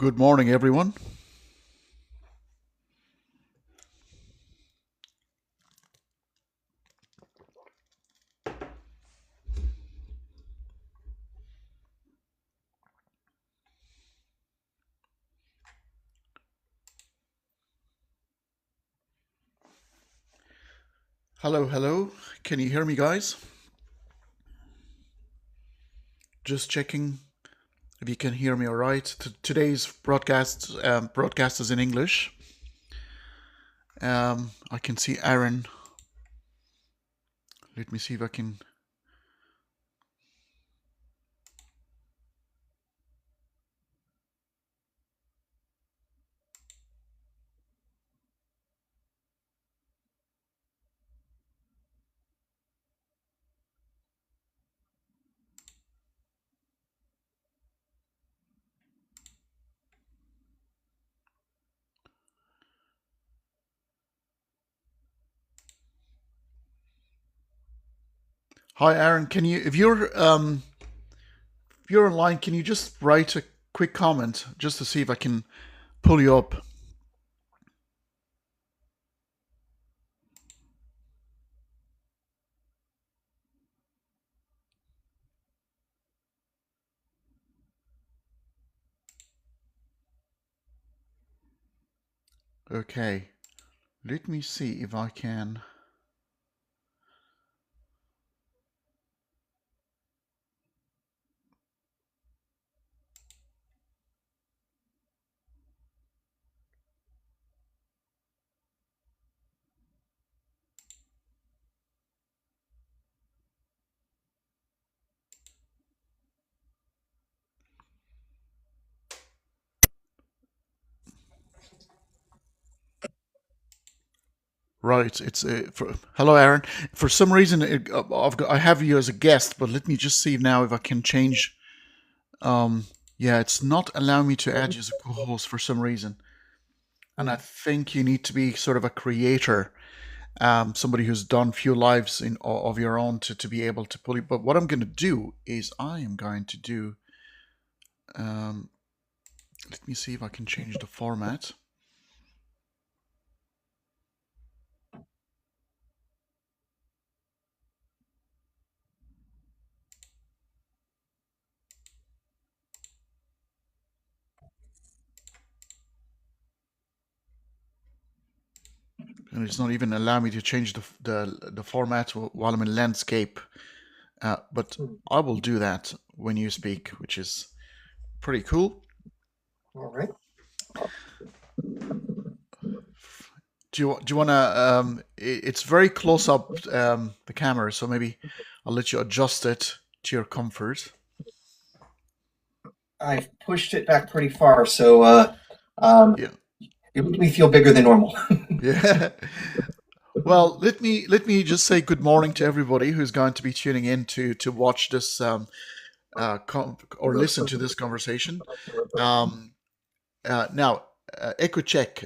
Good morning, everyone. Hello, hello. Can you hear me, guys? Just checking if you can hear me all right. Today's broadcast is in English. I can see Aaron. Let me see if I can. Hi, Aaron. Can you, if you're online, can you just write a quick comment just to see if I can pull you up? Okay. Let me see if I can. Right. Hello, Aaron. For some reason, I have you as a guest, but let me just see now if I can change. Yeah, it's not allowing me to add you as a co-host for some reason, and I think you need to be sort of a creator, somebody who's done few lives of your own to be able to pull it. But what I'm going to do is I am going to do. Um, Let me see if I can change the format. And it's not even allowing me to change the format while I'm in landscape. But I will do that when you speak, which is pretty cool. All right. Do you want to? It's very close up, the camera, so maybe I'll let you adjust it to your comfort. I've pushed it back pretty far, so Yeah, it makes me feel bigger than normal. yeah. Well, let me just say good morning to everybody who's going to be tuning in to watch this or listen to this conversation. Um, Now, echo check.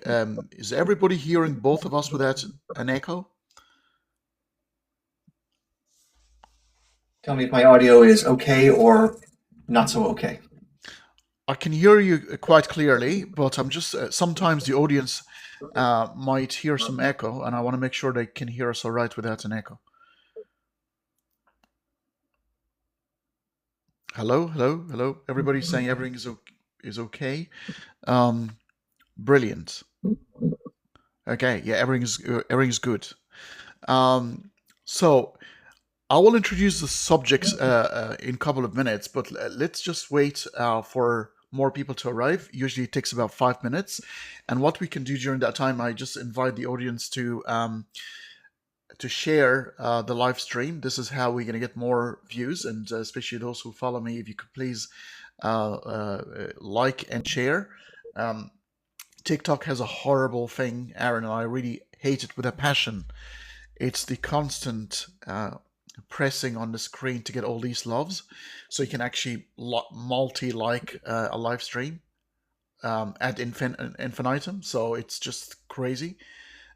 Is everybody hearing both of us without an echo? Tell me if my audio is okay or not so okay. I can hear you quite clearly, but I'm just sometimes the audience might hear some echo, and I want to make sure they can hear us all right without an echo. Hello, hello, hello. Everybody's saying everything is okay. Um, Brilliant. Okay, yeah, everything's good. So I will introduce the subjects in a couple of minutes, but let's just wait for more people to arrive. Usually it takes about 5 minutes. And what we can do during that time, I just invite the audience to share the live stream. This is how we're going to get more views, and especially those who follow me, if you could please like and share. Um, TikTok has a horrible thing, Aaron, and I really hate it with a passion. It's the constant pressing on the screen to get all these loves, so you can actually multi-like a live stream at infinitum. So it's just crazy,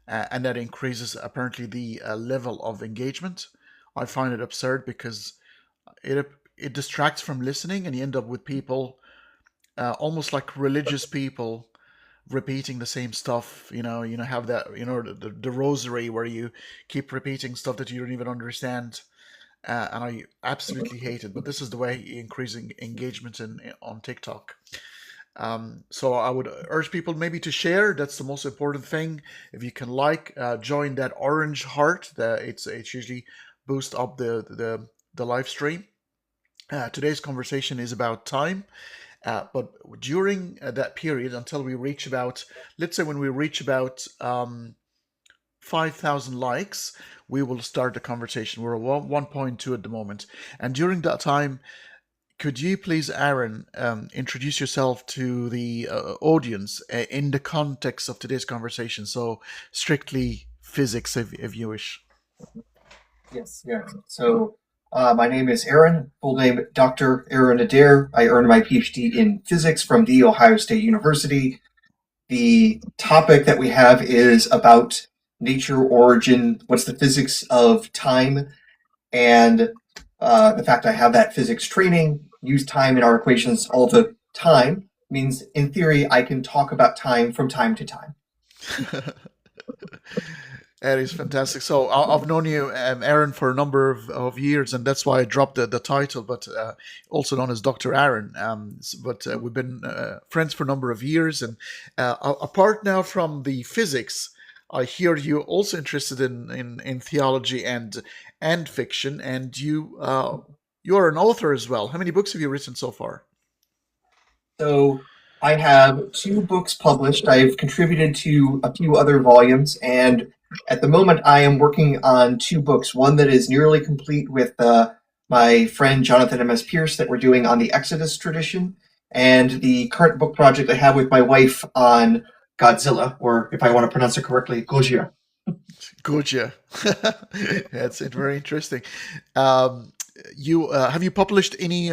and that increases apparently the level of engagement. I find it absurd because it it distracts from listening, and you end up with people almost like religious people repeating the same stuff. Have that, the rosary where you keep repeating stuff that you don't even understand. And I absolutely hate it. But this is the way increasing engagement on TikTok. So I would urge people maybe to share. That's the most important thing. If you can join that orange heart. It's usually boost up the live stream. Today's conversation is about time. But during that period, until we reach about, let's say when we reach about 5,000 likes, we will start the conversation. We're at 1.2 at the moment. And during that time, could you please, Aaron, introduce yourself to the audience in the context of today's conversation? So strictly physics, if you wish. Yes, yeah. So my name is Aaron, full name Dr. Aaron Adair. I earned my PhD in physics from The Ohio State University. The topic that we have is about nature, origin, what's the physics of time, and the fact I have that physics training, use time in our equations all the time, means in theory I can talk about time from time to time. That is fantastic. So I've known you, Aaron, for a number of years, and that's why I dropped the title, but also known as Dr. Aaron. But we've been friends for a number of years, and apart now from the physics, I hear you also interested in theology and fiction, and you are an author as well. How many books have you written so far? So I have 2 books published. I've contributed to a few other volumes, and at the moment I am working on 2 books. One that is nearly complete with my friend Jonathan M.S. Pierce that we're doing on the Exodus tradition, and the current book project I have with my wife on Godzilla, or if I want to pronounce it correctly, Gojira. Gotcha. That's it. Very interesting. You have you published any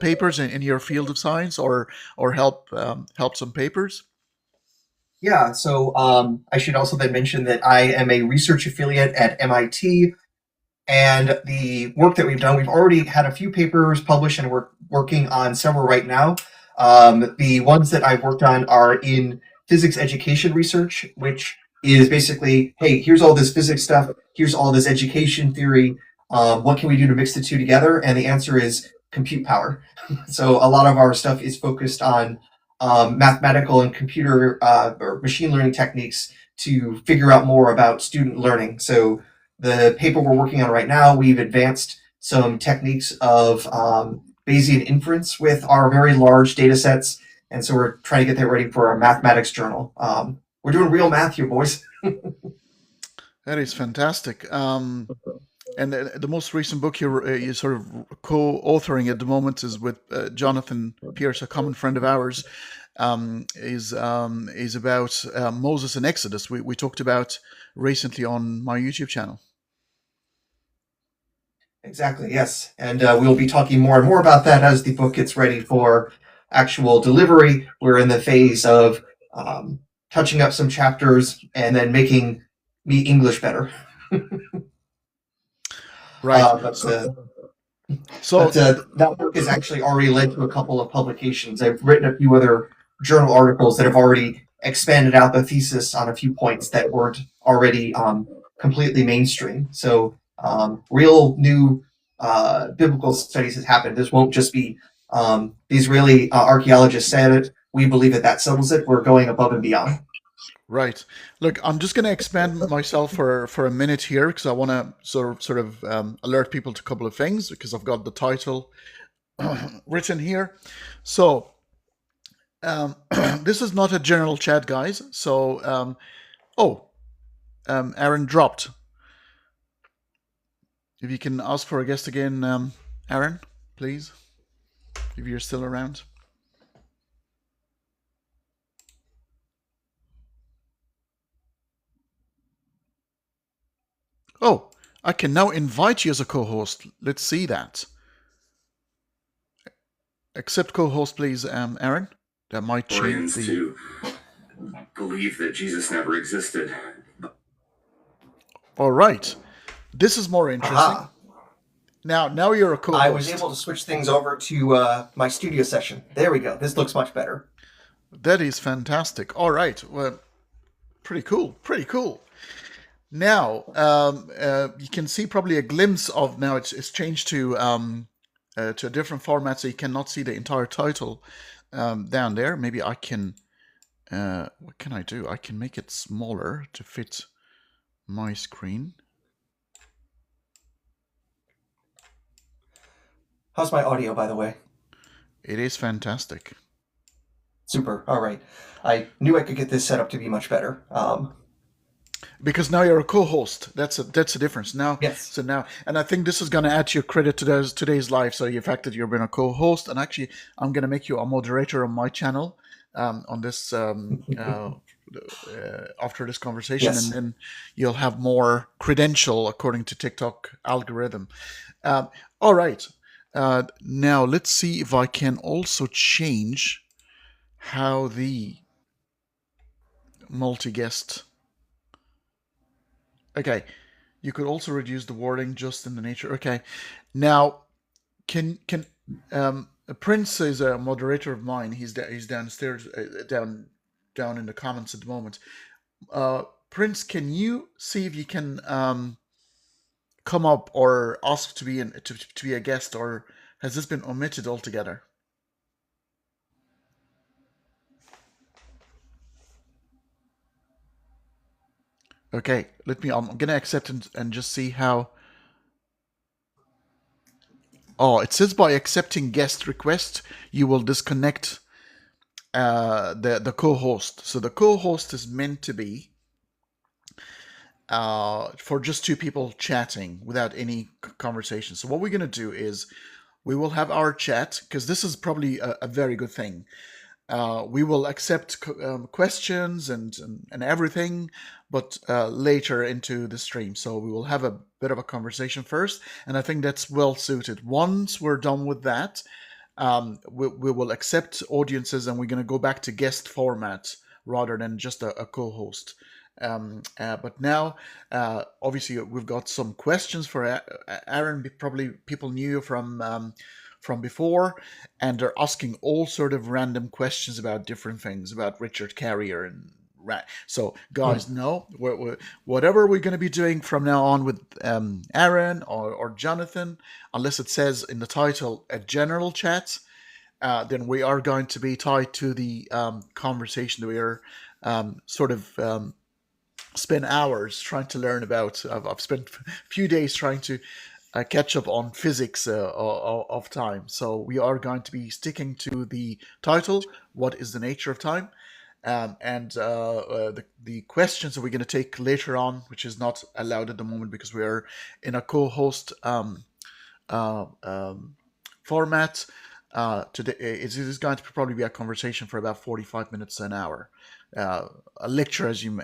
papers in your field of science, or help some papers? Yeah, so I should also then mention that I am a research affiliate at MIT, and the work that we've done, we've already had a few papers published, and we're working on several right now. The ones that I've worked on are in physics education research, which is basically, hey, here's all this physics stuff, here's all this education theory. What can we do to mix the two together? And the answer is compute power. So a lot of our stuff is focused on mathematical and computer or machine learning techniques to figure out more about student learning. So the paper we're working on right now, we've advanced some techniques of Bayesian inference with our very large data sets. And so we're trying to get that ready for our mathematics journal. We're doing real math here, boys. That is fantastic. And the most recent book you're sort of co-authoring at the moment is with Jonathan Pierce, a common friend of ours. Is about Moses and Exodus. We talked about recently on my YouTube channel. Exactly, yes. And we'll be talking more and more about that as the book gets ready for actual delivery. We're in the phase of touching up some chapters and then making me English better. Right. But that book has actually already led to a couple of publications. I've written a few other journal articles that have already expanded out the thesis on a few points that weren't already completely mainstream. So real new biblical studies has happened. This won't just be the Israeli archaeologists said it. We believe that settles it. We're going above and beyond. Right. Look, I'm just going to expand myself for a minute here because I want to sort of alert people to a couple of things because I've got the title written here. So this is not a general chat, guys. So Aaron dropped. If you can ask for a guest again, Aaron, please, if you're still around. Oh, I can now invite you as a co-host. Let's see that. Accept co-host, please, Aaron. That might change to believe that Jesus never existed. All right. This is more interesting. Aha. Now you're a co-host. I was able to switch things over to my studio session. There we go. This looks much better. That is fantastic. All right. Well, pretty cool. Pretty cool. Now, you can see probably a glimpse of, now it's changed to a different format, so you cannot see the entire title down there. Maybe I can, what can I do? I can make it smaller to fit my screen. How's my audio, by the way? It is fantastic. Super. All right. I knew I could get this set up to be much better. Because now you're a co-host. That's a difference now. Yes. So now, and I think this is going to add to your credit to today's live. So the fact that you've been a co-host, and actually, I'm going to make you a moderator on my channel on this after this conversation, Yes. and then you'll have more credential according to TikTok algorithm. All right. Now let's see if I can also change how the multi-guest. Okay, you could also reduce the wording just in the nature. Okay, now can Prince is a moderator of mine. He's downstairs, down in the comments at the moment. Prince, can you see if you can come up or ask to be to be a guest, or has this been omitted altogether? Okay, I'm gonna accept and just see how. Oh, it says by accepting guest request, you will disconnect the co-host. So the co-host is meant to be for just two people chatting without any conversation. So what we're gonna do is we will have our chat, because this is probably a very good thing. We will accept questions and everything, but later into the stream. So we will have a bit of a conversation first, and I think that's well suited. Once we're done with that, we will accept audiences, and we're going to go back to guest format rather than just a co-host. But now, obviously, we've got some questions for Aaron. Probably people knew you from before, and they're asking all sort of random questions about different things, about Richard Carrier and so guys, no, whatever we're going to be doing from now on with Aaron or Jonathan, unless it says in the title a general chat, then we are going to be tied to the conversation that we are sort of spend hours trying to learn about. I've spent a few days trying to catch up on physics of time. So we are going to be sticking to the title, what is the nature of time? And the questions that we're going to take later on, which is not allowed at the moment because we are in a co-host format. Today it is going to probably be a conversation for about 45 minutes to an hour, a lecture as you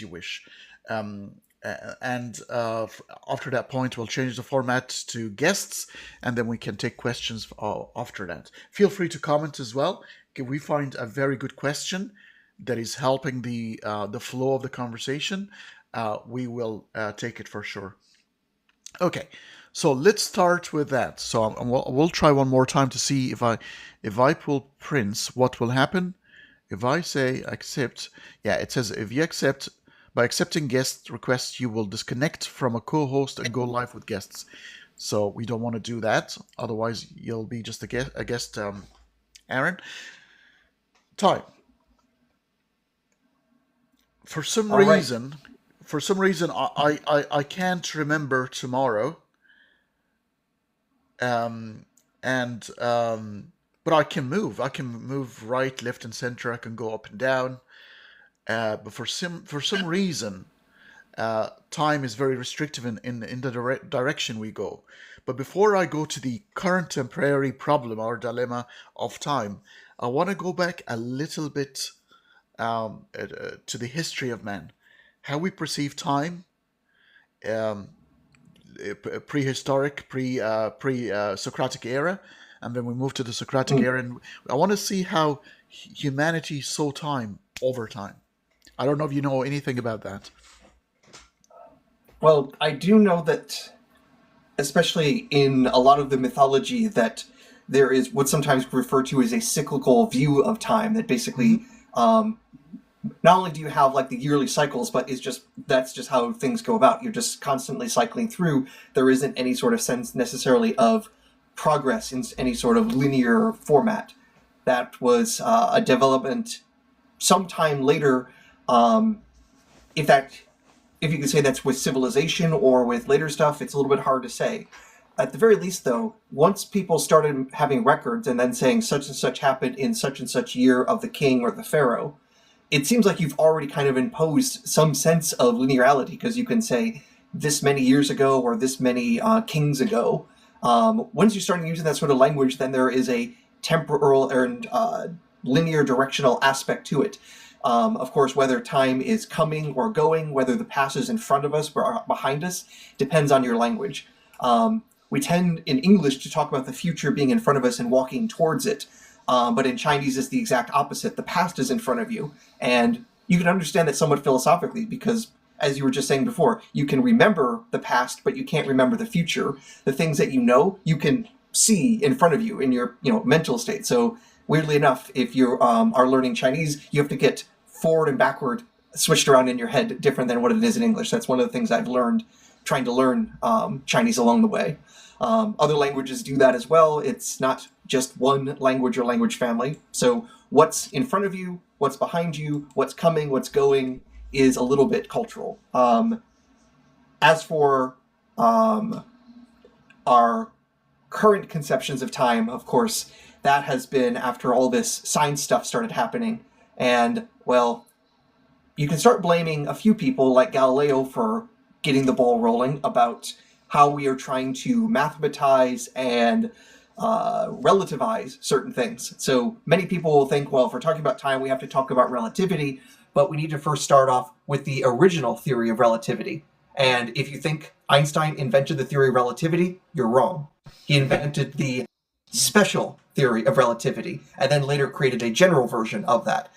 wish. And after that point, we'll change the format to guests, and then we can take questions after that. Feel free to comment as well. If we find a very good question that is helping the flow of the conversation, we will take it for sure. Okay, so let's start with that. So we'll try one more time to see if I pull Prince, what will happen if I say accept. Yeah, it says if you accept. By accepting guest requests, you will disconnect from a co-host and go live with guests. So we don't want to do that. Otherwise, you'll be just a guest, Aaron. Time. For some reason, I can't remember tomorrow. But I can move. I can move right, left, and center. I can go up and down. But for some reason, time is very restrictive in the direction we go. But before I go to the current temporary problem or dilemma of time, I want to go back a little bit to the history of man, how we perceive time, prehistoric, pre-Socratic era, and then we move to the Socratic era. And I want to see how humanity saw time over time. I don't know if you know anything about that. Well, I do know that especially in a lot of the mythology, that there is what's sometimes referred to as a cyclical view of time, that basically not only do you have like the yearly cycles, but that's just how things go about. You're just constantly cycling through. There isn't any sort of sense necessarily of progress in any sort of linear format. That was a development sometime later. If you could say that's with civilization or with later stuff, it's a little bit hard to say. At the very least, though, once people started having records and then saying such and such happened in such and such year of the king or the pharaoh, it seems like you've already kind of imposed some sense of linearity, because you can say this many years ago or this many kings ago. Once you start using that sort of language, then there is a temporal and linear directional aspect to it. Of course, whether time is coming or going, whether the past is in front of us or behind us, depends on your language. We tend in English to talk about the future being in front of us and walking towards it. But in Chinese, it's the exact opposite. The past is in front of you. And you can understand that somewhat philosophically, because, as you were just saying before, you can remember the past, but you can't remember the future. The things that you know, you can see in front of you in your mental state. So weirdly enough, if you are learning Chinese, you have to get forward and backward switched around in your head different than what it is in English. That's one of the things I've learned trying to learn Chinese along the way. Other languages do that as well. It's not just one language or language family. So what's in front of you, what's behind you, what's coming, what's going is a little bit cultural. As for our current conceptions of time, of course, that has been after all this science stuff started happening. And, well, you can start blaming a few people like Galileo for getting the ball rolling about how we are trying to mathematize and relativize certain things. So many people will think, well, if we're talking about time, we have to talk about relativity, but we need to first start off with the original theory of relativity. And if you think Einstein invented the theory of relativity, you're wrong. He invented the special theory of relativity, and then later created a general version of that.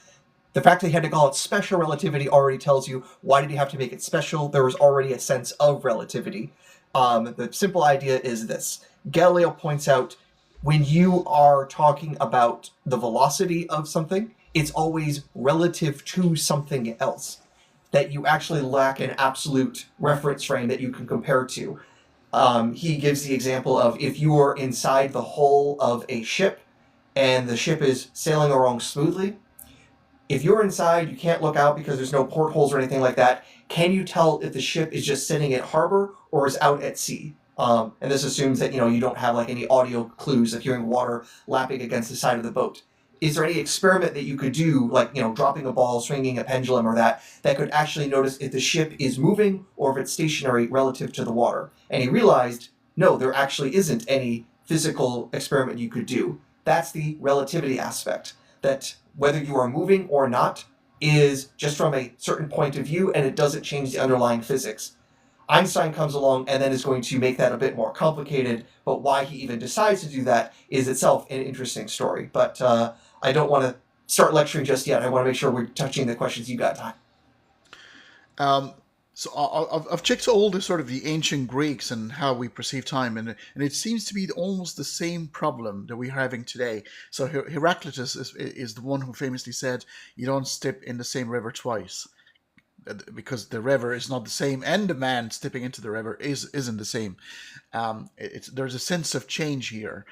The fact that he had to call it special relativity already tells you, why did he have to make it special? There was already a sense of relativity. The simple idea is this. Galileo points out, when you are talking about the velocity of something, it's always relative to something else, that you actually lack an absolute reference frame that you can compare to. He gives the example of, if you are inside the hull of a ship and the ship is sailing along smoothly, if you're inside, you can't look out because there's no portholes or anything like that. Can you tell if the ship is just sitting at harbor or is out at sea? And this assumes that you don't have like any audio clues of hearing water lapping against the side of the boat. Is there any experiment that you could do, like dropping a ball, swinging a pendulum, or that could actually notice if the ship is moving or if it's stationary relative to the water? And he realized, no, there actually isn't any physical experiment you could do. That's the relativity aspect, that whether you are moving or not is just from a certain point of view, and it doesn't change the underlying physics. Einstein comes along and then is going to make that a bit more complicated, but why he even decides to do that is itself an interesting story. But I don't want to start lecturing just yet. I want to make sure we're touching the questions you got, Ty. So I've checked all the sort of the ancient Greeks and how we perceive time, and it seems to be almost the same problem that we're having today. So Heraclitus is the one who famously said, "You don't step in the same river twice," because the river is not the same, and the man stepping into the river isn't the same. There's a sense of change here.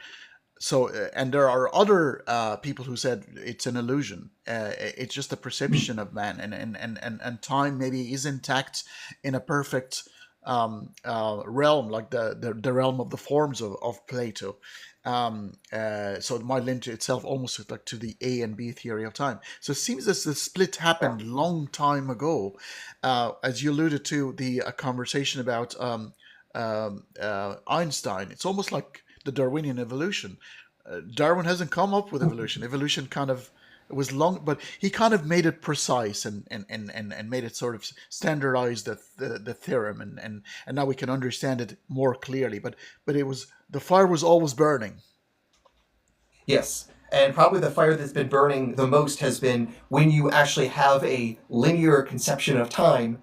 So, and there are other people who said it's an illusion. It's just a perception of man, and time maybe is intact in a perfect realm, like the realm of the forms of Plato. So it might lend to itself almost like to the A and B theory of time. So it seems as the split happened long time ago, as you alluded to the conversation about Einstein. It's almost like the Darwinian evolution. Darwin hasn't come up with evolution. Evolution kind of was long, but he kind of made it precise and made it sort of standardize the theorem, and now we can understand it more clearly. But the fire was always burning. Yes, and probably the fire that's been burning the most has been when you actually have a linear conception of time.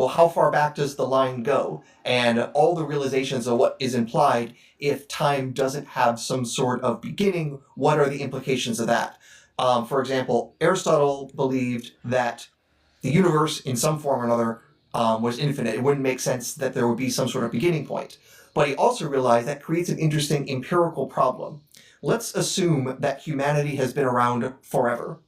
well, how far back does the line go? And all the realizations of what is implied if time doesn't have some sort of beginning, what are the implications of that? For example, Aristotle believed that the universe, in some form or another, was infinite. It wouldn't make sense that there would be some sort of beginning point. But he also realized that creates an interesting empirical problem. Let's assume that humanity has been around forever.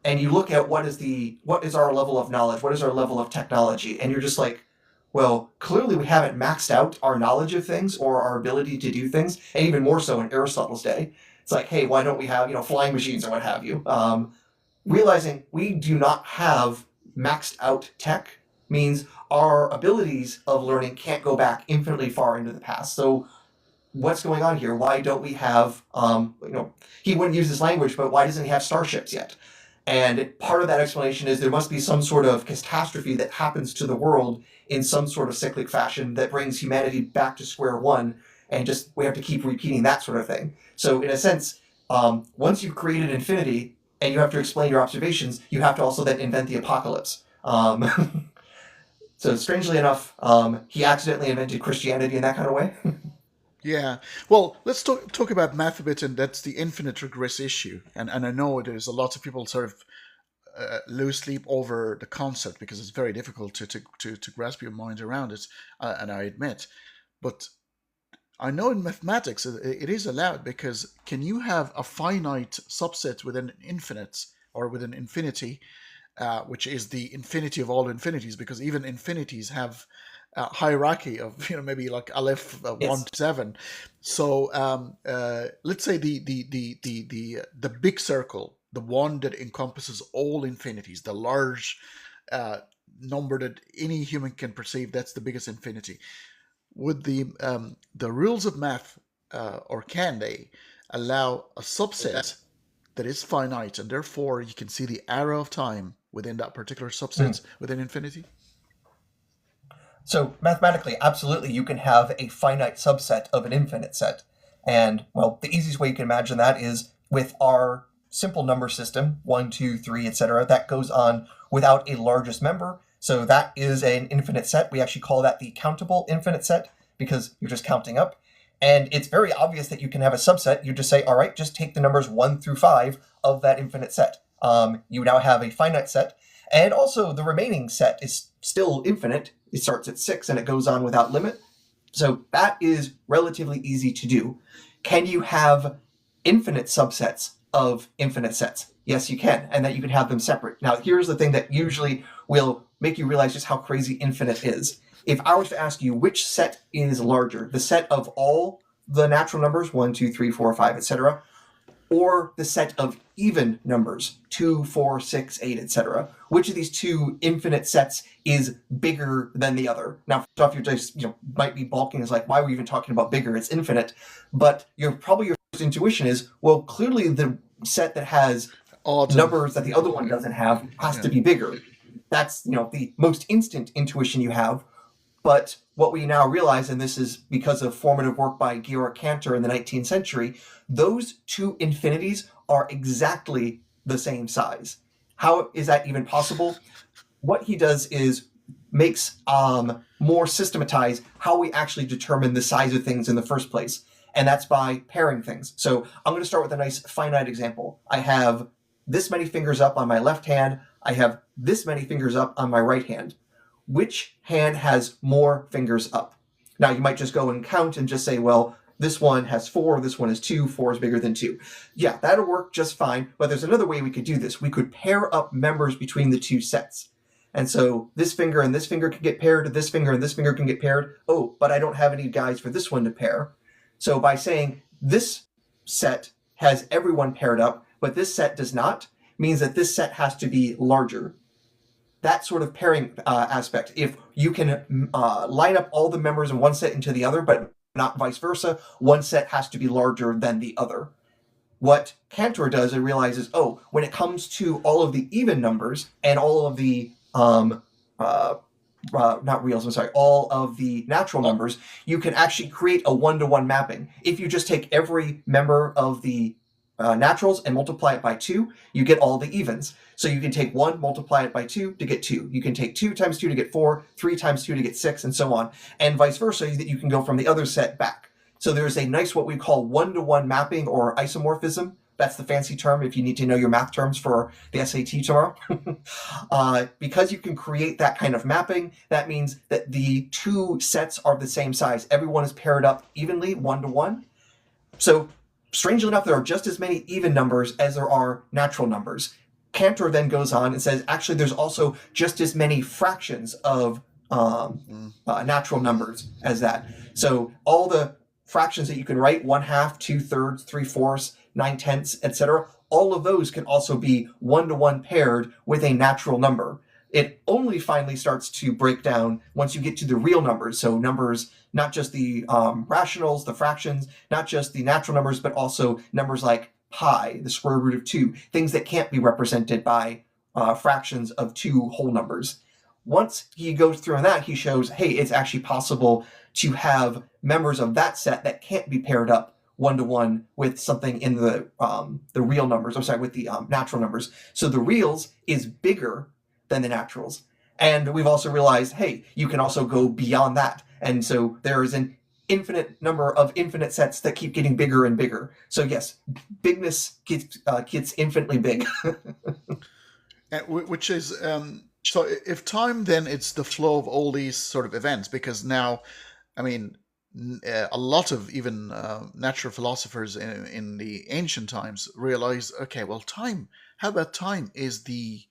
And you look at what is our level of knowledge, what is our level of technology, and you're just like, well, clearly we haven't maxed out our knowledge of things or our ability to do things, and even more so in Aristotle's day. It's like, hey, why don't we have, flying machines or what have you? Realizing we do not have maxed out tech means our abilities of learning can't go back infinitely far into the past. So what's going on here? Why don't we have, he wouldn't use this language, but why doesn't he have starships yet? And part of that explanation is there must be some sort of catastrophe that happens to the world in some sort of cyclic fashion that brings humanity back to square one, and just we have to keep repeating that sort of thing. So in a sense, once you've created infinity and you have to explain your observations, you have to also then invent the apocalypse. So strangely enough, he accidentally invented Christianity in that kind of way. Yeah. Well, let's talk about math a bit, and that's the infinite regress issue. And I know there's a lot of people sort of lose sleep over the concept because it's very difficult to grasp your mind around it, and I admit. But I know in mathematics it is allowed, because can you have a finite subset within an infinite or within infinity, which is the infinity of all infinities, because even infinities have hierarchy of maybe like aleph 1 to 7. So let's say the big circle, the one that encompasses all infinities, the large number that any human can perceive, that's the biggest infinity. Would the rules of math, or can they allow a subset that is finite, and therefore you can see the arrow of time within that particular subset within infinity? So mathematically, absolutely, you can have a finite subset of an infinite set. And, well, the easiest way you can imagine that is with our simple number system, 1, 2, 3, etc. That goes on without a largest member. So that is an infinite set. We actually call that the countable infinite set, because you're just counting up. And it's very obvious that you can have a subset. You just say, all right, just take the numbers 1 through 5 of that infinite set. You now have a finite set. And also the remaining set is still infinite. It starts at 6 and it goes on without limit. So that is relatively easy to do. Can you have infinite subsets of infinite sets? Yes, you can, and that you can have them separate. Now, here's the thing that usually will make you realize just how crazy infinite is. If I was to ask you which set is larger, the set of all the natural numbers, 1, 2, 3, 4, 5, etc., or the set of even numbers, 2, 4, 6, 8, etc., which of these two infinite sets is bigger than the other? Now, first off, you're just, might be balking. It's like, why are we even talking about bigger? It's infinite. But your first intuition is, well, clearly the set that has numbers that the other one doesn't have has to be bigger. That's, the most instant intuition you have. But what we now realize, and this is because of formative work by Georg Cantor in the 19th century, those two infinities are exactly the same size. How is that even possible? What he does is makes more systematized how we actually determine the size of things in the first place. And that's by pairing things. So I'm going to start with a nice finite example. I have this many fingers up on my left hand. I have this many fingers up on my right hand. Which hand has more fingers up? Now, you might just go and count and just say, well, this one has 4, this one is 2, 4 is bigger than 2. Yeah, that'll work just fine, but there's another way we could do this. We could pair up members between the two sets. And so this finger and this finger can get paired, this finger and this finger can get paired. Oh, but I don't have any guys for this one to pair. So by saying this set has everyone paired up, but this set does not, means that this set has to be larger. That sort of pairing aspect, if you can line up all the members in one set into the other, but not vice versa, one set has to be larger than the other. What Cantor does and realizes, when it comes to all of the even numbers and all of the all of the natural numbers, you can actually create a one-to-one mapping. If you just take every member of the naturals and multiply it by 2, you get all the evens. So you can take 1, multiply it by 2 to get 2. You can take 2 times 2 to get 4, 3 times 2 to get 6, and so on. And vice versa, that you can go from the other set back. So there's a nice what we call one-to-one mapping or isomorphism. That's the fancy term if you need to know your math terms for the SAT tomorrow. Because you can create that kind of mapping, that means that the two sets are the same size. Everyone is paired up evenly, 1-to-1. So strangely enough, there are just as many even numbers as there are natural numbers. Cantor then goes on and says, actually, there's also just as many fractions of natural numbers as that. So all the fractions that you can write, 1/2, 2/3, 3/4, 9/10, etc., all of those can also be one-to-one paired with a natural number. It only finally starts to break down once you get to the real numbers. So numbers, not just the rationals, the fractions, not just the natural numbers, but also numbers like pi, the square root of 2, things that can't be represented by fractions of 2 whole numbers. Once he goes through on that, he shows, hey, it's actually possible to have members of that set that can't be paired up one-to-one with something in the real numbers, with the natural numbers. So the reals is bigger than the naturals. And we've also realized, hey, you can also go beyond that. And so there is an infinite number of infinite sets that keep getting bigger and bigger. So yes, bigness gets infinitely big. Which is, so if time, then it's the flow of all these sort of events, because now, I mean, a lot of even natural philosophers in the ancient times realized, okay, well, time, how about time is the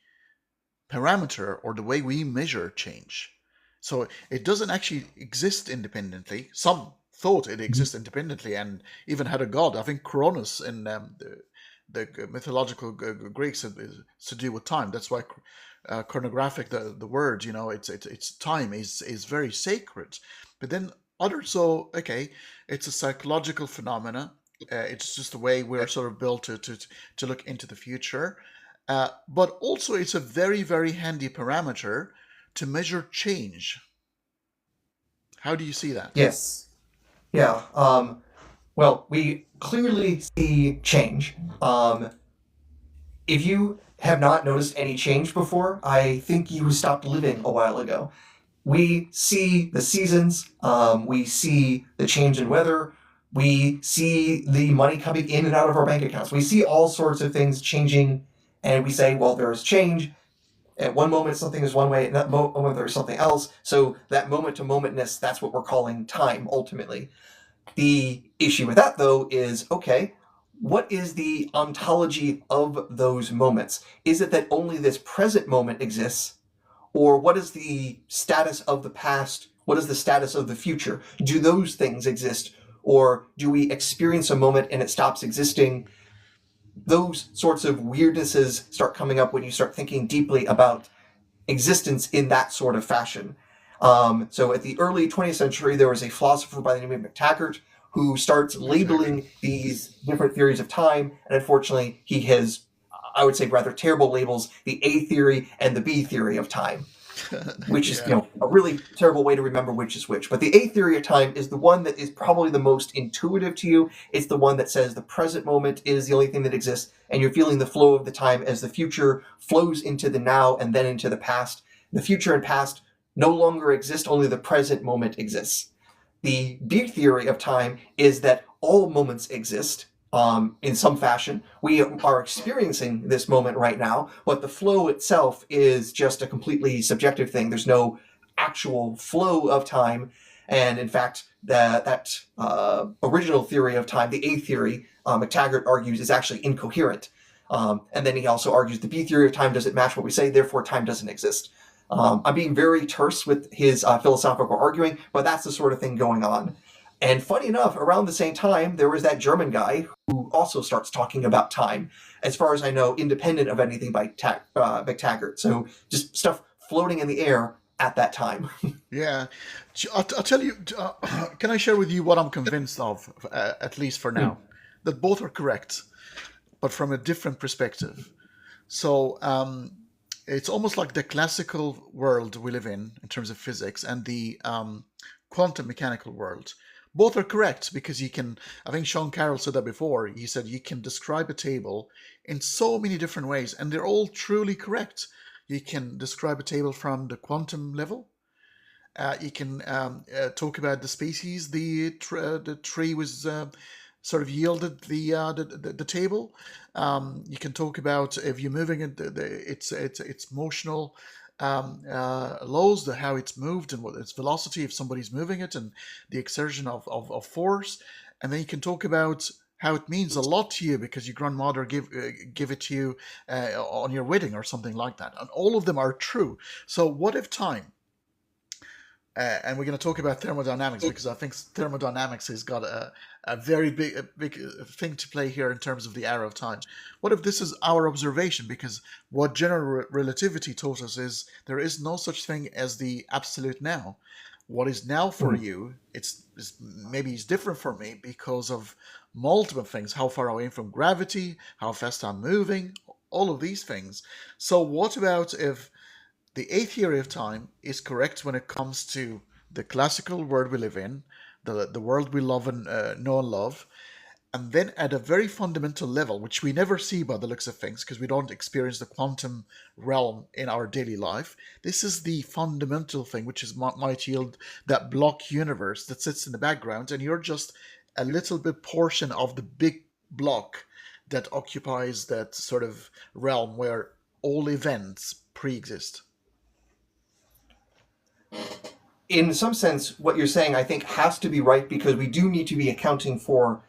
parameter or the way we measure change. So it doesn't actually exist independently. Some thought it exists independently and even had a god. I think Cronus in the mythological Greeks is to do with time. That's why chronographic, the word, it's time is very sacred. But then others, so okay, it's a psychological phenomena. It's just the way we're sort of built to look into the future. But also it's a very, very handy parameter to measure change. How do you see that? Yes. Yeah. Well, we clearly see change. If you have not noticed any change before, I think you stopped living a while ago. We see the seasons, we see the change in weather, we see the money coming in and out of our bank accounts. We see all sorts of things changing, and we say, well, there's change. At one moment, something is one way, at that moment, there's something else. So that moment-to-momentness, that's what we're calling time, ultimately. The issue with that, though, is, okay, what is the ontology of those moments? Is it that only this present moment exists? Or what is the status of the past? What is the status of the future? Do those things exist? Or do we experience a moment and it stops existing? Those sorts of weirdnesses start coming up when you start thinking deeply about existence in that sort of fashion. So at the early 20th century, there was a philosopher by the name of McTaggart who starts labeling these different theories of time. And unfortunately, he has, I would say, rather terrible labels, the A theory and the B theory of time, which is a really terrible way to remember which is which. But the A theory of time is the one that is probably the most intuitive to you. It's the one that says the present moment is the only thing that exists, and you're feeling the flow of the time as the future flows into the now and then into the past. The future and past no longer exist, only the present moment exists. The B theory of time is that all moments exist in some fashion. We are experiencing this moment right now, but the flow itself is just a completely subjective thing. There's no actual flow of time. And in fact, that original theory of time, the A theory, McTaggart argues is actually incoherent. And then he also argues the B theory of time doesn't match what we say, therefore time doesn't exist. I'm being very terse with his philosophical arguing, but that's the sort of thing going on. And funny enough, around the same time, there was that German guy who also starts talking about time, as far as I know, independent of anything by McTaggart. So just stuff floating in the air at that time. Yeah. I'll tell you, can I share with you what I'm convinced of, at least for now? That both are correct, but from a different perspective. So it's almost like the classical world we live in terms of physics, and the quantum mechanical world. Both are correct because you can, I think Sean Carroll said that before. He said you can describe a table in so many different ways, and they're all truly correct. You can describe a table from the quantum level. You can talk about the species the tree was sort of yielded the table. You can talk about if you're moving it, its motional laws, how it's moved and what its velocity if somebody's moving it, and the exertion of force. And then you can talk about how it means a lot to you because your grandmother give it to you on your wedding or something like that. And all of them are true. So what if time? And we're going to talk about thermodynamics because I think thermodynamics has got a very big thing to play here in terms of the arrow of time. What if this is our observation? Because what general relativity taught us is there is no such thing as the absolute now. What is now for you, maybe it's different for me because of multiple things. How far away from gravity, how fast I'm moving, all of these things. So what about if the A theory of time is correct when it comes to the classical world we live in, the world we love and know and love, and then at a very fundamental level, which we never see by the looks of things because we don't experience the quantum realm in our daily life. This is the fundamental thing, which might yield that block universe that sits in the background, and you're just a little bit portion of the big block that occupies that sort of realm where all events pre-exist. In some sense, what you're saying, I think, has to be right because we do need to be accounting for,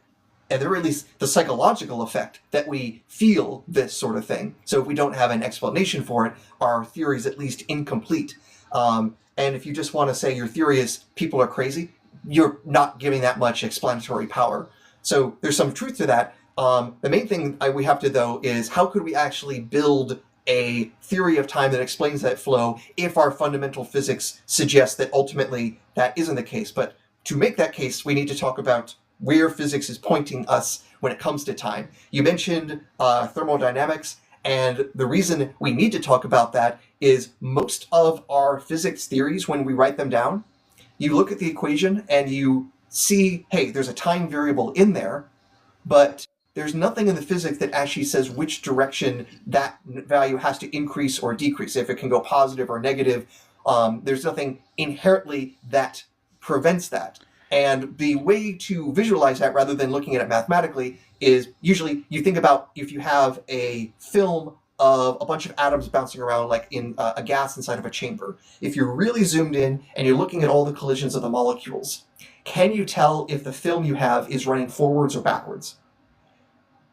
at the very least, the psychological effect that we feel this sort of thing. So if we don't have an explanation for it, our theory is at least incomplete. And if you just want to say your theory is people are crazy, you're not giving that much explanatory power. So there's some truth to that. The main thing we have to, though, is how could we actually build a theory of time that explains that flow if our fundamental physics suggests that ultimately that isn't the case. But to make that case, we need to talk about where physics is pointing us when it comes to time. You mentioned thermodynamics, and the reason we need to talk about that is most of our physics theories, when we write them down, you look at the equation and you see, hey, there's a time variable in there, but there's nothing in the physics that actually says which direction that value has to increase or decrease, if it can go positive or negative. There's nothing inherently that prevents that. And the way to visualize that rather than looking at it mathematically is usually you think about if you have a film of a bunch of atoms bouncing around like in a gas inside of a chamber. If you're really zoomed in and you're looking at all the collisions of the molecules, can you tell if the film you have is running forwards or backwards?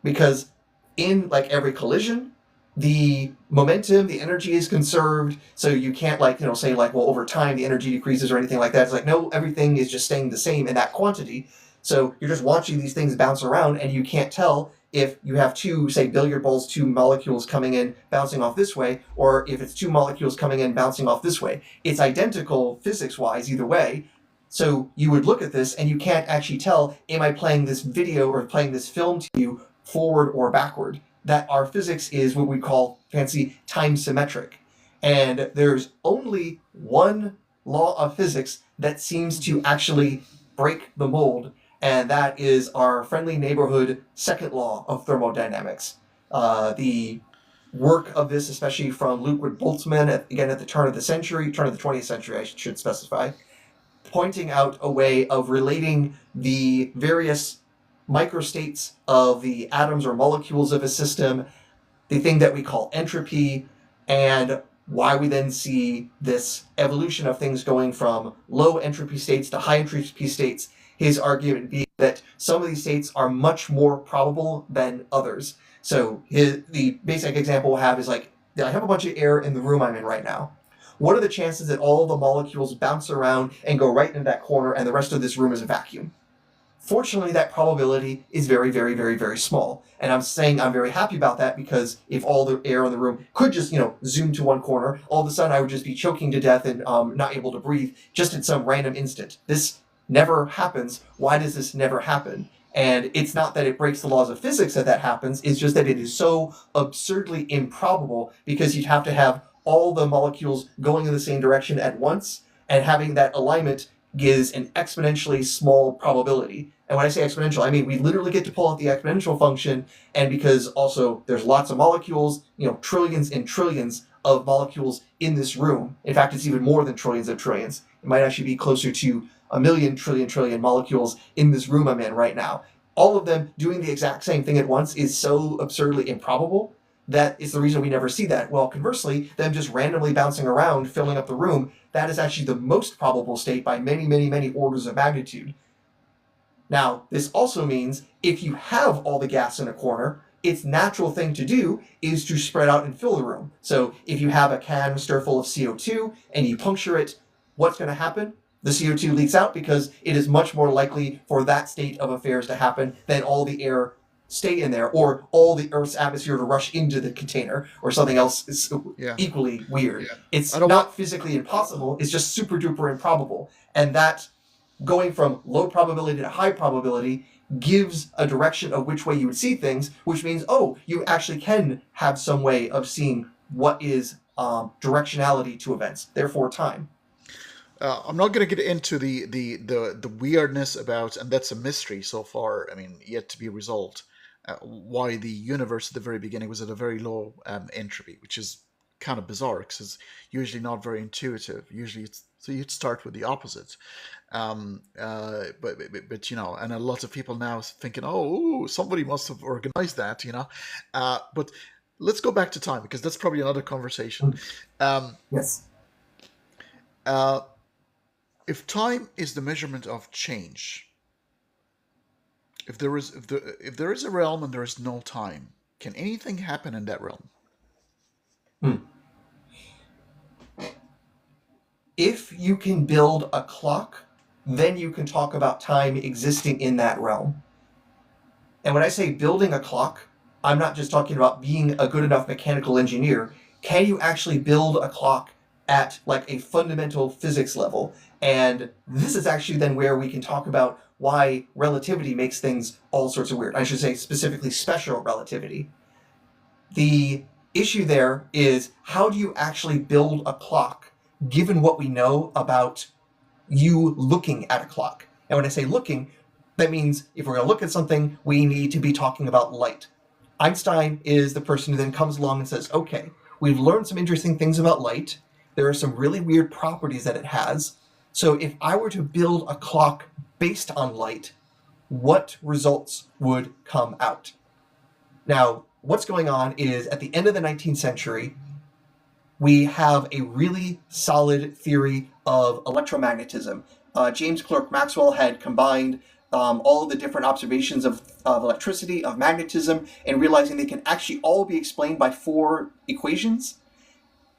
Because in like every collision, the momentum, the energy is conserved, so you can't say well, over time the energy decreases or anything like that. It's like, no, everything is just staying the same in that quantity. So you're just watching these things bounce around and you can't tell if you have two, say, billiard balls, two molecules coming in, bouncing off this way, or if it's two molecules coming in, bouncing off this way. It's identical physics-wise either way. So you would look at this and you can't actually tell, am I playing this video or playing this film to you forward or backward? That our physics is what we call fancy time symmetric. And there's only one law of physics that seems to actually break the mold, and that is our friendly neighborhood second law of thermodynamics. The work of this, especially from Ludwig Boltzmann, at the turn of the 20th century, I should specify, pointing out a way of relating the various microstates of the atoms or molecules of a system, the thing that we call entropy, and why we then see this evolution of things going from low entropy states to high entropy states. His argument being that some of these states are much more probable than others. So the basic example we'll have is like, I have a bunch of air in the room I'm in right now. What are the chances that all the molecules bounce around and go right into that corner and the rest of this room is a vacuum? Fortunately, that probability is very, very, very, very small. And I'm saying I'm very happy about that because if all the air in the room could just, zoom to one corner, all of a sudden I would just be choking to death and not able to breathe just in some random instant. This never happens. Why does this never happen? And it's not that it breaks the laws of physics that happens, it's just that it is so absurdly improbable because you'd have to have all the molecules going in the same direction at once and having that alignment gives an exponentially small probability. And when I say exponential, I mean we literally get to pull out the exponential function, and because also there's lots of molecules, trillions and trillions of molecules in this room. In fact, it's even more than trillions of trillions. It might actually be closer to a million trillion molecules in this room I'm in right now. All of them doing the exact same thing at once is so absurdly improbable that is the reason we never see that. Well, conversely, them just randomly bouncing around, filling up the room, that is actually the most probable state by many, many, many orders of magnitude. Now, this also means if you have all the gas in a corner, its natural thing to do is to spread out and fill the room. So if you have a canister full of CO2 and you puncture it, what's going to happen? The CO2 leaks out because it is much more likely for that state of affairs to happen than all the air stay in there, or all the Earth's atmosphere to rush into the container, or something else is equally weird. Yeah. It's not physically impossible, it's just super duper improbable. And that going from low probability to high probability gives a direction of which way you would see things, which means, you actually can have some way of seeing what is directionality to events, therefore time. I'm not going to get into the weirdness about, and that's a mystery so far, yet to be resolved, why the universe at the very beginning was at a very low entropy, which is kind of bizarre because it's usually not very intuitive. Usually so you'd start with the opposite. But and a lot of people now thinking, somebody must have organized that, but let's go back to time, because that's probably another conversation. Yes. If time is the measurement of change, if there is a realm and there is no time, can anything happen in that realm? If you can build a clock, then you can talk about time existing in that realm. And when I say building a clock, I'm not just talking about being a good enough mechanical engineer. Can you actually build a clock at like a fundamental physics level? And this is actually then where we can talk about why relativity makes things all sorts of weird. I should say specifically special relativity. The issue there is, how do you actually build a clock given what we know about you looking at a clock? And when I say looking, that means if we're going to look at something, we need to be talking about light. Einstein is the person who then comes along and says, okay, we've learned some interesting things about light. There are some really weird properties that it has. So if I were to build a clock based on light, what results would come out? Now, what's going on is at the end of the 19th century, we have a really solid theory of electromagnetism. James Clerk Maxwell had combined all of the different observations of electricity, of magnetism, and realizing they can actually all be explained by 4 equations.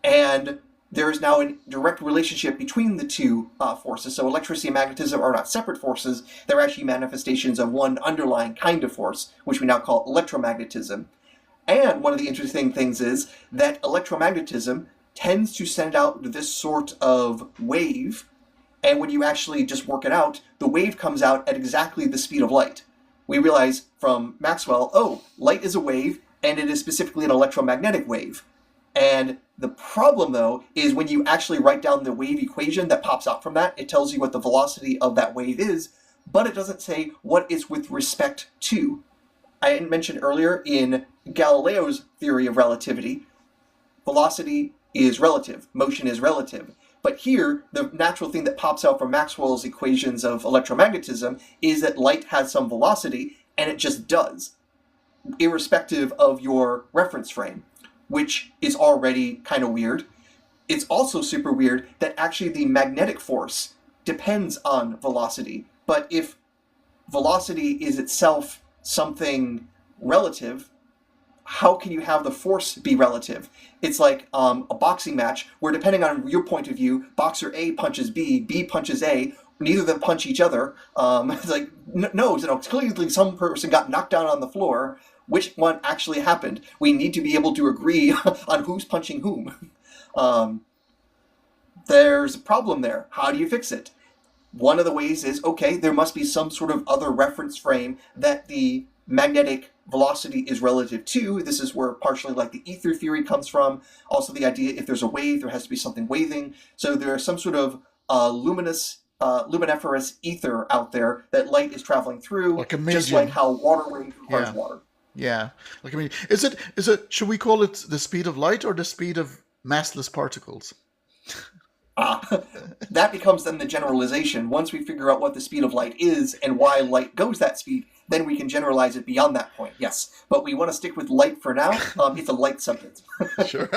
And there is now a direct relationship between the two forces. So electricity and magnetism are not separate forces. They're actually manifestations of one underlying kind of force, which we now call electromagnetism. And one of the interesting things is that electromagnetism tends to send out this sort of wave. And when you actually just work it out, the wave comes out at exactly the speed of light. We realize from Maxwell, light is a wave, and it is specifically an electromagnetic wave. And the problem, though, is when you actually write down the wave equation that pops out from that, it tells you what the velocity of that wave is, but it doesn't say what it's with respect to. I mentioned earlier in Galileo's theory of relativity, velocity is relative, motion is relative. But here, the natural thing that pops out from Maxwell's equations of electromagnetism is that light has some velocity, and it just does, irrespective of your reference frame, which is already kind of weird. It's also super weird that actually the magnetic force depends on velocity. But if velocity is itself something relative, how can you have the force be relative? It's like a boxing match where, depending on your point of view, boxer A punches B, B punches A, neither of them punch each other. It's like, no, clearly some person got knocked down on the floor. Which one actually happened? We need to be able to agree on who's punching whom. There's a problem there. How do you fix it? One of the ways is, there must be some sort of other reference frame that the magnetic velocity is relative to. This is where partially like the ether theory comes from. Also the idea, if there's a wave, there has to be something waving. So there is some sort of luminous luminiferous ether out there that light is traveling through, Like a just medium. like how water wave requires Yeah. water. Yeah. Like, I mean, is it, should we call it the speed of light or the speed of massless particles? That becomes then the generalization. Once we figure out what the speed of light is and why light goes that speed, then we can generalize it beyond that point, yes. But we want to stick with light for now. It's a light substance. Sure.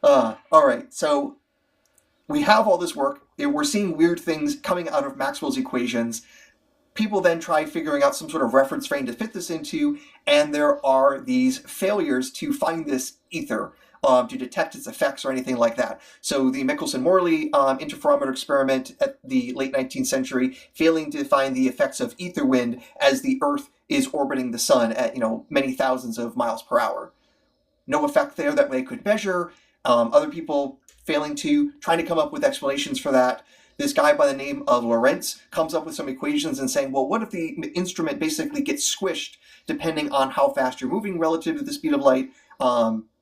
All right, so we have all this work. We're seeing weird things coming out of Maxwell's equations. People then try figuring out some sort of reference frame to fit this into, and there are these failures to find this ether, to detect its effects or anything like that. So the Michelson-Morley interferometer experiment at the late 19th century, failing to find the effects of ether wind as the Earth is orbiting the sun at many thousands of miles per hour. No effect there that they could measure. Other people trying to come up with explanations for that. This guy by the name of Lorentz comes up with some equations and saying, well, what if the instrument basically gets squished depending on how fast you're moving relative to the speed of light?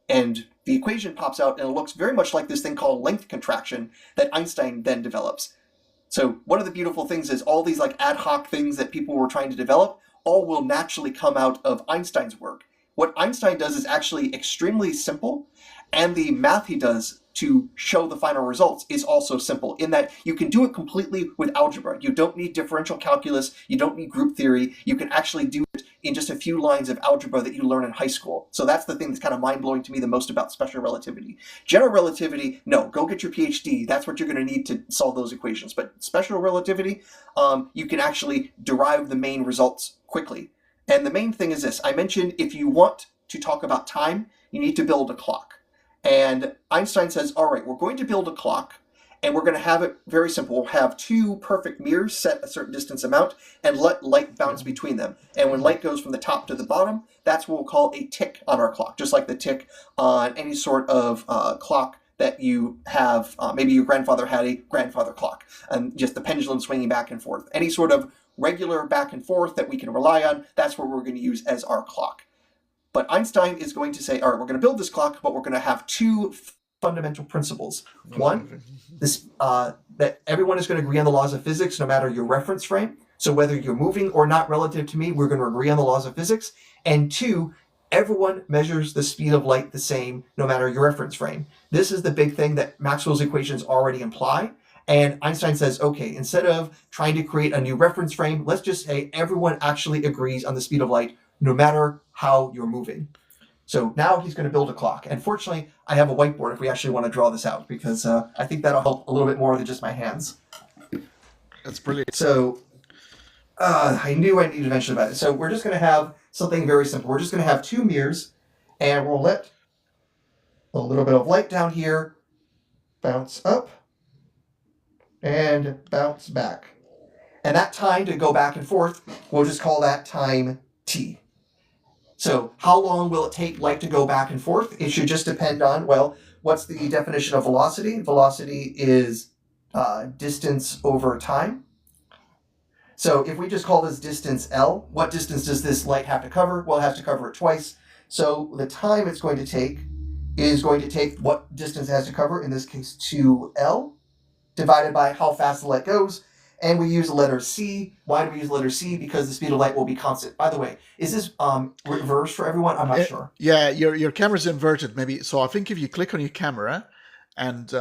And the equation pops out and it looks very much like this thing called length contraction that Einstein then develops. So one of the beautiful things is all these like ad hoc things that people were trying to develop all will naturally come out of Einstein's work. What Einstein does is actually extremely simple, and the math he does to show the final results is also simple in that you can do it completely with algebra. You don't need differential calculus, you don't need group theory, you can actually do it in just a few lines of algebra that you learn in high school. So that's the thing that's kind of mind-blowing to me the most about special relativity. General relativity, no, go get your PhD, that's what you're going to need to solve those equations. But special relativity, you can actually derive the main results quickly. And the main thing is this, I mentioned if you want to talk about time, you need to build a clock. And Einstein says, all right, we're going to build a clock, and we're going to have it very simple. We'll have two perfect mirrors set a certain distance amount and let light bounce between them. And when light goes from the top to the bottom, that's what we'll call a tick on our clock, just like the tick on any sort of clock that you have. Maybe your grandfather had a grandfather clock, and just the pendulum swinging back and forth. Any sort of regular back and forth that we can rely on, that's what we're going to use as our clock. But Einstein is going to say, all right, we're going to build this clock, but we're going to have two fundamental principles. One, that everyone is going to agree on the laws of physics no matter your reference frame. So whether you're moving or not relative to me, we're going to agree on the laws of physics. And two, everyone measures the speed of light the same no matter your reference frame. This is the big thing that Maxwell's equations already imply. And Einstein says, okay, instead of trying to create a new reference frame, let's just say everyone actually agrees on the speed of light no matter how you're moving. So now he's going to build a clock. And fortunately, I have a whiteboard if we actually want to draw this out, because I think that'll help a little bit more than just my hands. That's brilliant. So I knew I needed to mention about it. So we're just going to have something very simple. We're just going to have two mirrors, and we'll let a little bit of light down here bounce up and bounce back. And that time to go back and forth, we'll just call that time t. So how long will it take light to go back and forth? It should just depend on, well, what's the definition of velocity? Velocity is distance over time. So if we just call this distance L, what distance does this light have to cover? Well, it has to cover it twice. So the time it's going to take is going to take what distance it has to cover, in this case 2L, divided by how fast the light goes. And we use the letter C. Why do we use the letter C? Because the speed of light will be constant. By the way, is this reversed for everyone? I'm not sure. Yeah, your camera's inverted maybe. So I think if you click on your camera and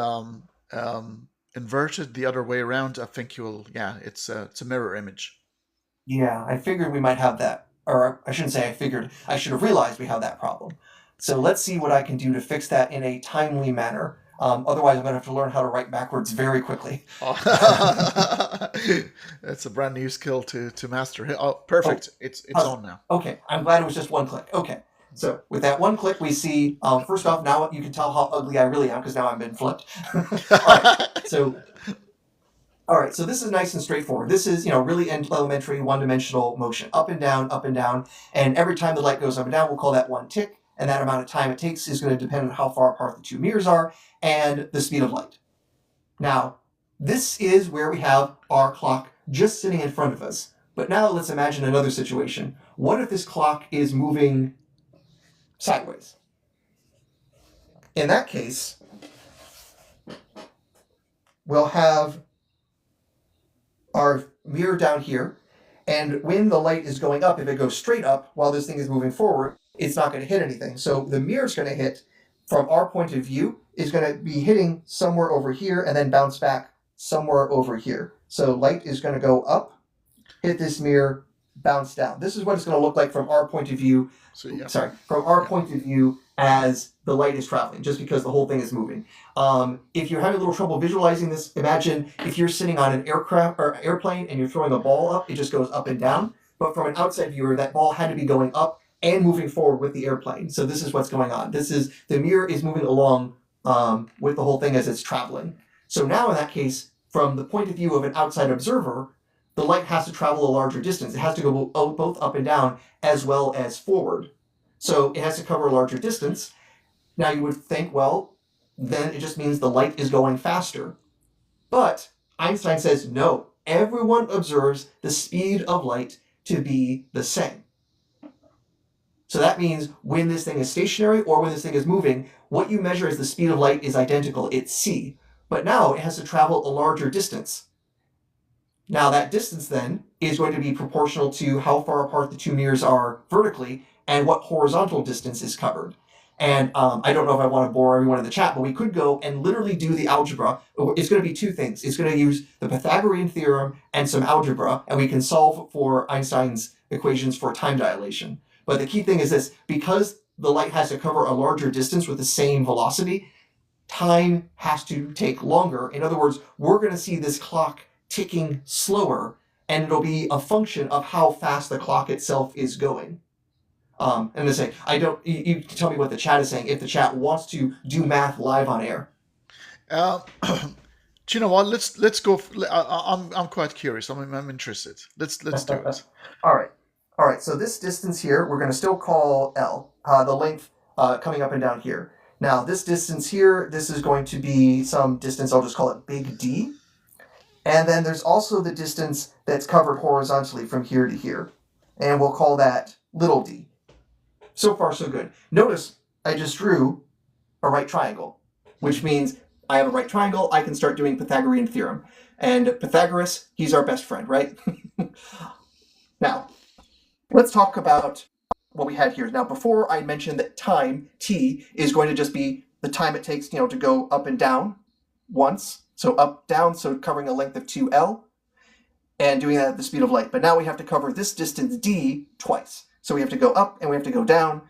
invert it the other way around, I think you'll, it's a mirror image. Yeah, I figured we might have that. Or I shouldn't say I figured. I should have realized we have that problem. So let's see what I can do to fix that in a timely manner. Otherwise, I'm going to have to learn how to write backwards very quickly. That's a brand new skill to master. Oh, perfect. It's on now. Okay, I'm glad it was just one click. Okay, so with that one click, we see, first off, now you can tell how ugly I really am because now I've been flipped. All right, so this is nice and straightforward. This is, really elementary one-dimensional motion, up and down, and every time the light goes up and down, we'll call that one tick, and that amount of time it takes is going to depend on how far apart the two mirrors are and the speed of light. Now, this is where we have our clock just sitting in front of us. But now let's imagine another situation. What if this clock is moving sideways? In that case, we'll have our mirror down here. And when the light is going up, if it goes straight up while this thing is moving forward, it's not going to hit anything. So the mirror is going to hit, from our point of view, is going to be hitting somewhere over here and then bounce back somewhere over here. So light is going to go up, hit this mirror, bounce down. This is what it's going to look like from our point of view. So, yeah. From our point of view as the light is traveling, just because the whole thing is moving. If you're having a little trouble visualizing this, imagine if you're sitting on an aircraft or airplane and you're throwing a ball up, it just goes up and down. But from an outside viewer, that ball had to be going up and moving forward with the airplane. So this is what's going on. The mirror is moving along with the whole thing as it's traveling. So now in that case, from the point of view of an outside observer, the light has to travel a larger distance. It has to go both up and down as well as forward. So it has to cover a larger distance. Now you would think, well, then it just means the light is going faster. But Einstein says, no, everyone observes the speed of light to be the same. So that means when this thing is stationary or when this thing is moving, what you measure as the speed of light is identical. It's c. But now it has to travel a larger distance. Now that distance then is going to be proportional to how far apart the two mirrors are vertically and what horizontal distance is covered. And I don't know if I want to bore everyone in the chat, but we could go and literally do the algebra. It's going to be two things. It's going to use the Pythagorean theorem and some algebra, and we can solve for Einstein's equations for time dilation. But the key thing is this: because the light has to cover a larger distance with the same velocity, time has to take longer. In other words, we're going to see this clock ticking slower, and it'll be a function of how fast the clock itself is going. And to say, you tell me what the chat is saying if the chat wants to do math live on air. Do you know what? Let's go. I'm quite curious. I'm interested. Let's do it. All right. So this distance here, we're going to still call L, the length coming up and down here. Now this distance here, this is going to be some distance. I'll just call it big D. And then there's also the distance that's covered horizontally from here to here, and we'll call that little d. So far, so good. Notice I just drew a right triangle, which means I have a right triangle. I can start doing Pythagorean theorem. And Pythagoras, he's our best friend, right? Now, let's talk about what we had here. Now, before I mentioned that time, t, is going to just be the time it takes, to go up and down once. So up, down, so covering a length of 2L, and doing that at the speed of light. But now we have to cover this distance d twice. So we have to go up and we have to go down.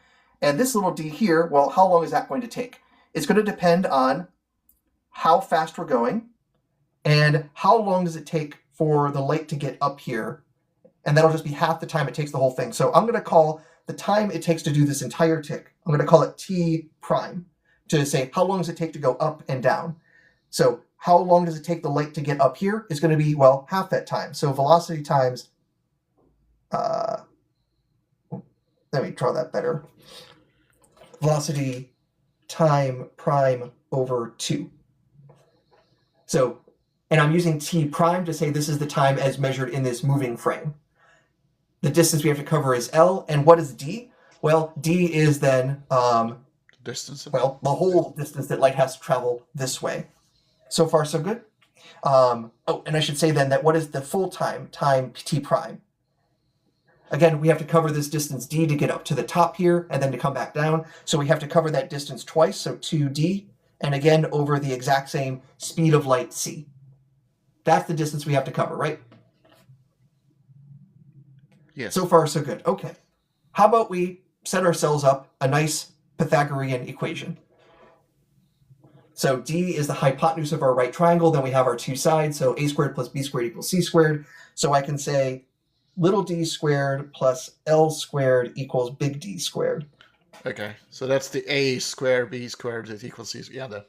And this little d here, well, how long is that going to take? It's going to depend on how fast we're going and how long does it take for the light to get up here. And that'll just be half the time it takes the whole thing. So I'm going to call the time it takes to do this entire tick, I'm going to call it t prime, to say how long does it take to go up and down. So how long does it take the light to get up here is going to be, well, half that time. So velocity times, let me draw that better. Velocity time prime over 2. So, and I'm using t prime to say this is the time as measured in this moving frame. The distance we have to cover is L, and what is d? Well, d is then, distance. Well, the whole distance that light has to travel this way. So far, so good. Oh, and I should say then that what is the full time t prime? Again, we have to cover this distance d to get up to the top here and then to come back down. So we have to cover that distance twice, so 2d, and again over the exact same speed of light c. That's the distance we have to cover, right? Yes. So far, so good. Okay. How about we set ourselves up a nice Pythagorean equation? So d is the hypotenuse of our right triangle. Then we have our two sides. So a squared plus b squared equals c squared. So I can say little d squared plus L squared equals big D squared. Okay, so that's the a squared b squared is equals c. Yeah, the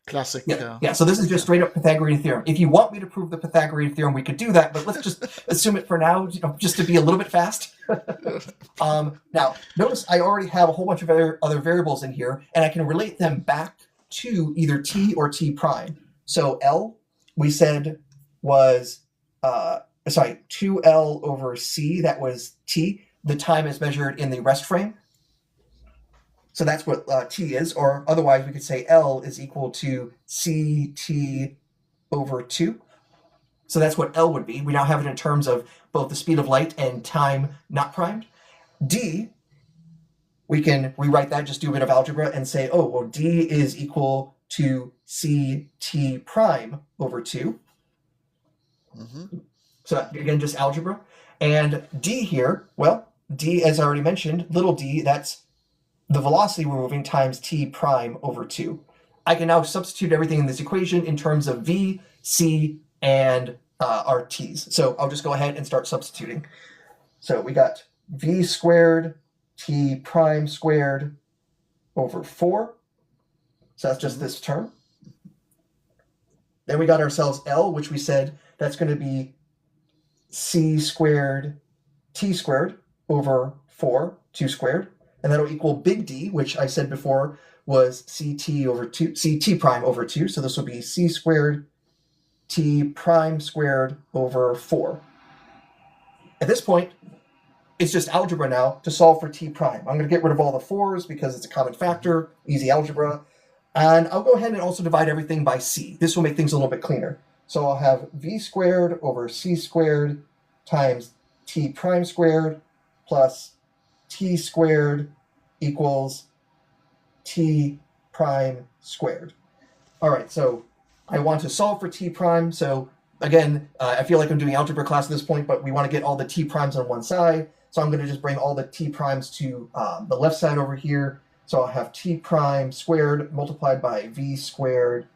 classic. Yeah, so this is just straight up Pythagorean theorem. If you want me to prove the Pythagorean theorem, we could do that, but let's just assume it for now, just to be a little bit fast. Now, notice I already have a whole bunch of other variables in here, and I can relate them back to either t or t prime. So L, we said, was 2L over c, that was t. The time is measured in the rest frame. So that's what t is, or otherwise we could say L is equal to ct over 2. So that's what L would be. We now have it in terms of both the speed of light and time not primed. D, we can rewrite that, just do a bit of algebra and say, oh, well, D is equal to CT prime over 2. Mm-hmm. So again, just algebra. And D here, well, D, as I already mentioned, little d, that's the velocity we're moving times t prime over 2. I can now substitute everything in this equation in terms of v, c, and our t's. So I'll just go ahead and start substituting. So we got v squared t prime squared over 4. So that's just this term. Then we got ourselves L, which we said that's going to be c squared t squared over 4, 2 squared. And that'll equal big D, which I said before was CT prime over 2. So this will be c squared t prime squared over 4. At this point, it's just algebra now to solve for t prime. I'm going to get rid of all the 4s because it's a common factor, easy algebra. And I'll go ahead and also divide everything by c. This will make things a little bit cleaner. So I'll have v squared over c squared times t prime squared plus t squared equals t prime squared. All right, so I want to solve for t prime. So again, I feel like I'm doing algebra class at this point, but we want to get all the t primes on one side. So I'm going to just bring all the t primes to the left side over here. So I'll have t prime squared multiplied by v squared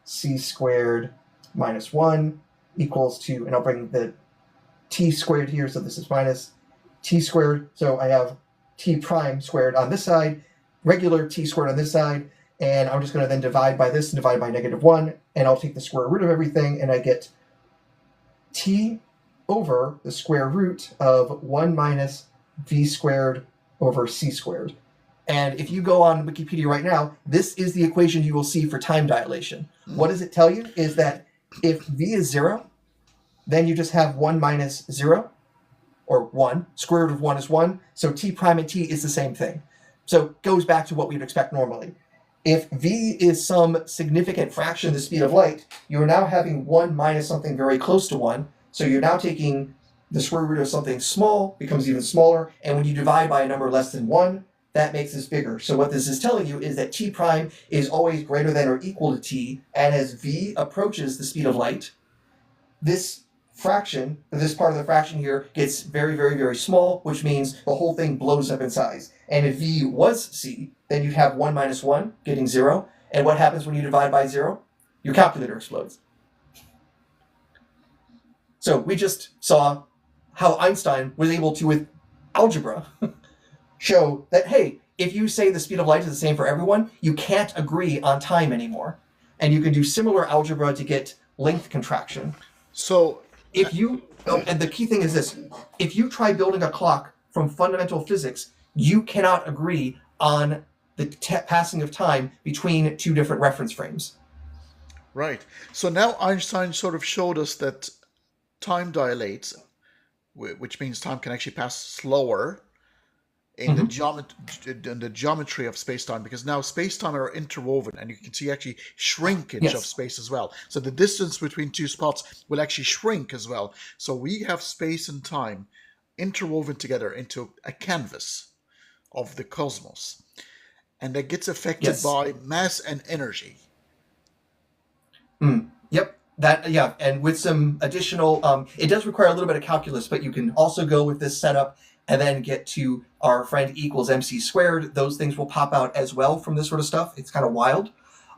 c squared minus 1 equals to, and I'll bring the t squared here, so this is minus t squared. So I have t prime squared on this side, regular t squared on this side, and I'm just going to then divide by this and divide by -1, and I'll take the square root of everything, and I get t over the square root of 1 minus v squared over c squared. And if you go on Wikipedia right now, this is the equation you will see for time dilation. What does it tell you is that if v is 0, then you just have 1 minus 0, or 1. Square root of 1 is 1, so t prime and t is the same thing. So it goes back to what we'd expect normally. If v is some significant fraction of the speed of light, you are now having 1 minus something very close to 1, so you're now taking the square root of something small, becomes even smaller, and when you divide by a number less than 1, that makes this bigger. So what this is telling you is that t prime is always greater than or equal to t, and as v approaches the speed of light, this fraction, this part of the fraction here, gets very, very, very small, which means the whole thing blows up in size. And if v was c, then you'd have 1 minus 1, getting 0. And what happens when you divide by 0? Your calculator explodes. So we just saw how Einstein was able to, with algebra, show that, hey, if you say the speed of light is the same for everyone, you can't agree on time anymore. And you can do similar algebra to get length contraction. So if you, and the key thing is this, if you try building a clock from fundamental physics, you cannot agree on the passing of time between two different reference frames. right. So now Einstein sort of showed us that time dilates, which means time can actually pass slower in the geometry of space-time, because now space-time are interwoven, and you can see actually shrinkage of space as well. So the distance between two spots will actually shrink as well. So we have space and time interwoven together into a canvas of the cosmos, and that gets affected by mass and energy. Yep. That, yeah, and with some additional, it does require a little bit of calculus, but you can also go with this setup and then get to our friend E equals mc squared. Those things will pop out as well from this sort of stuff. It's kind of wild.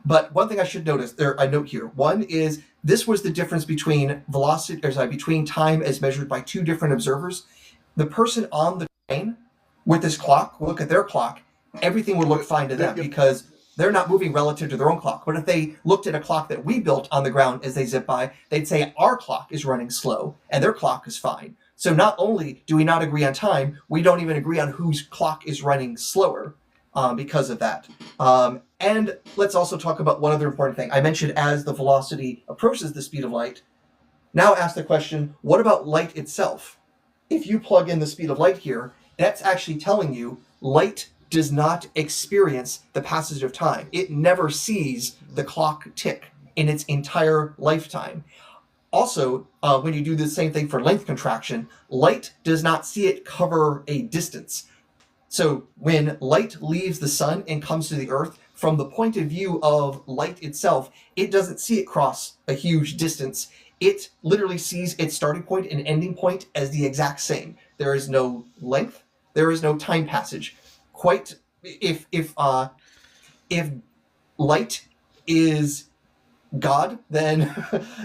But one thing I should notice, I note here, one is this was the difference between velocity, or sorry, between time as measured by two different observers. The person on the train with this clock, look at their clock, everything would look fine to them because they're not moving relative to their own clock. But if they looked at a clock that we built on the ground as they zip by, they'd say our clock is running slow and their clock is fine. So not only do we not agree on time, we don't even agree on whose clock is running slower because of that. And let's also talk about one other important thing. I mentioned as the velocity approaches the speed of light. Now ask the question, what about light itself? If you plug in the speed of light here, that's actually telling you light does not experience the passage of time. It never sees the clock tick. in its entire lifetime. Also, when you do the same thing for length contraction, light does not see it cover a distance. So when light leaves the sun and comes to the earth, from the point of view of light itself, it doesn't see it cross a huge distance. It literally sees its starting point and ending point as the exact same. There is no length, there is no time passage. Quite if light is God, then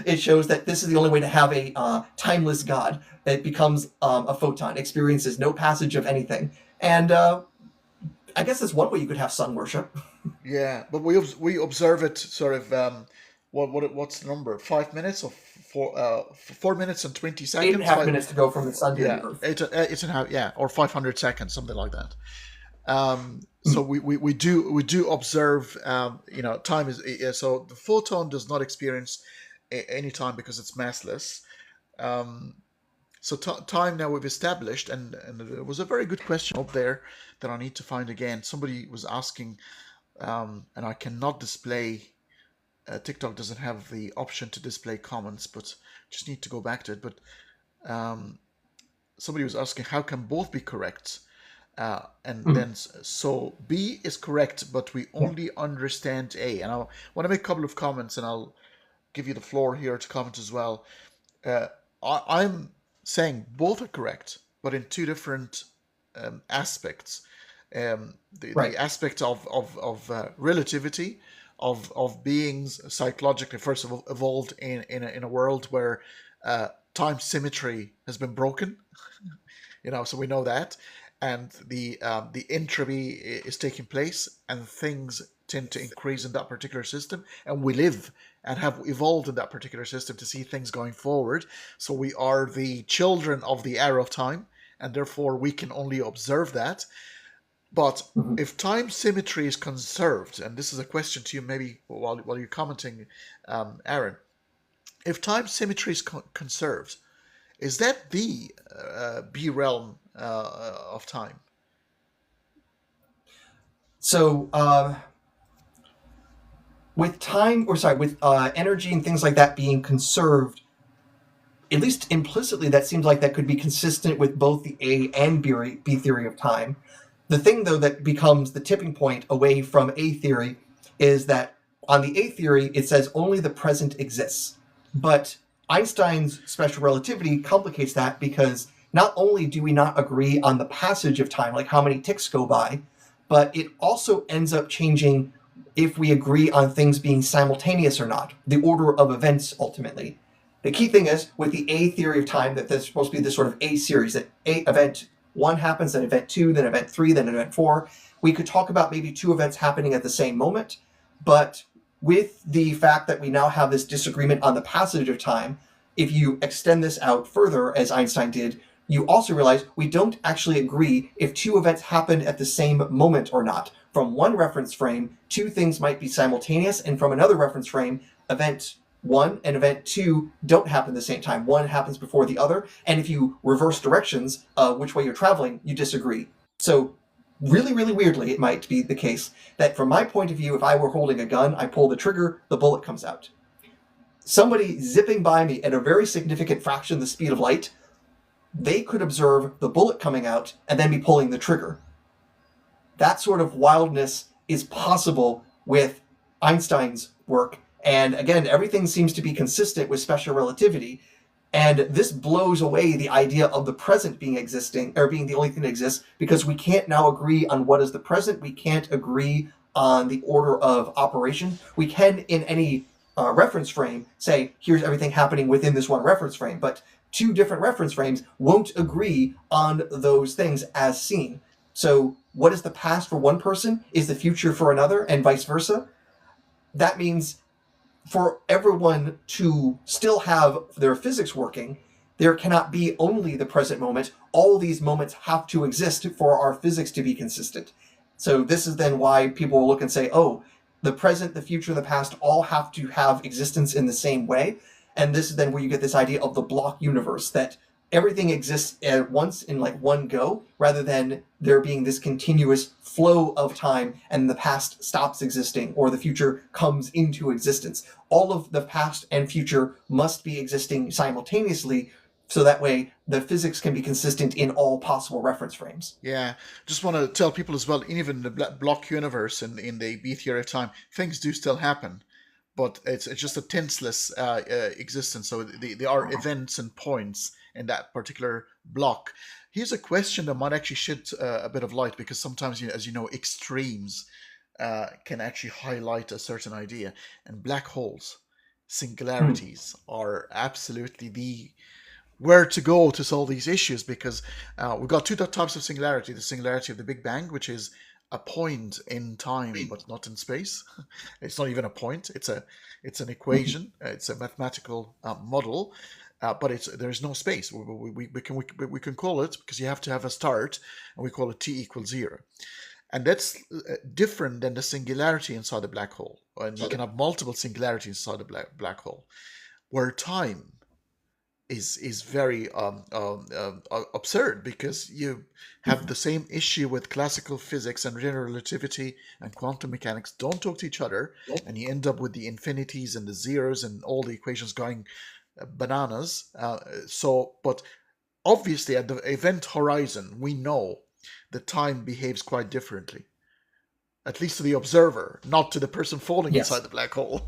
it shows that this is the only way to have a timeless God. It becomes a photon, experiences no passage of anything. And I guess that's one way you could have sun worship. Yeah, but we observe it sort of what's the number? 5 minutes or 4 minutes and 20 seconds? 8.5 minutes to go from the sun to the earth. Eight and a half, yeah, or 500 seconds, something like that. So we do observe, time is so the photon does not experience any time because it's massless. So time now we've established, and there was a very good question up there that I need to find again. Somebody was asking, and I cannot display. TikTok doesn't have the option to display comments, but just need to go back to it. But somebody was asking, how can both be correct? Then so B is correct, but we only understand A. And I want to make a couple of comments, and I'll give you the floor here to comment as well. I'm saying both are correct, but in two different aspects. The aspect of relativity of beings psychologically first of all evolved in a world where time symmetry has been broken. So we know that, and the entropy is taking place, and things tend to increase in that particular system, and we live and have evolved in that particular system to see things going forward. So we are the children of the era of time, and therefore we can only observe that. But if time symmetry is conserved, and this is a question to you maybe while you're commenting, Aaron, if time symmetry is conserved, is that the B realm of time? So with energy and things like that being conserved, at least implicitly, that seems like that could be consistent with both the A and B theory of time. The thing, though, that becomes the tipping point away from A theory is that on the A theory, it says only the present exists. But Einstein's special relativity complicates that, because not only do we not agree on the passage of time, like how many ticks go by, but it also ends up changing if we agree on things being simultaneous or not, the order of events ultimately. The key thing is, with the A theory of time, that there's supposed to be this sort of A series, that event 1 happens, then event 2, then event 3, then event 4. We could talk about maybe 2 events happening at the same moment, but with the fact that we now have this disagreement on the passage of time, if you extend this out further, as Einstein did, you also realize we don't actually agree if 2 events happened at the same moment or not. From one reference frame, 2 things might be simultaneous, and from another reference frame, event 1 and event 2 don't happen at the same time. One happens before the other, and if you reverse directions, which way you're traveling, you disagree. So really, really weirdly, it might be the case that from my point of view, if I were holding a gun, I pull the trigger, the bullet comes out. Somebody zipping by me at a very significant fraction of the speed of light, they could observe the bullet coming out and then be pulling the trigger. That sort of wildness is possible with Einstein's work. And again, everything seems to be consistent with special relativity. And this blows away the idea of the present being the only thing that exists, because we can't now agree on what is the present. We can't agree on the order of operation. We can, in any reference frame, say, here's everything happening within this one reference frame. But 2 different reference frames won't agree on those things as seen. So what is the past for one person is the future for another, and vice versa. That means for everyone to still have their physics working, there cannot be only the present moment. All these moments have to exist for our physics to be consistent. So this is then why people will look and say, oh, the present, the future, and the past all have to have existence in the same way. And this is then where you get this idea of the block universe, that everything exists at once in like one go, rather than there being this continuous flow of time and the past stops existing or the future comes into existence. All of the past and future must be existing simultaneously, so that way the physics can be consistent in all possible reference frames. Yeah, just want to tell people as well, even in the block universe in the B theory of time, things do still happen, but it's just a tenseless existence. So there are events and points in that particular block. Here's a question that might actually shed a bit of light, because sometimes, as you know, extremes can actually highlight a certain idea. And black holes, singularities, are absolutely the where to go to solve these issues, because we've got two types of singularity. The singularity of the Big Bang, which is a point in time but not in space. It's not even a point. It's an equation. It's a mathematical model, but there's no space. We can call it, because you have to have a start, and we call it t equals 0. And that's different than the singularity inside the black hole. And you can have multiple singularities inside the black hole, where time is very absurd, because you have the same issue with classical physics and general relativity and quantum mechanics don't talk to each other, and you end up with the infinities and the zeros and all the equations going bananas. But obviously at the event horizon, we know that time behaves quite differently, at least to the observer, not to the person falling inside the black hole.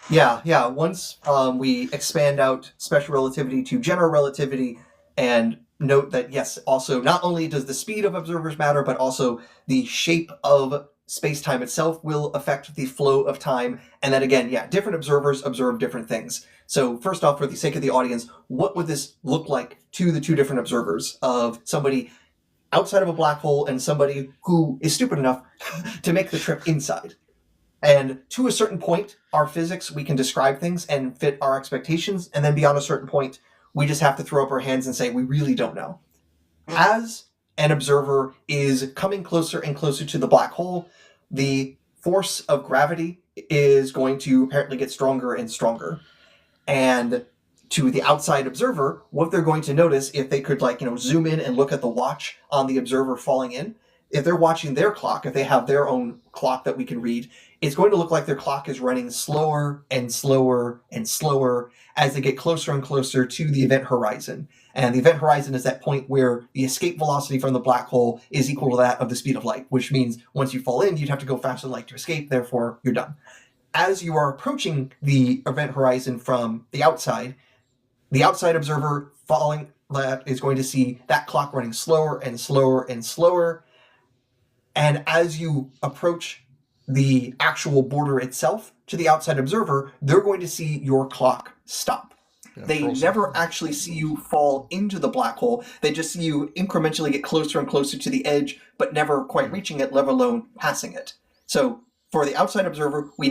Yeah. Once we expand out special relativity to general relativity, and note that, yes, also not only does the speed of observers matter, but also the shape of space-time itself will affect the flow of time. And then again, different observers observe different things. So first off, for the sake of the audience, what would this look like to the two different observers, of somebody outside of a black hole and somebody who is stupid enough to make the trip inside? And to a certain point, our physics, we can describe things and fit our expectations. And then beyond a certain point, we just have to throw up our hands and say, we really don't know. As an observer is coming closer and closer to the black hole, the force of gravity is going to apparently get stronger and stronger. And to the outside observer, what they're going to notice, if they could zoom in and look at the watch on the observer falling in, if they're watching their clock, if they have their own clock that we can read, it's going to look like their clock is running slower and slower and slower as they get closer and closer to the event horizon. And the event horizon is that point where the escape velocity from the black hole is equal to that of the speed of light, which means once you fall in, you'd have to go faster than light to escape, therefore you're done. As you are approaching the event horizon from the outside observer following that is going to see that clock running slower and slower and slower. And as you approach the actual border itself to the outside observer, they're going to see your clock stop. They never actually see you fall into the black hole. They just see you incrementally get closer and closer to the edge, but never quite reaching it, let alone passing it. So for the outside observer, we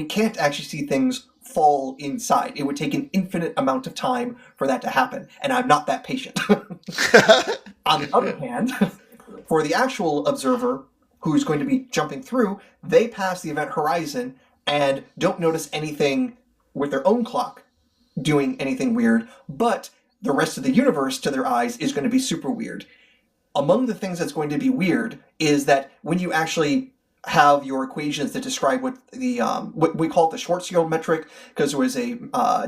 can't actually see things fall inside. It would take an infinite amount of time for that to happen, and I'm not that patient. On the other hand, for the actual observer who's going to be jumping through, they pass the event horizon and don't notice anything with their own clock doing anything weird, but the rest of the universe to their eyes is going to be super weird. Among the things that's going to be weird is that when you actually have your equations that describe what we call it the Schwarzschild metric, because there was a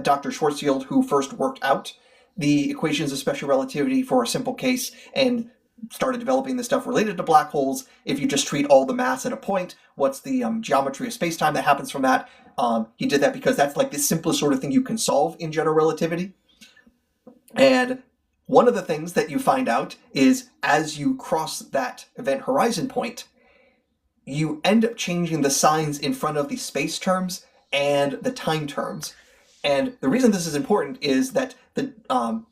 Dr. Schwarzschild who first worked out the equations of special relativity for a simple case and started developing the stuff related to black holes. If you just treat all the mass at a point, what's the geometry of space-time that happens from that? He did that because that's like the simplest sort of thing you can solve in general relativity. And one of the things that you find out is as you cross that event horizon point, you end up changing the signs in front of the space terms and the time terms. And the reason this is important is that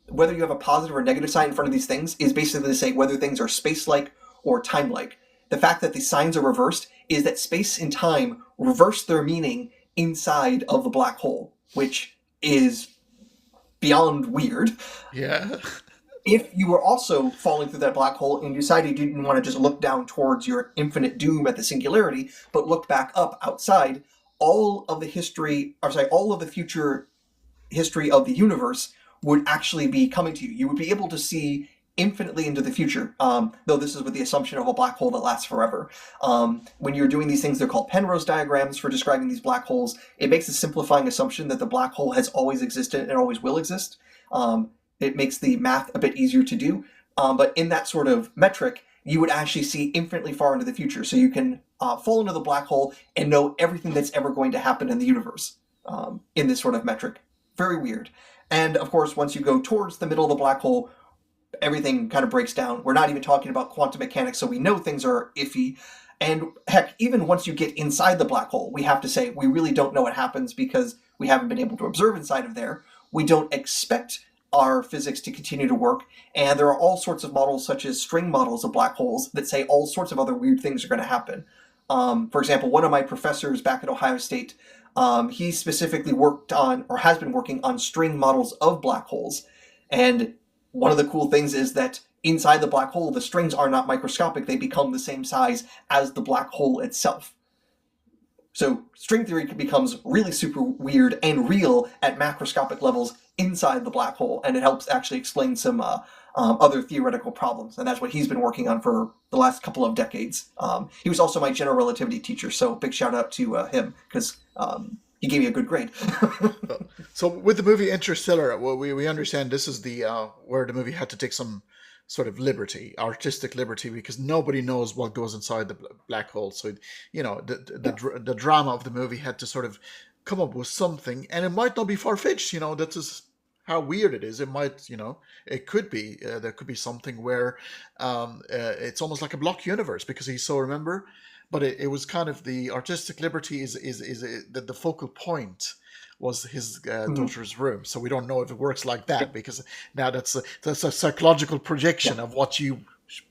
whether you have a positive or negative sign in front of these things is basically to say whether things are space-like or time-like. The fact that the signs are reversed is that space and time reverse their meaning inside of the black hole, which is beyond weird. Yeah. If you were also falling through that black hole and you decided you didn't want to just look down towards your infinite doom at the singularity, but looked back up outside, all of the future history of the universe would actually be coming to you. You would be able to see infinitely into the future, though this is with the assumption of a black hole that lasts forever. When you're doing these things, they're called Penrose diagrams for describing these black holes. It makes a simplifying assumption that the black hole has always existed and always will exist. It makes the math a bit easier to do. But in that sort of metric, you would actually see infinitely far into the future. So you can fall into the black hole and know everything that's ever going to happen in the universe in this sort of metric. Very weird. And of course, once you go towards the middle of the black hole, everything kind of breaks down. We're not even talking about quantum mechanics, so we know things are iffy. And heck, even once you get inside the black hole, we have to say we really don't know what happens because we haven't been able to observe inside of there. We don't expect our physics to continue to work. And there are all sorts of models, such as string models of black holes, that say all sorts of other weird things are going to happen. For example, one of my professors back at Ohio State, he specifically worked on, or has been working on, string models of black holes. And one of the cool things is that inside the black hole, the strings are not microscopic. They become the same size as the black hole itself. So string theory becomes really super weird and real at macroscopic levels inside the black hole, and it helps actually explain some other theoretical problems. And that's what he's been working on for the last couple of decades. He was also my general relativity teacher, so big shout out to him, because he gave me a good grade. So with the movie Interstellar, well, we understand this is the where the movie had to take some sort of liberty, artistic liberty, because nobody knows what goes inside the black hole. So, you know, the drama of the movie had to sort of come up with something, and it might not be far-fetched, you know, that is how weird it is. It might, you know, it could be, there could be something where it's almost like a block universe, because he's so, remember, but it was kind of the artistic liberty is the focal point was his daughter's room. So we don't know if it works like that, because now that's a psychological projection of what you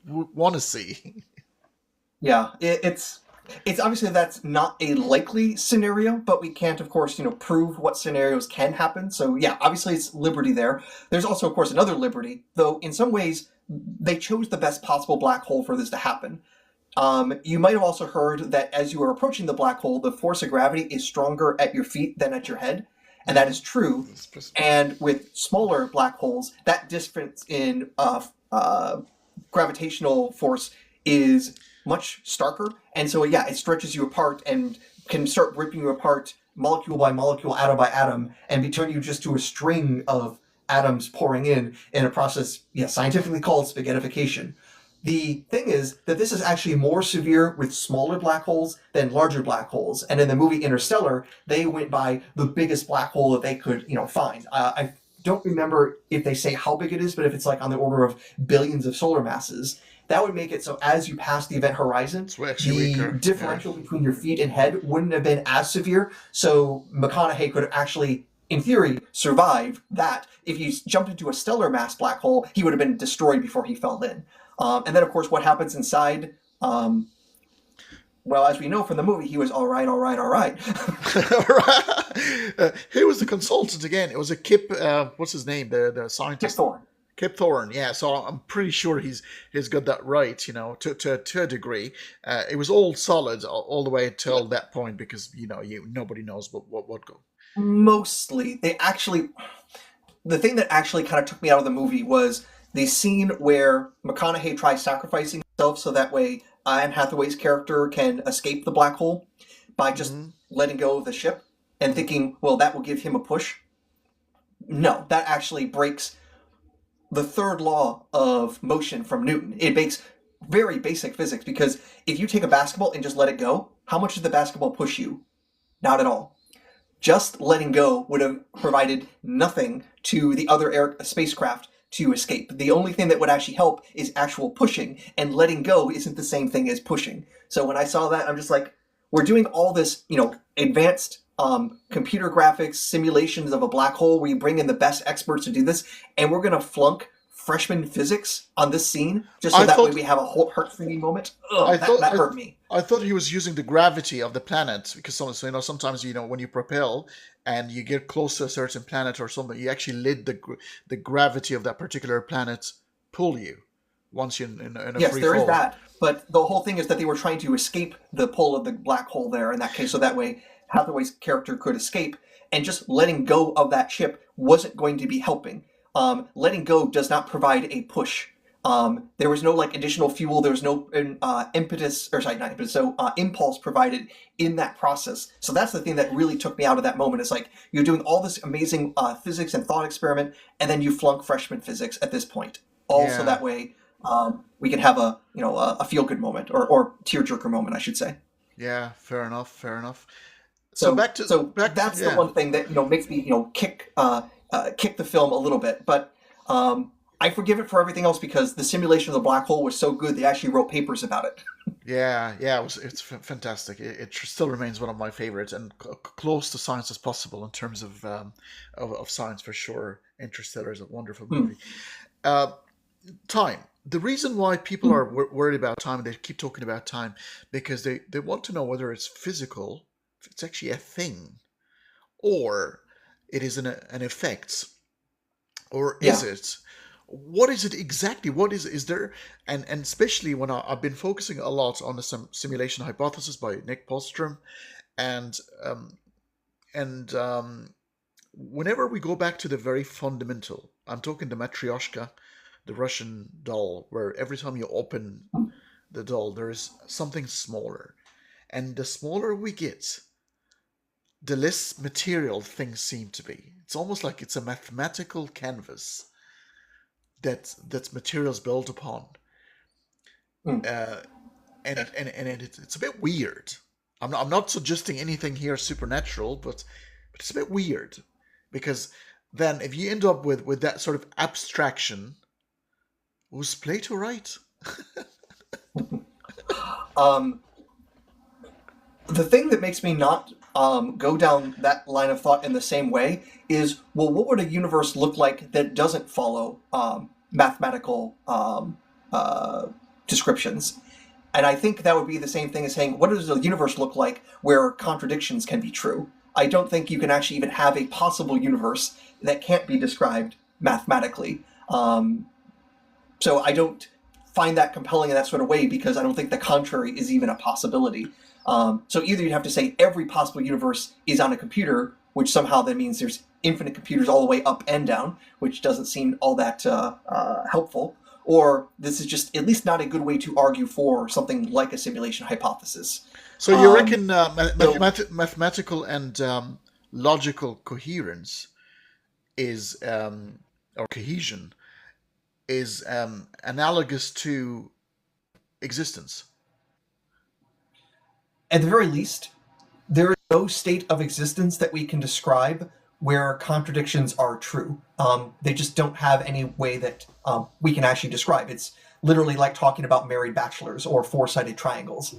want to see. Yeah, it's obviously that's not a likely scenario, but we can't, of course, prove what scenarios can happen. So yeah, obviously it's liberty there. There's also, of course, another liberty, though in some ways they chose the best possible black hole for this to happen. You might have also heard that as you are approaching the black hole, the force of gravity is stronger at your feet than at your head. And that is true. And with smaller black holes, that difference in gravitational force is much starker. And so, yeah, it stretches you apart and can start ripping you apart molecule by molecule, atom by atom, and turn you just to a string of atoms pouring in a process scientifically called spaghettification. The thing is that this is actually more severe with smaller black holes than larger black holes. And in the movie Interstellar, they went by the biggest black hole that they could, find. I don't remember if they say how big it is, but if it's like on the order of billions of solar masses, that would make it so as you pass the event horizon, the differential between your feet and head wouldn't have been as severe. So McConaughey could actually, in theory, survive that. If you jumped into a stellar mass black hole, he would have been destroyed before he fell in. And then, of course, what happens inside? Well, as we know from the movie, he was all right. Who was the consultant again? It was a Kip. What's his name? The scientist. Kip Thorne. Kip Thorne. Yeah. So I'm pretty sure he's got that right. To a degree. It was all solid all the way till that point, because nobody knows what go. Mostly, the thing that actually kind of took me out of the movie was the scene where McConaughey tries sacrificing himself so that way Anne Hathaway's character can escape the black hole by just letting go of the ship and thinking, well, that will give him a push. No, that actually breaks the third law of motion from Newton. It makes very basic physics, because if you take a basketball and just let it go, how much does the basketball push you? Not at all. Just letting go would have provided nothing to the other spacecraft to escape. The only thing that would actually help is actual pushing, and letting go isn't the same thing as pushing. So when I saw that, I'm just like, we're doing all this, advanced computer graphics simulations of a black hole where you bring in the best experts to do this, and we're going to flunk freshman physics on this scene just so way we have a whole heart-freeing moment. Ugh, that hurt me. I thought he was using the gravity of the planet, because sometimes when you propel and you get close to a certain planet or something, you actually let the gravity of that particular planet pull you once you're in a free fall. Yes, there is that. But the whole thing is that they were trying to escape the pull of the black hole there in that case, so that way Hathaway's character could escape, and just letting go of that ship wasn't going to be helping. letting go does not provide a push. There was no like additional fuel. There was no impulse provided in that process. So that's the thing that really took me out of that moment. It's like you're doing all this amazing physics and thought experiment, and then you flunk freshman physics at this point. Also, that way we can have a feel good moment or tearjerker moment, I should say. Yeah, fair enough. Fair enough. So that's the one thing that makes me kick the film a little bit, but I forgive it for everything else because the simulation of the black hole was so good they actually wrote papers about it. Yeah, it's fantastic. It still remains one of my favorites and close to science as possible in terms of science for sure. Interstellar is a wonderful movie. Time. The reason why people are worried about time and they keep talking about time because they want to know whether it's physical, if it's actually a thing, or it is an effect, or is it? What is it exactly? What is there? And especially when I've been focusing a lot on the simulation hypothesis by Nick Bostrom, and whenever we go back to the very fundamental, I'm talking the Matryoshka, the Russian doll, where every time you open the doll, there is something smaller, and the smaller we get, the less material things seem to be. It's almost like it's a mathematical canvas that's materials built upon, and it's a bit weird. I'm not suggesting anything here supernatural, but it's a bit weird because then if you end up with that sort of abstraction, was Plato right? The thing that makes me not go down that line of thought in the same way is, well, what would a universe look like that doesn't follow mathematical descriptions? And I think that would be the same thing as saying, what does a universe look like where contradictions can be true? I don't think you can actually even have a possible universe that can't be described mathematically. So I don't find that compelling in that sort of way because I don't think the contrary is even a possibility. So either you'd have to say every possible universe is on a computer, which somehow then means there's infinite computers all the way up and down, which doesn't seem all that helpful, or this is just at least not a good way to argue for something like a simulation hypothesis. So you reckon mathematical and logical coherence is, or cohesion, is analogous to existence? At the very least, there is no state of existence that we can describe where contradictions are true. They just don't have any way that we can actually describe. It's literally like talking about married bachelors or four-sided triangles.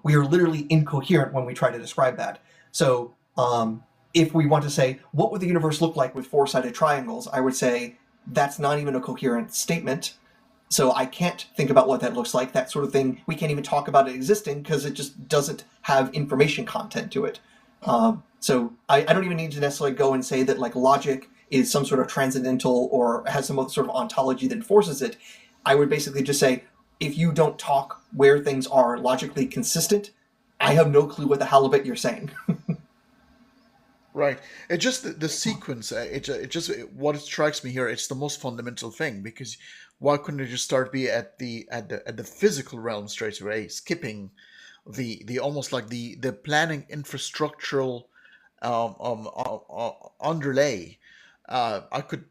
We are literally incoherent when we try to describe that. So if we want to say, what would the universe look like with four-sided triangles? I would say that's not even a coherent statement. So I can't think about what that looks like. That sort of thing, we can't even talk about it existing because it just doesn't have information content to it. So I don't even need to necessarily go and say that like logic is some sort of transcendental or has some sort of ontology that enforces it. I would basically just say, if you don't talk where things are logically consistent, I have no clue what the halibut you're saying. Right. It just the sequence. What strikes me here. It's the most fundamental thing because why couldn't it just start be at the physical realm straight away, skipping the almost like the planning infrastructural underlay. I could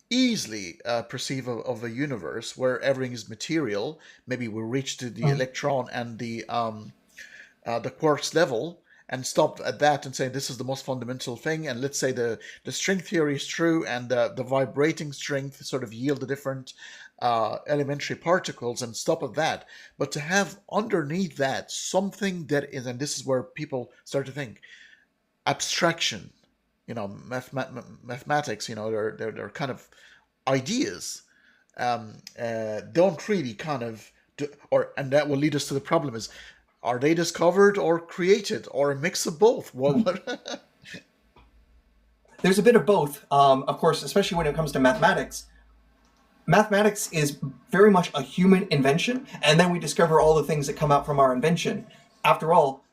easily perceive of a universe where everything is material. Maybe we reach to the electron and the quarks level and stop at that and say this is the most fundamental thing. And let's say the string theory is true and the vibrating strength sort of yield the different elementary particles and stop at that. But to have underneath that something that is, and this is where people start to think, abstraction, mathematics, they're kind of ideas, don't really kind of and that will lead us to the problem is, are they discovered or created or a mix of both? What? There's a bit of both. Of course, especially when it comes to mathematics. Mathematics is very much a human invention, and then we discover all the things that come out from our invention. After all,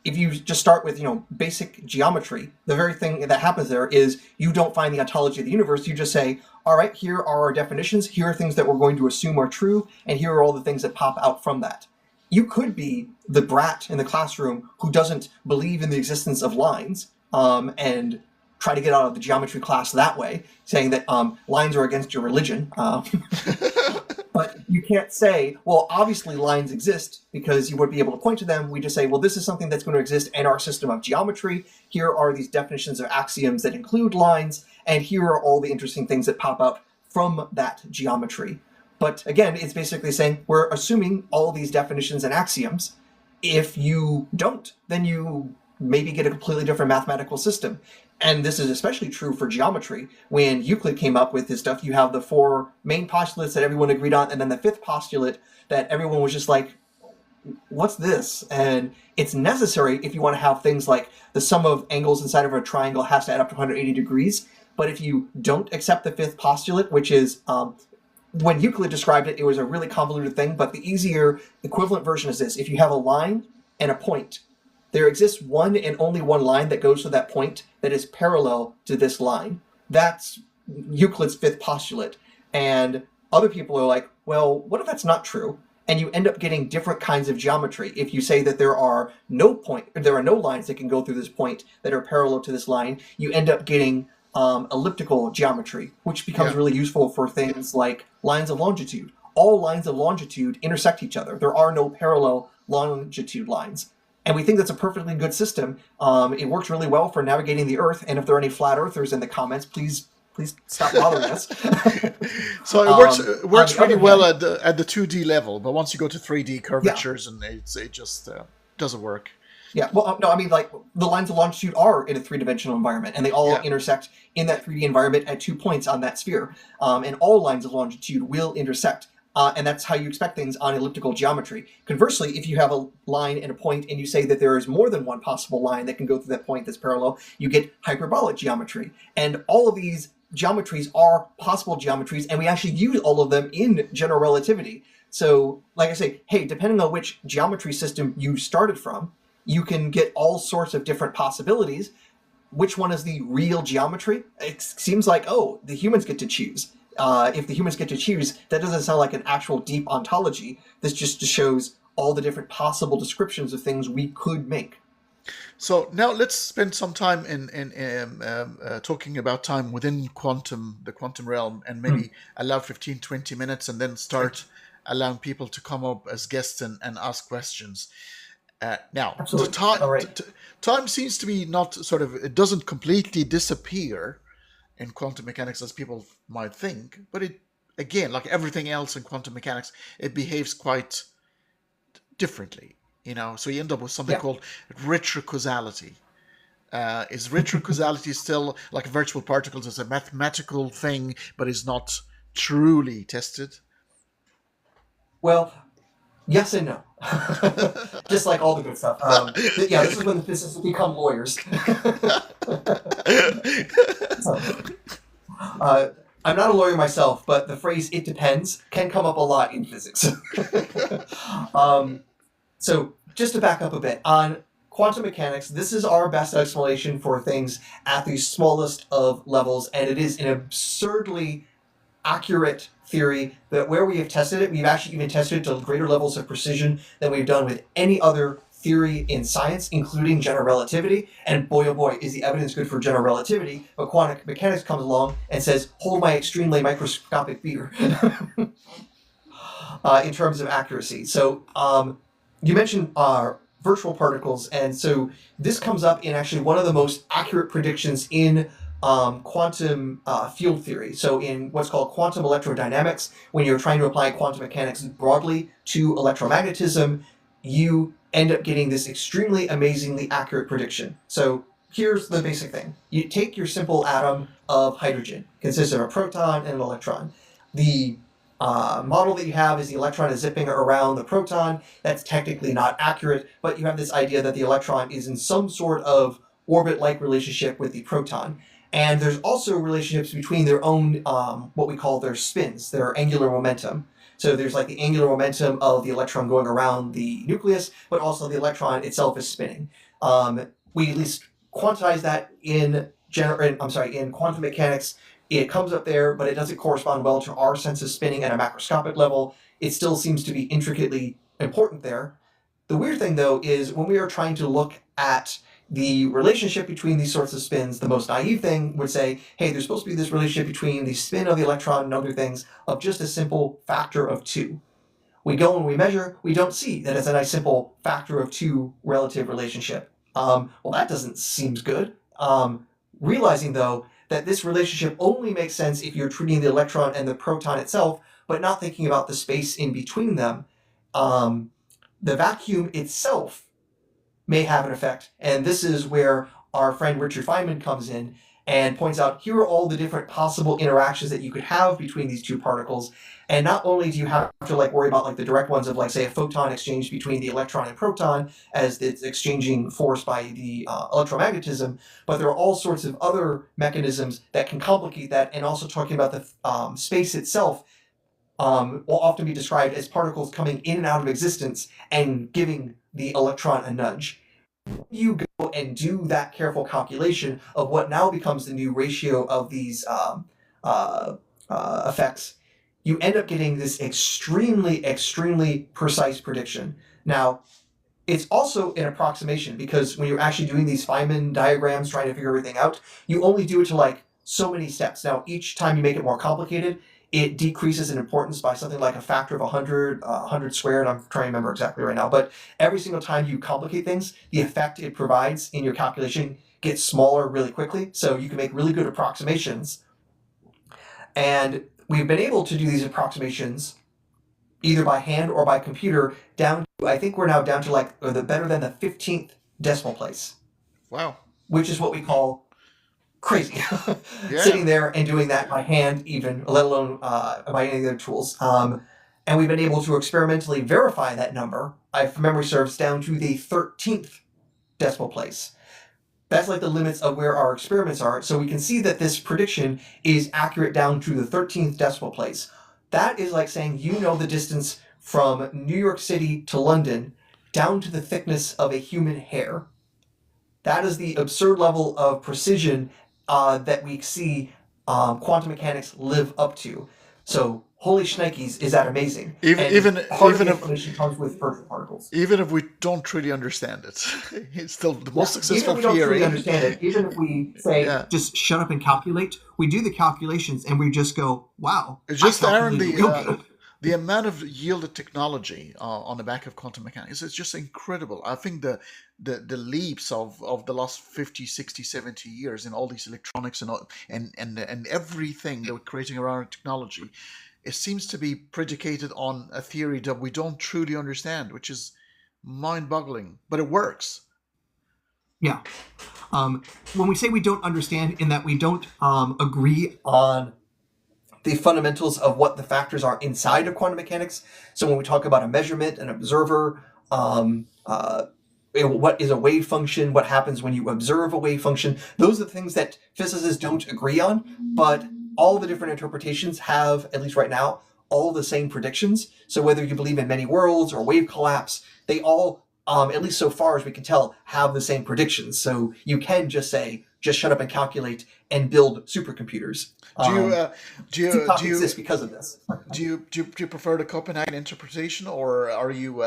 if you just start with, basic geometry, the very thing that happens there is you don't find the ontology of the universe. You just say, all right, here are our definitions. Here are things that we're going to assume are true. And here are all the things that pop out from that. You could be the brat in the classroom who doesn't believe in the existence of lines and try to get out of the geometry class that way, saying that lines are against your religion. But you can't say, well, obviously lines exist because you would be able to point to them. We just say, well, this is something that's going to exist in our system of geometry. Here are these definitions of axioms that include lines, and here are all the interesting things that pop out from that geometry. But again, it's basically saying we're assuming all these definitions and axioms. If you don't, then you maybe get a completely different mathematical system. And this is especially true for geometry. When Euclid came up with his stuff, you have the 4 main postulates that everyone agreed on, and then the 5th postulate that everyone was just like, what's this? And it's necessary if you want to have things like the sum of angles inside of a triangle has to add up to 180 degrees. But if you don't accept the 5th postulate, which is, when Euclid described it, it was a really convoluted thing, but the easier equivalent version is this. If you have a line and a point, there exists one and only one line that goes to that point that is parallel to this line. That's Euclid's 5th postulate. And other people are like, well, what if that's not true? And you end up getting different kinds of geometry. If you say that there are no lines that can go through this point that are parallel to this line, you end up getting elliptical geometry, which becomes really useful for things like lines of longitude. All lines of longitude intersect each other. There are no parallel longitude lines. And we think that's a perfectly good system. It works really well for navigating the Earth. And if there are any flat earthers in the comments, please stop bothering us. So it works really well at the 2D level, but once you go to 3D curvatures, and it just doesn't work. Yeah, well, no, I mean, like, the lines of longitude are in a 3-dimensional environment, and they all intersect in that 3D environment at 2 points on that sphere. And all lines of longitude will intersect. And that's how you expect things on elliptical geometry. Conversely, if you have a line and a point and you say that there is more than one possible line that can go through that point that's parallel, you get hyperbolic geometry. And all of these geometries are possible geometries, and we actually use all of them in general relativity. So, like I say, hey, depending on which geometry system you started from, you can get all sorts of different possibilities. Which one is the real geometry? It seems like, oh, the humans get to choose. If the humans get to choose, that doesn't sound like an actual deep ontology. This just shows all the different possible descriptions of things we could make. So now let's spend some time in talking about time within the quantum realm, and maybe allow 15, 20 minutes, and then start allowing people to come up as guests and ask questions. Now, time seems to be not it doesn't completely disappear in quantum mechanics as people might think, but it, again, like everything else in quantum mechanics, it behaves quite differently, so you end up with something called retrocausality. Is retrocausality still like virtual particles as a mathematical thing, but is not truly tested? Well, yes and no. Just like all the good stuff. This is when the physicists become lawyers. I'm not a lawyer myself, but the phrase "it depends" can come up a lot in physics. So just to back up a bit, on quantum mechanics, this is our best explanation for things at the smallest of levels, and it is an absurdly accurate theory that where we have tested it, we've actually even tested it to greater levels of precision than we've done with any other theory in science, including general relativity. And boy, oh boy, is the evidence good for general relativity. But quantum mechanics comes along and says, hold my extremely microscopic beer in terms of accuracy. So you mentioned virtual particles. And so this comes up in actually one of the most accurate predictions in quantum field theory. So in what's called quantum electrodynamics, when you're trying to apply quantum mechanics broadly to electromagnetism, you end up getting this extremely amazingly accurate prediction. So here's the basic thing. You take your simple atom of hydrogen, consists of a proton and an electron. The model that you have is the electron is zipping around the proton. That's technically not accurate, but you have this idea that the electron is in some sort of orbit-like relationship with the proton. And there's also relationships between their own, what we call their spins, their angular momentum. So there's like the angular momentum of the electron going around the nucleus, but also the electron itself is spinning. We at least quantize that in quantum mechanics. It comes up there, but it doesn't correspond well to our sense of spinning at a macroscopic level. It still seems to be intricately important there. The weird thing, though, is when we are trying to look at the relationship between these sorts of spins, the most naive thing would say, hey, there's supposed to be this relationship between the spin of the electron and other things of just a simple factor of 2. We go and we measure, we don't see that it's a nice simple factor of 2 relative relationship. Well, that doesn't seem good. Realizing, though, that this relationship only makes sense if you're treating the electron and the proton itself, but not thinking about the space in between them. The vacuum itself may have an effect, and this is where our friend Richard Feynman comes in and points out here are all the different possible interactions that you could have between these two particles. And not only do you have to worry about the direct ones of say a photon exchange between the electron and proton as it's exchanging force by the electromagnetism, but there are all sorts of other mechanisms that can complicate that, and also talking about the space itself will often be described as particles coming in and out of existence and giving the electron a nudge. You go and do that careful calculation of what now becomes the new ratio of these effects, you end up getting this extremely, extremely precise prediction. Now, it's also an approximation, because when you're actually doing these Feynman diagrams, trying to figure everything out, you only do it to so many steps. Now, each time you make it more complicated, it decreases in importance by something like a factor of 100, 100 squared. I'm trying to remember exactly right now. But every single time you complicate things, the effect it provides in your calculation gets smaller really quickly. So you can make really good approximations. And we've been able to do these approximations either by hand or by computer down to, I think we're now down to the better than the 15th decimal place. Wow. Which is what we call crazy. Yeah. Sitting there and doing that by hand, even, let alone by any other tools. And we've been able to experimentally verify that number, if memory serves, down to the 13th decimal place. That's the limits of where our experiments are. So we can see that this prediction is accurate down to the 13th decimal place. That is like saying the distance from New York City to London down to the thickness of a human hair. That is the absurd level of precision that we see quantum mechanics live up to. So, holy shnikes, is that amazing? Even the information comes with virtual particles. Even if we don't really understand it, it's still the most successful theory. Even if we don't really understand it, even if we say, just shut up and calculate, we do the calculations and we just go, wow. It's just, Aaron, the amount of yielded technology on the back of quantum mechanics is just incredible. I think the leaps of the last 50, 60, 70 years in all these electronics and everything that we're creating around technology, it seems to be predicated on a theory that we don't truly understand, which is mind-boggling, but it works. Yeah. When we say we don't understand, in that we don't agree on the fundamentals of what the factors are inside of quantum mechanics. So when we talk about a measurement, an observer, what is a wave function, what happens when you observe a wave function, those are the things that physicists don't agree on, but all the different interpretations have, at least right now, all the same predictions. So whether you believe in many worlds or wave collapse, they all, at least so far as we can tell, have the same predictions. So you can just say, just shut up and calculate and build supercomputers. Do you exist because of this? Do you prefer the Copenhagen interpretation, or are you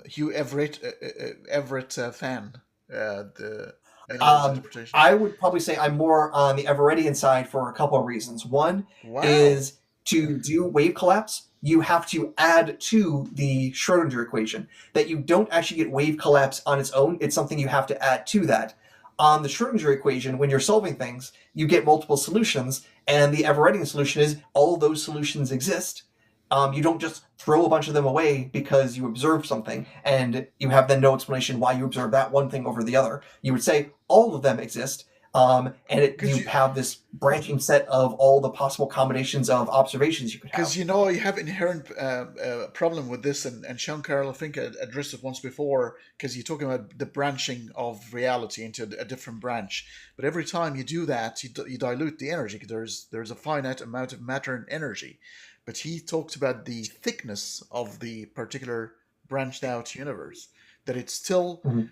Hugh Everett fan? The interpretation. I would probably say I'm more on the Everettian side for a couple of reasons. One is to do wave collapse, you have to add to the Schrodinger equation. That you don't actually get wave collapse on its own. It's something you have to add to that. On the Schrodinger equation, when you're solving things, you get multiple solutions, and the Everettian solution is all those solutions exist. You don't just throw a bunch of them away because you observe something, and you have then no explanation why you observe that one thing over the other. You would say all of them exist, you have this branching set of all the possible combinations of observations you could have. Because you have inherent problem with this, and Sean Carroll, I think, addressed it once before, because you're talking about the branching of reality into a different branch. But every time you do that, you dilute the energy. There's a finite amount of matter and energy. but he talks about the thickness of the particular branched out universe, that it still Mhm.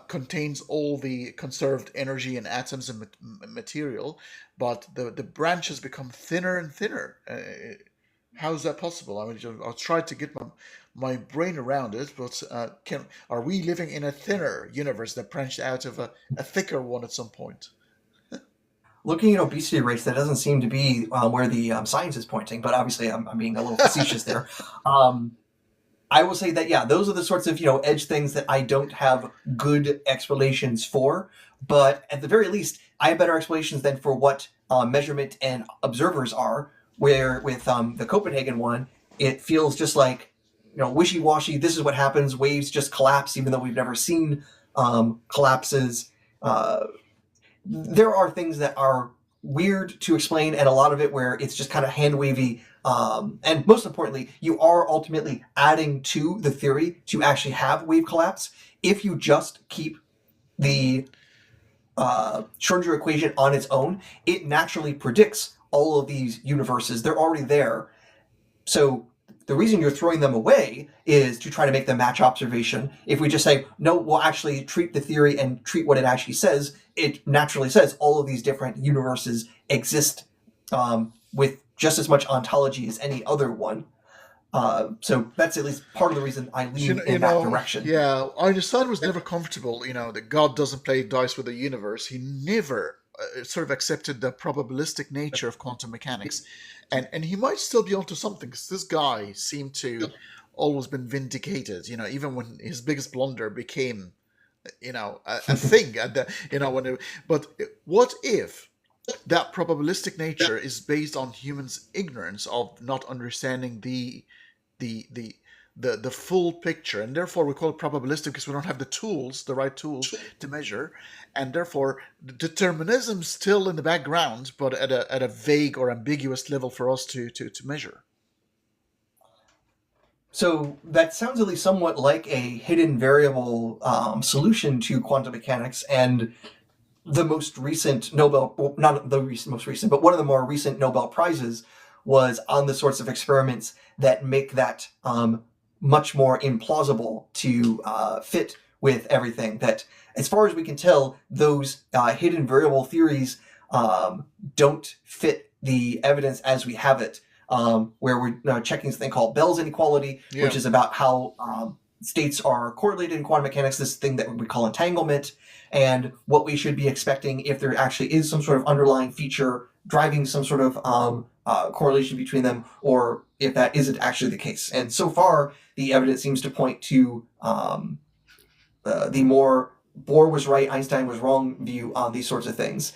contains all the conserved energy and atoms and material, but the branches become thinner and thinner. How is that possible? I mean, I'll try to get my brain around it, but are we living in a thinner universe that branched out of a thicker one at some point? Looking at obesity rates, that doesn't seem to be where the science is pointing, but obviously I'm being a little facetious there. I will say that, yeah, those are the sorts of, edge things that I don't have good explanations for, but at the very least, I have better explanations than for what measurement and observers are, where with the Copenhagen one, it feels just like, wishy-washy, this is what happens, waves just collapse, even though we've never seen collapses. There are things that are weird to explain, and a lot of it where it's just kind of hand wavy. And most importantly, you are ultimately adding to the theory to actually have wave collapse. If you just keep the Schrödinger equation on its own, it naturally predicts all of these universes. They're already there. So the reason you're throwing them away is to try to make them match observation. If we just say, no, we'll actually treat the theory and treat what it actually says, it naturally says all of these different universes exist with just as much ontology as any other one. So that's at least part of the reason I lean in that direction. Yeah, Einstein was never comfortable, that God doesn't play dice with the universe. He never sort of accepted the probabilistic nature of quantum mechanics. And he might still be onto something, because this guy seemed to always been vindicated, even when his biggest blunder became, a thing. But what if that probabilistic nature is based on humans' ignorance of not understanding the full picture, and therefore we call it probabilistic because we don't have the right tools to measure, and therefore the determinism still in the background, but at a vague or ambiguous level for us to measure. So that sounds at least somewhat like a hidden variable solution to quantum mechanics, and the most recent Nobel, well, not the most recent, but one of the more recent Nobel Prizes was on the sorts of experiments that make that much more implausible to fit with everything. That, as far as we can tell, those hidden variable theories don't fit the evidence as we have it, where we're checking something called Bell's inequality, which is about how states are correlated in quantum mechanics, this thing that we call entanglement, and what we should be expecting if there actually is some sort of underlying feature driving some sort of correlation between them, or if that isn't actually the case. And so far, the evidence seems to point to the more Bohr was right, Einstein was wrong view on these sorts of things.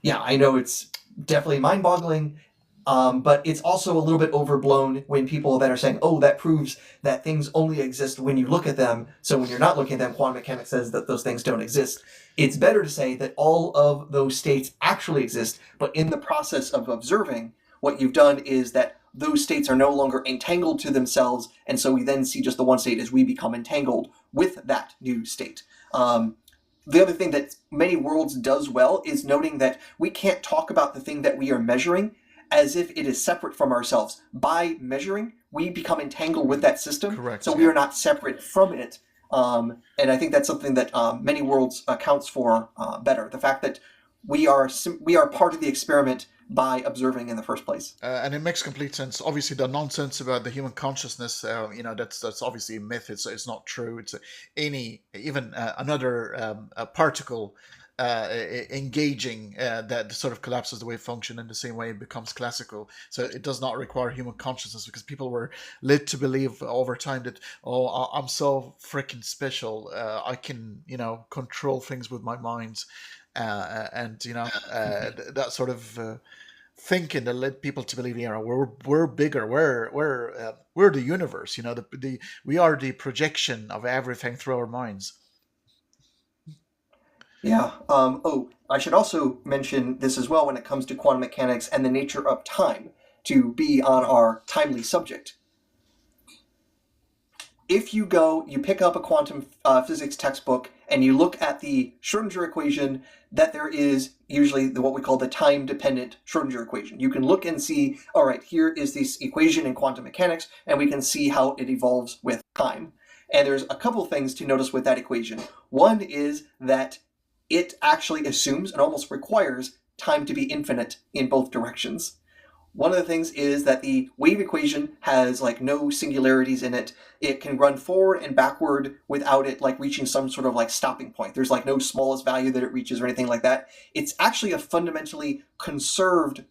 Yeah, I know it's definitely mind-boggling, but it's also a little bit overblown when people that are saying, oh, that proves that things only exist when you look at them, so when you're not looking at them, quantum mechanics says that those things don't exist. It's better to say that all of those states actually exist, but in the process of observing, what you've done is that those states are no longer entangled to themselves, and so we then see just the one state as we become entangled with that new state. The other thing that Many Worlds does well is noting that we can't talk about the thing that we are measuring as if it is separate from ourselves. By measuring, we become entangled with that system. Correct. So we are not separate from it. And I think that's something that Many Worlds accounts for better. The fact that we are part of the experiment by observing in the first place. And it makes complete sense. Obviously, the nonsense about the human consciousness, that's obviously a myth. It's not true. It's another particle engaging that sort of collapses the wave function in the same way it becomes classical. So it does not require human consciousness, because people were led to believe over time that, oh, I'm so freaking special. I can, control things with my mind. That sort of thinking that led people to believe, we're bigger, we're the universe. We are the projection of everything through our minds. Yeah. I should also mention this as well when it comes to quantum mechanics and the nature of time, to be on our timely subject. if you pick up a quantum physics textbook and you look at the Schrodinger equation, that there is usually what we call the time-dependent Schrodinger equation. You can look and see, all right, here is this equation in quantum mechanics, and we can see how it evolves with time. And there's a couple things to notice with that equation. One is that it actually assumes and almost requires time to be infinite in both directions. One of the things is that the wave equation has like no singularities in it. It can run forward and backward without it like reaching some sort of like stopping point. There's like no smallest value that it reaches or anything like that. It's actually a fundamentally conserved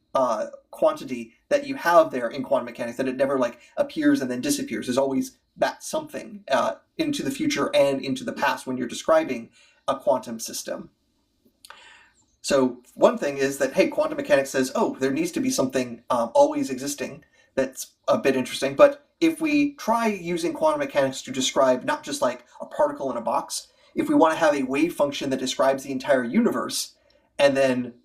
quantity that you have there in quantum mechanics, that it never like appears and then disappears. There's always that something into the future and into the past when you're describing a quantum system. So one thing is that, hey, quantum mechanics says, oh, there needs to be something always existing. That's a bit interesting. But if we try using quantum mechanics to describe not just like a particle in a box, if we want to have a wave function that describes the entire universe and then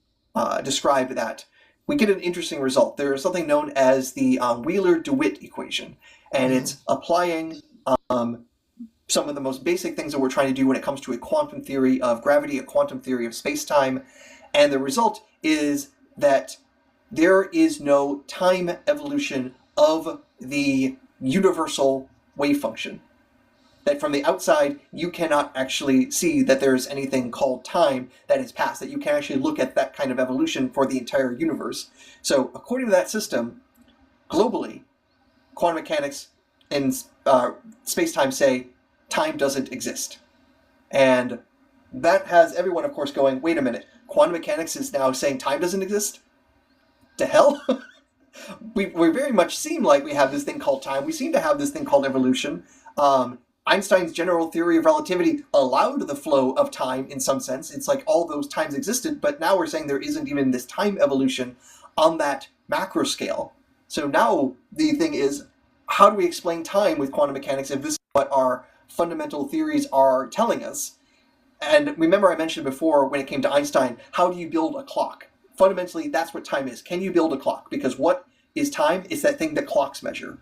describe that, we get an interesting result. There is something known as the Wheeler-DeWitt equation, and it's applying some of the most basic things that we're trying to do when it comes to a quantum theory of gravity, a quantum theory of space-time. And the result is that there is no time evolution of the universal wave function. That from the outside, you cannot actually see that there's anything called time that has passed, that you can actually look at that kind of evolution for the entire universe. So according to that system, globally, quantum mechanics and space-time say time doesn't exist. And that has everyone, of course, going, wait a minute, quantum mechanics is now saying time doesn't exist? To hell? we very much seem like we have this thing called time. We seem to have this thing called evolution. Einstein's general theory of relativity allowed the flow of time in some sense. It's like all those times existed, but now we're saying there isn't even this time evolution on that macro scale. So now the thing is, how do we explain time with quantum mechanics if this is what our fundamental theories are telling us? And remember I mentioned before when it came to Einstein, how do you build a clock? Fundamentally, that's what time is. Can you build a clock? Because what is time? It's that thing that clocks measure.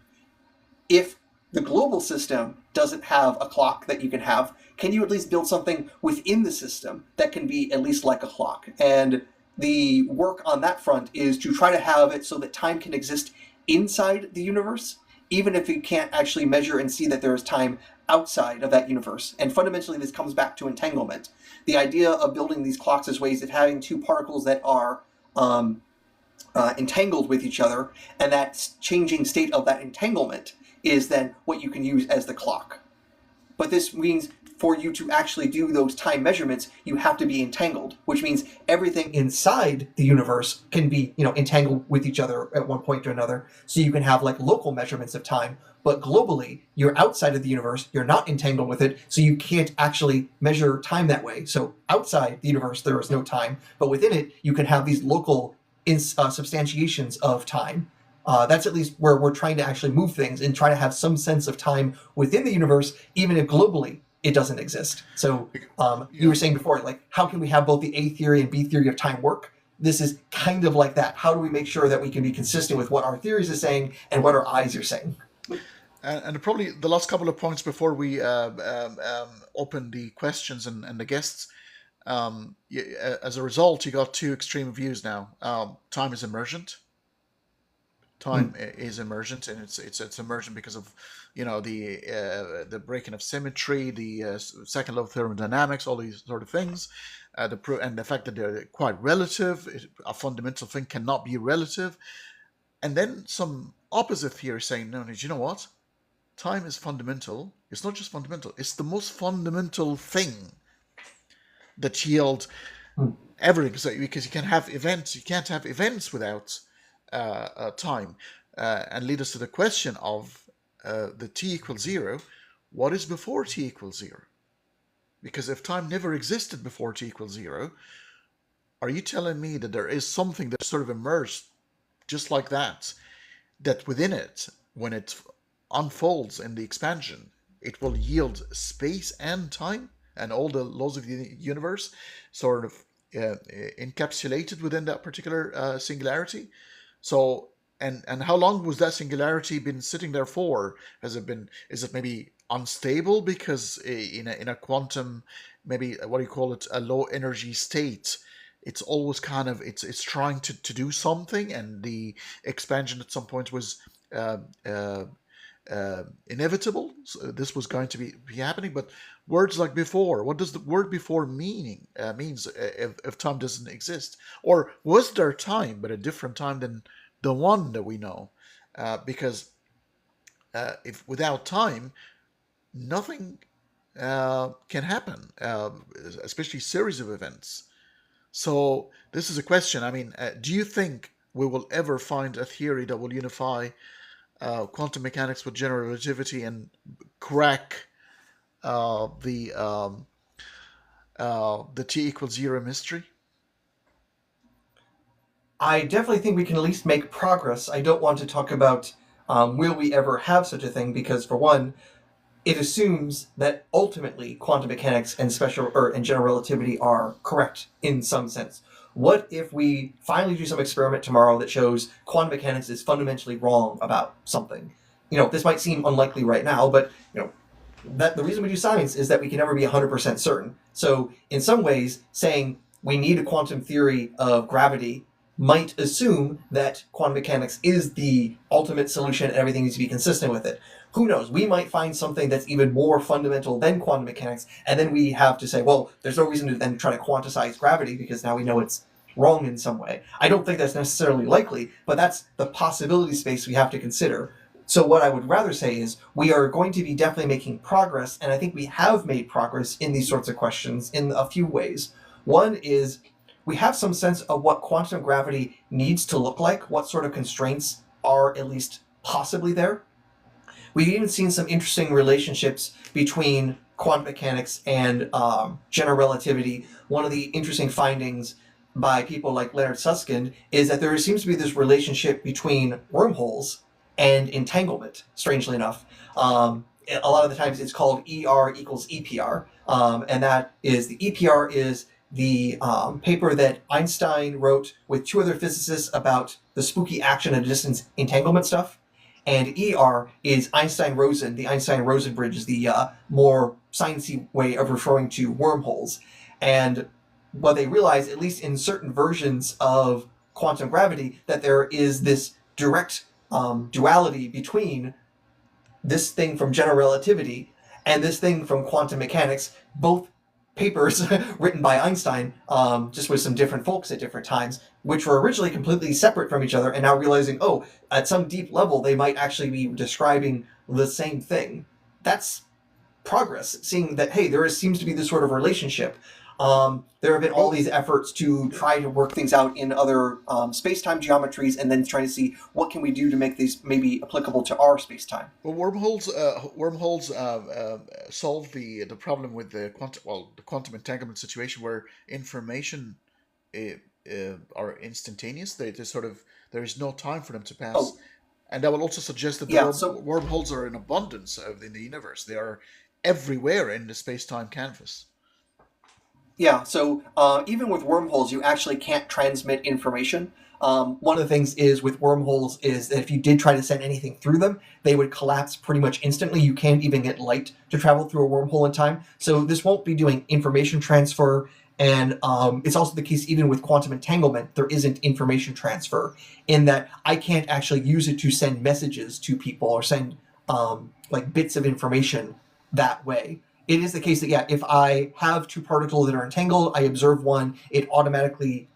If the global system doesn't have a clock that you can you at least build something within the system that can be at least like a clock? And the work on that front is to try to have it so that time can exist inside the universe, even if you can't actually measure and see that there is time outside of that universe. And fundamentally, this comes back to entanglement. The idea of building these clocks is ways of having two particles that are entangled with each other, and that changing state of that entanglement is then what you can use as the clock. But this means for you to actually do those time measurements, you have to be entangled, which means everything inside the universe can be, entangled with each other at one point or another. So you can have like local measurements of time, but globally, you're outside of the universe, you're not entangled with it, so you can't actually measure time that way. So outside the universe, there is no time, but within it, you can have these local substantiations of time. That's at least where we're trying to actually move things and try to have some sense of time within the universe, even if globally it doesn't exist. So you were saying before, like, how can we have both the A theory and B theory of time work? This is kind of like that. How do we make sure that we can be consistent with what our theories are saying and what our eyes are saying? And probably the last couple of points before we open the questions and the guests. As a result, you got two extreme views now. Time is emergent. Time is emergent, and it's emergent because of the breaking of symmetry, the second law of thermodynamics, all these sort of things, and the fact that they're quite relative. A fundamental thing cannot be relative, and then some opposite theory saying, no, you know what? Time is fundamental. It's not just fundamental. It's the most fundamental thing that yield everything. So, because you can have events, you can't have events without time, and lead us to the question of the t equals 0. What is before t equals 0? Because if time never existed before t equals 0, are you telling me that there is something that sort of emerged just like that within it, when it unfolds in the expansion, it will yield space and time and all the laws of the universe sort of encapsulated within that particular singularity? So, and how long was that singularity been sitting there for? Is it maybe unstable because in a quantum, maybe what do you call it, a low energy state, it's always kind of it's trying to do something, and the expansion at some point was uh, uh, inevitable. So this was going to be happening. But words like before, what does the word before means if time doesn't exist? Or was there time, but a different time than the one that we know? Because if without time, nothing can happen, especially series of events. So this is a question. I mean, do you think we will ever find a theory that will unify quantum mechanics with general relativity and crack the t equals zero mystery? I definitely think we can at least make progress. I don't want to talk about will we ever have such a thing, because for one, it assumes that ultimately quantum mechanics and and general relativity are correct in some sense. What if we finally do some experiment tomorrow that shows quantum mechanics is fundamentally wrong about something? This might seem unlikely right now, but that the reason we do science is that we can never be 100% certain. So in some ways, saying we need a quantum theory of gravity might assume that quantum mechanics is the ultimate solution and everything needs to be consistent with it. Who knows? We might find something that's even more fundamental than quantum mechanics, and then we have to say, well, there's no reason to then try to quantize gravity because now we know it's wrong in some way. I don't think that's necessarily likely, but that's the possibility space we have to consider. So what I would rather say is we are going to be definitely making progress, and I think we have made progress in these sorts of questions in a few ways. One is we have some sense of what quantum gravity needs to look like, what sort of constraints are at least possibly there. We've even seen some interesting relationships between quantum mechanics and general relativity. One of the interesting findings by people like Leonard Susskind is that there seems to be this relationship between wormholes and entanglement, strangely enough. A lot of the times it's called ER equals EPR, and that is the EPR is the paper that Einstein wrote with two other physicists about the spooky action and distance entanglement stuff. And ER is Einstein-Rosen. The Einstein-Rosen bridge is the more sciencey way of referring to wormholes. And what they realize, at least in certain versions of quantum gravity, that there is this direct duality between this thing from general relativity and this thing from quantum mechanics, both papers written by Einstein, just with some different folks at different times, which were originally completely separate from each other, and now realizing, oh, at some deep level, they might actually be describing the same thing. That's progress, seeing that, hey, seems to be this sort of relationship. There have been all these efforts to try to work things out in other space-time geometries, and then trying to see what can we do to make these maybe applicable to our space-time. Well, wormholes solve the problem with the quantum entanglement situation where information are instantaneous. They sort of there is no time for them to pass, Oh, and that will also suggest that yeah, so wormholes are in abundance in the universe. They are everywhere in the space-time canvas. Yeah, so even with wormholes, you actually can't transmit information. One of the things is with wormholes is that if you did try to send anything through them, they would collapse pretty much instantly. You can't even get light to travel through a wormhole in time. So this won't be doing information transfer. And it's also the case even with quantum entanglement, there isn't information transfer in that I can't actually use it to send messages to people or send like bits of information that way. It is the case that, yeah, if I have two particles that are entangled, I observe one, it automatically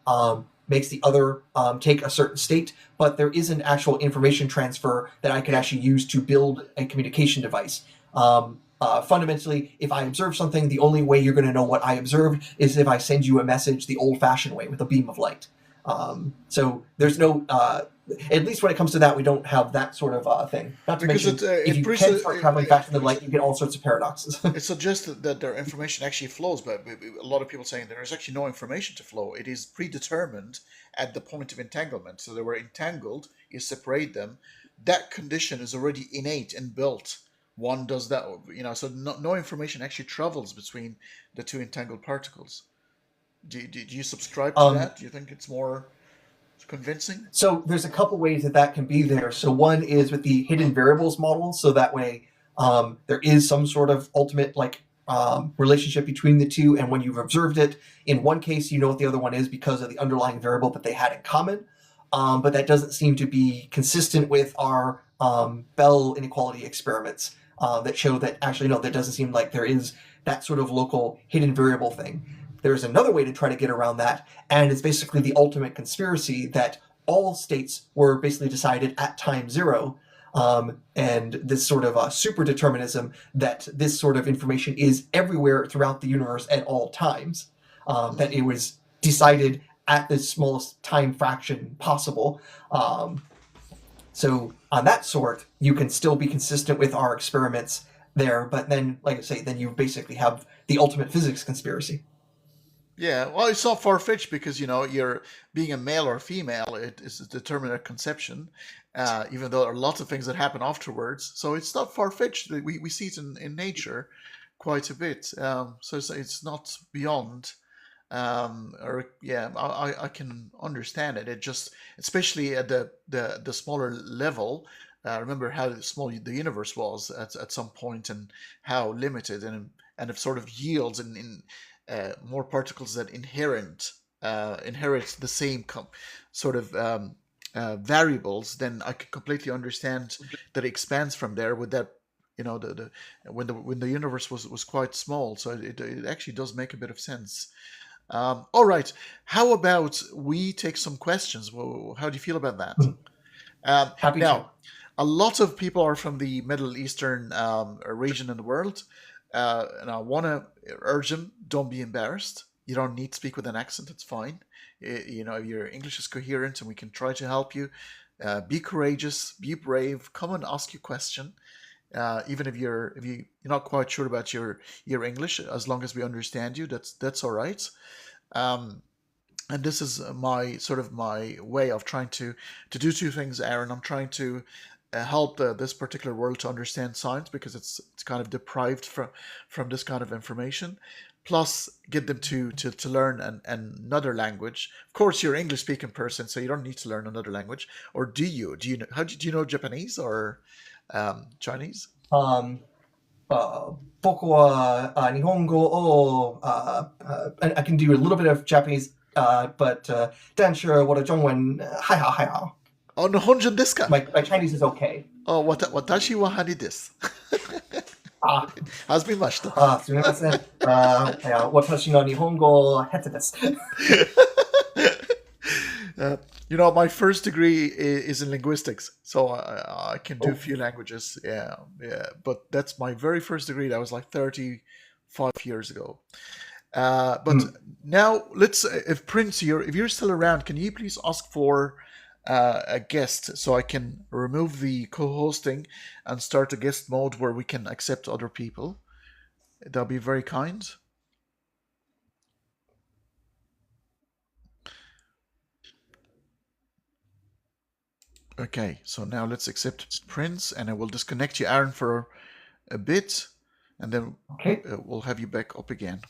makes the other take a certain state, but there isn't actual information transfer that I could actually use to build a communication device. Fundamentally, if I observe something, the only way you're going to know what I observed is if I send you a message the old-fashioned way with a beam of light. So there's no, at least when it comes to that, we don't have that sort of thing. Not to Because mention, if you can start traveling faster than light, you get all sorts of paradoxes. it suggests that their information actually flows, but a lot of people saying there is actually no information to flow. It is predetermined at the point of entanglement. So they were entangled, you separate them. That condition is already innate and built. One does that, so no information actually travels between the two entangled particles. Do you subscribe to that? Do you think it's more convincing? So there's a couple ways that can be there. So one is with the hidden variables model. So that way, There is some sort of ultimate relationship between the two, and when you've observed it, in one case you know what the other one is because of the underlying variable that they had in common, but that doesn't seem to be consistent with our Bell inequality experiments that show that actually no, that doesn't seem like there is that sort of local hidden variable thing. There's another way to try to get around that, and it's basically the ultimate conspiracy that all states were basically decided at time zero, and this sort of super determinism that this sort of information is everywhere throughout the universe at all times, that it was decided at the smallest time fraction possible. So on that sort, you can still be consistent with our experiments there, but then, like I say, then you basically have the ultimate physics conspiracy. Yeah, well, it's not far-fetched because, you're being a male or female, it is determined at conception, even though there are lots of things that happen afterwards. So it's not far-fetched. We see it in nature quite a bit. So it's not beyond, I can understand it. It just, especially at the smaller level, remember how small the universe was at some point and how limited and it sort of yields in more particles that inherit the same sort of variables, then I could completely understand that it expands from there with that, when the universe was quite small. So it actually does make a bit of sense. All right, how about we take some questions? Well, how do you feel about that? Happy now, to. a lot of people are from the Middle Eastern region in the world. And I want to urge them, don't be embarrassed. You don't need to speak with an accent. It's fine. Your English is coherent and we can try to help you. Be courageous, be brave, come and ask your question. Even if you're not quite sure about your English, as long as we understand you, that's all right. And this is my way of trying to do two things, Aaron. I'm trying to help this particular world to understand science because it's kind of deprived from this kind of information. Plus, get them to learn another language. Of course, you're an English-speaking person, so you don't need to learn another language. Or do you? Do you know? Do you know Japanese or Chinese? 僕は日本語を I can do a little bit of Japanese, but 但是我的中文还好还好。Oh, 日本人ですか? My Chinese is okay. Oh, 私はハリです。はじめまして。すみません。私の日本語下手です。My first degree is in linguistics, so I can do a few languages. Yeah. But that's my very first degree. That was like 35 years ago. But now let's, if Prince, if you're still around, can you please ask for a guest so I can remove the co-hosting and start a guest mode where we can accept other people? That'll be very kind. Okay, so now let's accept Prince, and I will disconnect you, Aaron, for a bit, and then we'll have you back up again.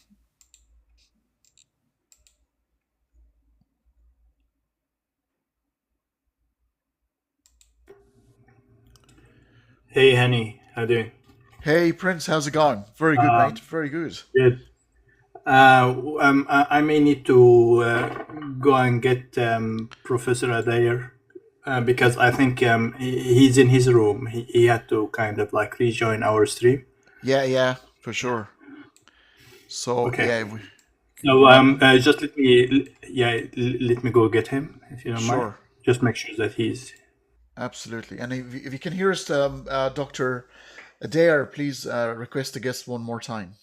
Hey, Henny, how you doing? Hey, Prince, how's it going? Very good, mate. Very good. Good. I may need to go and get Professor Adair because I think he's in his room. He had to kind of like rejoin our stream. Yeah, for sure. So just let me go get him if you don't mind. Just make sure that he's. Absolutely. And if you can hear us, Dr. Adair, please request a guest one more time.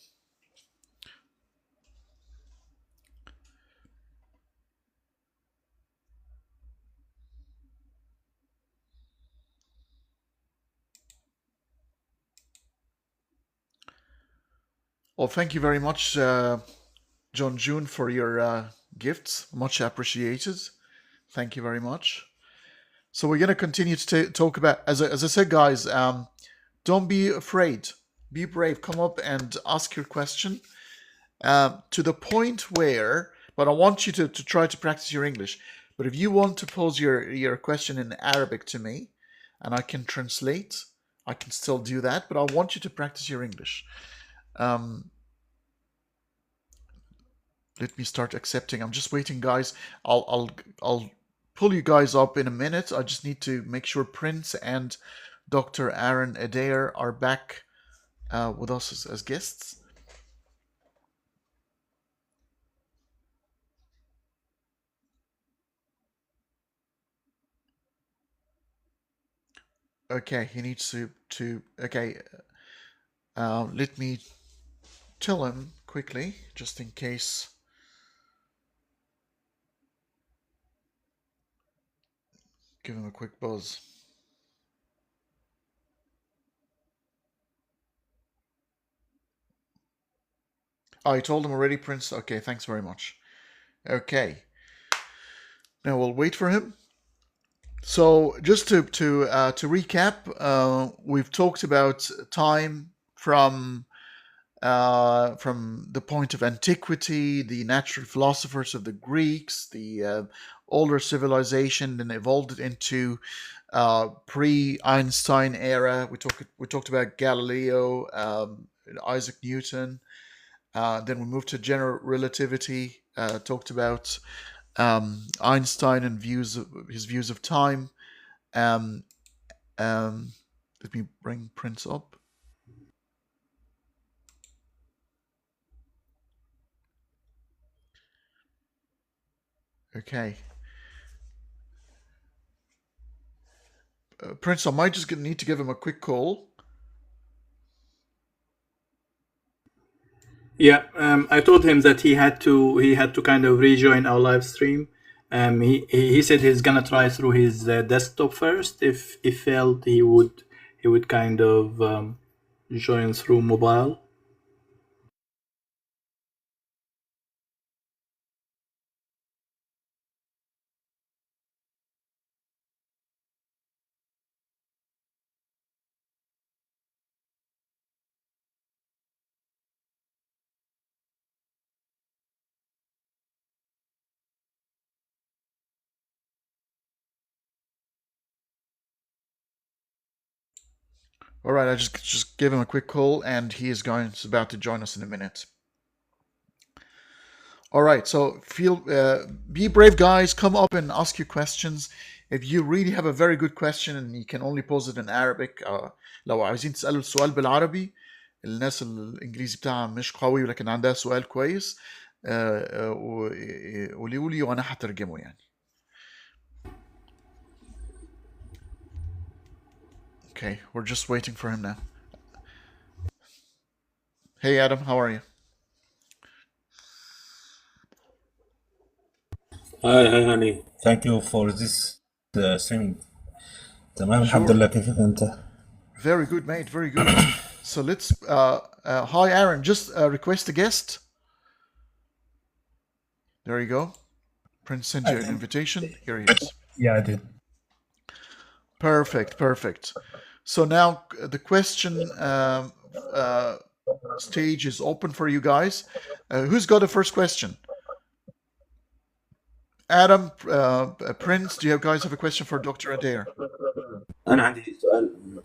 Well, thank you very much, John June, for your gifts. Much appreciated. Thank you very much. So we're going to continue to talk about, as I said, guys, don't be afraid. Be brave. Come up and ask your question to the point where, but I want you to try to practice your English. But if you want to pose your question in Arabic to me, and I can translate, I can still do that, but I want you to practice your English. Let me start accepting. I'm just waiting, guys. I'll pull you guys up in a minute. I just need to make sure Prince and Dr. Aaron Adair are back with us as guests. Okay, he needs to okay. Let me tell him quickly, just in case. Give him a quick buzz. Oh, you told him already, Prince? Okay, thanks very much. Okay. Now we'll wait for him. So just to recap, we've talked about time from the point of antiquity, the natural philosophers of the Greeks, the older civilization, then evolved into pre-Einstein era. We talked about Galileo, Isaac Newton. Then we moved to general relativity. Talked about Einstein and his views of time. Let me bring Prince up. Okay. Prince, I might just need to give him a quick call. Yeah, I told him that he had to kind of rejoin our live stream. He said he's gonna try through his desktop first. If failed, he would kind of join through mobile. All right, I just gave him a quick call, and he's about to join us in a minute. All right, so be brave, guys. Come up and ask your questions. If you really have a very good question and you can only pose it in Arabic, لو عايزين تسألوا السؤال بالعربي، الناس الإنجليزي بتاعها مش قوي ولكن عندها سؤال كويس، قولوا لي وأنا هترجمه يعني. Okay, we're just waiting for him now. Hey Adam, how are you? Hi honey. Thank you for this stream. تمام الحمد لله. كيفك أنت؟ Very good, mate. Very good. So let's. Hi, Aaron. Just request a guest. There you go. Prince sent you an invitation. Here he is. Yeah, I did. Perfect. Perfect. So now the question stage is open for you guys. Who's got the first question? Adam, Prince, do you guys have a question for Dr. Adair? أنا عندي سؤال.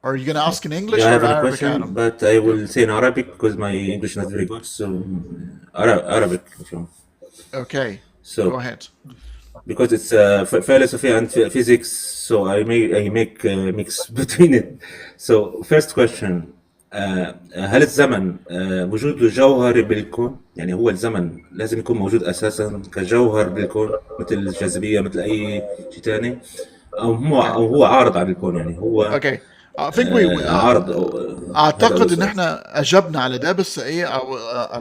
Are you going to ask in English Yeah, I or have a Arabic, question, Adam? but I will say in Arabic because my English is not very good. So Arabic, if you want. Okay. So Go ahead. because it's philosophy and physics, so I make mix between it. So first question. هل الزمن وجود له جوهري بالكون؟ يعني هو الزمن لازم يكون موجود أساسا كجوهر بالكون مثل الجاذبية مثل أي شيء تاني، أو هو عارض عن الكون، يعني هو Okay. I think we عارض. اعتقد ان احنا اجبنا على ده، بس ايه او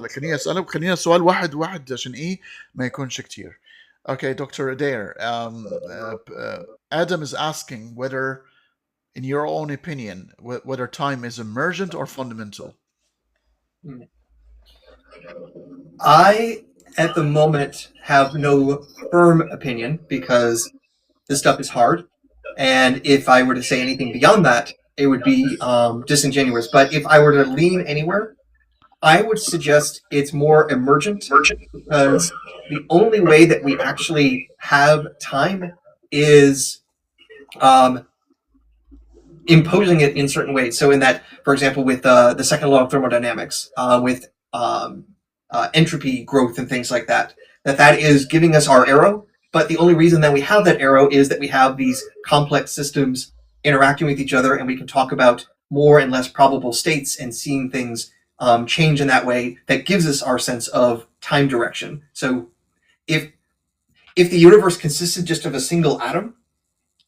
خليني اسالك، خلينا سؤال واحد عشان ايه ما يكونش كتير. Okay, Dr. Adair, Adam is asking whether, in your own opinion, whether time is emergent or fundamental. I, at the moment, have no firm opinion because this stuff is hard. And if I were to say anything beyond that, it would be disingenuous. But if I were to lean anywhere, I would suggest it's more emergent, because the only way that we actually have time is imposing it in certain ways. So in that, for example, with the second law of thermodynamics, with entropy growth and things like that, that is giving us our arrow. But the only reason that we have that arrow is that we have these complex systems interacting with each other, and we can talk about more and less probable states and seeing things change in that way. That gives us our sense of time direction. So if the universe consisted just of a single atom,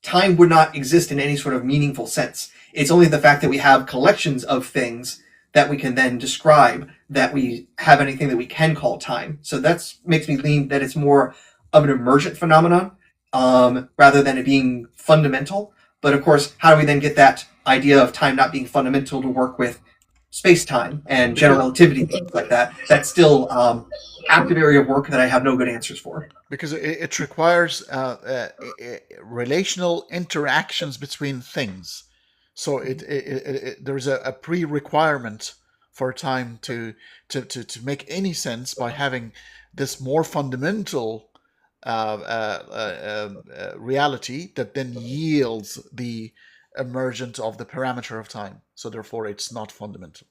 time would not exist in any sort of meaningful sense. It's only the fact that we have collections of things that we can then describe that we have anything that we can call time. So that makes me lean that it's more of an emergent phenomenon rather than it being fundamental. But of course, how do we then get that idea of time not being fundamental to work with space-time and general relativity, things like that? That's still active area of work that I have no good answers for. Because it requires relational interactions between things. So there's a pre-requirement for time to make any sense by having this more fundamental reality that then yields the emergent of the parameter of time. So therefore, it's not fundamental.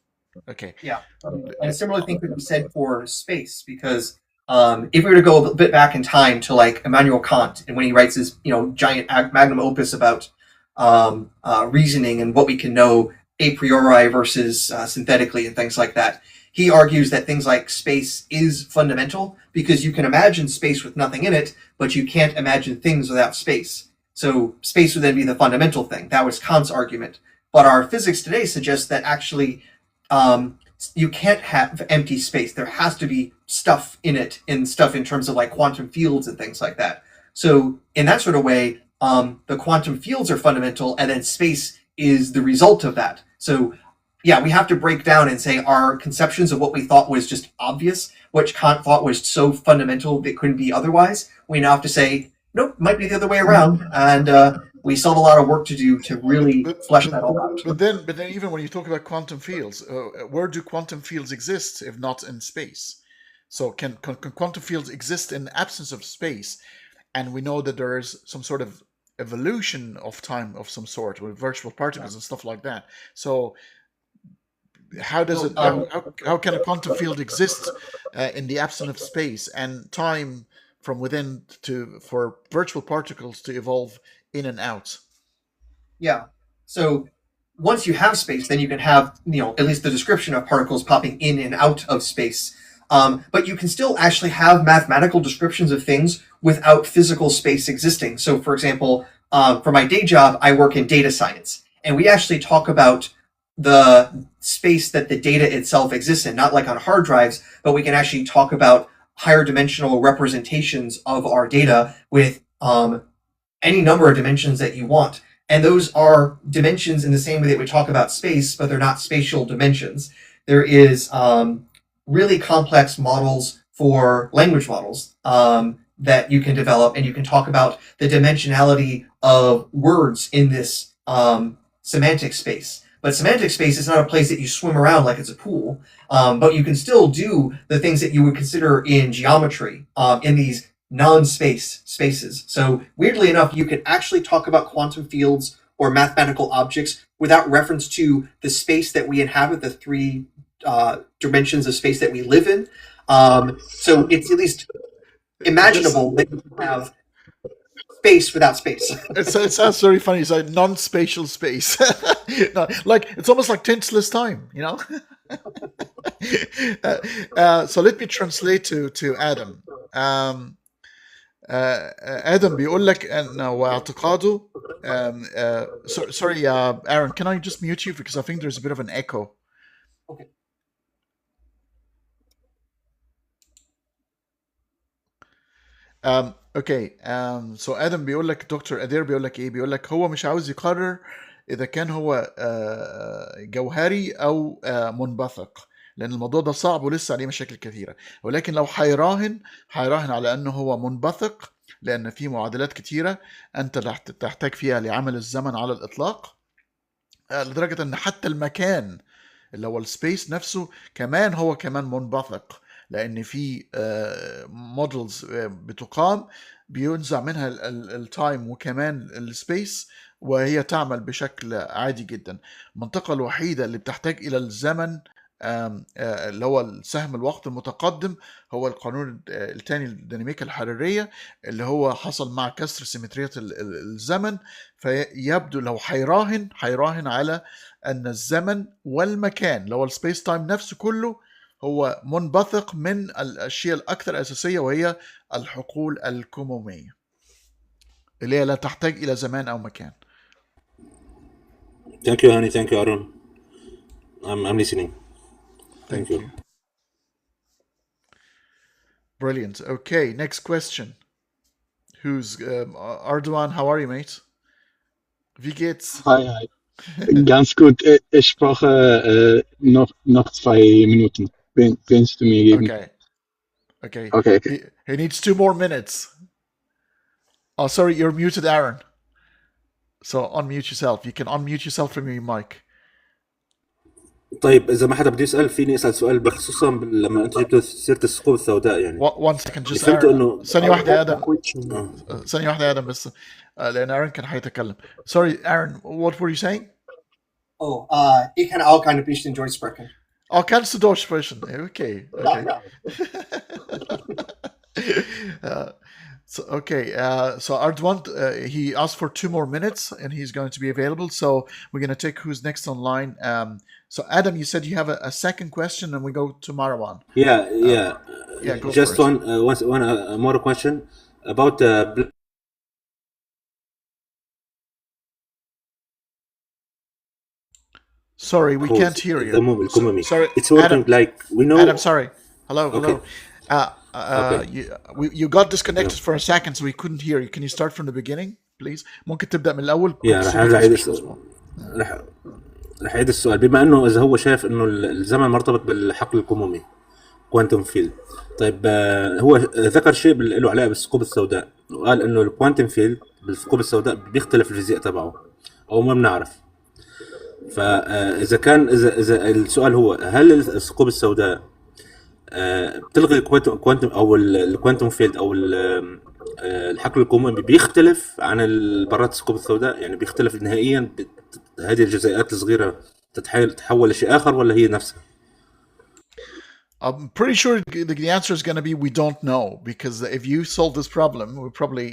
Okay. Yeah, and a similar thing could be said for space, because if we were to go a bit back in time to like Immanuel Kant, and when he writes his giant magnum opus about reasoning and what we can know a priori versus synthetically and things like that, he argues that things like space is fundamental because you can imagine space with nothing in it, but you can't imagine things without space. So space would then be the fundamental thing. That was Kant's argument. But our physics today suggests that actually you can't have empty space. There has to be stuff in it, and stuff in terms of like quantum fields and things like that. So in that sort of way, the quantum fields are fundamental, and then space is the result of that. So yeah, we have to break down and say our conceptions of what we thought was just obvious, which Kant thought was so fundamental that it couldn't be otherwise. We now have to say, nope, might be the other way around. And we still have a lot of work to do to really flesh that all out. But then even when you talk about quantum fields, where do quantum fields exist if not in space? So can quantum fields exist in the absence of space? And we know that there is some sort of evolution of time of some sort with virtual particles and stuff like that. So how does it? How can a quantum field exist in the absence of space and time from within for virtual particles to evolve in and out? Yeah. So once you have space, then you can have at least the description of particles popping in and out of space. But you can still actually have mathematical descriptions of things without physical space existing. So, for example, for my day job, I work in data science, and we actually talk about the space that the data itself exists in, not like on hard drives, but we can actually talk about higher dimensional representations of our data with any number of dimensions that you want. And those are dimensions in the same way that we talk about space, but they're not spatial dimensions. There is really complex models for language models that you can develop, and you can talk about the dimensionality of words in this semantic space. But semantic space is not a place that you swim around like it's a pool, but you can still do the things that you would consider in geometry in these non-space spaces. So weirdly enough, you can actually talk about quantum fields or mathematical objects without reference to the space that we inhabit, the three dimensions of space that we live in. So it's at least imaginable that you have space without space. It sounds very funny. It's like non-spatial space. No, like it's almost like tenseless time, So let me translate to Adam. Adam بيقول لك أنه واعتقاده sorry Aaron, can I just mute you because I think there's a bit of an echo. Okay. اوكي سو ادم بيقول لك دكتور ادير بيقول لك ايه، بيقول لك هو مش عاوز يقرر اذا كان هو جوهري او منبثق، لان الموضوع ده صعب ولسه عليه مشاكل كثيره، ولكن لو هيراهن على انه هو منبثق لان في معادلات كثيره انت تحتاج فيها لعمل الزمن على الاطلاق، لدرجه ان حتى المكان اللي هو السبيس نفسه كمان هو كمان منبثق، لان في مودلز بتقام بينزع منها التايم وكمان السبيس وهي تعمل بشكل عادي جدا. المنطقة الوحيدة اللي بتحتاج إلى الزمن اللي هو السهم الوقت المتقدم هو القانون الثاني للديناميكا الحرارية اللي هو حصل مع كسر سيمترية الزمن. فيبدو لو هيراهن على أن الزمن والمكان اللي هو السبيس تايم نفسه كله هو منبثق من الأشياء الأكثر أساسية وهي الحقول الكمومية اللي هي لا تحتاج إلى زمان أو مكان. Thank you, honey. Thank you, Aaron. I'm listening. Thank you. Brilliant. Okay, next question. Who's Arduan? How are you, mate? Wie geht's? Hi. Ganz gut. Ich brauche noch 2 Minuten. Kannst du mir geben? Okay. He needs 2 more minutes. Oh, sorry, you're muted, Aaron. So unmute yourself. You can unmute yourself from your mic. طيب إذا ما حدا بده يسأل فيني أسأل سؤال بخصوصا لما أنت جبت سيرة الثقوب السوداء يعني. One second, just فهمت إنه ثانية واحدة يا آدم بس لأن Aaron كان حيتكلم. Sorry, Aaron, what were you saying? Oh, ich kann auch ein bisschen Deutsch sprechen. Oh, kannst du Deutsch sprechen? Okay. So Arduan, he asked for 2 more minutes and he's going to be available. So we're going to take who's next online. So Adam, you said you have a second question and we go to Marwan. Yeah. Go Just for it. one more question about Sorry, we can't hear you. Sorry, it's working Adam, like we know. Adam, sorry. Hello. Okay. You got disconnected for a second, so we couldn't hear you. Can you start from the beginning, please? ممكن تبدأ من الأول. رح أعيد السؤال. بما إنه إذا هو شايف إنه الزمن مرتبط بالحقل الكمومي كوانتم فيلد. طيب هو ذكر شيء له علاقة بالثقوب السوداء وقال إنه الكوانتم فيلد بالثقوب السوداء بيختلف الفيزياء تبعه أو ما بنعرف. فإذا كان إذا السؤال هو هل الثقوب السوداء بتلغي الكوانتم او الكوانتم فيلد او الحقل الكمومي بيختلف عن البرات الثقوب السوداء يعني بيختلف نهائيا هذه الجزيئات الصغيره تتحول لشيء اخر ولا هي نفسها؟ I'm pretty sure the answer is going to be we don't know, because if you solve this problem, we probably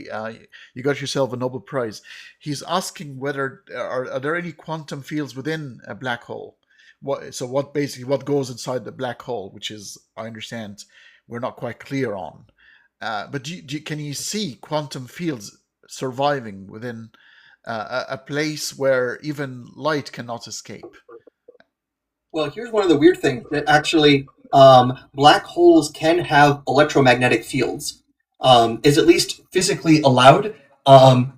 you got yourself a Nobel Prize. He's asking whether are there any quantum fields within a black hole. What goes inside the black hole, which is, I understand, we're not quite clear on. But can you see quantum fields surviving within a place where even light cannot escape? Well, here's one of the weird things that actually black holes can have electromagnetic fields. Is at least physically allowed.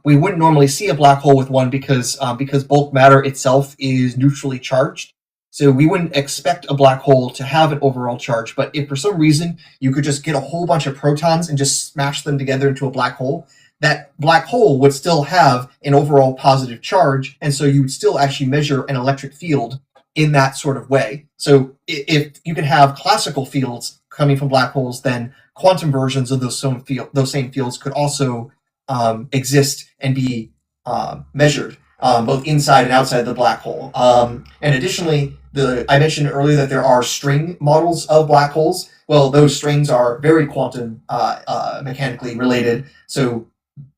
We wouldn't normally see a black hole with one because bulk matter itself is neutrally charged. So we wouldn't expect a black hole to have an overall charge, but if for some reason you could just get a whole bunch of protons and just smash them together into a black hole, that black hole would still have an overall positive charge, and so you would still actually measure an electric field in that sort of way. So if you can have classical fields coming from black holes, then quantum versions of those same fields could also exist and be measured. Both inside and outside the black hole. And additionally, I mentioned earlier that there are string models of black holes. Well, those strings are very quantum mechanically related. So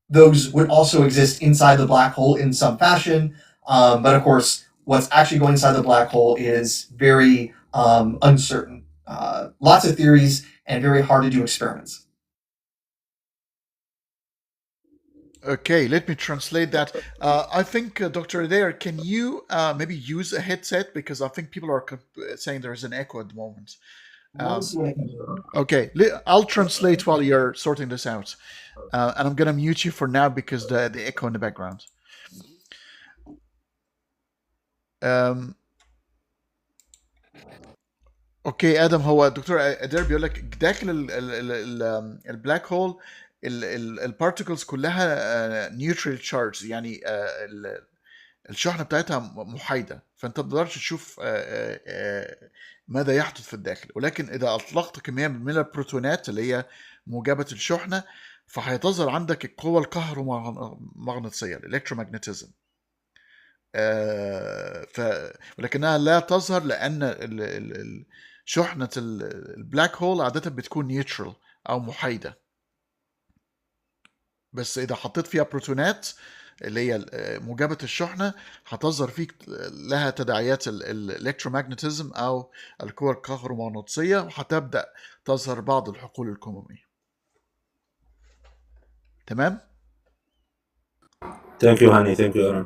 those would also exist inside the black hole in some fashion. But of course, what's actually going inside the black hole is very uncertain. Lots of theories and very hard to do experiments. Okay, let me translate that. I think, Dr. Adair, can you maybe use a headset? Because I think people are saying there's an echo at the moment. Okay, I'll translate while you're sorting this out. And I'm going to mute you for now because the echo in the background. اوكي ادم هو دكتور ادير بيقول لك داخل البلاك هول البارتكلز كلها نيوترال تشارج، يعني الشحنه بتاعتها محايده، فانت ما تقدرش تشوف ماذا يحدث في الداخل. ولكن اذا اطلقت كميه من البروتونات اللي هي موجبه الشحنه، فهيتظهر عندك القوه الكهرومغناطيسيه الالكترومagnetism. ولكنها لا تظهر لأن شحنة البلاك هول عادة بتكون نيوترال أو محايدة. بس إذا حطيت فيها بروتونات اللي هي موجبة الشحنة هتظهر فيك لها تداعيات الالكترومagnetism أو القوى الكهرومغناطيسية، وهتبدأ تظهر بعض الحقول الكمومية. تمام؟ Thank you, honey. Thank you, Aaron.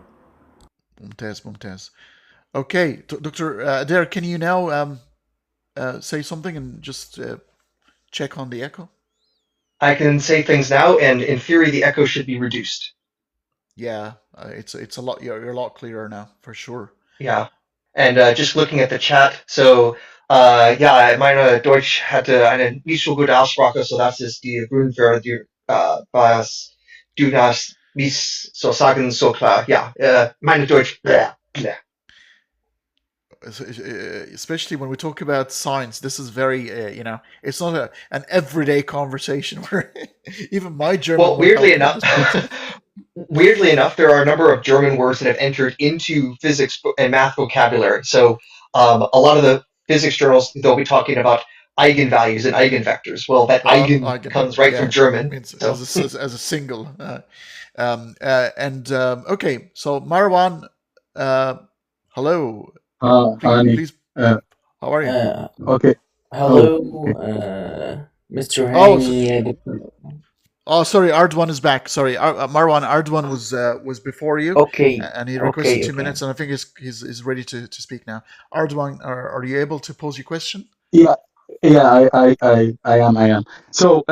ممتاز. Okay, Dr. Adair, can you now say something and just check on the echo? I can say things now, and in theory, the echo should be reduced. Yeah, it's a lot. You're a lot clearer now, for sure. Ja, und just looking at the chat, so ja, meine Deutsch hatte eine nicht so gute Aussprache, so das ist die Grund für die, was du das nicht so sagen so klar. Ja, meine Deutsch, bleh. Especially when we talk about science, this is very, it's not an everyday conversation where even my German. Well, weirdly enough, there are a number of German words that have entered into physics and math vocabulary. So a lot of the physics journals, they'll be talking about eigenvalues and eigenvectors. Well, that eigen comes right from German. So. As a single. Okay, so Marwan, hello. Please, how are you? Okay. Hello, Mr. Hani. Oh, sorry, Ardwan is back. Sorry, Marwan, Ardwan was before you. Okay. And he requested 2 minutes, and I think he's ready to speak now. Ardwan, are you able to pose your question? Yeah, I am. So,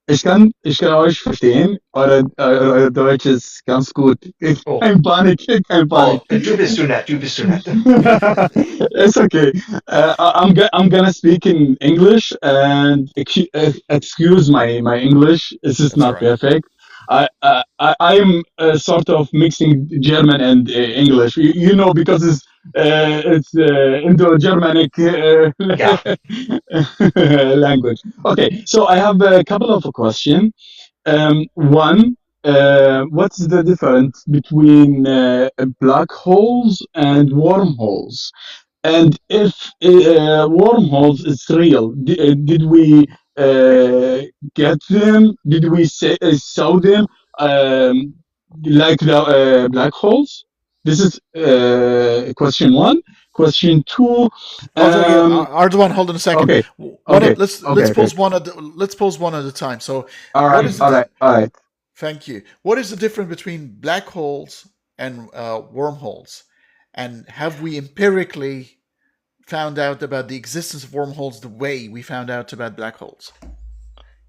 ich kann euch verstehen. Euer Deutsch ist ganz gut. Kein Panik. Oh, du bist so nett. It's okay. I'm gonna speak in English, and excuse my English. This is not perfect. I'm sort of mixing German and English. You know, because it's Indo-Germanic language. Okay, so I have a couple of questions. One, what's the difference between black holes and wormholes? And if wormholes is real, did we get them? Did we saw them like the black holes? This is question one. Question two. Ardawan, hold on a second. Okay. Let's pose one at a time. So, all right. Thank you. What is the difference between black holes and wormholes? And have we empirically found out about the existence of wormholes the way we found out about black holes?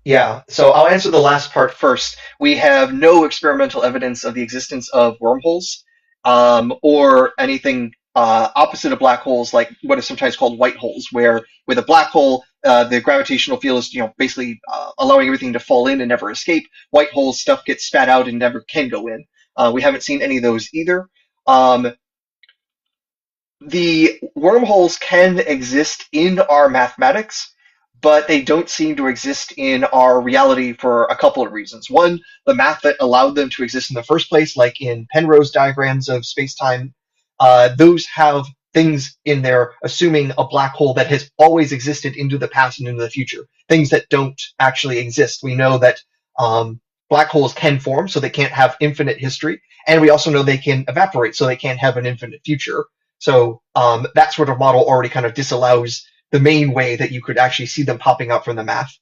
Yeah, so I'll answer the last part first. We have no experimental evidence of the existence of wormholes or anything opposite of black holes, like what is sometimes called white holes, where with a black hole, the gravitational field is basically allowing everything to fall in and never escape. White holes, stuff gets spat out and never can go in. We haven't seen any of those either. The wormholes can exist in our mathematics, but they don't seem to exist in our reality for a couple of reasons. One, the math that allowed them to exist in the first place, like in Penrose diagrams of space-time, those have things in there assuming a black hole that has always existed into the past and into the future, things that don't actually exist. We know that black holes can form, so they can't have infinite history, and we also know they can evaporate, so they can't have an infinite future. So that sort of model already kind of disallows the main way that you could actually see them popping up from the math.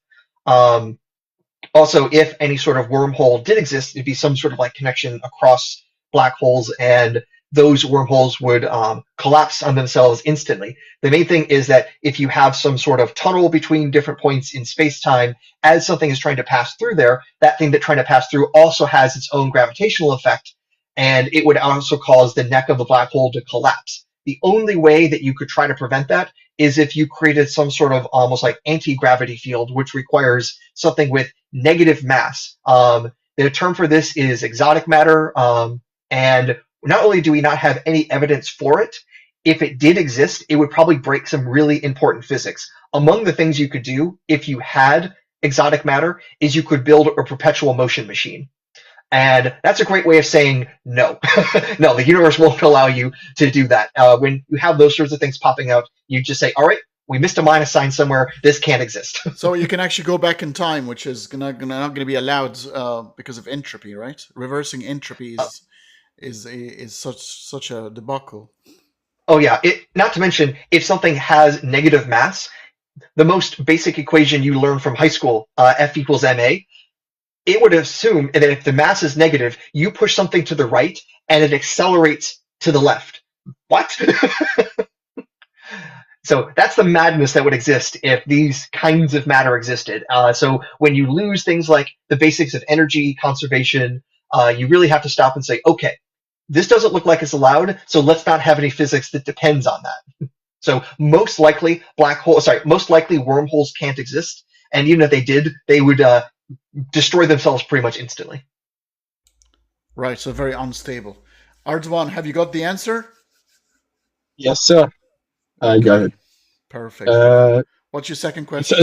Also, if any sort of wormhole did exist, it'd be some sort of like connection across black holes, and those wormholes would collapse on themselves instantly. The main thing is that if you have some sort of tunnel between different points in space-time, as something is trying to pass through there, that thing that trying to pass through also has its own gravitational effect, and it would also cause the neck of the black hole to collapse. The only way that you could try to prevent that is if you created some sort of almost like anti-gravity field, which requires something with negative mass. The term for this is exotic matter, and not only do we not have any evidence for it, if it did exist, it would probably break some really important physics. Among the things you could do if you had exotic matter is you could build a perpetual motion machine. And that's a great way of saying no. No, the universe won't allow you to do that. When you have those sorts of things popping out, you just say, all right, we missed a minus sign somewhere. This can't exist. So you can actually go back in time, which is not going to be allowed because of entropy, right? Reversing entropy is such a debacle. Oh yeah. Not to mention, if something has negative mass, the most basic equation you learn from high school, F equals ma, it would assume that if the mass is negative, you push something to the right and it accelerates to the left. What? So that's the madness that would exist if these kinds of matter existed. So when you lose things like the basics of energy conservation, you really have to stop and say, okay, this doesn't look like it's allowed, so let's not have any physics that depends on that. So most likely wormholes can't exist, and even if they did, they would destroy themselves pretty much instantly. Right, so very unstable. Ardawan, have you got the answer? Yes, sir. I got it. Perfect. What's your second question?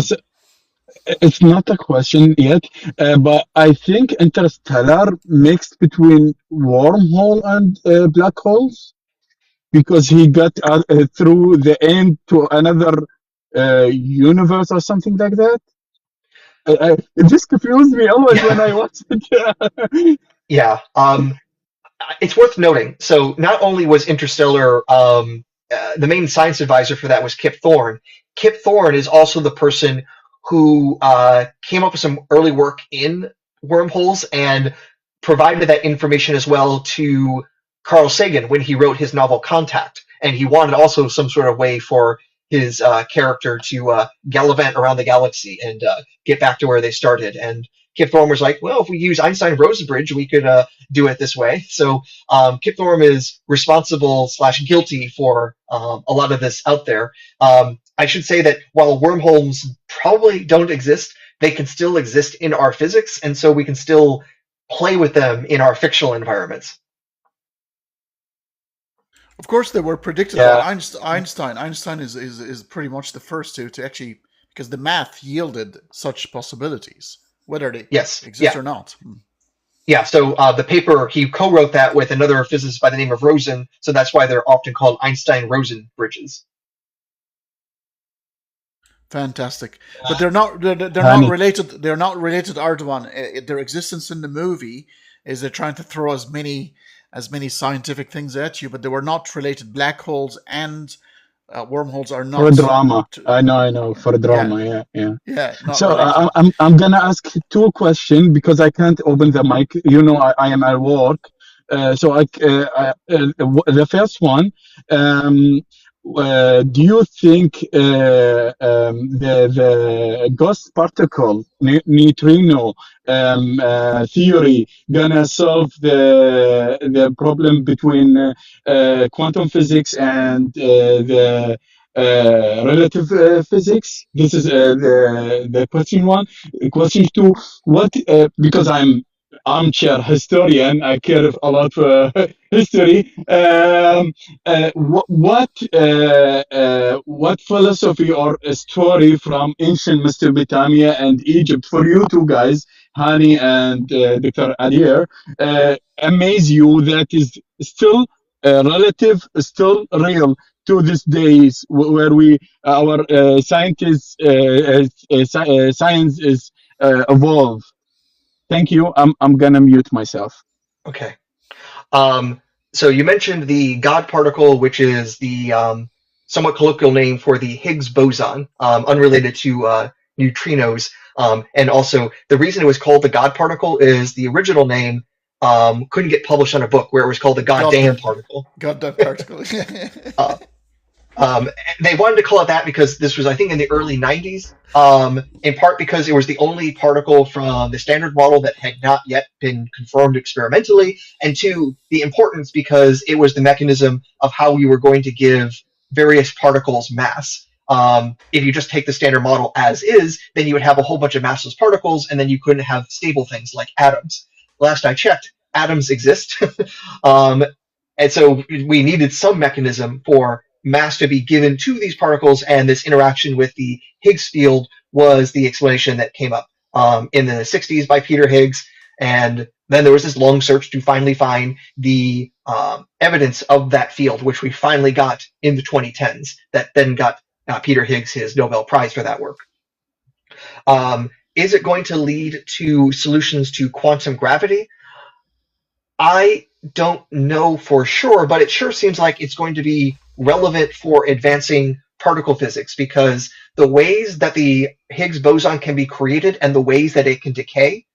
It's not a question yet, but I think Interstellar mixed between wormhole and black holes, because he got through the end to another universe or something like that. It just confused me always when I watched it. Yeah. It's worth noting. So not only was Interstellar, the main science advisor for that was Kip Thorne. Kip Thorne is also the person who came up with some early work in wormholes and provided that information as well to Carl Sagan when he wrote his novel Contact. And he wanted also some sort of way for his character to gallivant around the galaxy and get back to where they started. And Kip Thorne was like, well, if we use Einstein-Rosen bridge, we could do it this way. So Kip Thorne is responsible / guilty for a lot of this out there. I should say that while wormholes probably don't exist, they can still exist in our physics, and so we can still play with them in our fictional environments. Of course, they were predicted by Einstein. Einstein is pretty much the first to actually, because the math yielded such possibilities, whether they exist or not. Yeah, so the paper, he co-wrote that with another physicist by the name of Rosen, so that's why they're often called Einstein-Rosen bridges. Fantastic, but they're not related. They're not related to Ardawan. Their existence in the movie is they're trying to throw as many scientific things at you, but they were not related. Black holes and wormholes are not for drama. I know for drama. Yeah. So I'm gonna ask 2 questions because I can't open the mic. I am at work. So the first one. Do you think the ghost particle neutrino theory gonna solve the problem between quantum physics and the relative physics? This is the question 1. Question 2: what? Because I'm armchair historian, I care a lot for history. What philosophy or a story from ancient Mesopotamia and Egypt for you 2 guys, Hani and Dr. Adair, amaze you that is still relative, still real to these days, where our science is evolve? Thank you. I'm gonna mute myself. Okay. So you mentioned the God particle, which is the somewhat colloquial name for the Higgs boson, unrelated to neutrinos. And also, the reason it was called the God particle is the original name couldn't get published on a book, where it was called the goddamn particle. Goddamn particle. They wanted to call it that because this was, I think, in the early 90s, in part because it was the only particle from the Standard Model that had not yet been confirmed experimentally, and 2, the importance because it was the mechanism of how we were going to give various particles mass. If you just take the Standard Model as is, then you would have a whole bunch of massless particles, and then you couldn't have stable things like atoms. Last I checked, atoms exist. And so we needed some mechanism for mass to be given to these particles, and this interaction with the Higgs field was the explanation that came up in the 60s by Peter Higgs. And then there was this long search to finally find the evidence of that field, which we finally got in the 2010s, that then got Peter Higgs his Nobel Prize for that work. Is it going to lead to solutions to quantum gravity? I don't know for sure, but it sure seems like it's going to be relevant for advancing particle physics, because the ways that the Higgs boson can be created and the ways that it can decay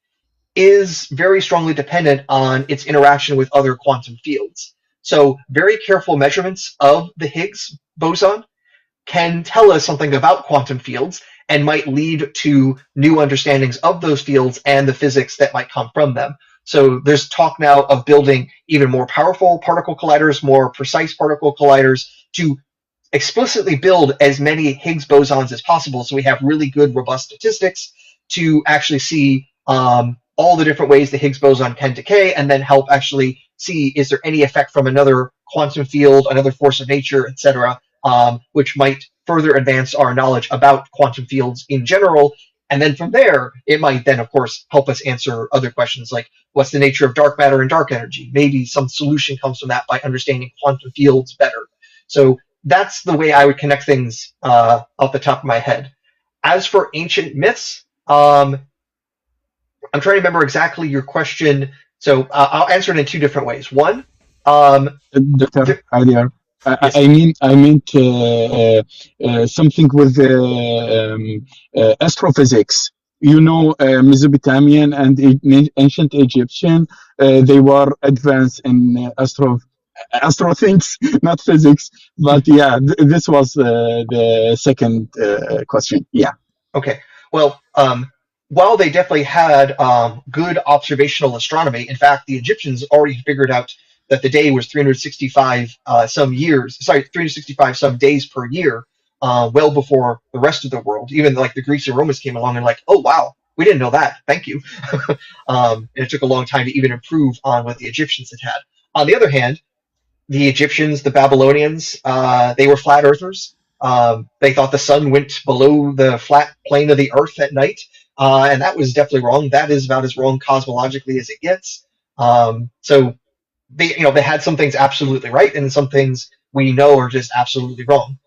is very strongly dependent on its interaction with other quantum fields. So very careful measurements of the Higgs boson can tell us something about quantum fields and might lead to new understandings of those fields and the physics that might come from them. So there's talk now of building even more powerful particle colliders, more precise particle colliders, to explicitly build as many Higgs bosons as possible, so we have really good, robust statistics to actually see all the different ways the Higgs boson can decay, and then help actually see, is there any effect from another quantum field, another force of nature, etc., which might further advance our knowledge about quantum fields in general. And then from there, it might then, of course, help us answer other questions like, what's the nature of dark matter and dark energy? Maybe some solution comes from that by understanding quantum fields better. So that's the way I would connect things off the top of my head. As for ancient myths, I'm trying to remember exactly your question. So I'll answer it in two different ways. One, Dr. Adair, Yes. I meant something with astrophysics. You know, Mesopotamian and ancient Egyptian, they were advanced in astro things, not physics. But yeah, this was the second question. Yeah. Okay. Well, while they definitely had good observational astronomy, in fact, the Egyptians already figured out that the day was 365 365 some days per year, well before the rest of the world. Even like the Greeks and Romans came along and like, oh wow, we didn't know that. Thank you. And it took a long time to even improve on what the Egyptians had had. On the other hand, the Egyptians, the Babylonians, they were flat earthers. They thought the sun went below the flat plane of the earth at night, and that was definitely wrong. That is about as wrong cosmologically as it gets. So they had some things absolutely right, and some things we know are just absolutely wrong.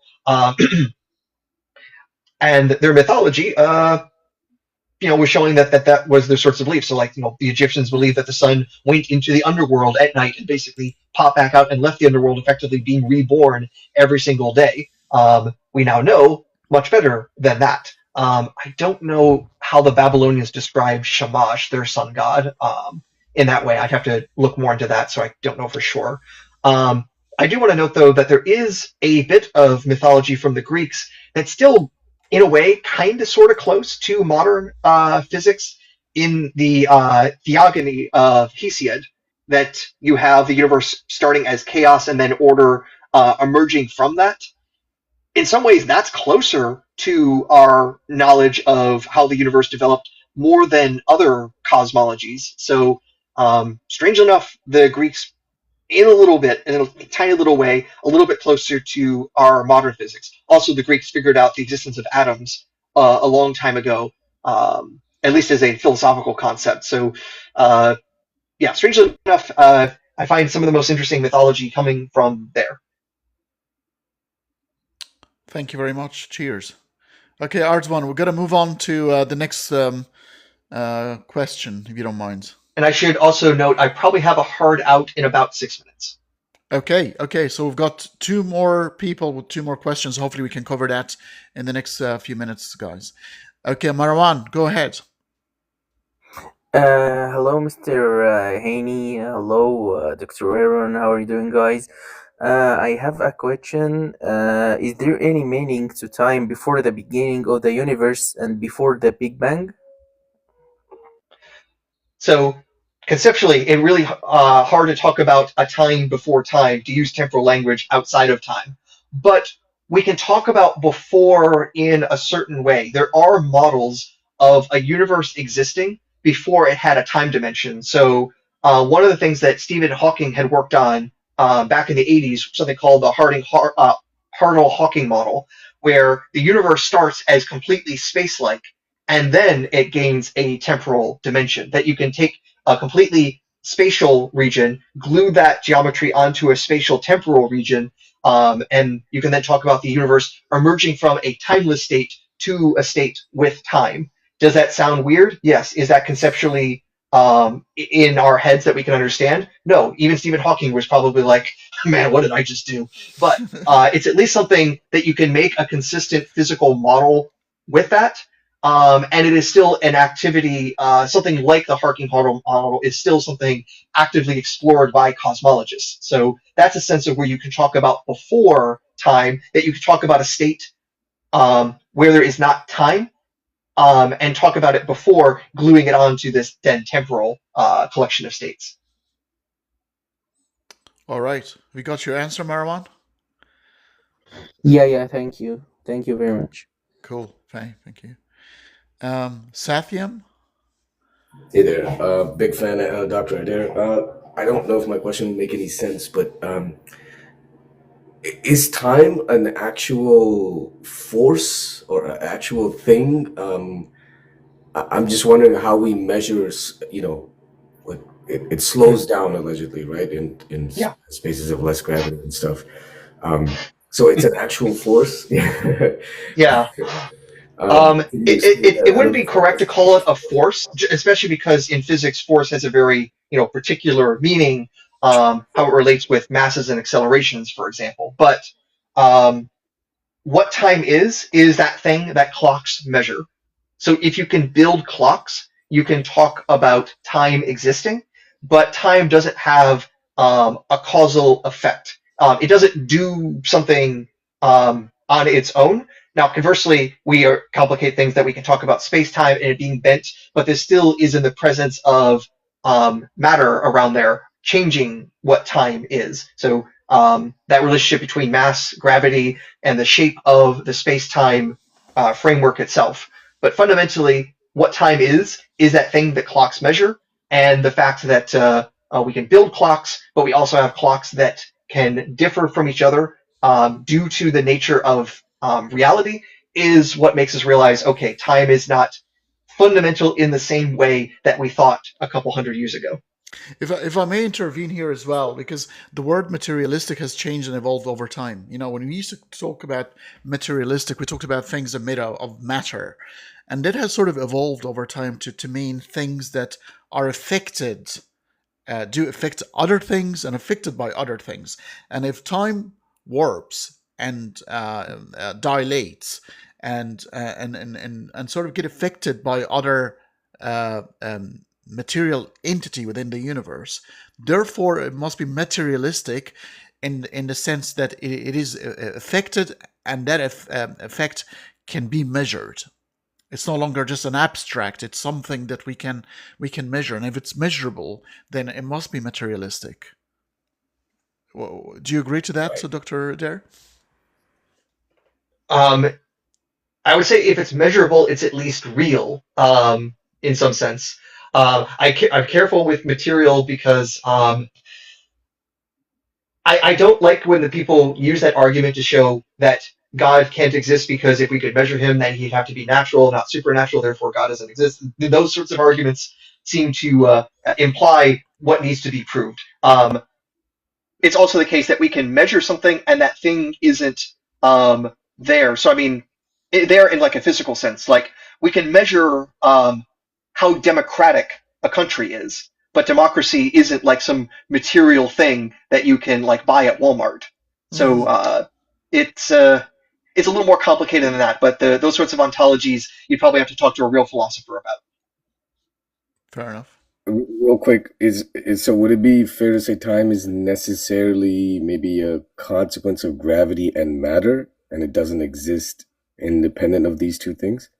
And their mythology, was showing that was their sorts of beliefs. So, like, the Egyptians believed that the sun went into the underworld at night and basically popped back out and left the underworld, effectively being reborn every single day. We now know much better than that. I don't know how the Babylonians described Shamash, their sun god, in that way. I'd have to look more into that, so I don't know for sure. I do want to note, though, that there is a bit of mythology from the Greeks that's still, in a way, kind of sort of close to modern physics, in the theogony of Hesiod, that you have the universe starting as chaos and then order emerging from that. In some ways, that's closer to our knowledge of how the universe developed more than other cosmologies. So, strangely enough, the Greeks, in a tiny little way, a little bit closer to our modern physics. Also, the Greeks figured out the existence of atoms a long time ago, at least as a philosophical concept. So, strangely enough, I find some of the most interesting mythology coming from there. Thank you very much. Cheers. Okay, Ardswan, we're going to move on to the next question, if you don't mind. And I should also note, I probably have a hard out in about 6 minutes. Okay. So we've got two more people with two more questions. Hopefully we can cover that in the next few minutes, guys. Okay, Marwan, go ahead. Hello, Mr. Haney. Hello, Dr. Aaron. How are you doing, guys? I have a question. Is there any meaning to time before the beginning of the universe and before the Big Bang? So, conceptually, it's really hard to talk about a time before time, to use temporal language outside of time. But we can talk about before in a certain way. There are models of a universe existing before it had a time dimension. So one of the things that Stephen Hawking had worked on back in the 80s, something called the Hartle-Hawking model, where the universe starts as completely space-like, and then it gains a temporal dimension that you can take a completely spatial region, glue that geometry onto a spatial temporal region, and you can then talk about the universe emerging from a timeless state to a state with time. Does that sound weird? Yes. Is that conceptually in our heads that we can understand? No. Even Stephen Hawking was probably like, man, what did I just do? But it's at least something that you can make a consistent physical model with that. And it is still an activity, something like the Hawking model is still something actively explored by cosmologists. So that's a sense of where you can talk about before time, that you can talk about a state where there is not time, and talk about it before gluing it onto this then temporal collection of states. All right. We got your answer, Marwan? Yeah, thank you. Thank you very much. Cool. Thank you. Sathyam? Hey there, big fan of Dr. Adair. I don't know if my question will make any sense, but is time an actual force or an actual thing? I'm just wondering how we measure, like it slows down allegedly, right? In Yeah. spaces of less gravity and stuff. So it's an actual force. Yeah. It wouldn't be correct to call it a force, especially because in physics, force has a very particular meaning, how it relates with masses and accelerations, for example. But what time is that thing that clocks measure. So if you can build clocks, you can talk about time existing, but time doesn't have a causal effect. It doesn't do something on its own. Now, conversely, we complicate things that we can talk about space-time and it being bent, but this still is in the presence of matter around there changing what time is. So that relationship between mass, gravity, and the shape of the space-time framework itself. But fundamentally, what time is that thing that clocks measure, and the fact that we can build clocks, but we also have clocks that can differ from each other due to the nature of reality is what makes us realize, okay, time is not fundamental in the same way that we thought a couple hundred years ago. If I may intervene here as well, because the word materialistic has changed and evolved over time. When we used to talk about materialistic, we talked about things that are made of matter. And that has sort of evolved over time to mean things that are affected, do affect other things and affected by other things. And if time warps and dilates and sort of get affected by other material entity within the universe, therefore it must be materialistic in the sense that it is affected, and that effect can be measured. It's no longer just an abstract, it's something that we can measure, and if it's measurable, then it must be materialistic. Do you agree to that, Dr. Adair? I would say if it's measurable, it's at least real, in some sense. I'm careful with material because I don't like when the people use that argument to show that God can't exist because if we could measure him, then he'd have to be natural, not supernatural, therefore God doesn't exist. Those sorts of arguments seem to imply what needs to be proved. It's also the case that we can measure something and that thing isn't there. So, I mean, there in like a physical sense, like we can measure how democratic a country is, but democracy isn't like some material thing that you can like buy at Walmart. So it's a little more complicated than that, but those sorts of ontologies you'd probably have to talk to a real philosopher about. Fair enough. Real quick, so would it be fair to say time is necessarily maybe a consequence of gravity and matter, and it doesn't exist independent of these two things?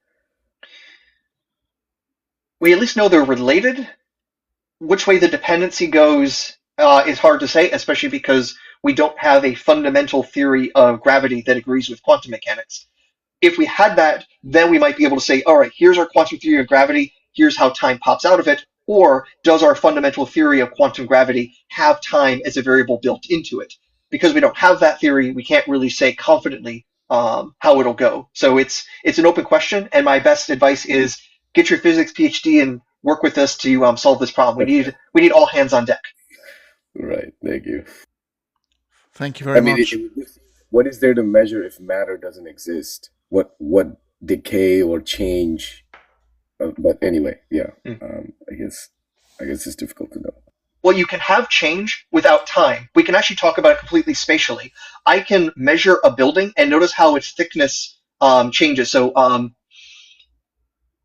We at least know they're related. Which way the dependency goes is hard to say, especially because we don't have a fundamental theory of gravity that agrees with quantum mechanics. If we had that, then we might be able to say, all right, here's our quantum theory of gravity, here's how time pops out of it. Or does our fundamental theory of quantum gravity have time as a variable built into it? Because we don't have that theory, we can't really say confidently how it'll go. So it's an open question, and my best advice is get your physics PhD and work with us to solve this problem. We need all hands on deck. Right. Thank you. Thank you very much. What is there to measure if matter doesn't exist? What decay or change? But anyway, yeah. I guess it's difficult to know. Well, you can have change without time. We can actually talk about it completely spatially. I can measure a building and notice how its thickness changes. So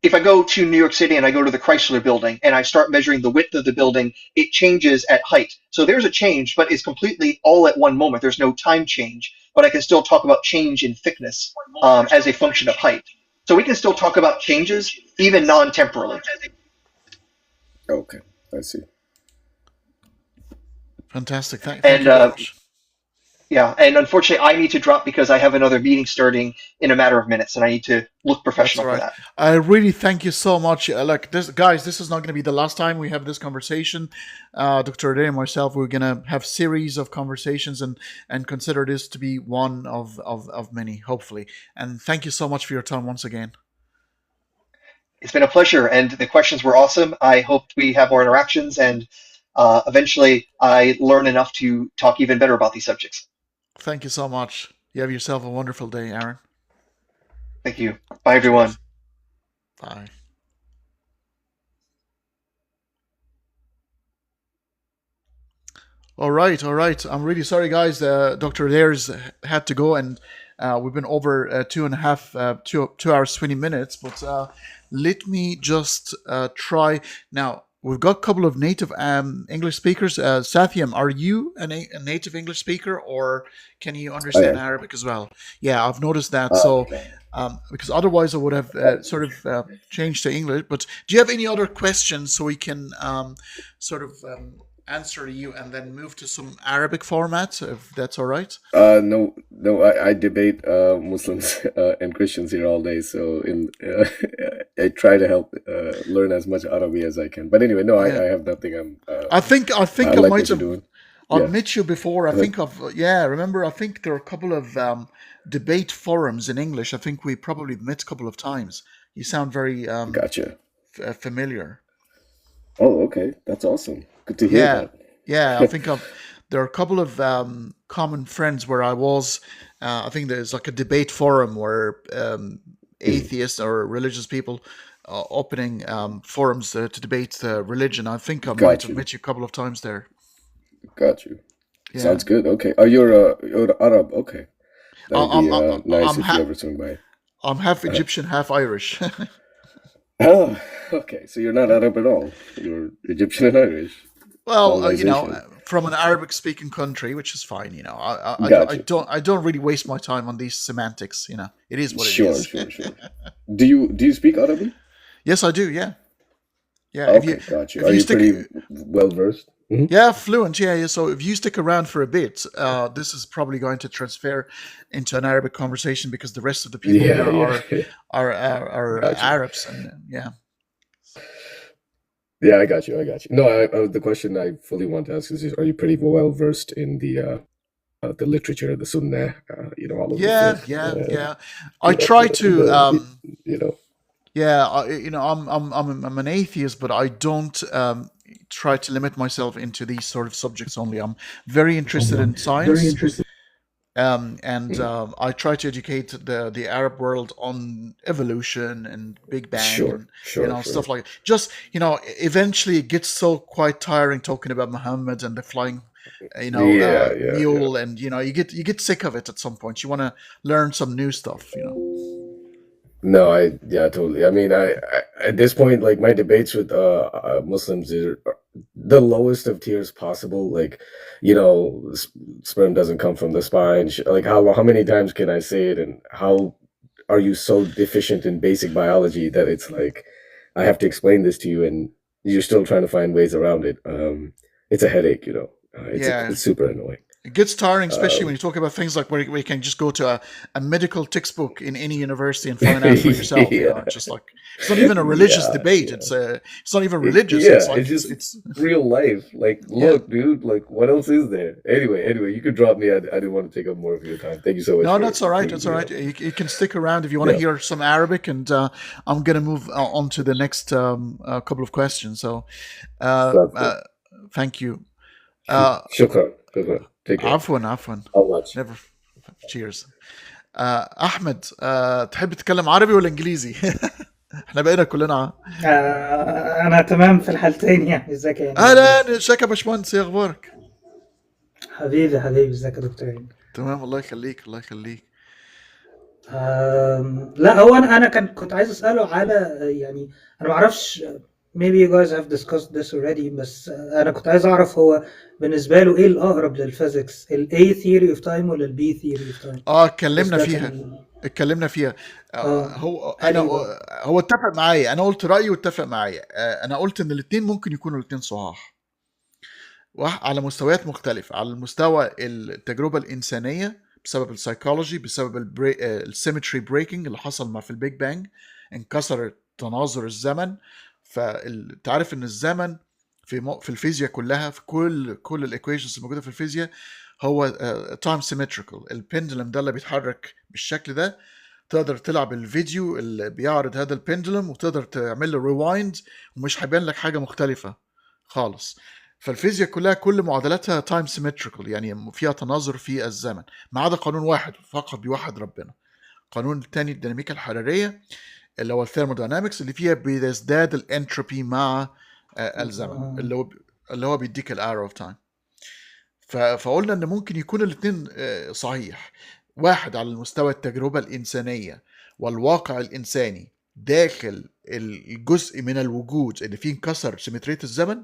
if I go to New York City and I go to the Chrysler building and I start measuring the width of the building, it changes at height. So there's a change, but it's completely all at one moment. There's no time change, but I can still talk about change in thickness as a function of height. So we can still talk about changes even non-temporally. Okay, I see. Fantastic. Thank you very much. Yeah, and unfortunately, I need to drop because I have another meeting starting in a matter of minutes, and I need to look professional for that. I really thank you so much. Guys, this is not going to be the last time we have this conversation. Dr. Adair and myself, we're going to have series of conversations and consider this to be one of many, hopefully. And thank you so much for your time once again. It's been a pleasure, and the questions were awesome. I hope we have more interactions, and eventually I learn enough to talk even better about these subjects. Thank you so much. You have yourself a wonderful day, Aaron. Thank you. Bye, everyone. Bye. All right. I'm really sorry, guys. Dr. Adair's had to go, and we've been over 2 hours, 20 minutes. But let me just try now. We've got a couple of native English speakers. Sathiam, are you a native English speaker, or can you understand Arabic as well? Yeah, I've noticed that. Because otherwise I would have changed to English. But do you have any other questions so we can answer you and then move to some Arabic format, if that's all right? No, I debate Muslims and Christians here all day, so I try to help learn as much Arabic as I can. But anyway, no, I have nothing. I think I like might have Yeah. met you before. Remember, I think there are a couple of debate forums in English. I think we probably met a couple of times. You sound very Gotcha. familiar. Oh, okay, that's awesome. Good to hear that. Yeah, I think there are a couple of common friends where I was. I think there's like a debate forum where atheists or religious people opening forums to debate religion. I think I might have met you a couple of times there. Got you. Yeah. Sounds good. Okay. Oh, you're Arab. Okay. That'd be nice I'm if you ever swing by. I'm half Egyptian, half Irish. Oh, okay. So you're not Arab at all. You're Egyptian and Irish. Well, Colonization. from an Arabic-speaking country, which is fine. I don't really waste my time on these semantics. It is what it is. Sure. Do you speak Arabic? Yes, I do. Yeah. Okay, got you. Are you pretty well versed? Mm-hmm. Yeah, fluent. Yeah. So if you stick around for a bit, this is probably going to transfer into an Arabic conversation because the rest of the people here are Arabs, and yeah. Yeah, I got you. No, the question I fully want to ask is: are you pretty well versed in the literature, the Sunnah? All of the faith, yeah. I try to. Yeah, I'm an atheist, but I don't try to limit myself into these sort of subjects only. I'm very interested in science. I try to educate the Arab world on evolution and Big Bang, and stuff like that. Just eventually it gets so quite tiring talking about Muhammad and the flying, mule, and you get sick of it at some point. You want to learn some new stuff, No, totally. I mean, I at this point, like my debates with Muslims are the lowest of tiers possible. Like, sperm doesn't come from the spine. Like, how many times can I say it? And how are you so deficient in basic biology that it's like I have to explain this to you, and you're still trying to find ways around it. It's a headache, It's super annoying. It gets tiring, especially when you talk about things like where you can just go to a medical textbook in any university and find out for yourself. You know, it's just like it's not even a religious debate. It's not even religious. It's like it's just real life. Like, look, dude, like, what else is there? Anyway, you could drop me. I didn't want to take up more of your time. Thank you so much. No, that's all right. That's all right. You can stick around if you want to hear some Arabic, and I'm gonna move on to the next couple of questions. So, thank you. شكرا. Take care. عفوا How much? never. Cheers. احمد، تحب تتكلم عربي ولا انجليزي؟ احنا بقينا كلنا انا تمام في الحالتين يعني. ازيك يا اهلا، ازيك يا باشمهندس، ايه اخبارك؟ حبيبي ازيك يا دكتور؟ تمام، الله يخليك الله يخليك. لا، هو انا كنت عايز اساله على، يعني انا ما اعرفش، maybe you guys have discussed this already، بس انا كنت عايز اعرف هو بالنسبه له ايه الاقرب للفيزيكس، ال A theory of time ولا ال B theory of time؟ اتكلمنا فيها. هو اتفق معايا، انا قلت رايي واتفق معايا. انا قلت ان الاثنين ممكن يكونوا الاثنين صحاح على مستويات مختلفه. على المستوى التجربه الانسانيه بسبب السايكولوجي، بسبب السيمتري بريكنج اللي حصل في البيج بانج، انكسر تناظر الزمن. فتعرف ان الزمن في الفيزياء كلها، في كل الايكويشنز الموجوده في الفيزياء هو تايم سيمتريكال. البندلم ده اللي بيتحرك بالشكل ده، تقدر تلعب الفيديو اللي بيعرض هذا البندلم وتقدر تعمل له ريوايند ومش هيبان لك حاجه مختلفه خالص. فالفيزياء كلها كل معادلاتها تايم سيمتريكال، يعني فيها تناظر في الزمن، ما عدا قانون واحد فقط بيوحد ربنا. قانون الثاني الديناميكا الحراريه اللي هو الثيرموداينامكس، اللي فيها بيزداد الانتروبي مع الزمن، اللي هو بيديك الارو اوف تايم. فقلنا ان ممكن يكون الاثنين صحيح. واحد على المستوى التجربه الانسانيه والواقع الانساني داخل الجزء من الوجود اللي فيه انكسر سيمتريه الزمن،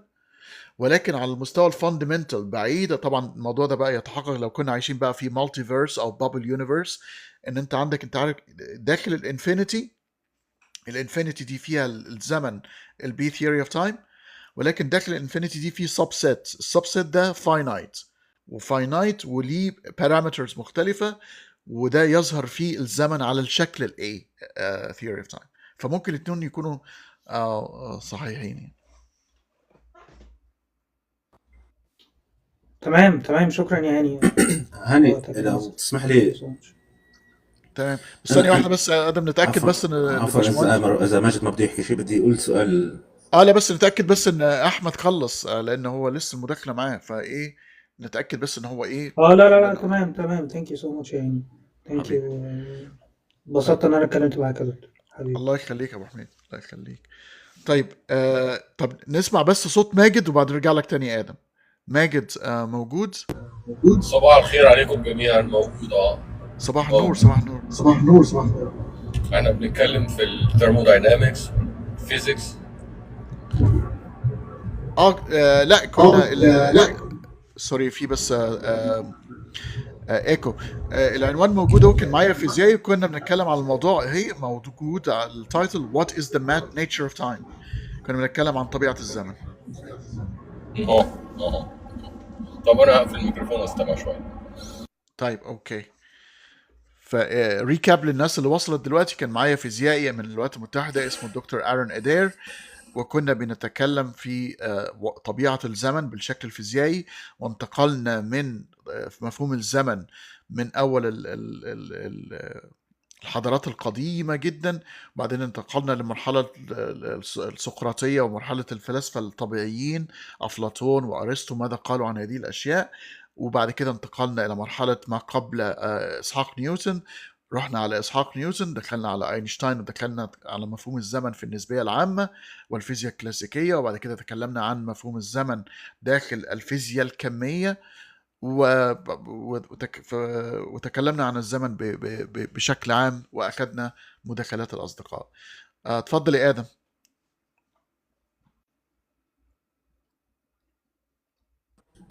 ولكن على المستوى الفاندمنتال بعيده. طبعا الموضوع ده بقى يتحقق لو كنا عايشين بقى في مالتيفيرس او بابل يونيفرس، ان انت عارف داخل الانفينيتي دي فيها الزمن البي ثيوري اوف تايم، ولكن داخل الانفينيتي دي في سبسيت. السبسيت ده فاينايت وليه بارامترز مختلفه، وده يظهر فيه الزمن على الشكل الاي ثيوري اوف تايم. فممكن الاثنين يكونوا صحيحين. تمام شكرا يعني. هاني لو تسمح لي. تمام، بس ثانيه واحده بس ادم نتاكد بس ان اذا ماجد ما بده يحكي شيء بدي اقول سؤال. لا بس نتاكد بس ان احمد خلص، لان هو لسه المداخله معاه، فايه نتاكد بس ان هو ايه. لا تمام. ثانك يو سو ماتش يعني. ثانك يو، انبسطت ان انا اتكلمت معاك يا دكتور حبيبي. الله يخليك يا ابو حميد، الله يخليك. طيب طب نسمع بس صوت ماجد وبعد نرجع لك تاني يا ادم. ماجد موجود؟ صباح الخير عليكم جميعا. موجود. صباح النور. احنا بنتكلم في الثيرموداينامكس فيزيكس. لا كنا لا سوري، في بس ايكو. العنوان موجود، هو كان معايا فيزيائي وكنا بنتكلم على الموضوع. هي موجود على التايتل What is the nature of time. كنا بنتكلم عن طبيعة الزمن. طب انا هقفل الميكروفون واستمع شويه. طيب اوكي. فريكاب للناس اللي وصلت دلوقتي، كان معايا فيزيائي من الولايات المتحدة اسمه الدكتور آرون أدير، وكنا بنتكلم في طبيعة الزمن بالشكل الفيزيائي، وانتقلنا من مفهوم الزمن من أول الحضارات القديمة جدا، وبعدين انتقلنا لمرحلة السقراطية ومرحلة الفلاسفة الطبيعيين أفلاطون وأرسطو ماذا قالوا عن هذه الأشياء، وبعد كده انتقلنا إلى مرحلة ما قبل إسحاق نيوتن. رحنا على إسحاق نيوتن، دخلنا على أينشتاين، ودخلنا على مفهوم الزمن في النسبية العامة والفيزياء الكلاسيكية، وبعد كده تكلمنا عن مفهوم الزمن داخل الفيزياء الكمية، وتكلمنا عن الزمن بشكل عام، وأخذنا مداخلات الأصدقاء. تفضل يا آدم.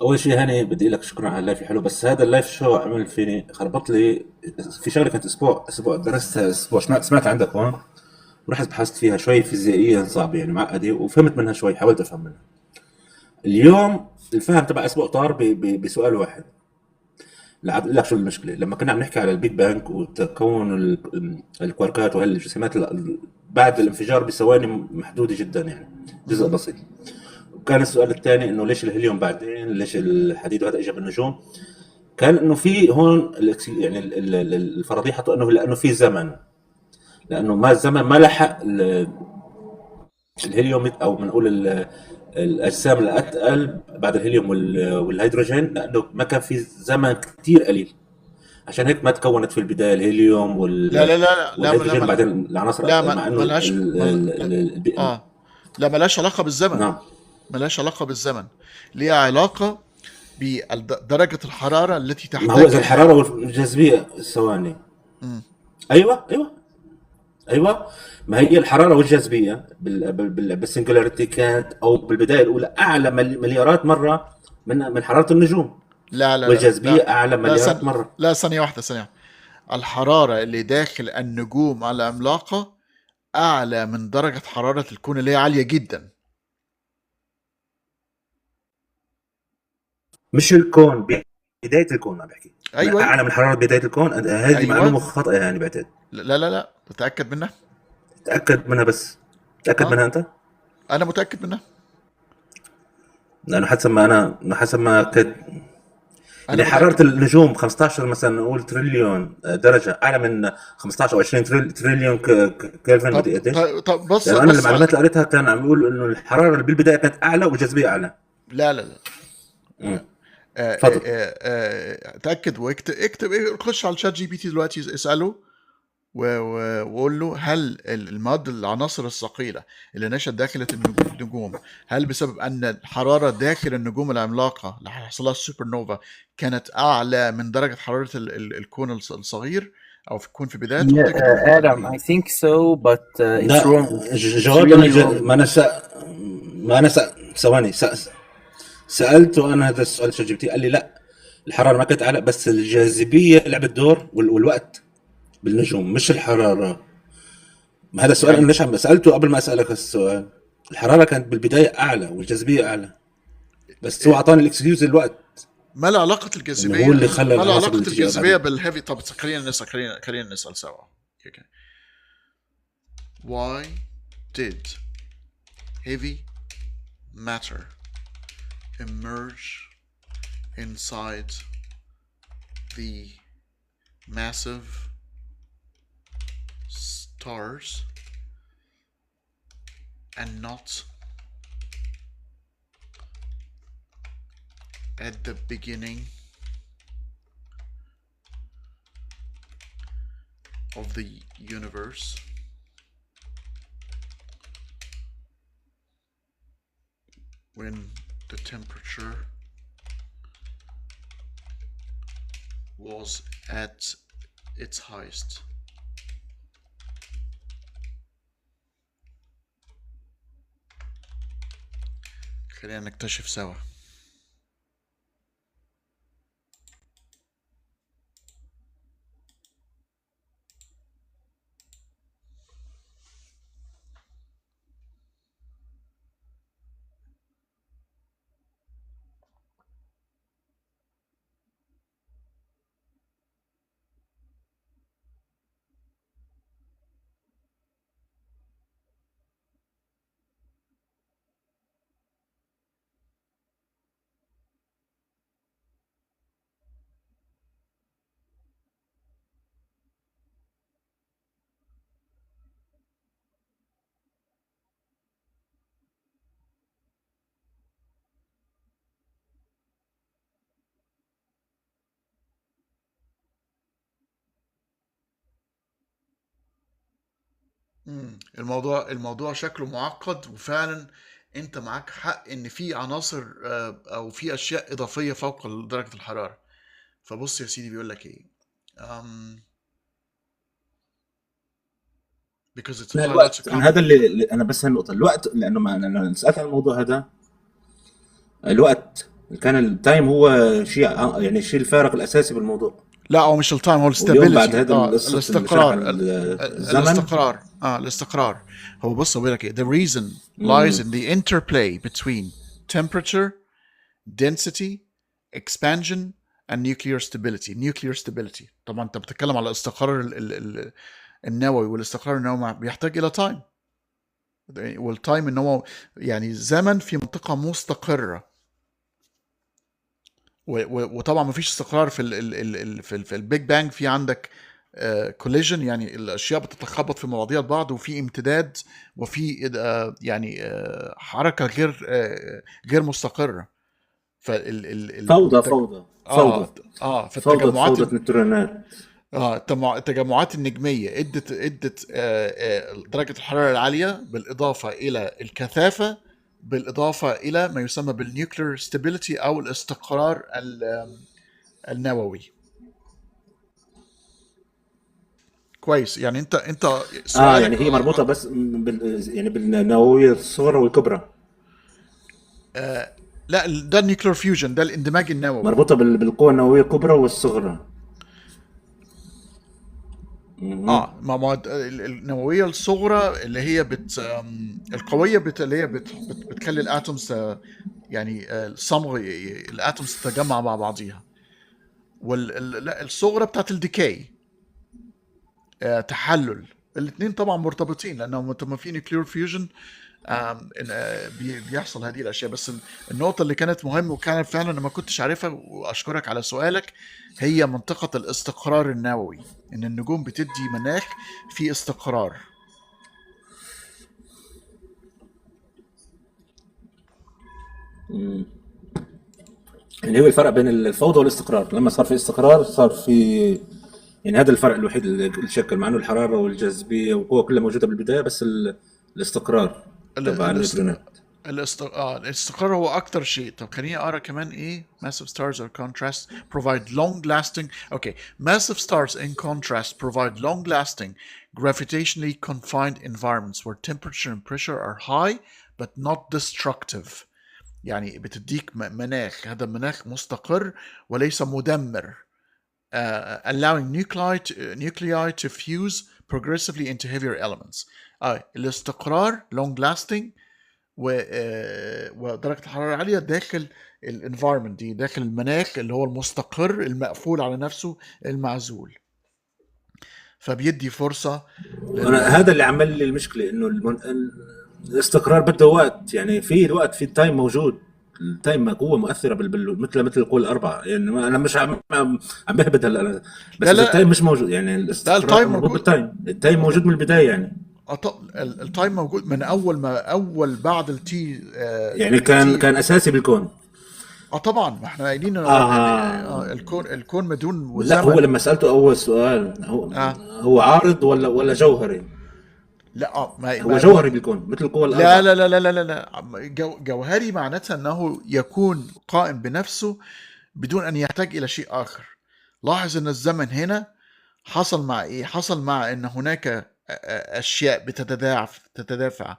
اول شيء هاني بدي اقول لك شكرا على اللايف الحلو، بس هذا اللايف شو عمل فيني خربط لي في شغله. كنت اسبوع درستها اسبوع، سمعت عندك هون ورحت بحثت فيها شوي فيزيائيا صعبه يعني معقده، وفهمت منها شوي، حاولت افهم منها. اليوم الفهم تبع اسبوع طار بسؤال واحد. لك شو المشكله لما كنا عم نحكي على البيج بانج وتكون الكواركات وهالجسيمات بعد الانفجار بثواني محدوده جدا، يعني جزء بسيط. وكان السؤال الثاني انه ليش الهيليوم بعدين، ليش الحديد وهذا اجى بالنجوم؟ كان انه في هون يعني الفرضيه حطوا انه لانه في زمن، لانه ما الزمن ما لحق الهيليوم او بنقول الاجسام الاتقل بعد الهيليوم والهيدروجين، لانه ما كان في زمن كثير قليل، عشان هيك ما تكونت في البدايه الهيليوم لا لا لا لا لا والهيدروجين لا بعدين العناصر لا مع انه ملهاش لا ملهاش علاقة بالزمن. نعم ملهاش علاقة بالزمن، ليها علاقة بدرجة الحرارة التي ما هو اذا تحتاجها. الحراره والجاذبيه ثواني مم. ايوه ما هي الحراره والجاذبيه بالسنجولاريتي كانت او بالبدايه الاولى اعلى مليارات مره من حراره النجوم، لا لا لا والجاذبيه لا اعلى لا مليارات مره. لا ثانية واحدة. الحرارة اللي داخل النجوم العملاقة أعلى من درجة حرارة الكون اللي هي عالية جدا. مش الكون، بدايه الكون عم بحكي. أيوة اعلى من حراره بدايه الكون، هذه أيوة. معلومه خاطئه يعني بعتقد. لا متأكد منها. تاكد منها، بس تاكد منها انت. أنا متأكد منها. لانه حسب ما كنت يعني أنا حراره متأكد. النجوم 15 مثلا نقول تريليون درجه، اعلى من 15 او 20 تريليون كلفن، بدي قديش؟ طب بص لانه انا بص المعلومات اللي قريتها كان عم يقول انه الحراره اللي بالبدايه كانت اعلى والجاذبيه اعلى. لا تفضل. تأكد اكتب خش على الشات جي بي تي دلوقتي، اسأله وقول له هل المواد العناصر الثقيلة اللي نشأت داخل النجوم هل بسبب أن الحرارة داخل النجوم العملاقة اللي حصل لها السوبر نوفا كانت أعلى من درجة حرارة الكون الصغير أو في الكون في بدايته؟ Adam, I think so, but it's لا wrong. جواب really wrong. ما انا ثواني سالته انا هذا السؤال شات جي بي تي، قال لي لا الحراره ما كانت اعلى، بس الجاذبيه لعبت دور والوقت بالنجوم مش الحراره. هذا السؤال يعني انا ليش عم سالته قبل ما اسالك السؤال؟ الحراره كانت بالبدايه اعلى والجاذبيه اعلى، بس هو اعطاني الاكسكيوز الوقت. ما له علاقة انه الجاذبية، هو اللي خلى ما له العناصر علاقة اللي تيجي الجاذبية بعدين. بالهيفي. طب خلينا نسأل سوا. Okay. Why did heavy matter emerge inside the massive stars and not at the beginning of the universe? When the temperature was at its highest. خلينا نكتشف سوا. الموضوع شكله معقد، وفعلا انت معاك حق ان في عناصر او في اشياء اضافيه فوق درجه الحراره. فبص يا سيدي بيقول لك ايه. because it's a الوقت، هذا اللي انا بس هالنقطه الوقت، لانه ما انا سالت عن الموضوع هذا. الوقت كان التايم هو شيء يعني الشيء الفارق الاساسي بالموضوع. لا هو مش التايم، هو واليوم بعد الاستابيليتي. هذا القصه الاستقرار. الزمن. الاستقرار. هو بص بيقول لك ايه. the reason lies in the interplay between temperature, density, expansion and nuclear stability. طبعا انت بتتكلم على الاستقرار النووي، والاستقرار النووي بيحتاج الى تايم، والتايم ان هو يعني زمن في منطقه مستقره، وطبعا ما فيش استقرار في البيج بانج. في عندك كوليجن، يعني الاشياء بتتخبط في مواضيع البعض، وفي امتداد، وفي يعني حركه غير مستقره. فوضى فالتجمعات نيوترونات. التجمعات النجميه ادت درجه الحراره العاليه، بالاضافه الى الكثافه، بالاضافه الى ما يسمى بالنيوكلير ستابيليتي او الاستقرار النووي. كويس. يعني انت سؤالك يعني هي مربوطه بس يعني بالنوويه الصغرى والكبرى. لا، ده النيوكلير فيوجن، ده الاندماج النووي، مربوطه بالقوه النوويه الكبرى والصغرى. مواد النوويه الصغرى اللي هي القويه اللي هي بتخلي الاتومز يعني الصمغ الاتومز تتجمع مع بعضيها، والصغرى بتاعت الديكاي تحلل. الاثنين طبعا مرتبطين، لانهم في نيوكلير فيوجن بيحصل هذه الاشياء. بس النقطه اللي كانت مهمه وكانت فعلا انا ما كنتش عارفها، واشكرك على سؤالك، هي منطقه الاستقرار النووي، ان النجوم بتدي مناخ في استقرار. يعني هو الفرق بين الفوضى والاستقرار، لما صار في استقرار صار في، يعني هذا الفرق الوحيد اللي شكل، مع انه الحراره والجاذبيه والقوه كلها موجوده بالبدايه، بس الاستقرار تبع النيوترونات. الاستقرار هو اكتر شيء. طب خليني اقرا كمان ايه. massive stars or contrast provide long lasting. okay, massive stars in contrast provide long lasting gravitationally confined environments where temperature and pressure are high but not destructive. يعني بتديك مناخ، هذا مناخ مستقر وليس مدمر. allowing nuclei to fuse progressively into heavier elements. الاستقرار long lasting ودرجة الحرارة العالية داخل الانفايرمنت دي، داخل المناخ اللي هو المستقر المقفول على نفسه المعزول، فبيدي فرصة هذا اللي عمل لي المشكلة، انه الاستقرار بده وقت. يعني في الوقت، في التايم موجود، التايم قوة مؤثرة مثل القوة الأربعة. يعني أنا مش عم بهبد هلا، بس لا التايم مش موجود. يعني الاستقرار موجود بالتايم، التايم موجود من البداية. يعني التايم موجود من اول بعد التي. يعني كان اساسي بالكون. طبعا ما احنا قايلين الكون بدون لا، هو لما سالته اول سؤال هو عارض ولا جوهري؟ لا هو جوهري بالكون مثل القوى الاربعه. لا لا لا لا لا لا جوهري معناتها انه يكون قائم بنفسه بدون ان يحتاج الى شيء اخر. لاحظ ان الزمن هنا حصل مع ايه؟ حصل مع ان هناك اشياء تتدافع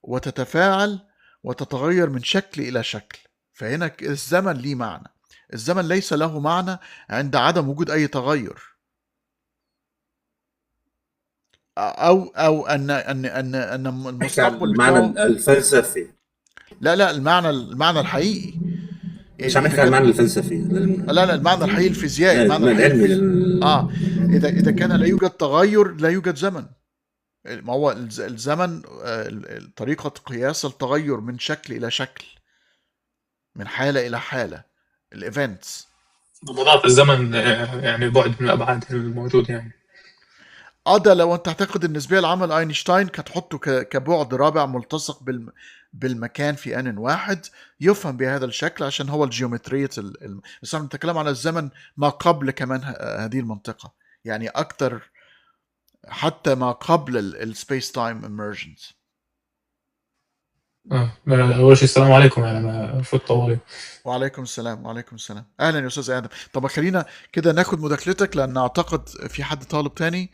وتتفاعل وتتغير من شكل الى شكل، فهنا الزمن ليه معنى. الزمن ليس له معنى عند عدم وجود اي تغير، او ان المستقبل المعنى الفلسفي. لا المعنى الحقيقي. مش عم نحكي عن المعنى الفلسفي، لا المعنى الحقيقي الفيزيائي، المعنى العلمي. اذا كان لا يوجد تغير لا يوجد زمن. ما هو الزمن طريقة قياس التغير من شكل إلى شكل، من حالة إلى حالة، الإيفنتس. ضبطات الزمن يعني بعد من الأبعاد الموجود يعني. ده لو أنت هتاخد النسبية العامة أينشتاين هتحطه كبعد رابع ملتصق بالمكان في آن واحد، يفهم بهذا الشكل عشان هو الجيومترية بس أنا بنتكلم على الزمن ما قبل كمان هذه المنطقة، يعني أكتر حتى ما قبل السبيس تايم اميرجنس. أول شيء السلام عليكم. يعني فوت طوالي. وعليكم السلام. أهلا يا أستاذ آدم. طب خلينا كده ناخد مداخلتك، لأن أعتقد في حد طالب تاني،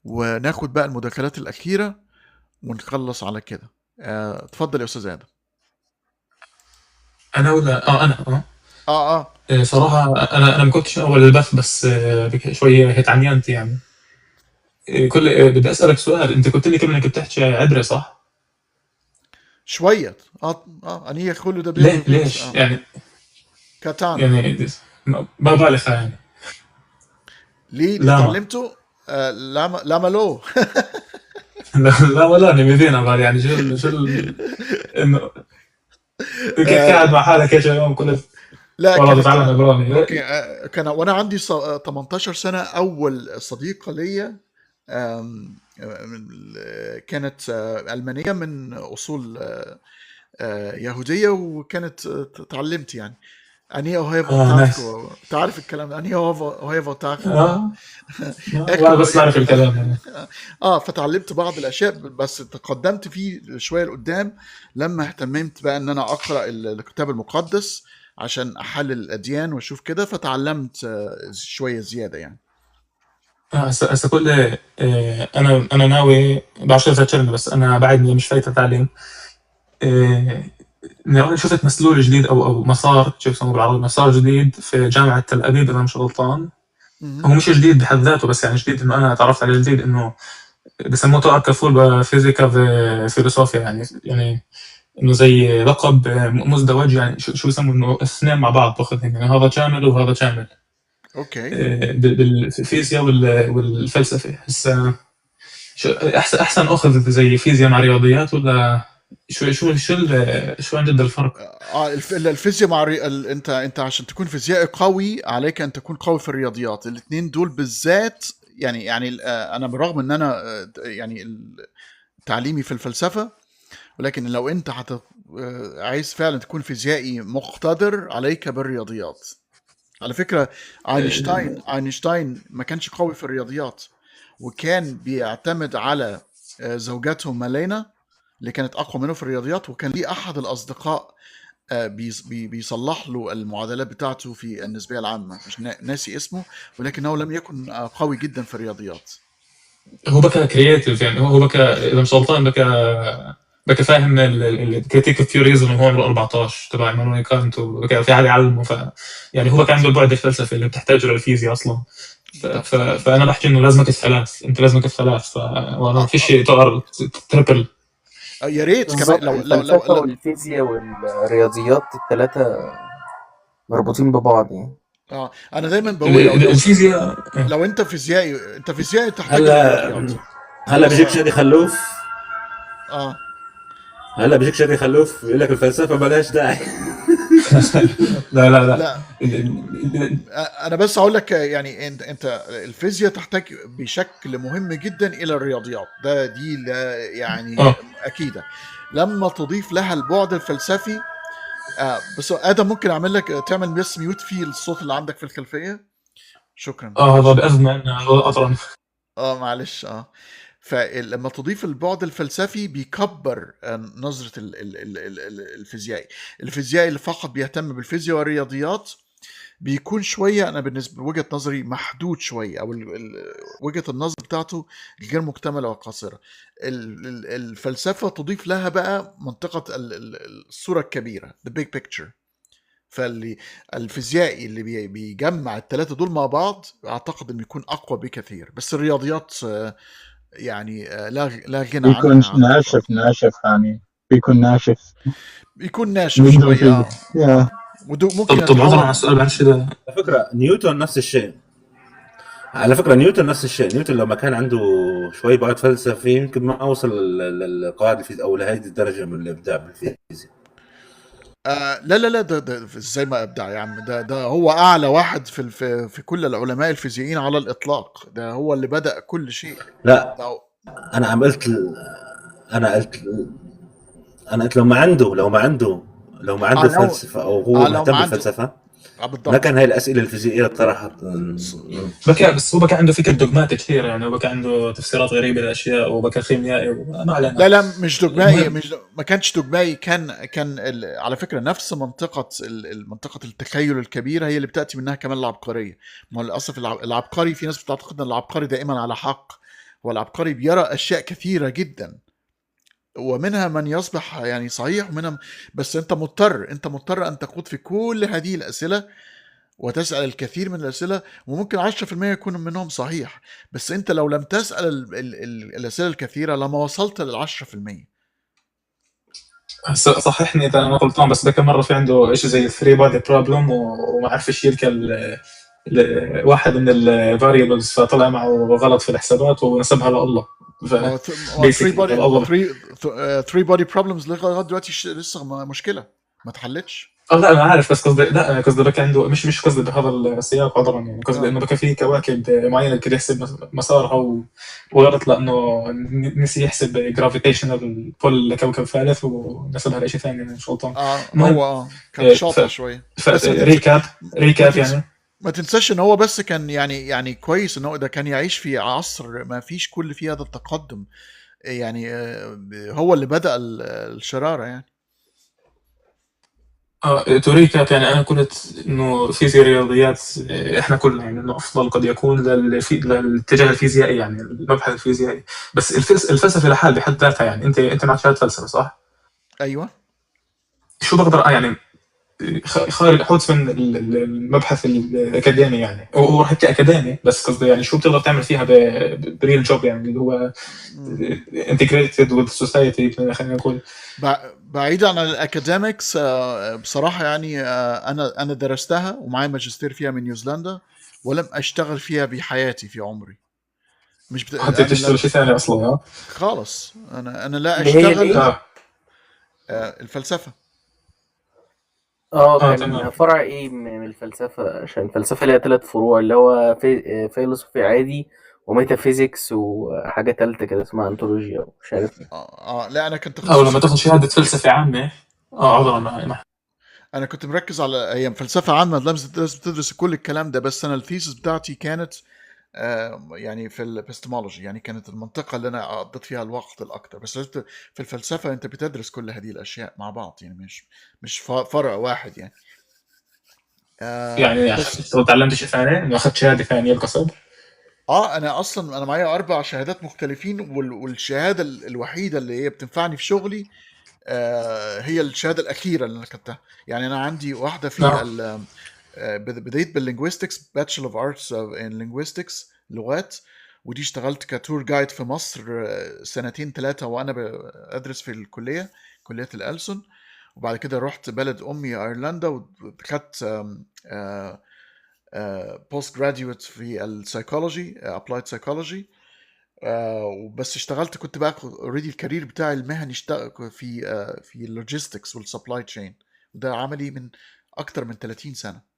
وناخد بقى المداخلات الأخيرة ونخلص على كده. اتفضل يا أستاذ آدم. أنا ولا أنا صراحة أنا ما كنتش أول البث، بس شوية هيك عنينت يعني. بدي أسألك سؤال. أنت قلت لي كم إنك بتحكي عبري صح؟ شوية. أنا كله ده ليش يعني كاتان يعني بالغة يعني. ليه لاما اتعلمته؟ لاما لو. لا ولا نميذين أبغى يعني إنه قاعد مع حالك يا يوم كله لا والله كانت تتعلم عبراني. اوكي. كان وانا عندي 18 سنه اول صديقه ليا كانت المانيه من اصول يهوديه، وكانت اتعلمت يعني اني اوهيفا نايس. تاكو. تعرف الكلام ده؟ اني اوهيفا تاكو. لا بس بعرف الكلام يعني. فتعلمت بعض الاشياء، بس تقدمت فيه شويه لقدام لما اهتممت بقى ان انا اقرا الكتاب المقدس عشان احلل الاديان واشوف كده، فتعلمت شويه زياده يعني. هسه كل انا ناوي بعرف فتشرني، بس انا بعدني مش فايت تعليم. شفت مسلول جديد او مسار، شو يسموه بالعربي، مسار جديد في جامعه تل ابيب اذا مش غلطان. هو مش جديد بحد ذاته، بس يعني جديد انه انا تعرفت عليه جديد، انه بسموه تؤر كفول بفيزيكا فيلوسوفيا يعني انه زي لقب مزدوج، يعني شو بيسموا انه اثنين مع بعض باخذهم، يعني هذا شامل وهذا شامل اوكي. بالفيزياء والفلسفه. هسه احسن اخذ زي فيزياء مع رياضيات، ولا شو عن جد الفرق؟ الفيزياء مع انت عشان تكون فيزيائي قوي عليك ان تكون قوي في الرياضيات. الاثنين دول بالذات يعني انا بالرغم ان انا يعني تعليمي في الفلسفه، ولكن لو انت عايز فعلا تكون فيزيائي مقتدر عليك بالرياضيات. على فكره اينشتاين ما كانش قوي في الرياضيات، وكان بيعتمد على زوجته مالينا اللي كانت اقوى منه في الرياضيات، وكان ليه احد الاصدقاء بيصلح له المعادلات بتاعته في النسبيه العامه، مش ناسي اسمه، ولكنه لم يكن قوي جدا في الرياضيات. هو بقى كرياتيف يعني، هو بقى اذا مش غلطان بقى فاهم الكريتيك ثيوريزم اللي هو عمره 14 تبع ايمانويل كانت، وبقى في حد يعلمه، يعني هو بقى عنده البعد الفلسفي اللي بتحتاجه للفيزياء اصلا. فانا بحكي انه لازمك الثلاث، انت لازمك الثلاث، وانا ما فيش تريبل. يا ريت كمان بالظبط، لو الفلسفة والفيزياء والرياضيات الثلاثة مربوطين ببعض يعني. انا دايما بقول الفيزياء لو انت فيزيائي تحتاج الرياضيات. هلا بيجيك شادي خلوف. هلا بيجيك شادي خلوف يقول لك الفلسفه مالهاش داعي. لا انا بس اقول لك يعني انت الفيزياء تحتاج بشكل مهم جدا الى الرياضيات، دي يعني اكيده لما تضيف لها البعد الفلسفي. بس ادم ممكن اعمل لك تعمل بس ميوت في الصوت اللي عندك في الخلفيه؟ شكرا. هذا بأزمة هذا أطرن. معلش. فلما تضيف البعد الفلسفي بيكبر نظرة الفيزيائي اللي فقط بيهتم بالفيزياء والرياضيات بيكون شوية، أنا بالنسبة لوجهة نظري محدود شوية، أو وجهة النظر بتاعته غير مكتملة وقاصرة. الفلسفة تضيف لها بقى منطقة الصورة الكبيرة the big picture. فالفيزيائي اللي بيجمع الثلاثة دول مع بعض أعتقد إنه يكون أقوى بكثير. بس الرياضيات يعني لا غنى عنها. بيكون ناشف يعني بيكون ناشف شوية. ممكن طب عذرا على السؤال بعد شيء. على فكرة نيوتن نفس الشيء. نيوتن لو ما كان عنده شوي بعد فلسفي يمكن ما أوصل للقواعد الفيزياء أو لهذه الدرجة من الإبداع بالفيزياء. لا ده ازاي ما ابدع يا عم؟ ده هو اعلى واحد في كل العلماء الفيزيائيين على الاطلاق. ده هو اللي بدأ كل شيء. لا انا قلت لو ما عنده فلسفه او هو مهتم بالفلسفه ما كان هاي الاسئله الفيزيائيه طرحت. بس هو بقى عنده فكر دوغماتي كثير، يعني هو بقى عنده تفسيرات غريبه للاشياء، وبقى خيميائي وما علينا. لا مش دوغمائي، ما كانش دوغمائي. كان على فكره نفس منطقه التخيل الكبيره هي اللي بتاتي منها كمان العبقريه. ما هو للاسف العبقري في ناس بتعتقد ان العبقري دائما على حق، والعبقري بيرى اشياء كثيره جدا، ومنها من يصبح يعني صحيح، ومنها بس انت مضطر ان تخوض في كل هذه الاسئله وتسأل الكثير من الأسئلة، وممكن 10% يكون منهم صحيح، بس أنت لو لم تسأل الأسئلة الكثيرة لما وصلت لل10%. صححني اذا انا غلطان، بس ذاك مره في عنده شيء زي 3 بادي بروبلم وما عرفش يلقى واحد من الفاريبلز، فطلع معه غلط في الحسابات ونسبها لله. ما هو 3 بودي بروبلمز لغايه دلوقتي لسه مشكله ما اتحلتش. لا انا عارف، بس قصدي لا قصدي بك عنده مش قصدي بهذا السياق عذرا، يعني قصدي انه بك في كواكب معينه كده يحسب مسارها وغلط لانه نسي يحسب جرافيتيشنال بول لكوكب ثالث ونسبها لشيء ثاني، مش غلطان. هو كان شاطر شويه. بس ريكاب يعني ما تنساش ان هو بس كان يعني كويس ان هو ده كان يعيش في عصر ما فيش كل فيه هذا التقدم، يعني هو اللي بدأ الشرارة يعني. توريكاب يعني انا قلت انه فيزياء رياضيات احنا كلنا يعني انه افضل قد يكون للاتجاه الفيزيائي، يعني المبحث الفيزيائي. بس الفلسفه لحال بحد ذاتها، يعني انت معك شهاده فلسفه صح؟ ايوه. شو بقدر يعني خارج حوت من المبحث الاكاديمي، يعني هو حكي اكاديمي بس قصدي يعني شو بتقدر تعمل فيها بريل جوب، يعني اللي هو integrated with society خلينا نقول. بعيد عن الاكاديميكس بصراحه يعني انا درستها ومعايا ماجستير فيها من نيوزيلندا، ولم اشتغل فيها بحياتي في عمري. مش انت بتشتغل شيء ثاني اصلا؟ خالص. انا لا اللي هي اشتغل الفلسفه. كان فرع ايه من الفلسفه؟ عشان الفلسفه ليها 3 فروع، اللي هو فيلسوفي عادي وميتافيزيكس وحاجه ثالثه كده اسمها انتولوجيا، مش عارف. لا انا كنت او لما تاخذ شهاده فلسفه عامه عذرا انا كنت مركز على هي فلسفه عامه، لازم تدرس كل الكلام ده، بس انا الثيسس بتاعتي كانت يعني في الابستمولوجي، يعني كانت المنطقه اللي انا قضيت فيها الوقت الاكثر. بس في الفلسفه انت بتدرس كل هذه الاشياء مع بعض، يعني مش فرع واحد يعني. يعني تعلمت شيء ثاني انه اخذت شهاده ثانيه القصد؟ انا اصلا انا معايا 4 شهادات مختلفين، والشهاده الوحيده اللي هي بتنفعني في شغلي هي الشهاده الاخيره اللي انا خدتها. يعني انا عندي واحده في بديت باللينغويستكس، باتشلر اوف ارتس ان لينغويستكس لغات، ودي اشتغلت كتور جايد في مصر 2-3 وانا بدرس في الكليه، كليه الألسن. وبعد كده رحت بلد امي ايرلندا وخدت بوست جراديويت في السايكولوجي، ابلايد سايكولوجي. وبس اشتغلت كنت بقى اوريدي الكارير بتاعي المهني اشتغل في اللوجيستكس والسبلاي تشين، وده عملي من اكتر من 30 سنه.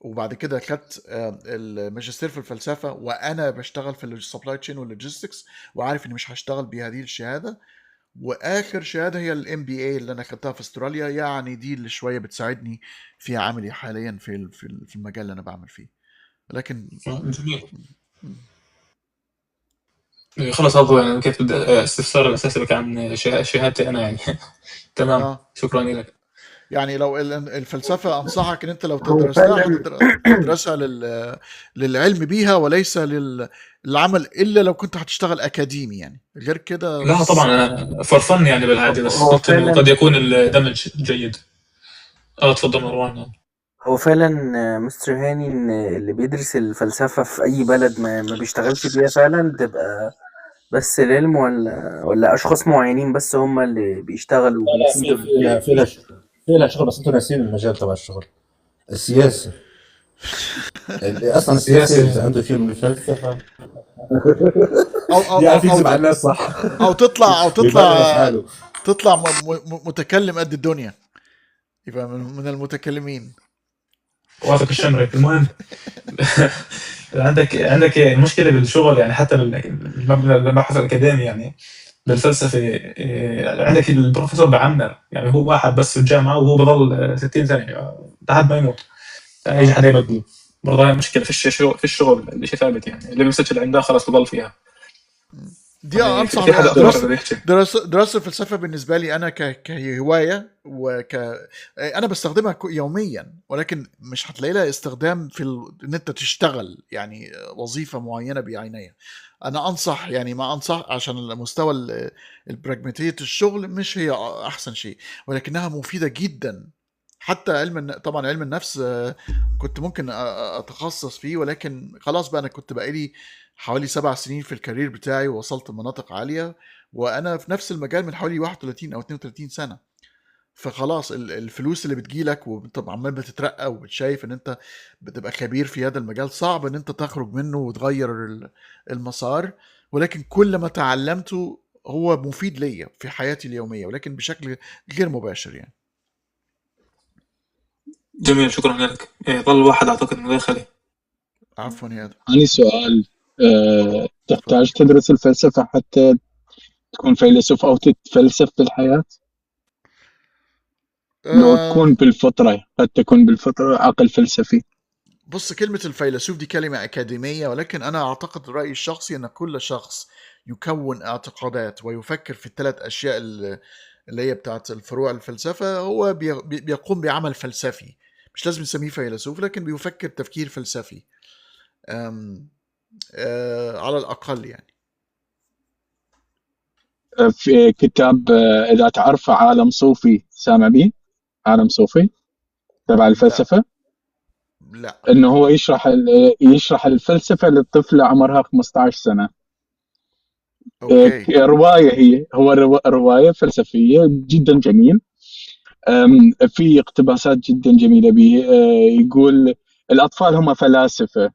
وبعد كده خدت الماجستير في الفلسفه وانا بشتغل في السبلاي تشين واللوجيستكس، وعارف اني مش هشتغل بهذه الشهاده. واخر شهاده هي الام بي اي اللي انا خدتها في استراليا، يعني دي اللي شويه بتساعدني في عملي حاليا في المجال اللي انا بعمل فيه. لكن جميل. خلص هذا يعني كيف بدي استفسار الاساسي بك عن شهادتي انا يعني تمام. شكرا لك. يعني لو الفلسفه انصحك ان انت لو هو تدرسها فعلا تدرسها للعلم بيها وليس للعمل، الا لو كنت هتشتغل اكاديمي، يعني غير كده لا طبعا انا فرفن يعني بالعادي، بس هو قلت انه قد فعلا يكون الدمج جيد. تفضل مروان. هو فعلا مستر هاني ان اللي بيدرس الفلسفه في اي بلد ما بيشتغلش بيها فعلا، بتبقى بس العلم ولا اشخاص معينين بس هم اللي بيشتغلوا لا وبيفيدوا في لها شغل، بس انتوا ناسين المجال تبع الشغل السياسي. اصلا السياسي عنده شيء من الفلسفه يعني تكذب على الناس صح، او تطلع بيبرر حاله. تطلع متكلم قد الدنيا، يبقى من المتكلمين. وافق الشمرك. المهم عندك المشكله بالشغل، يعني حتى المبحث الاكاديمي يعني بالفلسفه عندك البروفيسور بعمر، يعني هو واحد بس في الجامعه وهو بضل 60 سنه لحد ما يموت، يجي حدا يبدله. برضه هي مشكله في الشغل اللي شيء ثابت، يعني اللي بيمسك العمده خلاص بضل فيها. دي انصح بيها. دراسه الفلسفه بالنسبه لي انا كهوايه انا بستخدمها يوميا، ولكن مش هتلاقي لها استخدام في ان انت تشتغل يعني وظيفه معينه بعينيها. انا انصح يعني ما انصح عشان المستوى البراغماتيه الشغل مش هي احسن شيء، ولكنها مفيده جدا. حتى طبعا علم النفس كنت ممكن اتخصص فيه، ولكن خلاص بقى انا كنت بقالي حوالي 7 سنين في الكارير بتاعي ووصلت لمناطق عالية، وانا في نفس المجال من حوالي 31 او 32 سنة. فخلاص الفلوس اللي بتجيلك وانت عمال بتترقى وبتشايف ان انت بتبقى خبير في هذا المجال، صعب ان انت تخرج منه وتغير المسار. ولكن كل ما تعلمته هو مفيد ليا في حياتي اليومية، ولكن بشكل غير مباشر يعني. جميل، شكرا لك. ظل واحد أعتقد من داخلي. عفوا يا آدم. عندي سؤال. اتفضل. تحتاج تدرس الفلسفة حتى تكون فيلسوف أو تتفلسف في الحياة؟ لو تكون بالفطرة، قد تكون بالفطرة عقل فلسفي. بص، كلمة الفيلسوف دي كلمة أكاديمية، ولكن أنا أعتقد رأيي الشخصي أن كل شخص يكون اعتقادات ويفكر في الثلاث أشياء اللي هي بتاعت الفروع الفلسفة، هو بيقوم بعمل فلسفي. مش لازم نسميه فيلسوف، لكن بيفكر تفكير فلسفي على الأقل يعني. في كتاب إذا تعرف عالم صوفي، سامع بيه؟ عالم صوفي تبع الفلسفة. لا. إنه هو يشرح الفلسفة للطفلة عمرها 15 سنة. أوكي. رواية، هو رواية فلسفية جدا جميل. في اقتباسات جدا جميلة به. يقول الأطفال هم فلاسفة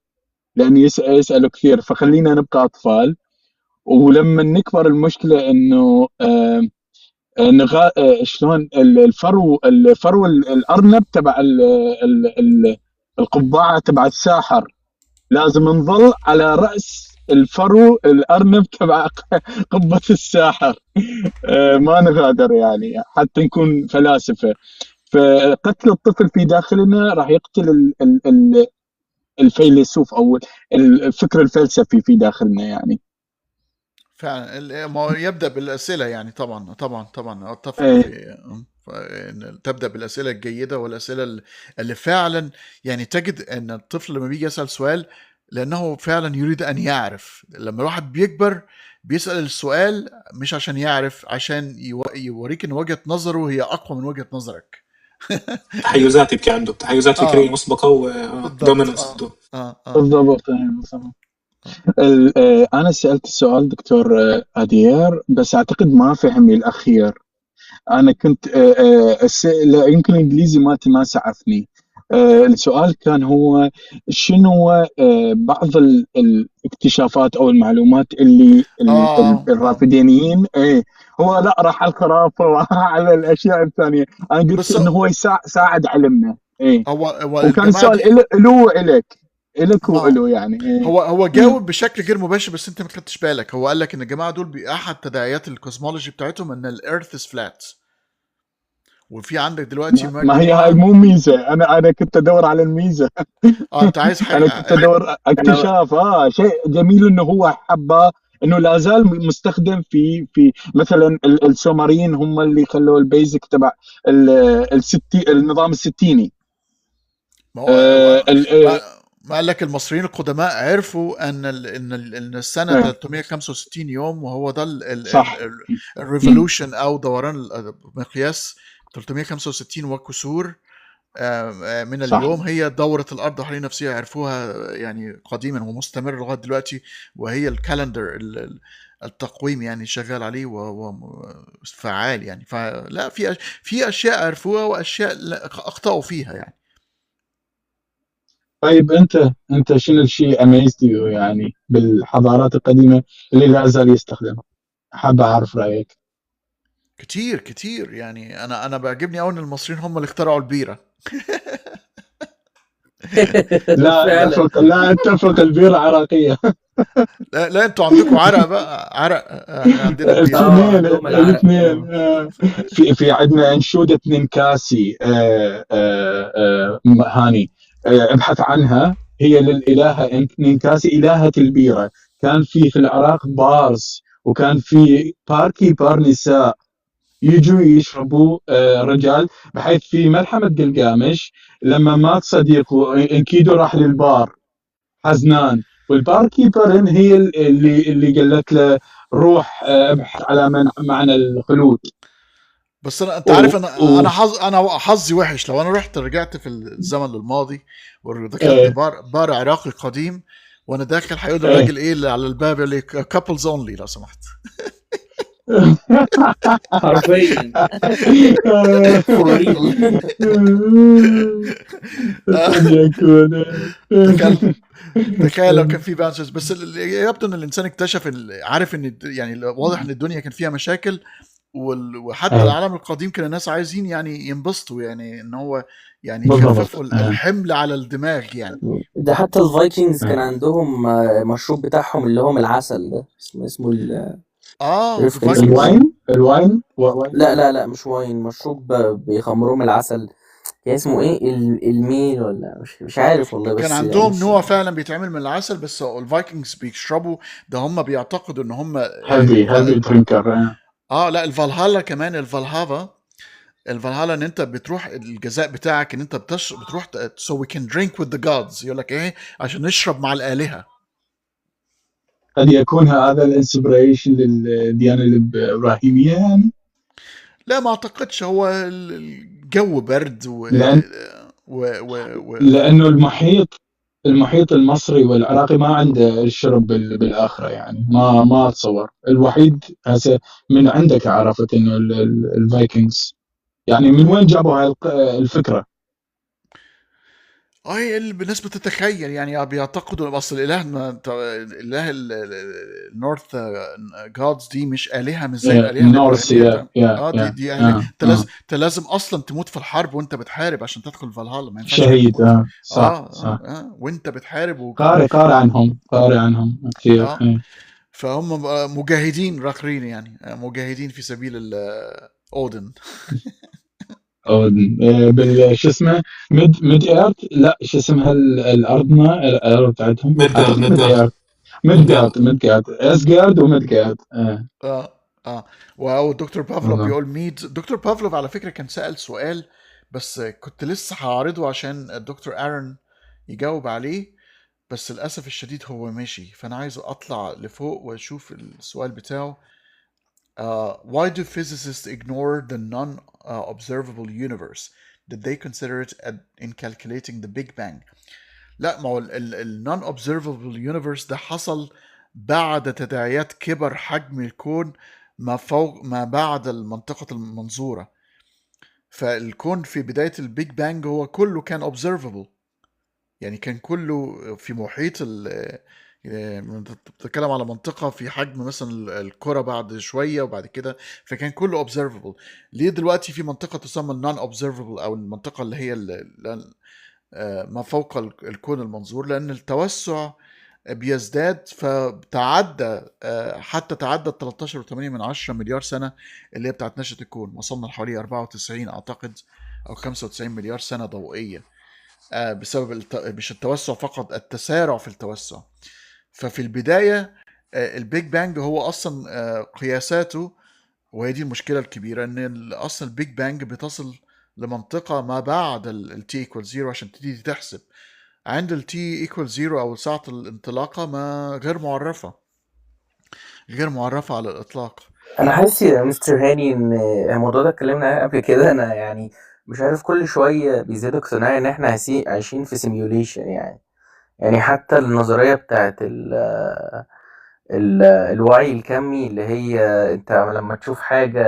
لأن يسألوا كثير، فخلينا نبقى أطفال، ولما نكبر المشكلة إنه شلون الفرو الأرنب تبع القبعة تبع الساحر، لازم نظل على رأس الفرو الأرنب تبع قبة الساحر. ما نغادر يعني حتى نكون فلاسفة. فقتل الطفل في داخلنا راح يقتل الفيلسوف أو الفكر الفلسفي في داخلنا يعني. فعلا ما يبدأ بالأسئلة يعني. طبعا أتفق تبدأ بالأسئلة الجيدة والأسئلة اللي فعلا يعني تجد أن الطفل لما بيجي يسأل سؤال لأنه فعلا يريد أن يعرف. لما الواحد بيكبر بيسأل السؤال مش عشان يعرف، عشان يوريك أن وجهة نظره هي أقوى من وجهة نظرك. تحيزات يبكي عنده، تحيزات فكرية مسبقة ودوميننس. بالضبط. أنا سألت السؤال دكتور أدير، بس أعتقد ما فهمني الأخير. أنا كنت يمكن الإنجليزي مالتي ما سعفني. السؤال كان هو شنو بعض الاكتشافات أو المعلومات اللي الرافدينيين هو لا راح على الخرافة وعلى الأشياء الثانية. أنا قلت إنه هو يساعد علمنا. وكان السؤال له إلك وإله يعني. هو جاوب بشكل غير مباشر، بس انت ما خدتش بالك. هو قال لك ان الجماعه دول باحد تداعيات الكوزمولوجي بتاعتهم ان الارث از فلات. وفي عندك دلوقتي ما هي هاي مو ميزه. انا كنت ادور على الميزه. انت عايز حاجه. انا كنت ادور اكتشاف شيء جميل انه هو حبه انه لا زال مستخدم في مثلا السومريين هم اللي خلوا البيزك تبع النظام الستيني. ما قال لك المصريين القدماء عرفوا ان السنه 365 يوم، وهو ده الريفولوشن او دوران المقياس 365 وكسور من اليوم. هي دورة الأرض حوالين نفسها، عرفوها يعني قديما ومستمر لغاية دلوقتي، وهي الكالندر التقويم يعني شغال عليه وفعال يعني. فلا في أشياء عرفوها وأشياء أخطأوا فيها يعني. طيب أنت شنو الشيء أميزت يعني بالحضارات القديمة اللي لا زال يستخدمها؟ حاب أعرف رأيك. كتير يعني. أنا بعجبني أوي إن المصريين هم اللي اخترعوا البيرة. لا اتفق البيرة عراقية. لا انتوا عندكم عرق بقى. عرق. احنا عندنا الاثنين. في عندنا انشودة نينكاسي. هاني ابحث عنها، هي للإلهة نينكاسي إلهة البيرة. كان في العراق بارز، وكان في بار نساء يجوا يشربوا رجال، بحيث في ملحمة قلقامش لما مات صديقه انكيدو راح للبار حزنان، والبار كيبرن هي اللي قالت له روح ابحث على معنى الخلود. بس انت عارف انا حظي وحش. لو انا رجعت في الزمن الماضي ودخلت بار عراقي قديم، وانا داخل هيقول الراجل ايه اللي على الباب اللي كابلز اونلي لو سمحت. حرفيا for real. قد يكون. تخيل لو كان في باونسرز. بس يبدو ان الانسان اكتشف عارف ان يعني واضح ان الدنيا كان فيها مشاكل، وحتى العالم القديم كان الناس عايزين يعني ينبسطوا، يعني ان هو يعني يخففوا الحمل على الدماغ يعني. ده حتى الفايكنجز كان عندهم مشروب بتاعهم اللي هو من العسل ده، اسمه الواين. لا مش واين، مشروب بيخمروه من العسل، كان اسمه ايه، الميل ولا مش عارف والله. بس كان عندهم نوع فعلا بيتعمل من العسل، بس الفايكنجز بيشربوا ده، هم بيعتقدوا ان هم هيفي درينكر. لا الفالهالا كمان، الفالهالا ان انت بتروح الجزاء بتاعك ان انت بتروح so we can drink with the gods، يقول لك ايه، عشان نشرب مع الآلهة. قد يكون هذا الانسبريشن للديانة الإبراهيمية يعني. لا ما اعتقدش، هو الجو برد لأنه المحيط المصري والعراقي ما عنده الشرب بالآخرة يعني، ما أتصور. الوحيد هسه من عندك عرفت إنه الفايكنجز يعني من وين جابوا هاي الفكرة؟ الناس بتتخيل يعني، بيعتقدوا اصل اله النورث جادز دي مش آلهة مش زي الآلهة الإبراهيمية. دي يعني انت لازم اصلا تموت في الحرب وانت بتحارب عشان تدخل فالهالا، ما ينفعش شهيد. صح. وانت بتحارب قارئ عنهم كثير. فهم مجاهدين راقرين يعني، مجاهدين في سبيل اودن. شو اسمه ميد ايرث، لا شو اسمها الارض بتاعتهم، ميدجارد اسجارد وميدجارد. واو دكتور بافلوف بيقول ميد. دكتور بافلوف على فكرة كان سأل سؤال، بس كنت لسه هعرضه عشان الدكتور آرون يجاوب عليه، بس للأسف الشديد هو ماشي، فأنا عايز أطلع لفوق وأشوف السؤال بتاعه. Why do physicists ignore the non-observable universe? Did they consider it in calculating the Big Bang? لا، ما هو ال non-observable universe ده حصل بعد تداعيات كبر حجم الكون ما بعد المنطقة المنظورة. فالكون في بداية البيج بانج هو كله كان observable، يعني كان كله في محيط بتتكلم على منطقة في حجم مثلا الكرة بعد شوية وبعد كده، فكان كله observable. ليه دلوقتي في منطقة تسمى non observable أو المنطقة اللي هي ما فوق الكون المنظور؟ لأن التوسع بيزداد، فتعدى حتى تعدى 13.8 مليار سنة اللي هي بتاعت نشأة الكون، وصلنا لحوالي 94 أعتقد أو 95 مليار سنة ضوئية، بسبب مش التوسع فقط، التسارع في التوسع. ففي البداية البيج بانج هو أصلا قياساته، وهي دي المشكلة الكبيرة، أن أصلا البيج بانج بتصل لمنطقة ما بعد التي equal 0 عشان تبتدي تحسب. عند التي equal 0 أو ساعة الانطلاقة ما غير معرفة على الإطلاق. أنا حاسس يا مستر هاني إن الموضوع ده اتكلمنا عليه قبل كده. أنا يعني مش عارف، كل شوية بيزيد اقتناعي إن إحنا عايشين في سيميوليشن يعني حتى النظرية بتاعت الوعي الكمي، اللي هي انت لما تشوف حاجة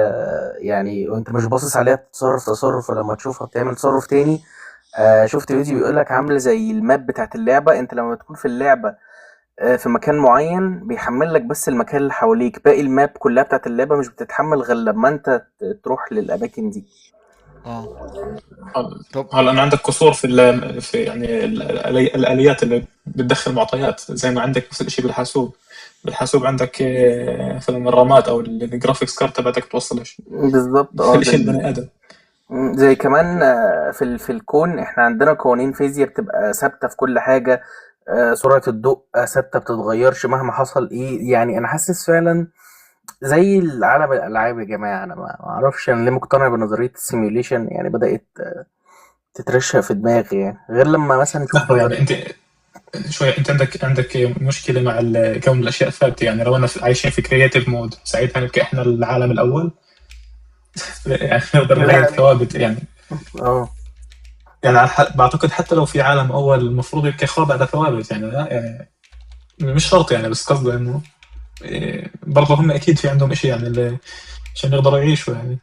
يعني وانت مش باصص عليها بتتصرف تصرف، ولما تشوفها بتعمل تصرف تاني. شفت فيديو بيقولك عاملة زي الماب بتاعت اللعبة، انت لما تكون في اللعبة في مكان معين بيحمل لك بس المكان اللي حواليك، باقي الماب كلها بتاعت اللعبة مش بتتحمل غير لما انت تروح للأماكن دي. طب هلا أنا عندك قصور في يعني الآليات اللي بتدخل معطيات، زي ما عندك نفس الشيء بالحاسوب عندك مثلا الرامات او الجرافيكس كارت تبعتك توصلش بالظبط. الشيء البني ادم. زي كمان في الكون احنا عندنا قوانين فيزياء بتبقى ثابته في كل حاجه، سرعه الضوء ثابته بتتغيرش مهما حصل ايه. يعني انا حاسس فعلا زي العالم الالعاب يا جماعه. انا ما اعرفش انا ليه مقتنع بنظريه السيميوليشن، يعني بدات تترشق في دماغي، يعني غير لما مثلا نشوف انت شوية انت عندك مشكلة مع كون الاشياء ثابتة. يعني لو انا عايشين في كرياتيف مود ساعتها نبقى احنا العالم الاول. يعني نقدر نغير ثوابت يعني. يعني بعتقد حتى لو في عالم اول المفروض يبقى خاضع لثوابت، يعني لا يعني مش شرط يعني، بس قصده انه برضه هم اكيد في عندهم اشي يعني اللي عشان يقدروا يعيشوا يعني.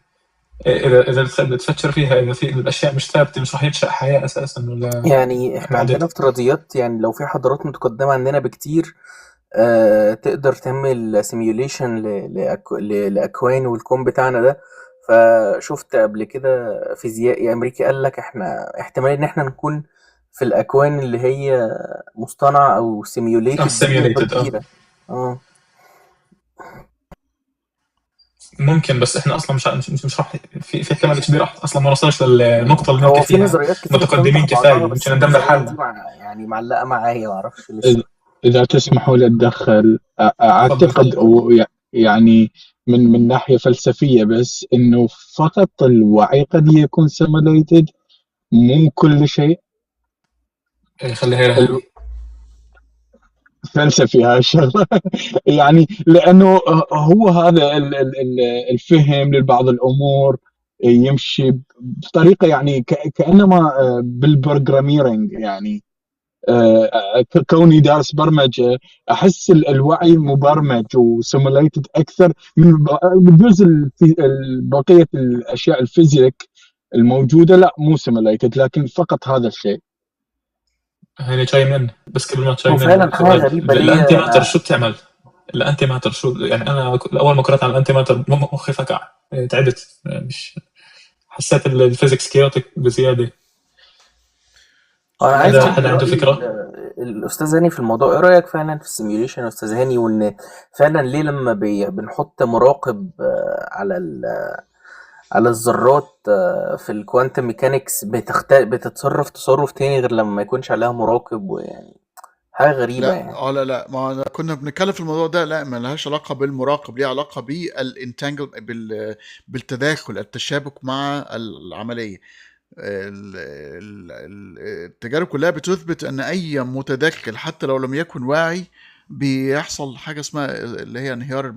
اذا تفكر فيها، اذا في الاشياء مش ثابته مش راح ينشأ حياه اساسا ولا يعني احنا عندنا بعد. افتراضيات، يعني لو في حضارات متقدمة عننا بكتير تقدر تعمل سيميوليشن لأكوان والكون بتاعنا ده. فشفت قبل كده فيزيائي أمريكي قال لك احنا احتمال إن احنا نكون في الأكوان اللي هي مصطنعة أو سيميوليتد دي نسبة سيميوليتد كبيرة. اه ممكن، بس احنا اصلا مش راح في احتمال كبير اصلا ما نوصلش للنقطه اللي نحكي هو في فيها نظريات كتير متقدمين بتنطح بعضها، كفايه، بس يمكن ندمر النظريات دي حالنا. يعني معلقة معايا، معرفش لسه. إذا تسمحوا لي أتدخل، تفضل. أعتقد يعني من ناحية فلسفية، بس إنه فقط الوعي قد يكون simulated، مو كل شيء. خليها لهاني. فلسفي هاي الشغلة. يعني لأنه هو هذا الفهم لبعض الأمور يمشي بطريقة يعني كأنما بالبروجرامينج يعني. كوني دارس برمجة، أحس الوعي مبرمج وسيموليتد أكثر من بجزء بقية الأشياء الفيزيك الموجودة. لا مو سيموليتد، لكن فقط هذا الشيء. هاني جاي من، بس قبل ما تجاي هو من فعلا حاجة سؤال، غريبة الانتي ليه. ماتر شو بتعمل؟ الانتي ماتر شو يعني؟ انا اول ما قرأت عن الانتي ماتر مخي فكع، تعبت، مش حسيت الفيزيكس كيوتك بزياده. انا عايز لا اخد حدا عنده راي فكره؟ الاستاذ هاني في الموضوع. ايه رايك فعلا في السيميوليشن يا استاذ هاني؟ وان فعلا ليه لما بنحط مراقب على الذرات في الكوانتم ميكانيكس بتتصرف تصرف تاني غير لما ما يكونش عليها مراقب؟ ويعني حاجه غريبه لا يعني. لا ما كنا بنتكلم في الموضوع ده. لا، ما لهاش علاقة بالمراقب، ليها علاقة بالانتانجل بالتداخل، التشابك مع العملية. التجارب كلها بتثبت ان اي متدخل حتى لو لم يكن واعي بيحصل حاجة اسمها اللي هي انهيار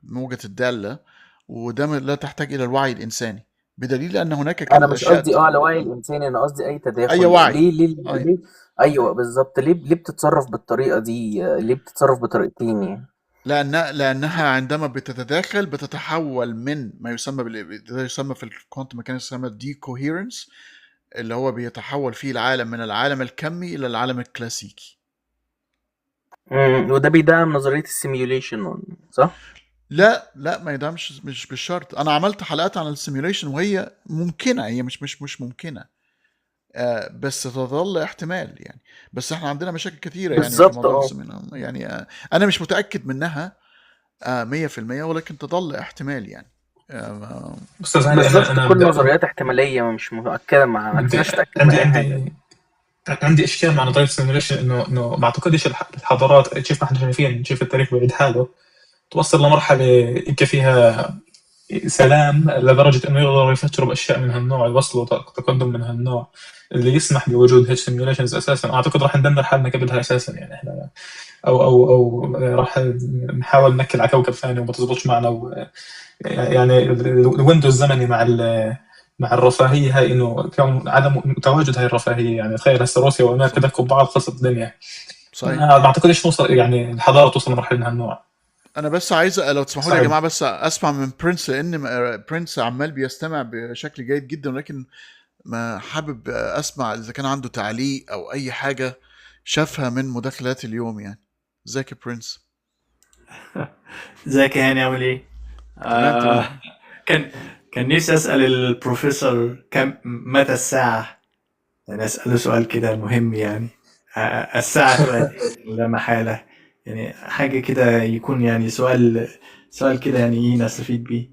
موجة الدالة، وده لا تحتاج الى الوعي الانساني، بدليل ان هناك انا مش اشياء قصدي على وعي الانساني، انا قصدي اي اي تداخل. وعي. اي ليه؟ ايوه بالظبط. ليه بتتصرف بالطريقه دي؟ ليه بتتصرف بطريقتين يعني؟ لأنها عندما بتتداخل بتتحول من ما يسمى ده يسمى في الكوانتم ميكانكس يسمى دي كوهيرنس، اللي هو بيتحول فيه العالم من العالم الكمي إلى العالم الكلاسيكي. وده بيدعم نظريه السيميوليشن، صح؟ لا ما يدعمش، مش بالشرط. انا عملت حلقات عن السيميوليشن وهي ممكنه، هي مش ممكنه، بس تظل احتمال يعني. بس احنا عندنا مشاكل كثيره يعني في بالظبط موضوع اه. يعني انا مش متاكد منها 100%، ولكن تظل احتمال يعني. استاذ هاني، بالظبط، انا كل بدي نظريات احتماليه مش مؤكده، ما بدي فيناش نتاكد من عندي اي حاجه. عندي اشكال مع نظريه السيميوليشن، انه ما اعتقدش الحضارات كيف ما احنا شايفين، شايف التاريخ بعيد حاله توصل لمرحله يبقى فيها سلام لدرجه انه يقدروا يفكروا باشياء من هالنوع، يوصلوا تقدم من هالنوع اللي يسمح بوجود هيك سيميوليشنز. اساسا اعتقد راح ندمر حالنا قبلها اساسا يعني. احنا او راح نحاول ننكل على كوكب ثاني وما تزبطش معنا. يعني الويندو الزمني مع الرفاهيه هاي، انه كون عدم تواجد هاي الرفاهيه. يعني تخيل هسه روسيا وامريكا دكوا ببعض خلصت الدنيا. صحيح. ما اعتقدش توصل يعني الحضاره توصل لمرحله من هالنوع. انا بس عايز لو تسمحوا لي يا صعب. جماعه بس اسمع من برنس، لان برنس عمال بيستمع بشكل جيد جدا، ولكن ما حابب اسمع اذا كان عنده تعليق او اي حاجه شافها من مداخلات اليوم يعني. ازيك يا برنس؟ ازيك يا هاني، عامل ايه؟ تمام. كان نفسي اسال البروفيسور متى الساعه، يعني اساله سؤال كده مهم يعني. الساعه تؤدي لا محاله، يعني حاجه كده يكون يعني سؤال كده يعني نستفيد بيه.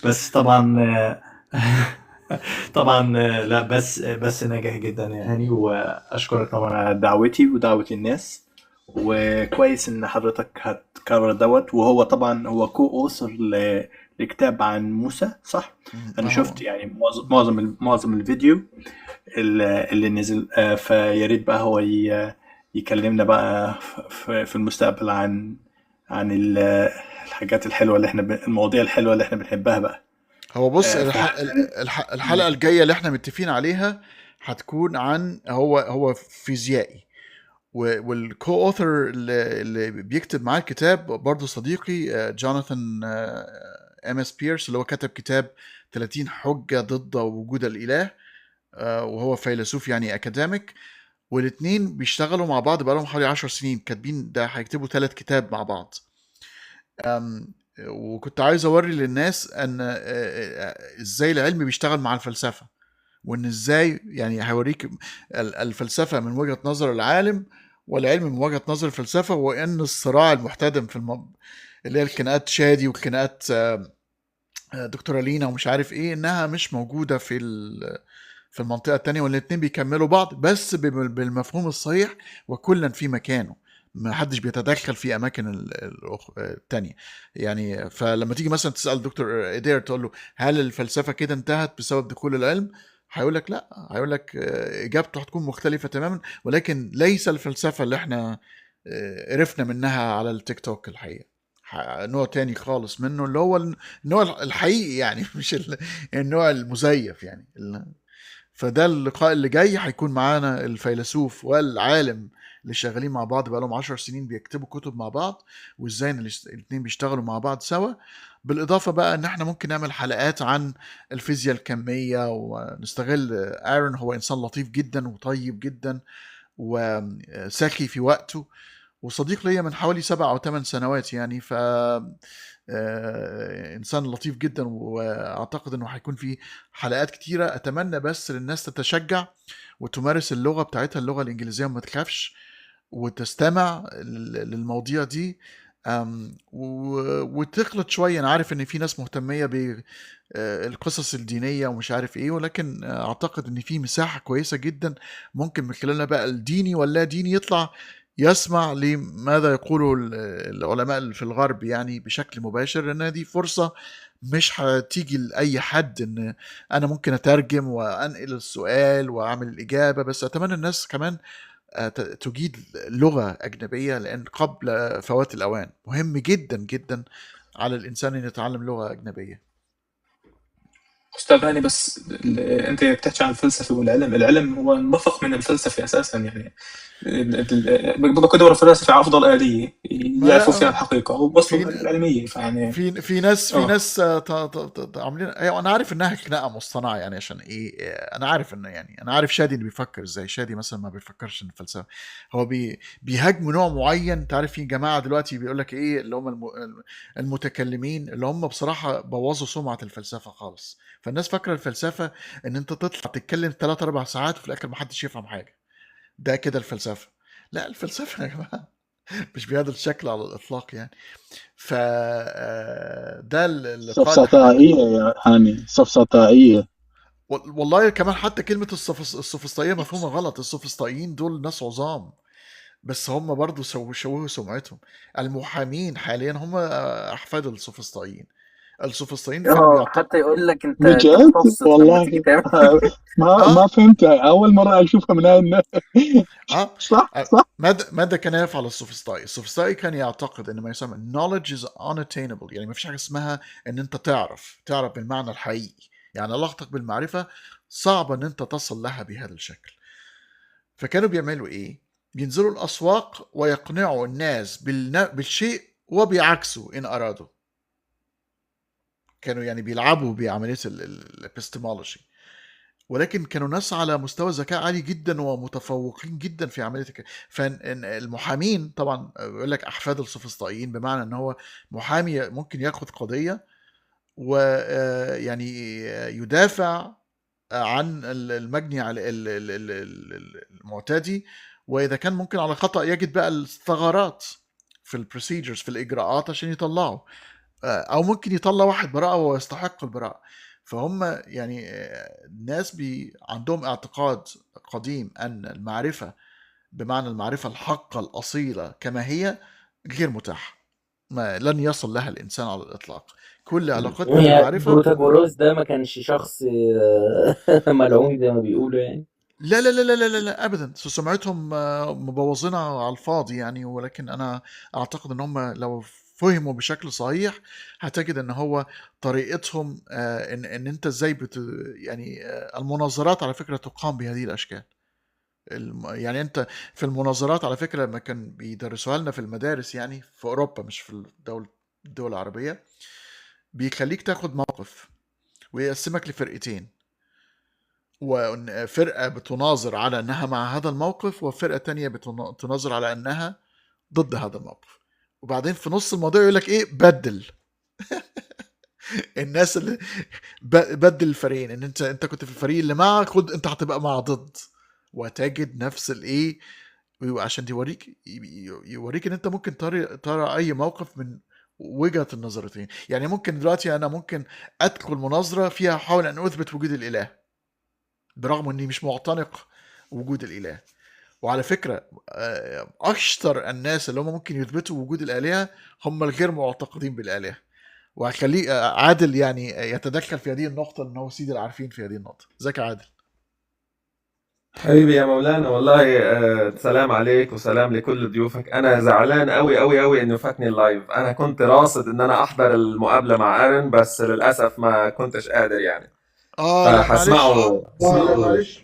بس طبعا طبعا لا، بس ناجح جدا يا هاني، واشكرك طبعا على دعوتي ودعوة الناس، وكويس ان حضرتك هتكرر دوت. وهو طبعا هو كو اوثر لكتاب عن موسى، صح؟ انا هو شفت يعني معظم الفيديو اللي نزل، فيا ريت بقى هو يكلمنا بقى في المستقبل عن الحاجات الحلوة اللي احنا المواضيع الحلوة اللي احنا بنحبها بقى. هو بص، فعلا الحلقه الجايه اللي احنا متفقين عليها هتكون عن هو فيزيائي، والكو اوثر اللي بيكتب معاه الكتاب برضه صديقي جوناثان ام اس بيرس، اللي هو كتب كتاب 30 حجة ضد وجود الإله، وهو فيلسوف يعني أكاديميك. والاثنين بيشتغلوا مع بعض بقالهم حوالي 10 سنين كاتبين، ده هيكتبوا 3 كتاب مع بعض. وكنت عايز أوري للناس أن إزاي العلم بيشتغل مع الفلسفة، وان ازاي يعني هيوريك الفلسفه من وجهه نظر العالم والعلم من وجهه نظر الفلسفه، وان الصراع المحتدم في اللي هي القناة شادي والقناة دكتورة لينا ومش عارف ايه، انها مش موجوده في المنطقه التانية، والاتنين بيكملوا بعض بس بالمفهوم الصحيح، وكلا في مكانه، ما حدش بيتدخل في اماكن التانية يعني. فلما تيجي مثلا تسال دكتور ايدير تقول له هل الفلسفه كده انتهت بسبب دخول العلم، هيقول لك لا، هيقول لك اجابته هتكون مختلفه تماما، ولكن ليس الفلسفه اللي احنا عرفنا منها على التيك توك الحقيقه، نوع تاني خالص منه، اللي هو النوع الحقيقي يعني، مش النوع المزيف يعني. فده اللقاء اللي جاي هيكون معانا الفيلسوف والعالم اللي شغالين مع بعض بقالهم 10 سنين بيكتبوا كتب مع بعض، وازاي ان الاثنين بيشتغلوا مع بعض سوا. بالاضافه بقى ان احنا ممكن نعمل حلقات عن الفيزياء الكميه، ونستغل ايرون، هو انسان لطيف جدا وطيب جدا وسخي في وقته، وصديق ليا من حوالي 7 أو 8 سنوات يعني. ف انسان لطيف جدا، واعتقد انه هيكون في حلقات كتيره. اتمنى بس للناس تتشجع وتمارس اللغه بتاعتها، اللغه الانجليزيه، وما تخافش وتستمع للمواضيع دي، وتخلط شويه. انا عارف ان في ناس مهتميه بالقصص الدينيه ومش عارف ايه، ولكن اعتقد ان في مساحه كويسه جدا ممكن من خلالها بقى الديني واللا ديني يطلع يسمع لماذا يقوله العلماء في الغرب يعني بشكل مباشر، لأن دي فرصة مش هتيجي لأي حد، إن أنا ممكن أترجم وأنقل السؤال وأعمل الإجابة. بس أتمنى الناس كمان تجيد لغة أجنبية، لأن قبل فوات الأوان مهم جدا جدا على الإنسان أن يتعلم لغة أجنبية. أستاذ هاني، بس أنت بتحكي عن الفلسفة والعلم، العلم هو انبثق من الفلسفة أساسا يعني. بقدر الفلاسفة على أفضل آلية ما يعرفوا فيها لا، الحقيقة وبوصلوا في العلمية، فيعني في ناس عاملين. ايوه انا عارف انها خناقه مصطنعه يعني، عشان ايه؟ انا عارف انه يعني، انا عارف شادي اللي بيفكر ازاي. شادي مثلا ما بيفكرش ان الفلسفه، هو بيهاجموا نوع معين. انت عارف في جماعه دلوقتي بيقول لك ايه، اللي هم المتكلمين، اللي هم بصراحه بوظوا سمعه الفلسفه خالص. فالناس فاكره الفلسفه ان انت تطلع تتكلم 3 4 ساعات وفي الاخر ما حدش يفهم حاجه، ده كده الفلسفه. لا، الفلسفه يا جماعه مش بهذا الشكل على الاطلاق يعني. ف ده اللقاء اللي سفسطائية يا هاني، سفسطائية. والله كمان حتى كلمة السوفسطائية مفهومة غلط. السوفسطائيين دول ناس عظام، بس هم برضو شوهوا سمعتهم. المحامين حاليا هم أحفاد السوفسطائيين. السوفسطائيين كانوا حتى يقول لك انت بجد متخصص لما تيجي والله. تعمل. ما فهمت، أول مرة أشوفها من هاي اه صح صح. ماذا كان يفعل السوفسطائي؟ السوفسطائي كان يعتقد ان ما يسمى knowledge is unattainable، يعني ما فيش حاجه اسمها ان انت تعرف بالمعنى الحقيقي، يعني علاقتك بالمعرفه صعبه ان انت تصل لها بهذا الشكل. فكانوا بيعملوا ايه؟ بينزلوا الاسواق ويقنعوا الناس بالشيء وبيعكسوا ان ارادوا. كانوا يعني بيلعبوا بعمليه الابستمولوجي، ولكن كانوا ناس على مستوى ذكاء عالي جدا ومتفوقين جدا في عمليه فالمحامين طبعا يقول لك احفاد السوفسطائيين، بمعنى ان هو محامي ممكن ياخد قضيه ويعني يدافع عن المجني على المعتدي، واذا كان ممكن على خطأ يجد بقى الثغرات في البروسيجرز، في الاجراءات عشان يطلعه، او ممكن يطلع واحد براءه وهو يستحق البراءه. فهم يعني الناس عندهم اعتقاد قديم ان المعرفه بمعنى المعرفه الحقه الاصيله كما هي غير متاحه، لن يصل لها الانسان على الاطلاق. كل علاقتنا هي بالمعرفه بروتاجوروس ده ما كانش شخص ملعون زي ما بيقولوا يعني. لا لا لا لا لا لا ابدا، سمعتهم مبوظينها على الفاضي يعني. ولكن انا اعتقد ان هم لو فهموا بشكل صحيح هتجد ان هو طريقتهم ان انت ازاي يعني المناظرات على فكره تقام بهذه الاشكال. يعني انت في المناظرات على فكره لما كان بيدرسوها لنا في المدارس، يعني في اوروبا مش في الدول العربيه، بيخليك تاخد موقف ويقسمك لفرقتين، وفرقه بتناظر على انها مع هذا الموقف، وفرقه تانية بتناظر على انها ضد هذا الموقف، وبعدين في نص الموضوع يقول لك ايه، بدل الناس اللي بدل الفريقين، ان انت كنت في الفريق اللي مع، خد انت هتبقى مع ضد، وتجد نفس الايه، عشان يوريك ان انت ممكن ترى اي موقف من وجهة النظرتين. يعني ممكن دلوقتي انا ممكن ادخل مناظرة فيها احاول ان اثبت وجود الاله، برغم اني مش معتنق وجود الاله. وعلى فكرة اشطر الناس اللي هم ممكن يثبتوا وجود الالهة هم الغير معتقدين بالالهة، وهخليه عادل يعني يتدخل في هذه النقطة، ان هو سيد العارفين في هذه النقطة. ازيك يا عادل؟ حبيبي يا مولانا، والله سلام عليك وسلام لكل ضيوفك. انا زعلان قوي قوي قوي انه فاتني اللايف. انا كنت راصد ان انا احضر المقابله مع ايرن، بس للاسف ما كنتش قادر يعني. لا فهسمعه معلش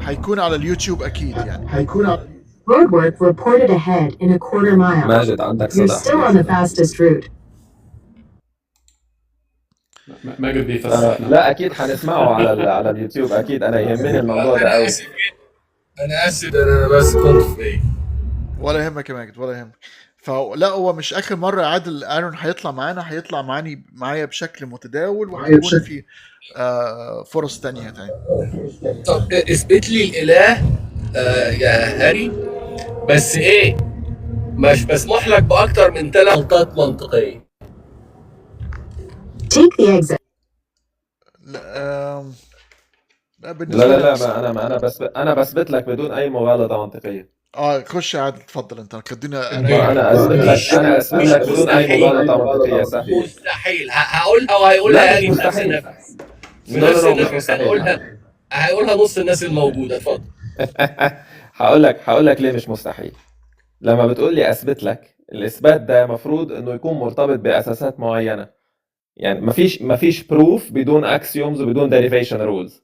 هيكون على اليوتيوب اكيد، يعني هيكون على Roadwork reported ahead in a quarter mile. ماجد عندك You're صدى. still on the fastest route. ماجد بيفسح. لا اكيد هنسمعه على اليوتيوب اكيد. انا يهمني الموضوع ده قوي. انا اسف انا بس كنت في ولا يهمك يا ماجد، ولا يهمك. فلا هو مش اخر مره عادل ايرون هيطلع معانا، هيطلع معايا بشكل متداول، وهيكون في فرص تانية تاني. طب اثبت لي الاله يا هاري، بس ايه، مش مسموح لك باكتر من 3 غلطات منطقيه. Take the exit. لا انا بثبت لك بدون اي مغالطه منطقيه. خش يا عادل، اتفضل انت خدينا. انا اثبت لك بدون اي مغالطه منطقيه. مستحيل. هقولها وهيقولها هاري في نفس النفس. هيقولها نص الناس الموجوده. اتفضل. هقول لك ليه مش مستحيل. لما بتقول لي اثبت لك، الاثبات ده مفروض انه يكون مرتبط باساسات معينه. يعني مفيش بروف بدون اكسيومز وبدون ديريفيشن رولز.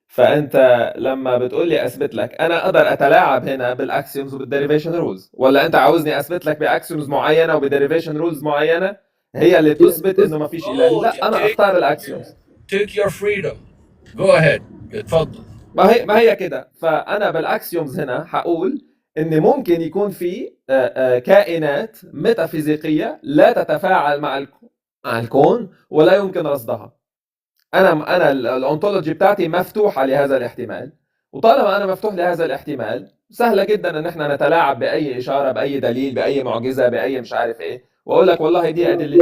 فانت لما بتقول لي اثبت لك، انا اقدر اتلاعب هنا بالاكسيومز وبالديريفيشن رولز، ولا انت عاوزني اثبت لك باكسيومز معينه وبديريفيشن رولز معينه هي اللي تثبت انه مفيش اله؟ لا، انا اختار الاكسيومز. Take your freedom. Go ahead. اتفضل. ما هي كده. فانا بالاكسيومز هنا هقول ان ممكن يكون في كائنات ميتافيزيقيه لا تتفاعل مع الكون ولا يمكن رصدها. انا الانتولوجي بتاعتي مفتوحه لهذا الاحتمال، وطالما انا مفتوح لهذا الاحتمال سهله جدا ان احنا نتلاعب باي اشاره، باي دليل، باي معجزه، باي مش عارف ايه، واقول لك والله دي ادله.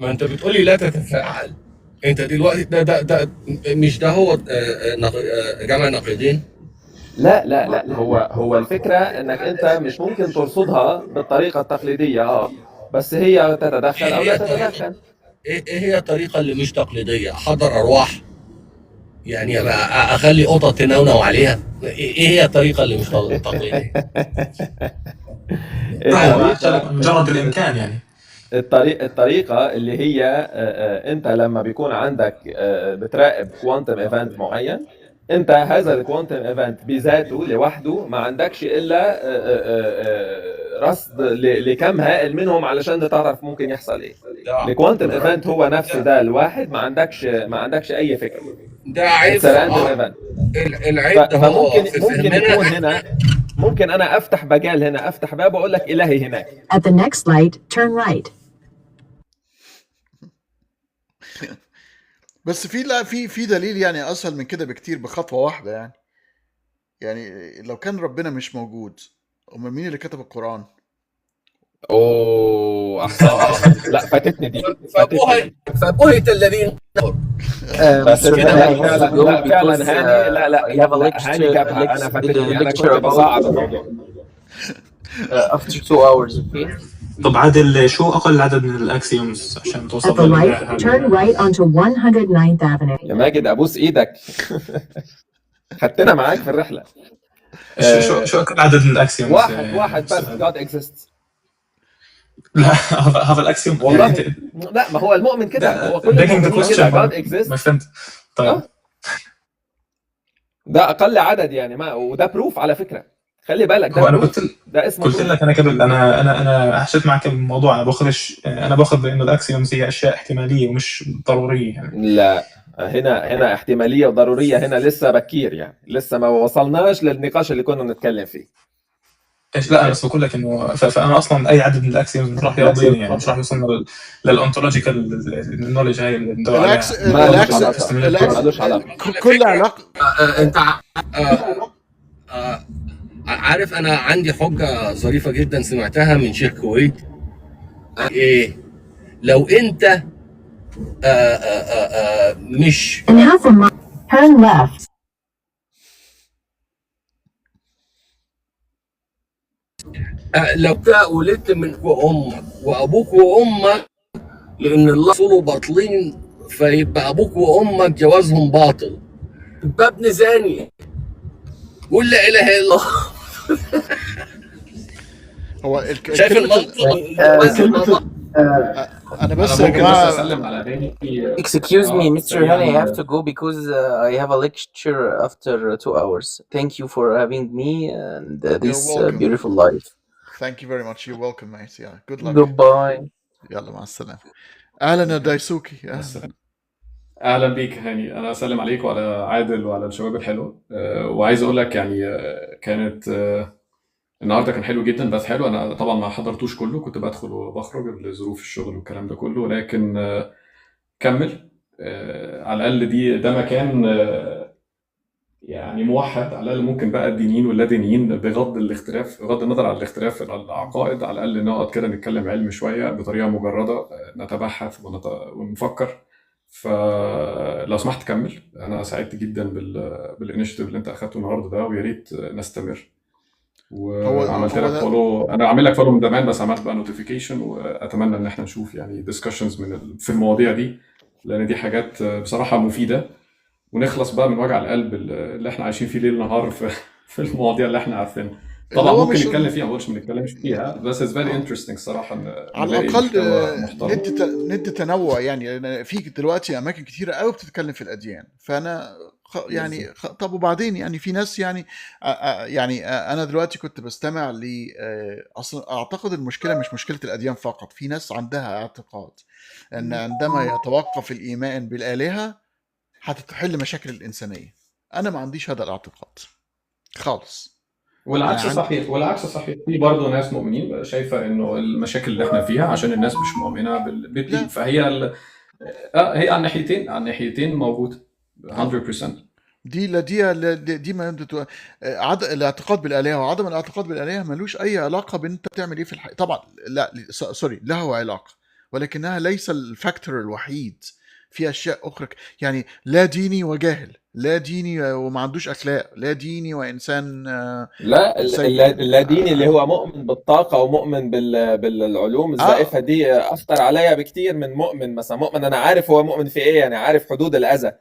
ما انت بتقولي لا تتفاعل. انت دلوقتي ده مش ده هو جمع نقيضين؟ لا هو الفكره انك انت مش ممكن ترصدها بالطريقه التقليديه، بس هي تتدخل او لا تتدخل. ايه هي الطريقه اللي مش تقليديه؟ احضر ارواح يعني، اخلي قطط تنونو عليها؟ ايه هي الطريقه اللي مش تقليديه؟ مجرد الامكان يعني. الطريقه اللي هي انت لما بيكون عندك بتراقب كوانتم ايفنت معين، انت هذا الكوانتم ايفنت بذاته لوحده ما عندكش الا رصد لكم هائل منهم علشان تعرف ممكن يحصل ايه. الكوانتم ايفنت هو نفسه ده الواحد ما عندكش اي فكره. ده عيب. العيب ده ممكن يكون هنا، ممكن انا افتح مجال هنا، افتح باب واقول لك الهي هناك. At the next light, turn right. بس في دليل يعني اسهل من كده بكتير، بخطوه واحده يعني لو كان ربنا مش موجود، امال مين اللي كتب القران؟ احسن. لا فاتتني دي. فبهت الذين فعلا هاني. لا هاني جابها. انا فاتتني، انا كنت بصعب الموضوع. after 2 hours. Okay. طب عادل، شو اقل عدد من الاكسيومز عشان At توصل the light, turn right onto 109th Avenue. يا ماجد ابوس ايدك. خدتنا معاك في الرحله. شو اقل عدد من الاكسيومز؟ واحد بس. God exists. لا هذا الاكسيوم والله لا، ما هو المؤمن كده، هو كل المؤمنين كده God exists. ما فهمت. طيب ده اقل عدد يعني، ما وده بروف على فكره، خلي بالك ده هو انا بروف، ده اسمه قلت بروف. لك انا قبل، انا حشيت معك بالموضوع. انا باخذ بانه الاكسيومز هي اشياء احتماليه ومش ضروريه يعني. لا، هنا احتماليه وضروريه، هنا لسه بكير يعني، لسه ما وصلناش للنقاش اللي كنا بنتكلم فيه. ايش لا، انا بس بقول لك انه فانا اصلا اي عدد من الاكسيومز مش راح يرضيني يعني، مش راح يوصلنا للانتولوجيكال نولج هاي اللي بندور الاكس عليها. الاكس الاكس مالوش علاقه. كل علاقه. انت عارف انا عندي حجه ظريفه جدا سمعتها من شيخ كويت. ايه لو انت مش In half a mile, turn left. لو انت ولدت من امك وابوك وامك، لان الله رسوله باطلين، فيبقى ابوك وامك جوازهم باطل، تبقى ابن زاني. قول لا اله الا الله. هو شايف المنطق؟ انا بس انا يا ممكن بس جماعه اسلم على هاني Excuse me, Mr. Hani, I have to سريعا. go because I have a lecture after 2 hours. Thank you for having me and you're this welcome. beautiful life. Thank you very much. You're welcome, mate. Yeah, good luck. Goodbye. يلا مع السلامه. اهلا يا دايسوكي. اهلا. اهلا بيك هاني، انا اسلم عليك وعلى عادل وعلى الشباب الحلوه. وعايز اقول لك يعني كانت النهارده كان حلو جدا، بس حلو. انا طبعا ما حضرتوش كله، كنت بدخل وبخرج لظروف الشغل والكلام ده كله، لكن كمل. على الاقل ده مكان يعني موحد، على الاقل ممكن بقى الدينيين واللا دينيين بغض النظر عن الاختلاف العقائد، على الاقل نقعد كده نتكلم علم شويه بطريقه مجرده، نتبحث ونفكر. فلو سمحت كمل. انا سعدت جدا بالانيشيتيف اللي انت اخدته النهارده ده، ويا ريت نستمر. وعملت لك فولو، انا عامل لك فولو من زمان، بس عملت بقى نوتيفيكيشن، واتمنى ان احنا نشوف يعني ديسكشنز في المواضيع دي، لان دي حاجات بصراحه مفيده، ونخلص بقى من وجع القلب اللي احنا عايشين فيه ليل نهار في المواضيع اللي احنا عارفينها. طبعا ممكن نتكلم فيها، ما بقولش ما نتكلمش فيها، بس اتس فيري انترستنج صراحه ان على نلاقي الاقل محتوى محترم. ندي تنوع يعني. في دلوقتي اماكن كتيره قوي بتتكلم في الاديان، فانا يعني طب وبعدين يعني في ناس يعني انا دلوقتي كنت بستمع ل اصلا اعتقد المشكله مش مشكله الاديان فقط، في ناس عندها اعتقاد ان عندما يتوقف الايمان بالالهه هتتحل مشاكل الانسانيه. انا ما عنديش هذا الاعتقاد خالص. والعكس صحيح، والعكس صحيح. في برضه ناس مؤمنين شايفه انه المشاكل اللي احنا فيها عشان الناس مش مؤمنه بالدين، فهي هي على الناحيتين موجوده 100%. دي ما الاعتقاد بالآلهة وعدم الاعتقاد بالآلهة ملوش أي علاقة بأنت بتعمل إيه في الحياة. طبعا لا سوري، له علاقة، ولكنها ليس الفاكتور الوحيد. في أشياء أخرى يعني لا ديني وجاهل، لا ديني وما عندوش أخلاق، لا ديني وإنسان لا، اللاديني اللي هو مؤمن بالطاقة ومؤمن بالعلوم الزائفة دي أخطر عليا بكتير من مؤمن مثلا. مؤمن أنا عارف هو مؤمن في إيه، يعني عارف حدود الأذى.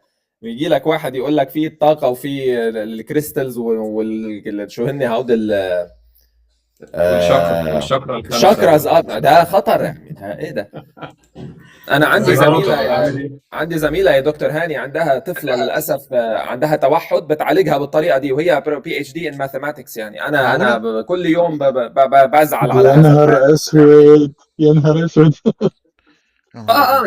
ويجي لك واحد يقول لك في الطاقة وفي الكريستالز شو هن هود الشاكراز. ده خطر يعني، ايه ده؟ انا عندي زميله يا دكتور هاني، عندها طفله للاسف عندها توحد، بتعالجها بالطريقه دي، وهي PhD in mathematics. يعني انا كل يوم بزعل على يا نهار اسود، يا نهار اسود.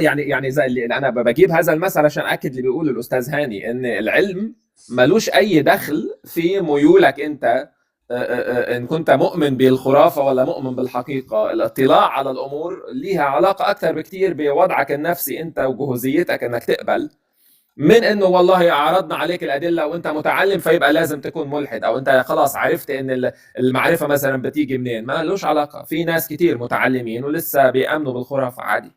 يعني زي اللي انا بجيب هذا المثل عشان اكد اللي بيقوله الاستاذ هاني، ان العلم ملوش اي دخل في ميولك انت، ان كنت مؤمن بالخرافه ولا مؤمن بالحقيقه. الاطلاع على الامور ليها علاقه اكثر بكتير بوضعك النفسي انت وجهوزيتك انك تقبل، من انه والله عرضنا عليك الادله وانت متعلم فيبقى لازم تكون ملحد، او انت خلاص عرفت ان المعرفه مثلا بتيجي منين. ما لوش علاقه. في ناس كتير متعلمين ولسه بيامنوا بالخرافه عادي.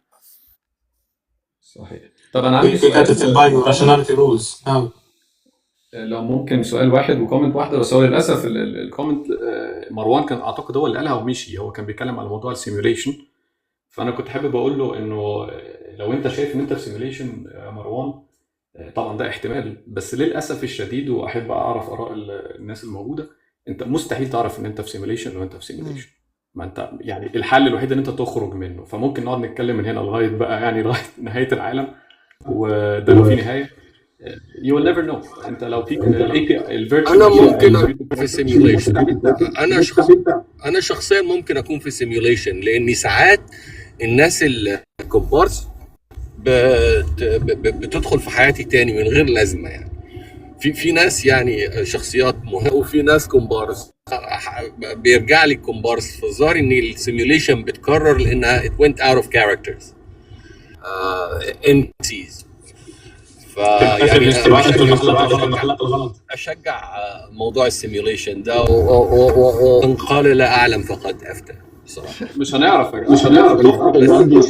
صحيح. طب انا عندي سؤال كاتب في البايو راشوناليتي رولز. لو ممكن سؤال واحد وكومنت واحده بس. هو للاسف الكومنت مروان كان اعتقد هو اللي قالها ومشي، هو كان بيتكلم على موضوع السيميوليشن. فانا كنت حابب اقول له انه لو انت شايف ان انت في سيميوليشن يا مروان، طبعا ده احتمال، بس للاسف الشديد، واحب اعرف اراء الناس الموجوده، انت مستحيل تعرف ان انت في سيميوليشن لو انت في سيميوليشن. ما انت يعني الحل الوحيد ان انت تخرج منه. فممكن نقعد نتكلم من هنا لغايه بقى يعني لغايه نهايه العالم، وده لو في نهايه. you will never know. انت لو فيك الاي بي انا ممكن اكون في سيميوليشن. انا شخصيا ممكن اكون في سيميوليشن، لاني ساعات الناس الكومبارس بتدخل في حياتي تاني من غير لازمه. يعني في ناس يعني شخصيات مهمه، وفي ناس كومبارس بيرجع لي كومبارس، فظهر ان السيميوليشن بتكرر لانها it went out of characters NPCs. فيعني اشجع موضوع السيميوليشن ده، وان قال لا اعلم فقد افتى. بصراحه مش هنعرف الام بي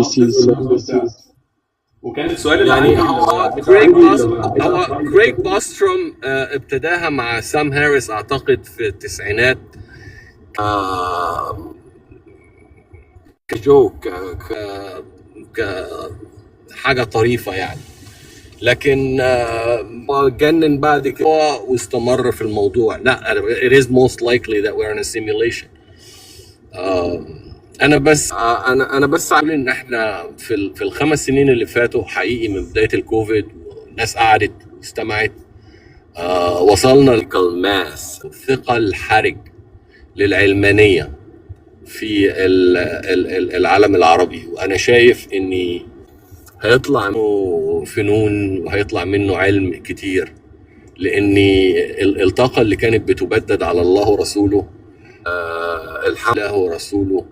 سيز. وكان السؤال يعني هو كريغ باستروم ابتداها مع سام هاريس اعتقد في التسعينات كجوك كحاجه طريفه يعني، لكن جنن بعد كده واستمر في الموضوع. لا it is most likely that we're in a simulation. انا بس عارف ان احنا في الخمس سنين اللي فاتوا حقيقي من بدايه الكوفيد الناس قعدت واستمعت، وصلنا للماس الثقه الحرج للعلمانيه في العالم العربي. وانا شايف اني هيطلع منه فنون وهيطلع منه علم كتير، لان الطاقه اللي كانت بتبدد على الله ورسوله الحمد لله ورسوله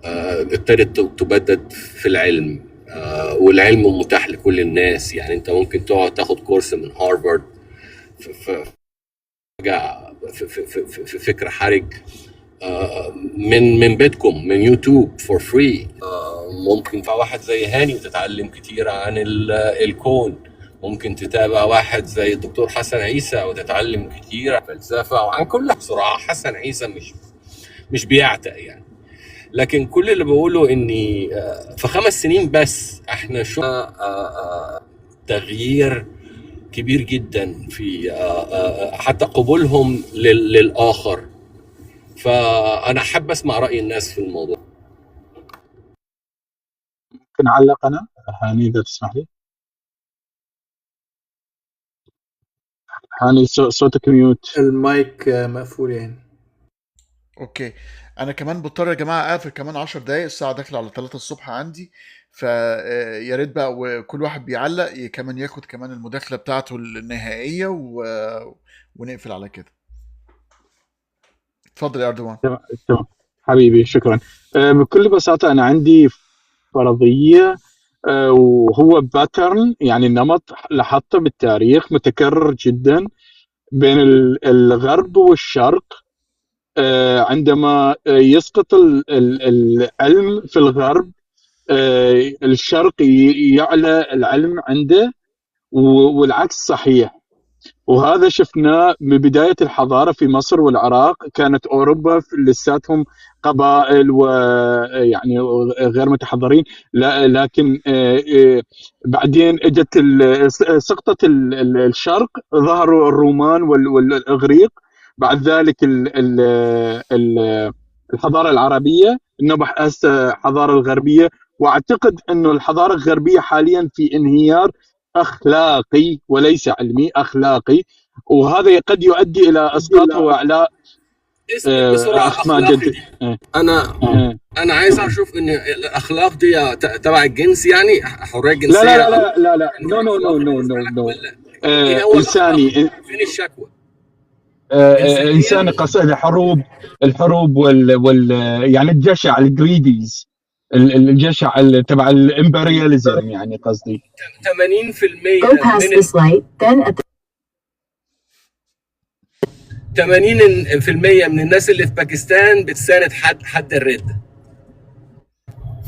ابتدت تبدد في العلم، والعلم متاح لكل الناس. يعني انت ممكن تقعد تاخد كورس من هارفارد في فكر حرج من بيتكم من يوتيوب فور فري. ممكن تتابع واحد زي هاني وتتعلم كتير عن الكون، ممكن تتابع واحد زي الدكتور حسن عيسى وتتعلم كتير عن الفلسفه وعن كل بصراحه. حسن عيسى مش بيعتق يعني، لكن كل اللي بقوله اني في 5 سنين بس احنا شفنا تغيير كبير جدا في حتى قبولهم للآخر. فأنا أحب أسمع رأي الناس في الموضوع. ممكن أعلق أنا هاني إذا تسمح لي؟ هاني صوتك ميوت. المايك مقفول يعني. اوكي انا كمان بضطر يا جماعه اقفل كمان 10 دقايق، الساعه داخله على 3 الصبح عندي، فيا ريت بقى وكل واحد بيعلق كمان ياخد كمان المداخله بتاعته النهائيه ونقفل على كده. اتفضل يا اردوان. تمام حبيبي شكرا. بكل بساطه انا عندي فرضيه وهو باترن، يعني نمط لاحظته بالتاريخ متكرر جدا بين الغرب والشرق. عندما يسقط العلم في الغرب الشرق يعلى العلم عنده، والعكس صحيح. وهذا شفناه من بداية الحضارة في مصر والعراق. كانت أوروبا لساتهم قبائل ويعني غير متحضرين، لكن بعدين اجت سقطت الشرق، ظهروا الرومان والإغريق، بعد ذلك الحضارة العربية، نبح الحضارة الغربية. واعتقد انه الحضارة الغربية حاليا في انهيار اخلاقي وليس علمي، اخلاقي، وهذا قد يؤدي الى اسقاط واعلاء أخلاقي دي. انا عايز اشوف ان الاخلاق دي تبع الجنس، يعني حريه جنسيه. لا لا لا لا لا نو نو نو نو نو نو انساني. فين الشكوى؟ انساني قصد الحروب وال يعني الجشع، الجريديز، الجشع تبع الامبرياليزم، يعني قصدي 80% من الناس اللي في باكستان بتساند حد الردة.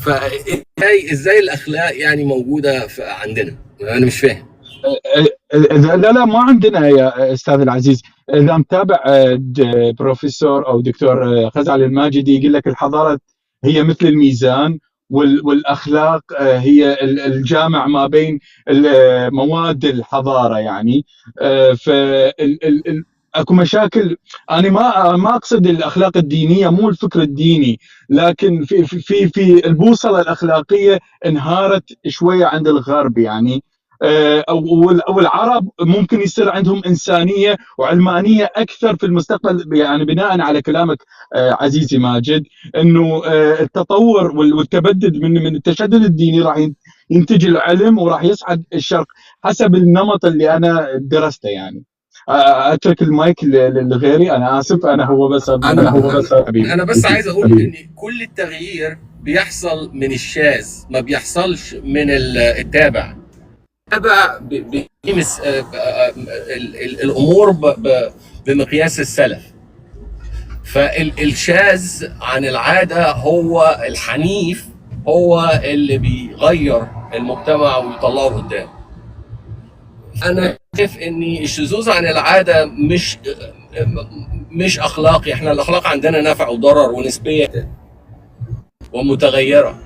فازاي الاخلاق يعني موجوده عندنا؟ انا مش فاهم. لا ما عندنا يا استاذ العزيز. اذا متابع بروفيسور او دكتور غزال الماجدي يقول لك الحضاره هي مثل الميزان، والاخلاق هي الجامع ما بين مواد الحضاره. يعني اكو مشاكل. انا ما اقصد الاخلاق الدينيه، مو الفكر الديني، لكن في البوصله الاخلاقيه انهارت شويه عند الغرب. يعني أو العرب ممكن يصير عندهم إنسانية وعلمانية أكثر في المستقبل، يعني بناء على كلامك عزيزي ماجد، إنه التطور والتبدد من التشدد الديني راح ينتج العلم وراح يصعد الشرق حسب النمط اللي أنا درسته يعني. اترك المايك لغيري، انا اسف. انا بس عايز اقول ان كل التغيير بيحصل من الشاذ، ما بيحصلش من التابع. التابع بيقيس الامور بمقياس السلف، فالشاذ عن العاده هو الحنيف، هو اللي بيغير المجتمع ويطلعه قدام. انا شايف ان الشذوذ عن العاده مش اخلاقي. احنا الاخلاق عندنا نفع وضرر ونسبيه ومتغيره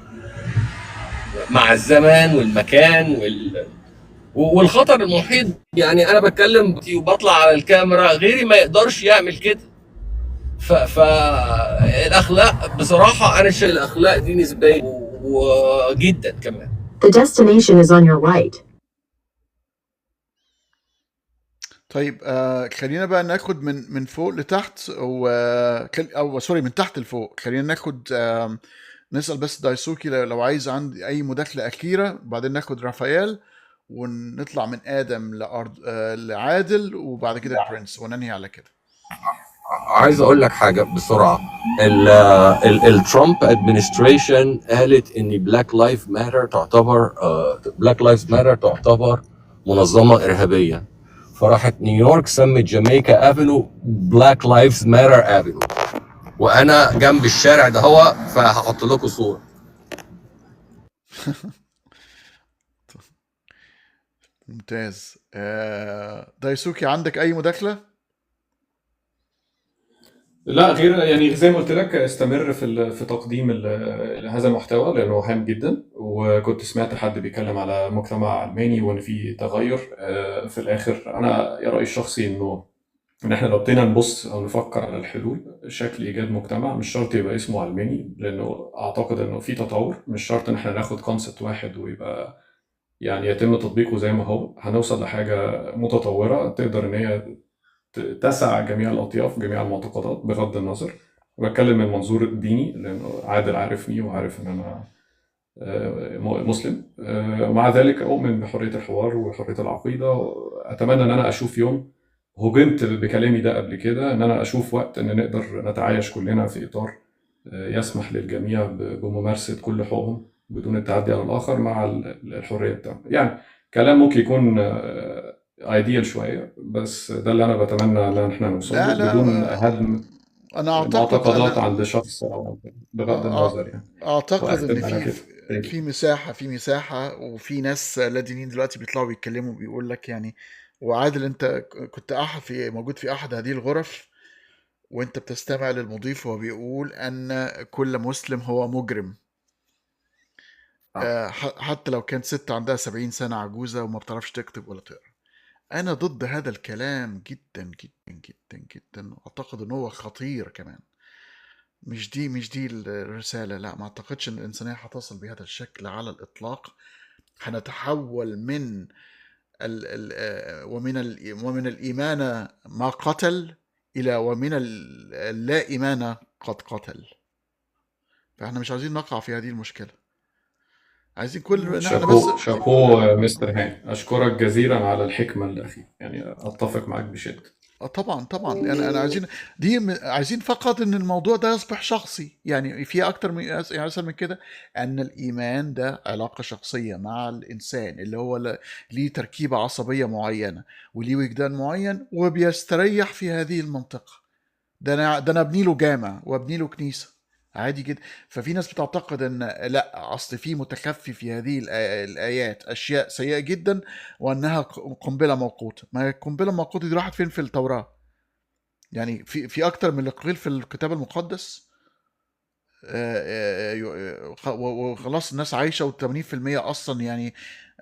مع الزمان والمكان والخطر المحيط. يعني انا بتكلم وبطلع على الكاميرا، غيري ما يقدرش يعمل كده. فالاخلاق بصراحه انا شايف الاخلاق دي نسبيه وجدا كمان. The destination is on your right. طيب خلينا بقى ناخد من فوق لتحت، او سوري من تحت لفوق. خلينا ناخد نسأل بس دايسوكي لو عايز عندي اي مداخلة اخيرة، وبعدين ناخد رافائيل ونطلع من ادم لعادل وبعد كده برنس وننهي على كده. عايز اقول لك حاجه بسرعه. الترامب ادمنستريشن قالت ان بلاك لايف ماتر تعتبر منظمه ارهابيه، فراحت نيويورك سمت جامايكا افنو بلاك لايفز ماتر افنو، وانا جنب الشارع ده هو، فهحط لكم صوره. ممتاز. دايسوكي عندك اي مداخلة؟ لا، غير يعني زي ما قلت لك استمر في تقديم هذا المحتوى لانه هام جدا. وكنت سمعت حد بيتكلم على مجتمع علماني وان في تغير. في الاخر انا رأيي الشخصي ان احنا لو ابتدينا نبص او نفكر على الحلول شكل ايجاد مجتمع، مش شرط يبقى اسمه علماني، لانه اعتقد انه في تطور. مش شرط ان احنا ناخد كونسبت واحد ويبقى يعني يتم تطبيقه زي ما هو. هنوصل لحاجة متطورة تقدر ان هي تسع جميع الأطياف، جميع المعتقدات بغض النظر. وبتكلم من منظور ديني لأنه عادل عارفني وعارف إن أنا مسلم. ومع ذلك أؤمن بحرية الحوار وحرية العقيدة. أتمنى إن أنا أشوف يوم، هجمت بكلامي ده قبل كده، إن أنا أشوف وقت إن نقدر نتعايش كلنا في إطار يسمح للجميع بممارسة كل حقوقهم بدون التعدي على الآخر مع الحرية التامة. يعني كلام ممكن يكون ايديال شويه، بس ده اللي انا بتمنى ان احنا نوصل له بدون هدم معتقدات عند شخص بغض النظر. يعني اعتقد ان في مساحه وفي ناس لا دينيين دلوقتي بيطلعوا بيتكلموا بيقول لك يعني. وعادل انت كنت موجود في احد هذه الغرف وانت بتستمع للمضيف وهو بيقول ان كل مسلم هو مجرم. حتى لو كانت ست عندها 70 سنه عجوزه وما بتعرفش تكتب ولا تقرا. أنا ضد هذا الكلام جدا جدا جدا جدا. أعتقد أنه هو خطير كمان. مش دي الرسالة. لا، ما أعتقدش أن الإنسانية هتصل بهذا الشكل على الإطلاق. هنتحول من ومن الإيمان ما قتل إلى ومن اللا إيمان قد قتل. فإحنا مش عايزين نقع في هذه المشكلة. عايزين كل شابو مستر هاني، اشكرك جزيلا على الحكمه الاخيره. يعني اتفق معاك بشده. طبعا يعني انا عايزين فقط ان الموضوع ده يصبح شخصي. يعني في اكتر من اسهل من كده، ان الايمان ده علاقه شخصيه مع الانسان اللي هو ليه تركيبه عصبيه معينه وليه وجدان معين وبيستريح في هذه المنطقه. ده انا ابني له جامع وابني له كنيسه عادي جدا. ففي ناس بتعتقد ان لا، اصل في متخفي في هذه الايات اشياء سيئه جدا وانها قنبله موقوته. ما هي القنبله الموقوته دي راحت فين في التوراه؟ يعني في اكتر من القيل في الكتاب المقدس. وخلاص الناس عايشه و80% اصلا يعني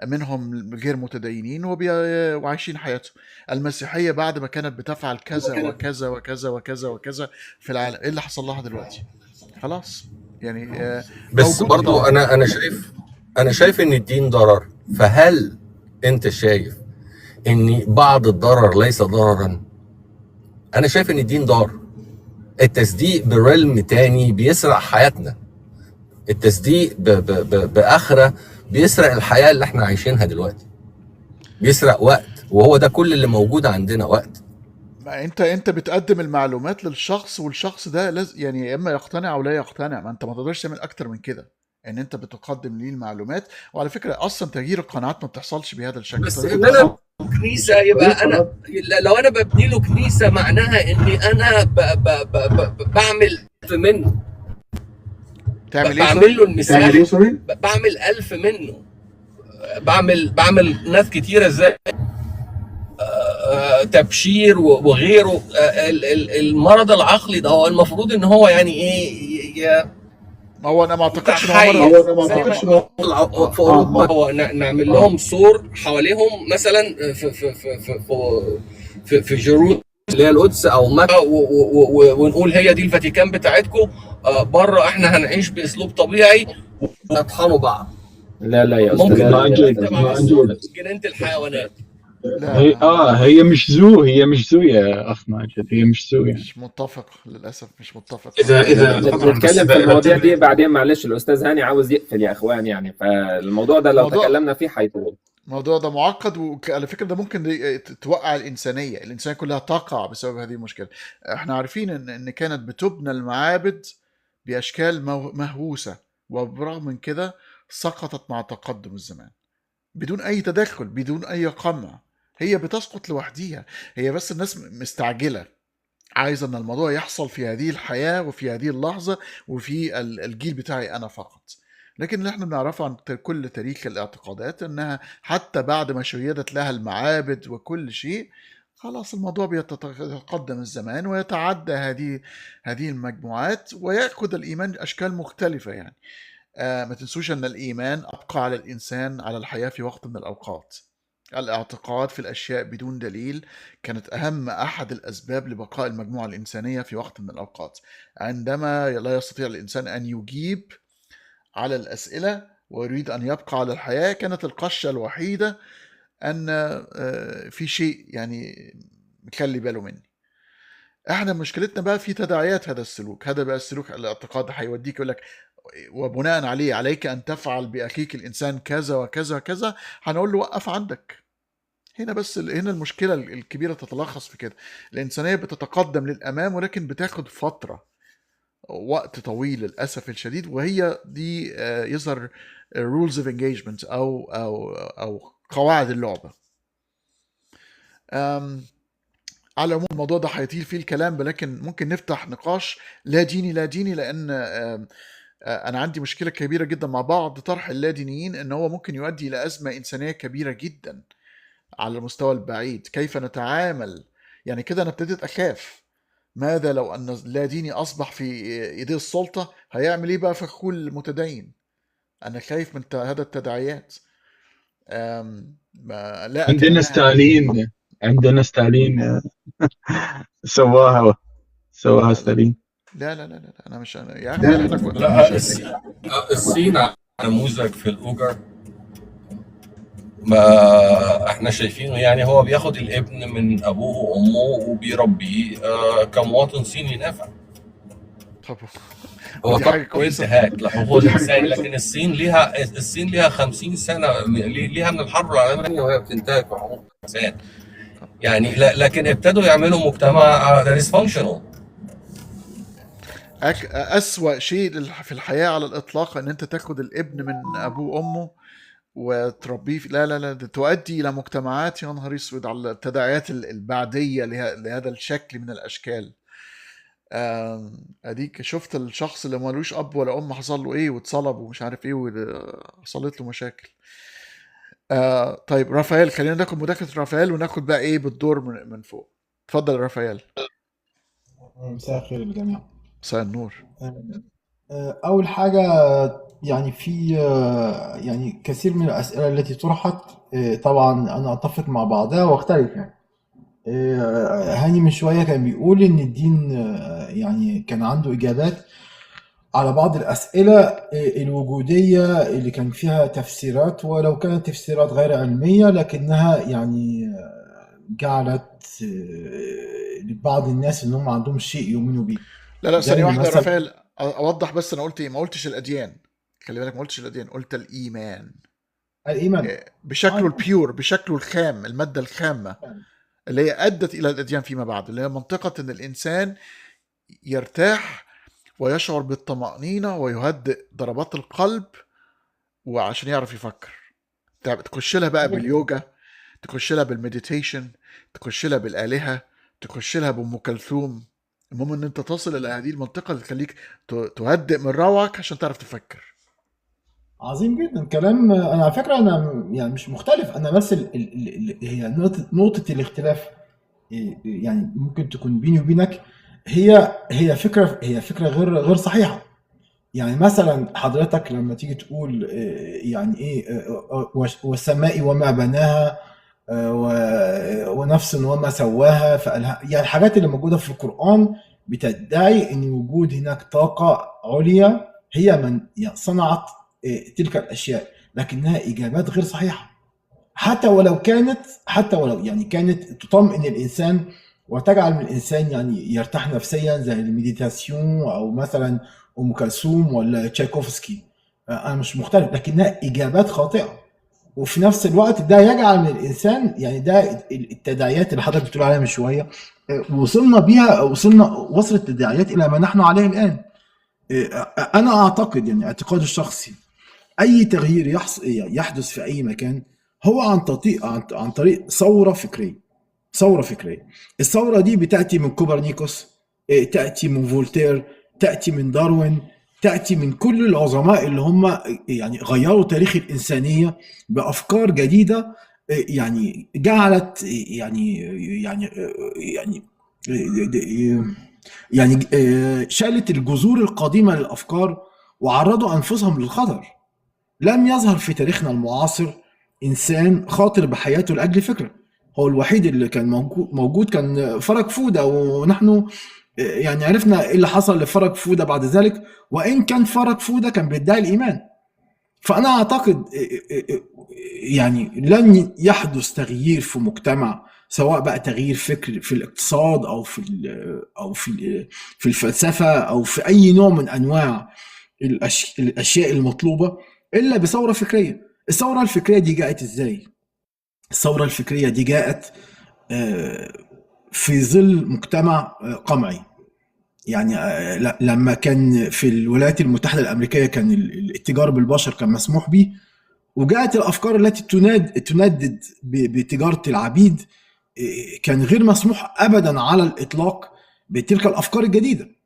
منهم غير متدينين وعايشين حياتهم. المسيحيه بعد ما كانت بتفعل كذا وكذا وكذا وكذا وكذا في العالم، ايه اللي حصل لها دلوقتي؟ خلاص يعني بس برضو انا شايف ان الدين ضرر. فهل انت شايف ان بعض الضرر ليس ضررا؟ انا شايف ان الدين ضار. التصديق برلم تاني بيسرق حياتنا، التصديق باخره بيسرق الحياه اللي احنا عايشينها دلوقتي، بيسرق وقت، وهو ده كل اللي موجود عندنا، وقت. ما انت بتقدم المعلومات للشخص، والشخص ده لازم يعني يا اما يقتنع او لا يقتنع. ما انت ما تقدرش تعمل اكتر من كده، ان انت بتقدم ليه المعلومات. وعلى فكره اصلا تغيير القناعات ما بتحصلش بهذا الشكل. بس تغيير ان انا القناعات كنيسه يبقى انا، لو انا ببني له كنيسه معناها اني انا بعمل 1000 منه، تعمل ايه؟ بعمل له المساحه، بعمل 1000 منه، بعمل ناس كتيره ازاي تبشير وغيره. المرض العقلي ده هو المفروض ان هو يعني ايه، هو انا ما اعتقدش ان هو في اوروبا هو نعمل لهم سور حواليهم مثلا في جيروزالم اللي هي القدس او مكه، ونقول هي دي الفاتيكان بتاعتكم، بره احنا هنعيش باسلوب طبيعي ونطحنوا بعض. لا يا ممكن استاذ على جنينه الحيوانات. هي مش زو، هي مش زو يا اخ ماجد، هي مش زو يعني. مش متفق للاسف، مش متفق. اذا نتكلم في المواضيع دي بعدين، معلش الاستاذ هاني عاوز يقفل يا اخوان يعني، فالموضوع ده لو تكلمنا فيه هيطول. الموضوع ده معقد، وعلى فكره ده ممكن توقع الانسانيه كلها تقع بسبب هذه المشكله. احنا عارفين ان كانت بتبنى المعابد باشكال مهووسه، وبرغم من كده سقطت مع تقدم الزمان بدون اي تدخل، بدون اي قمع. هي بتسقط لوحديها، هي بس الناس مستعجله، عايزه ان الموضوع يحصل في هذه الحياه وفي هذه اللحظه وفي الجيل بتاعي انا فقط. لكن اللي احنا بنعرفه عن كل تاريخ الاعتقادات انها حتى بعد ما شيدت لها المعابد وكل شيء، خلاص الموضوع بيتقدم الزمان ويتعدى هذه المجموعات ويأخذ الإيمان أشكال مختلفة. يعني ما تنسوش أن الإيمان أبقى على الإنسان على الحياة في وقت من الأوقات. الاعتقاد في الأشياء بدون دليل كانت أحد الأسباب لبقاء المجموعة الإنسانية في وقت من الأوقات. عندما لا يستطيع الإنسان أن يجيب على الأسئلة ويريد أن يبقى على الحياة، كانت القشة الوحيدة أن في شيء يعني مخلي باله مني. احنا مشكلتنا بقى في تداعيات هذا السلوك. هذا بقى السلوك الاعتقاد هيوديك يقول لك وبناء عليه عليك أن تفعل بأخيك الإنسان كذا وكذا وكذا، هنقول له وقف عندك. هنا المشكلة الكبيرة تتلخص في كده. الإنسانية بتتقدم للأمام ولكن بتاخد فترة، وقت طويل للأسف الشديد، وهي دي يظهر rules of engagement أو قواعد اللعبة. على العموم الموضوع ده هيطيل فيه الكلام، ولكن ممكن نفتح نقاش لا ديني لأن أنا عندي مشكلة كبيرة جدا مع بعض طرح اللادينيين، إن هو ممكن يؤدي إلى أزمة إنسانية كبيرة جدا على المستوى البعيد. كيف نتعامل؟ يعني كده أنا ابتديت أخاف، ماذا لو أن اللاديني أصبح في يدي السلطة؟ هيعمل إيه بقى في كل متدين؟ أنا خايف من هذا التداعيات. لا عندنا ستالين سواها ستالين. لا انا مش يا لا الصين نموذج في الأوجر ما احنا شايفينه، يعني هو بياخد الابن من ابوه وامه وبيربيه كمواطن صيني نافع. هو حاجه كويسه انتهاك لحقوق الانسان، لكن الصين ليها 50 سنه ليها من الحرب العالميه وهي بتنتهك حقوق الانسان. يعني لكن ابتدوا يعملوا مجتمع ديسفانكشنال. أسوأ شيء في الحياه على الاطلاق ان انت تاخد الابن من ابوه وامه وتربيه لا ده تؤدي الى مجتمعات يا نهار اسود على التداعيات البعديه لهذا الشكل من الاشكال. اديك شفت الشخص اللي مالوش اب ولا ام حصل له ايه، واتصلب ومش عارف ايه، وحصلت له مشاكل. طيب رافائيل، خلينا ناخد مداخله رافائيل وناخد بقى ايه بالدور من فوق. اتفضل رافائيل. مساء الخير للجميع. مساء النور. اول حاجه يعني في يعني كثير من الاسئله التي طرحت طبعا انا اتفق مع بعضها واختلف. يعني هاني من شويه كان بيقول ان الدين يعني كان عنده اجابات على بعض الأسئلة الوجودية اللي كان فيها تفسيرات، ولو كانت تفسيرات غير علمية لكنها يعني جعلت لبعض الناس إن هم عندهم شيء يؤمنوا به. لا زي ثانية واحدة يا مثلا رافائيل، أوضح بس. أنا قلت إيه؟ ما قلتش الأديان، خلي بالك، ما قلتش الأديان، قلت الإيمان الإيمان بشكله البيور، بشكله الخام، المادة الخامة اللي هي أدت إلى الأديان فيما بعد، اللي هي منطقة إن الإنسان يرتاح ويشعر بالطمأنينة ويهدئ ضربات القلب وعشان يعرف يفكر. تخش لها بقى باليوجا، تخش لها بالمديتيشن، تخش لها بالآلهة، تخش لها بأم كلثوم. المهم ان انت تصل الى هذه المنطقة اللي تخليك تهدئ من روعك عشان تعرف تفكر. عظيم جدا كلام. أنا على فكرة أنا يعني مش مختلف، أنا بس هي نقطة الاختلاف يعني ممكن تكون بيني وبينك، هي فكرة غير صحيحة. يعني مثلا حضرتك لما تيجي تقول يعني ايه والسماء وما بناها ونفس وما سواها فألها، يعني الحاجات اللي موجودة في القرآن بتدعي ان وجود هناك طاقة عليا هي من صنعت تلك الاشياء، لكنها اجابات غير صحيحة. حتى ولو يعني كانت تطمئن الانسان وتجعل من الانسان يعني يرتاح نفسيا زي المديتاسيون او مثلا ام كلثوم ولا تشايكوفسكي، انا مش مختلف، لكنها اجابات خاطئه. وفي نفس الوقت ده يجعل من الانسان يعني ده التداعيات اللي حضرتك بتقول عليها من شويه وصلت التداعيات الى ما نحن عليه الان. انا اعتقد يعني اعتقادي الشخصي اي تغيير يحدث في اي مكان هو عن طريق ثوره فكريه. الثوره دي بتاتي من كوبرنيكوس، تاتي من فولتير، تاتي من داروين، تاتي من كل العظماء اللي هم يعني غيروا تاريخ الانسانيه بافكار جديده، يعني جعلت يعني شالت الجذور القديمه للافكار وعرضوا انفسهم للخطر. لم يظهر في تاريخنا المعاصر إنسان خاطر بحياته لأجل فكرة. هو الوحيد اللي كان موجود كان فرج فودة، ونحن يعني عرفنا إيه اللي حصل لفرج فودة بعد ذلك، وإن كان فرج فودة كان بيدعي الإيمان. فأنا أعتقد يعني لن يحدث تغيير في مجتمع، سواء بقى تغيير فكر في الاقتصاد أو في الفلسفة أو في أي نوع من أنواع الأشياء المطلوبة، إلا بثورة فكرية. الثورة الفكرية دي جاءت إزاي؟ الثورة الفكرية دي جاءت في ظل مجتمع قمعي. يعني لما كان في الولايات المتحدة الأمريكية كان الاتجار بالبشر كان مسموح به، وجاءت الأفكار التي تندد بتجارة العبيد، كان غير مسموح أبدا على الإطلاق بتلك الأفكار الجديدة.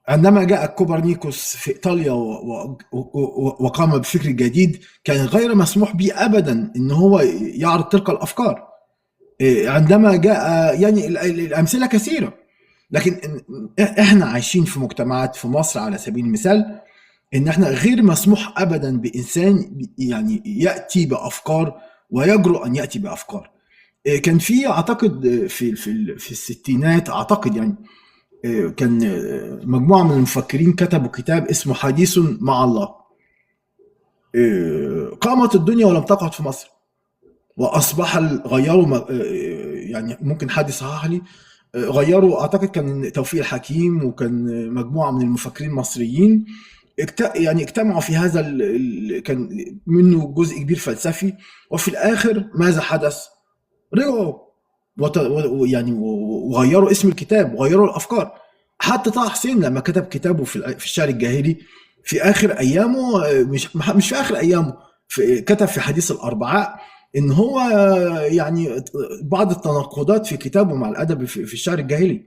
عندما جاء كوبرنيكوس في إيطاليا وقام بفكر جديد، كان غير مسموح به أبدا إن هو يعرض تلك الأفكار. عندما جاء يعني الأمثلة كثيرة، لكن إحنا عايشين في مجتمعات في مصر على سبيل المثال إن إحنا غير مسموح أبدا بإنسان يعني يأتي بأفكار ويجرؤ أن يأتي بأفكار. كان في أعتقد في الستينات أعتقد يعني كان مجموعة من المفكرين كتبوا كتاب اسمه حديث مع الله. قامت الدنيا ولم تقعد في مصر، وأصبح غيروا يعني ممكن حد يصحح لي، غيروا أعتقد كان توفيق الحكيم وكان مجموعة من المفكرين المصريين يعني اجتمعوا في هذا كان منه جزء كبير فلسفي، وفي الآخر ماذا حدث؟ رجعوا يعني وغيروا اسم الكتاب وغيروا الأفكار. حتى طه حسين لما كتب كتابه في الشعر الجاهلي في آخر أيامه، مش في آخر أيامه، كتب في حديث الأربعاء إن هو يعني بعض التناقضات في كتابه مع الأدب في الشعر الجاهلي.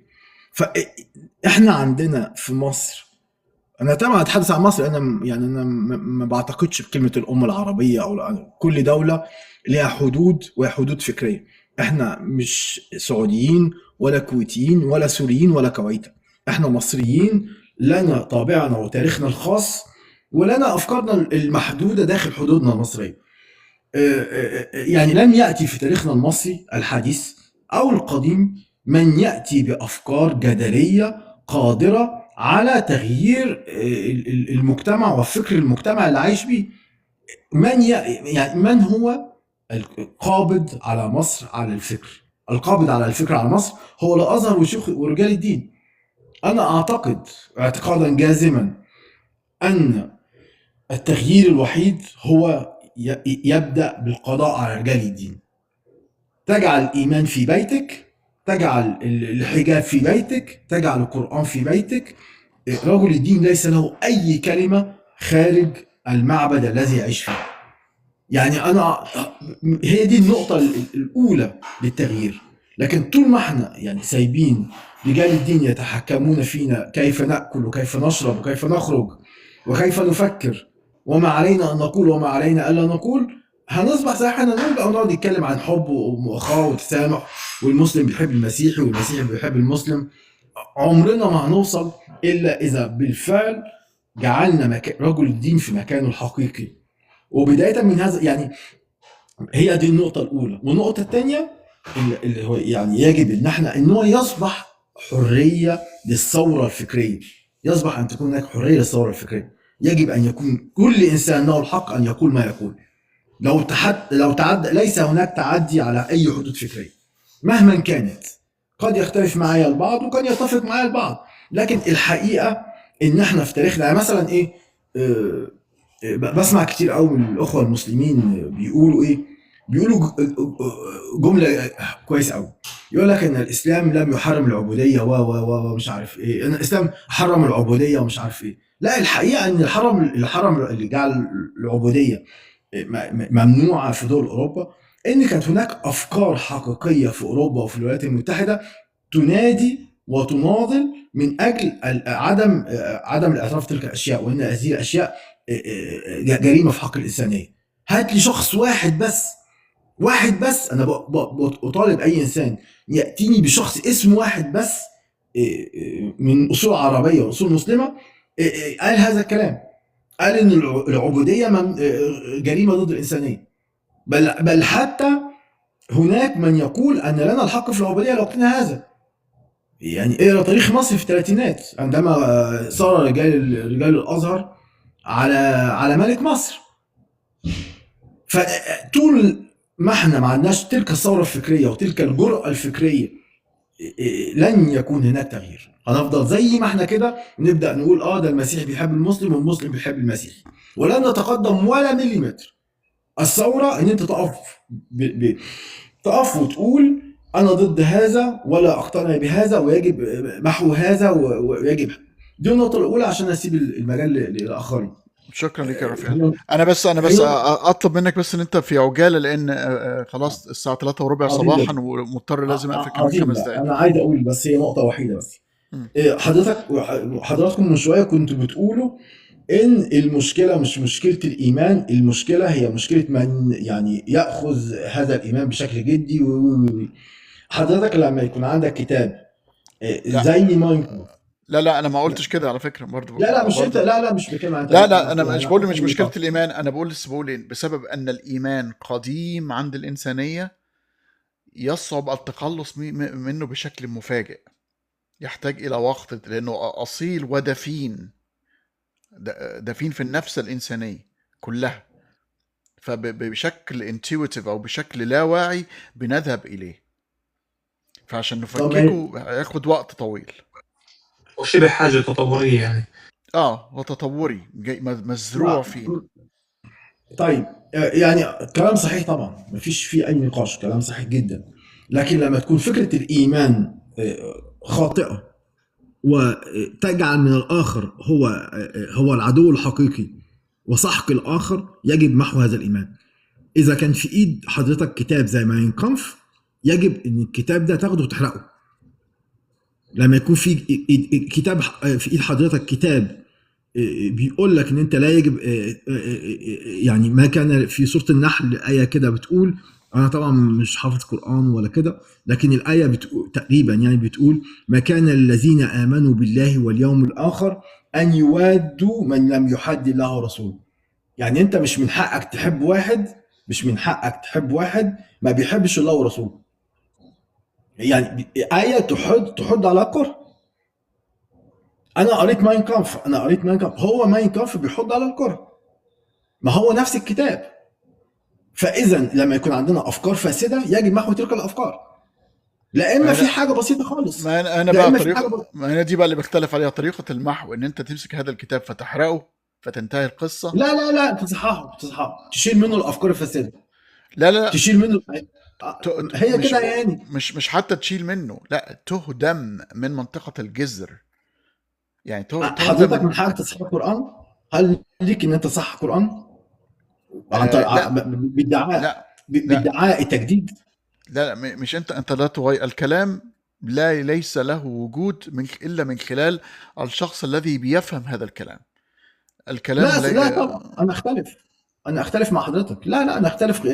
فإحنا عندنا في مصر، أنا طبعا أتحدث عن مصر، أنا ما بعتقدش بكلمة الأمة العربية أو كل دولة لها حدود وحدود فكرية. إحنا مش سعوديين ولا كويتيين ولا سوريين ولا كويتا، إحنا مصريين، لنا طابعنا وتاريخنا الخاص ولنا أفكارنا المحدودة داخل حدودنا المصرية. يعني لم يأتي في تاريخنا المصري الحديث أو القديم من يأتي بأفكار جدلية قادرة على تغيير المجتمع وفكر المجتمع اللي عايش بيه. من هو القابض على مصر على الفكر؟ القابض على الفكر على مصر هو الازهر وشيوخ ورجال الدين. انا اعتقد اعتقادا جازما ان التغيير الوحيد هو يبدأ بالقضاء على رجال الدين. تجعل الإيمان في بيتك، تجعل الحجاب في بيتك، تجعل القرآن في بيتك. رجل الدين ليس له أي كلمة خارج المعبد الذي يعيش فيه. يعني أنا هي دي النقطة الأولى للتغيير. لكن طول ما احنا يعني سايبين رجال الدين يتحكمون فينا كيف نأكل وكيف نشرب وكيف نخرج وكيف نفكر، وما علينا أن نقول وما علينا ألا نقول، هنصبح زي احنا نرجع ونقعد نتكلم عن حب ومؤاخاة وتسامح، والمسلم بيحب المسيحي والمسيحي بيحب المسلم. عمرنا ما هنوصل إلا إذا بالفعل جعلنا رجل الدين في مكانه الحقيقي. وبداية من هذا يعني هي دي النقطة الأولى. والنقطة الثانية اللي هو يعني يجب إن احنا إن هو يصبح حرية للثورة الفكرية. يصبح أن تكون هناك حرية للثورة الفكرية. يجب أن يكون كل إنسان له الحق أن يقول ما يقول. لو تعدى، ليس هناك تعدي على أي حدود فكرية مهما كانت. قد يختلف معايا البعض وقد يتفق معايا البعض، لكن الحقيقة إن احنا في تاريخنا يعني مثلا إيه بسمع كتير قوي من الأخوة المسلمين بيقولوا إيه، بيقولوا جملة كويس قوي، يقول لك إن الإسلام لم يحرم العبودية ومش عارف إيه، إن الإسلام حرم العبودية ومش عارف إيه. لا، الحقيقة إن الحرم اللي جعل العبودية ممنوعة في دول أوروبا إن كانت هناك أفكار حقيقية في أوروبا وفي الولايات المتحدة تنادي وتناضل من أجل عدم الاعتراف بتلك الأشياء، وإن هذه الأشياء جريمة في حق الإنسانية. هات لي شخص واحد بس، أنا بطالب أي إنسان يأتيني بشخص اسم واحد بس من أصول عربية وأصول مسلمة قال هذا الكلام، قال إن العبودية جريمة ضد الإنسانية. بل حتى هناك من يقول أن لنا الحق في العبودية لو قلنا هذا. يعني اقرا تاريخ مصر في الثلاثينات عندما صار رجال الازهر على ملك مصر. فطول ما احنا ما عندناش تلك الثوره الفكريه وتلك الجرأه الفكريه لن يكون هناك تغيير. هنفضل زي ما احنا كده نبدا نقول ده المسيحي بيحب المسلم والمسلم بيحب المسيحي، ولن نتقدم ولا مليمتر. الثوره ان انت تقف وتقول أنا ضد هذا ولا أقتنع بهذا ويجب محو هذا ويجب. دي النقطة الأولى عشان أسيب المجال للآخرين. شكرا لك يا رفيق. أنا بس أطلب منك بس إن أنت في عجالة، لأن خلاص الساعة 3:15 صباحا ومضطر لازم أقفل كمان 5 دقايق. أنا عايز أقول بس هي نقطة وحيدة بس. حضراتكم من شوية كنتوا بتقولوا إن المشكلة مش مشكلة الإيمان، المشكلة هي مشكلة من يعني يأخذ هذا الإيمان بشكل جدي. حضرتك لما يكون عندك كتاب زي ما لا انا ما قلتش كده على فكره برضه. لا مش انت، لا مش بتكلم عن لا انا مش بقول مش مشكله الايمان، انا بقول بسبب ان الايمان قديم عند الانسانيه يصعب التخلص منه بشكل مفاجئ، يحتاج الى وقت لانه اصيل ودفين في النفس الانسانيه كلها، فبشكل انتويتيف او بشكل لا واعي بنذهب اليه، فعشان نفككه هياخد وقت طويل وشبه حاجة تطورية يعني. وتطوري مزروع فيه. طيب يعني كلام صحيح طبعا، مفيش فيه اي نقاش، كلام صحيح جدا. لكن لما تكون فكرة الإيمان خاطئة وتجعل من الآخر هو العدو الحقيقي وسحق الآخر، يجب محو هذا الإيمان. إذا كان في إيد حضرتك كتاب زي ما ينقنف، يجب إن الكتاب ده تاخده وتحرقه. لما يكون في كتاب في إيد حضرتك كتاب بيقول لك إن أنت لا يجب، يعني ما كان في سورة النحل آية كده بتقول، أنا طبعا مش حافظ قرآن ولا كده، لكن الآية بتقول تقريبا يعني بتقول ما كان الذين آمنوا بالله واليوم الآخر أن يوادوا من لم يحد الله ورسوله. يعني أنت مش من حقك تحب واحد ما بيحبش الله ورسوله. يعني آية تحض على كره. انا قريت ماين كامف، هو ماين كامف بيحض على الكره، ما هو نفس الكتاب. فاذا لما يكون عندنا افكار فاسده يجب محو تلك الافكار، لا اما في حاجه بسيطه خالص، ما انا لا بقى اما في حاجه طريقه، ما انا دي بقى اللي بختلف عليها، طريقه المحو ان انت تمسك هذا الكتاب فتحرقه فتنتهي القصه. لا تصححه، تشيل منه الافكار الفاسده، لا تشيل منه هي مش كده يعني. مش حتى تشيل منه، لا تهدم من منطقه الجذر، يعني تهدم حضرتك من حقك تصحح القران؟ هل ليك ان انت تصحح القران عن لا بادعاء التجديد؟ لا مش انت لا تغير الكلام، ليس له وجود الا من خلال الشخص الذي بيفهم هذا الكلام. الكلام لا طبعا انا اختلف مع حضرتك، لا انا اختلاف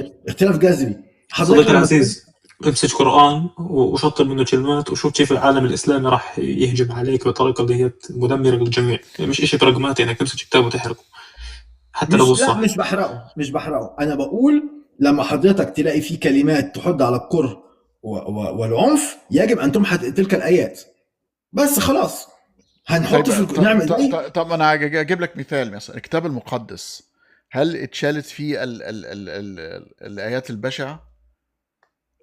جذري. صديقي العزيز، امسك قرآن وشطب منه كلمات وشوف كيف العالم الإسلامي راح يهجم عليك بطريقة اللي هي مدمرة للجميع. مش إشي براغماتي إنك تمسك كتاب وتحرقه حتى لو الصح. لا مش بحرقه، أنا بقول لما حضرتك تلاقي فيه كلمات تحض على الكره والعنف يجب أن تمحى تلك الآيات، بس خلاص هنحط في نعمل زي. طب أنا أجيب لك مثال. مثلا الكتاب المقدس هل اتشالت فيه الآيات البشعة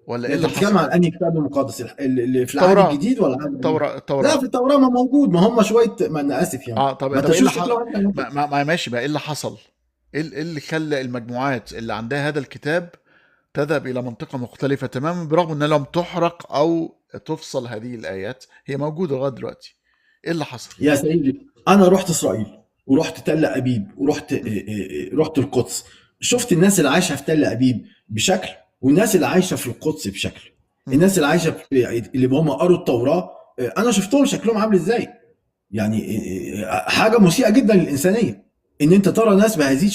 ولا ايه اللي حصل؟ بتتكلم عن انهي كتاب المقدس، اللي في العهد الجديد ولا التوراة؟ لا، في التوراة ما موجود، ما هم شويه، ما انا اسف يعني. طب ما ايه اللي ماشي بقى، ايه اللي حصل؟ ايه اللي خلى المجموعات اللي عندها هذا الكتاب تذهب الى منطقة مختلفة تماما برغم ان لم تحرق او تفصل هذه الايات، هي موجودة لغاية دلوقتي؟ ايه اللي حصل؟ يا سيدي انا رحت اسرائيل ورحت تل ابيب رحت القدس، شفت الناس اللي عايشه في تل ابيب بشكل، والناس اللي عايشه في القدس بشكل. الناس اللي عايشه اللي هم قروا التوراه انا شفتهم شكلهم عامل ازاي، يعني حاجه مسيئه جدا للانسانيه ان انت ترى ناس بهذه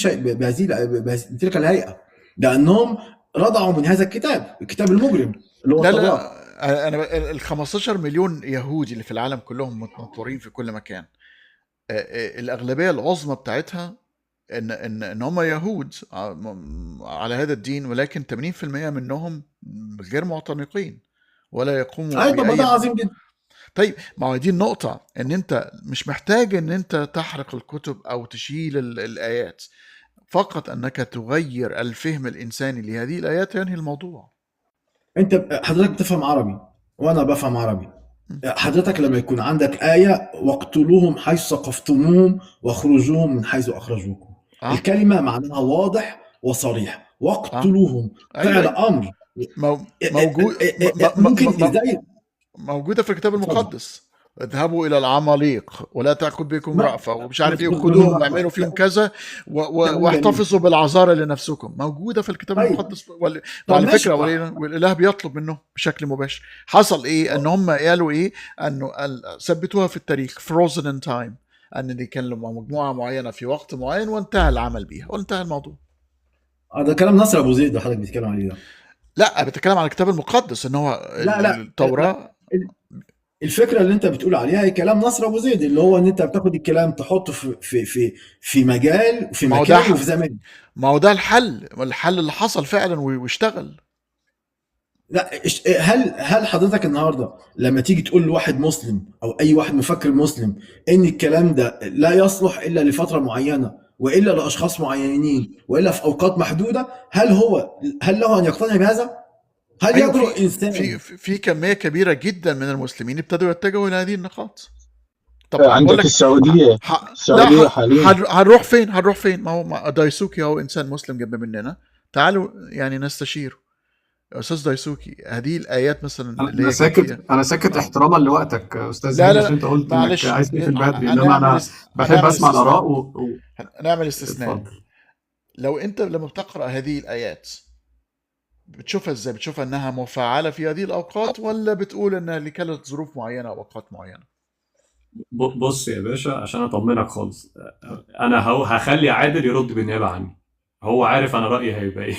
تلك الهيئه، لانهم رضعوا من هذا الكتاب المجرم اللي هو التوراه. لا انا ال 15 مليون يهودي اللي في العالم كلهم متنطورين في كل مكان، الاغلبيه العظمى بتاعتها ان هم يهود على هذا الدين، ولكن 80% منهم غير معتنقين ولا يقوموا طب ده عظيم جدا. طيب ما هو دي النقطة، ان انت مش محتاج ان انت تحرق الكتب او تشيل الايات، فقط انك تغير الفهم الانساني لهذه الايات ينهي الموضوع. انت حضرتك بتفهم عربي وانا بفهم عربي، حضرتك لما يكون عندك آية واقتلوهم حيث ثقفتموهم واخرجوهم من حيث أخرجوكم، الكلمة معناها واضح وصريح، واقتلوهم فعل أمر موجود ممكن ازاي موجودة في الكتاب المقدس، اذهبوا إلى العماليق ولا تعقد بكم رأفة ومش عارف ايه، خذوهم واعملوا فيهم كذا واحتفظوا بالعذارى لنفسكم، موجودة في الكتاب المقدس. وعلى فكرة والإله بيطلب منه بشكل مباشر. حصل ايه؟ ان هم قالوا ايه؟ انه ثبتوها في التاريخ frozen in time، ان دي كان لهم مجموعة معينة في وقت معين وانتهى العمل بيها وانتهى الموضوع. ده كلام نصر ابو زيد حضرتك بتتكلم عليه ده؟ لا بتكلم عن الكتاب المقدس ان هو التوراة. الفكره اللي انت بتقول عليها هي كلام نصر ابو زيد، اللي هو ان انت بتاخد الكلام تحطه في مجال وفي مكان وفي زمان. ما هو ده الحل اللي حصل فعلا واشتغل. لا هل حضرتك النهارده لما تيجي تقول لواحد مسلم او اي واحد مفكر مسلم ان الكلام ده لا يصلح الا لفتره معينه والا لاشخاص معينين والا في اوقات محدوده، هل له ان يقتنع بهذا؟ هل يجرؤ انسان؟ في كميه كبيره جدا من المسلمين ابتدوا يتجهوا الى هذه النقاط. طب عندك السعوديه حاليا هنروح فين؟ ما هو دايسوكي هو انسان مسلم جنب مننا، تعالوا يعني نستشيره. استاذ دايسوكي، هذه الايات مثلا انا ساكت احتراما لوقتك استاذ لا عشان انت قلت انك عايز تقفل بدري، انما انا بحب اسمع الاراء نعمل استثناء. لو انت لما بتقرا هذه الايات بتشوفها ازاي؟ بتشوفها انها مفعله في هذه الاوقات ولا بتقول انها لكانت ظروف معينه او اوقات معينه؟ بص يا باشا عشان اطمنك خالص، انا هخلي عادل يرد بالنيابه عني، هو عارف انا رايي هيبقى ايه.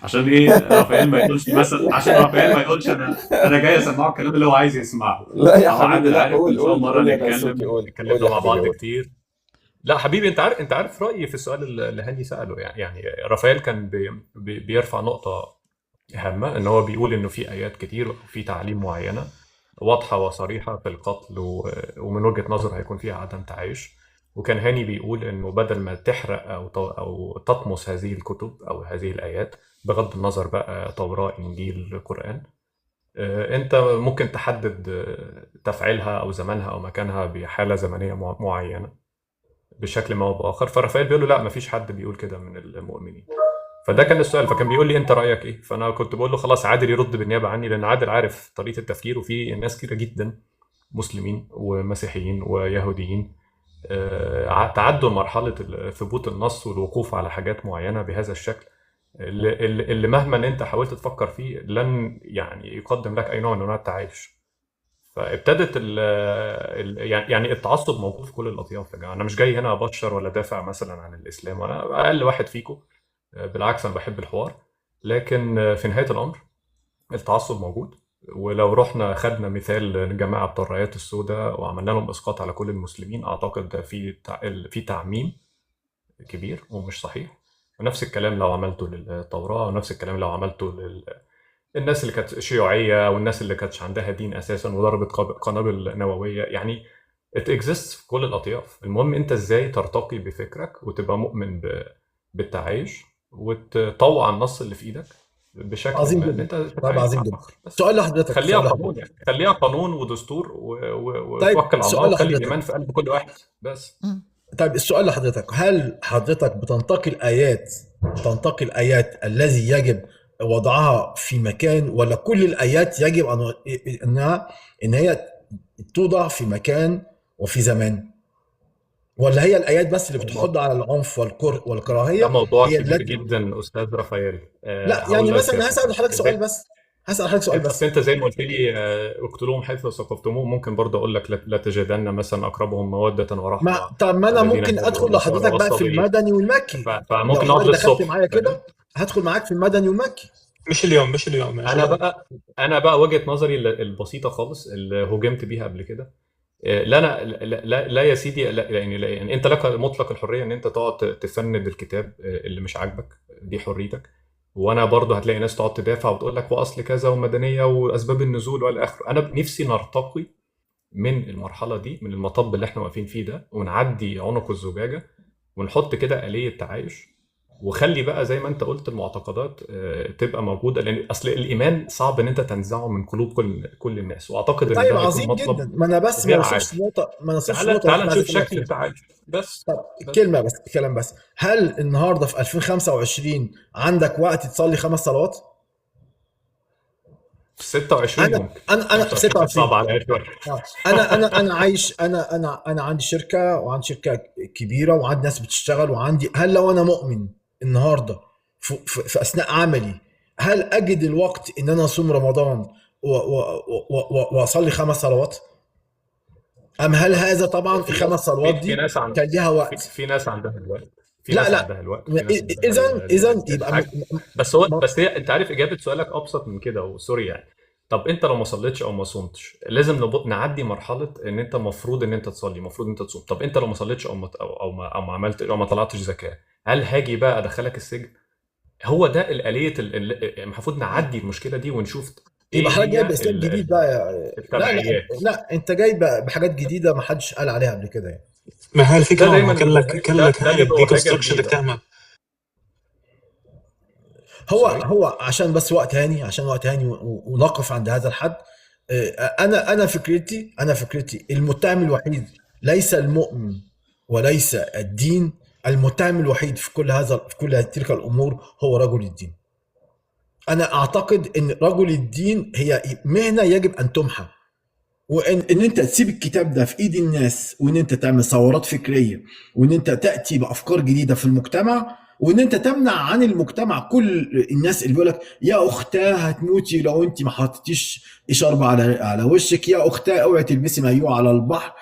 عشان ايه رافائيل ما يقولش مثلا، عشان رافائيل ما يقولش انا جاي اسمعه الكلام اللي هو عايز يسمعه. لا يا حبيبي لا، عارف ان شاء مره نتكلم مع بعض كتير. لا حبيبي انت عارف رايي في السؤال اللي هاني ساله. يعني رافائيل كان بيرفع نقطه هامه، ان هو بيقول انه في ايات كتير وفي تعليم معينه، واضحة وصريحة في القتل، ومن وجهة نظر هيكون فيها عدم تعايش. وكان هاني بيقول إنه بدل ما تحرق أو تطمس هذه الكتب أو هذه الآيات، بغض النظر بقى توراة إنجيل قرآن، أنت ممكن تحدد تفعيلها أو زمانها أو مكانها بحالة زمنية معينة بشكل ما أو بآخر. فرافائيل بيقول له لا، مفيش حد بيقول كده من المؤمنين. فده كان السؤال، فكان بيقول لي انت رايك ايه؟ فانا كنت بقول له خلاص عادل يرد بالنيابه عني، لان عادل عارف طريقه التفكير، وفي ناس كتيره جدا مسلمين ومسيحيين ويهوديين تعدوا مرحله ثبوت النص والوقوف على حاجات معينه بهذا الشكل، اللي مهما انت حاولت تفكر فيه لن يعني يقدم لك اي نوع من انواع التعايش. فابتدت يعني التعصب موجود في كل الاطياف يا جماعه. انا مش جاي هنا ابشر ولا دافع مثلا عن الاسلام، وانا اقل واحد فيكم، بالعكس انا بحب الحوار، لكن في نهايه الامر التعصب موجود. ولو رحنا خدنا مثال الجماعه بتوع الرايات السوداء وعملنا لهم اسقاط على كل المسلمين، اعتقد ده في تعميم كبير ومش صحيح. ونفس الكلام لو عملته للتوراه، ونفس الكلام لو عملته الناس اللي كانت شيوعيه والناس اللي كانتش عندها دين اساسا وضربت قنابل نوويه. يعني it exists في كل الاطياف. المهم انت ازاي ترتقي بفكرك وتبقى مؤمن بالتعايش وتطوع النص اللي في ايدك بشكل عظيم ما ان جدا. انت طيب تتعايش عظيم مع جدا. الاخر. بس سؤال لحضرتك، خليها سؤال قانون، لحضرتك. يعني خليها قانون ودستور طيب وتوكل على الله سؤال وخلي لحضرتك. الايمان في قلب كل واحد بس. طيب السؤال لحضرتك، هل حضرتك بتنتقي الآيات الذي يجب وضعها في مكان، ولا كل الآيات يجب إن هي توضع في مكان وفي زمان، ولا هي الآيات بس اللي بتحض على العنف ده والكراهية موضوع هي كبير التي... جدا استاذ رافائيل. لا هقول يعني لك يا مثلا هسأل فندم حضرتك سؤال بس، اصل انت زي ما قلت لي اقتلوهم حيث ثقفتموهم، ممكن برضه اقول لك لا تجدن مثلا اقربهم موده ورحمه طب ما أنا الذين ممكن هادوا أدخل والنصارى لحضرتك بقى في والصابئين. المدني والمكي. لو فممكن نقعد حضرتك دخلت للصبح، معايا فاهم؟ كده هدخل معاك في المدني والمكي. مش اليوم ماشي. انا بقى وجهه نظري البسيطه خالص اللي هجمت بيها قبل كده. لا انا لا يا سيدي، يعني انت لك مطلق الحريه ان انت تقعد تفند الكتاب اللي مش عاجبك، دي حريتك. وانا برضه هتلاقي ناس تقعد تدافع وتقول لك واصل كذا ومدنيه واسباب النزول والى اخره. انا نفسي نرتقي من المرحله دي، من المطب اللي احنا واقفين فيه ده، ونعدي عنق الزجاجه ونحط كده آلية تعايش. وخلي بقى زي ما انت قلت المعتقدات تبقى موجوده، لان اصل الايمان صعب ان انت تنزعه من قلوب كل الناس، واعتقد ان طيب ده هيكون عظيم جدا. مطلب ما انا بس ما غير وصلش عادي. نقطه، تعال واحده نشوف عايز اكلمك شكل فيها. التعايش بس. طب كلمه بس، هل النهارده في 2025 عندك وقت تصلي 5 صلوات؟ في 26 انا ممكن. انا انا 25 كانت 26. صعبه عليا شويه. انا عايش، انا عندي شركه، وعندي شركه كبيره، وعندي ناس بتشتغل، هل لو انا مؤمن النهارده في اثناء عملي، هل اجد الوقت ان انا اصوم رمضان واصلي 5 صلوات؟ ام هل هذا طبعا ال5 صلوات في دي ناس كان ليها وقت؟ في ناس عندها الوقت، في لا ناس لا عندها الوقت، في ناس عندها اذا يبقى الحاجة. بس هي انت عارف اجابه سؤالك ابسط من كده، وسوري يعني. طب انت لو ما صليتش او ما صمتش، لازم نعدي مرحله ان انت المفروض ان انت تصلي، المفروض ان انت تصوم. طب انت لو ما صليتش او ما عملتش او ما طلعتش زكاه، هل هاجي بقى ادخلك السجن؟ هو ده الآلية المفروض نعدي المشكله دي ونشوف ايه يبقى حضرتك جايب هي اسلام جديد بقى لا التبعيات. لا انت جاي بحاجات جديده ما حدش قال عليها قبل كده يعني. ما هي الفكره، ده دايما كان لك ده هاي بيبقى حاجه ديكونستركشن بدك جديده. تعمل. هو عشان بس وقت هاني، ونقف عند هذا الحد. انا فكرتي المتهم الوحيد ليس المؤمن وليس الدين. المتهم الوحيد في كل تلك الامور هو رجل الدين. انا اعتقد ان رجل الدين هي مهنه يجب ان تمحى، وان انت تسيب الكتاب ده في ايد الناس، وان انت تعمل ثورات فكريه، وان انت تاتي بافكار جديده في المجتمع، وان انت تمنع عن المجتمع كل الناس اللي بيقول لك يا اختاه هتموتي لو انت ما حطيتيش اشارب على وشك، يا اختاه اوعي تلبسي مايو على البحر،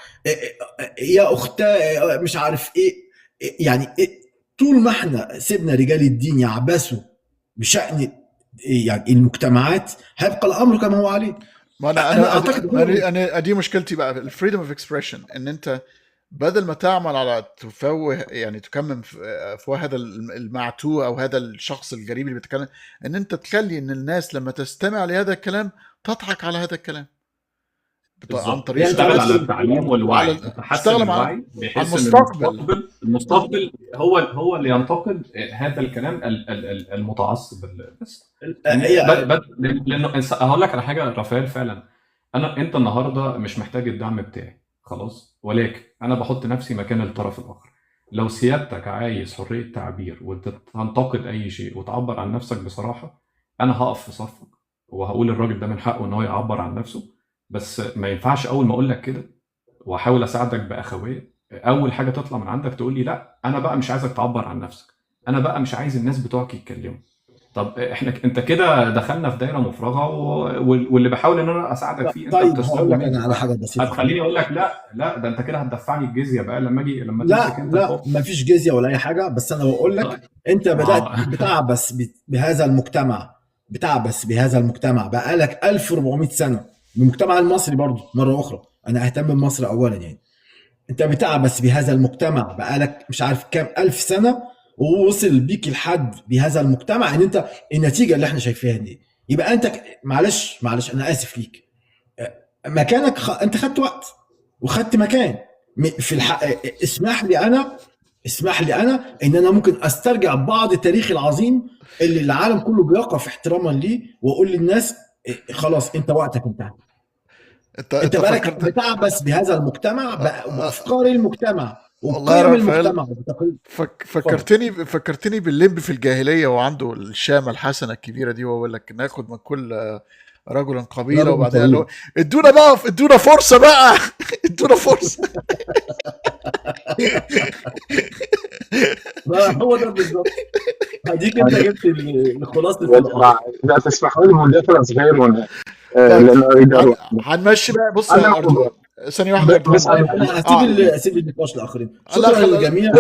يا اختاه مش عارف ايه. يعني طول ما احنا سيبنا رجال الدين يعبثوا بشأن يعني المجتمعات، هيبقى الامر كما هو عليه. ما اعتقد انا دي مشكلتي بقى، الفريدم اوف اكسبريشن، ان انت بدل ما تعمل على تفوه، يعني تكمم افواه هذا المعتوه او هذا الشخص الغريب اللي بيتكلم، ان انت تخلي ان الناس لما تستمع لهذا الكلام تضحك على هذا الكلام. عن بالظبط طريق اشتغل على الدراسة التعليم والوعي، على تحسن اشتغل الوعي على بحيث ان المستقبل. المستقبل هو اللي ينتقد هذا الكلام المتعصب بس. هي لانه هقول لك على حاجه رافائيل فعلا، انت النهارده مش محتاج الدعم بتاعي خلاص، ولكن انا بحط نفسي مكان الطرف الاخر. لو سيادتك عايز حريه تعبير وتنتقد اي شيء وتعبر عن نفسك بصراحه، انا هقف في صفك وهقول الراجل ده من حقه ان هو يعبر عن نفسه. بس ما ينفعش اول ما اقول لك كده واحاول اساعدك باخويه، اول حاجه تطلع من عندك تقول لي لا انا بقى مش عايزك تعبر عن نفسك، انا بقى مش عايز الناس بتوعك يتكلموا. طب انت كده دخلنا في دايره مفرغه واللي بحاول ان انا اساعدك فيه انت طيب هقول بتسلبه لك انا مني، على حاجه بسيطه. هتخليني اقول لك لا ده انت كده هتدفعني الجزيه بقى لما تمسك لا انت لا ما فيش جزيه ولا اي حاجه، بس انا بقول لك انت بدات بتعبث بهذا المجتمع، بتعبث بهذا المجتمع بقالك 1400 سنه. المجتمع المصري برضو مره اخرى انا اهتم بمصر اولا يعني. انت بتعبث بهذا المجتمع بقالك مش عارف كام الف سنه، ووصل بيك الحد بهذا المجتمع ان انت النتيجه اللي احنا شايفينها دي. يبقى انت معلش انا اسف ليك، مكانك انت خدت وقت وخدت مكان في اسمح لي انا ان انا ممكن استرجع بعض التاريخ العظيم اللي العالم كله بيقف احتراما ليه، واقول للناس خلاص انت وقتك انتهى. انت بقالك فكرت بتعبث بهذا المجتمع بافكار المجتمع والله يا وبقيم رافائيل، المجتمع وبتقاليد. فكرتني بالليمب في الجاهلية وعنده الشامة الحسنة الكبيرة دي، ويقول لك ناخد من كل رجل قبيلة، رجل وبعدين قال له قبيلة. ادونا فرصة بقى ادونا فرصة. ما هو ده بالظبط. هديك انت جبت خلاصه الامر. لا تسمحوا لي مداخلة صغير طيب لأنه أريد أروح. هنمشي بقى. بص أنا يا أرجو ثانية واحدة يا بس أرجو. انا هسيب النقاش لاخرين. لا شكرا للجميع.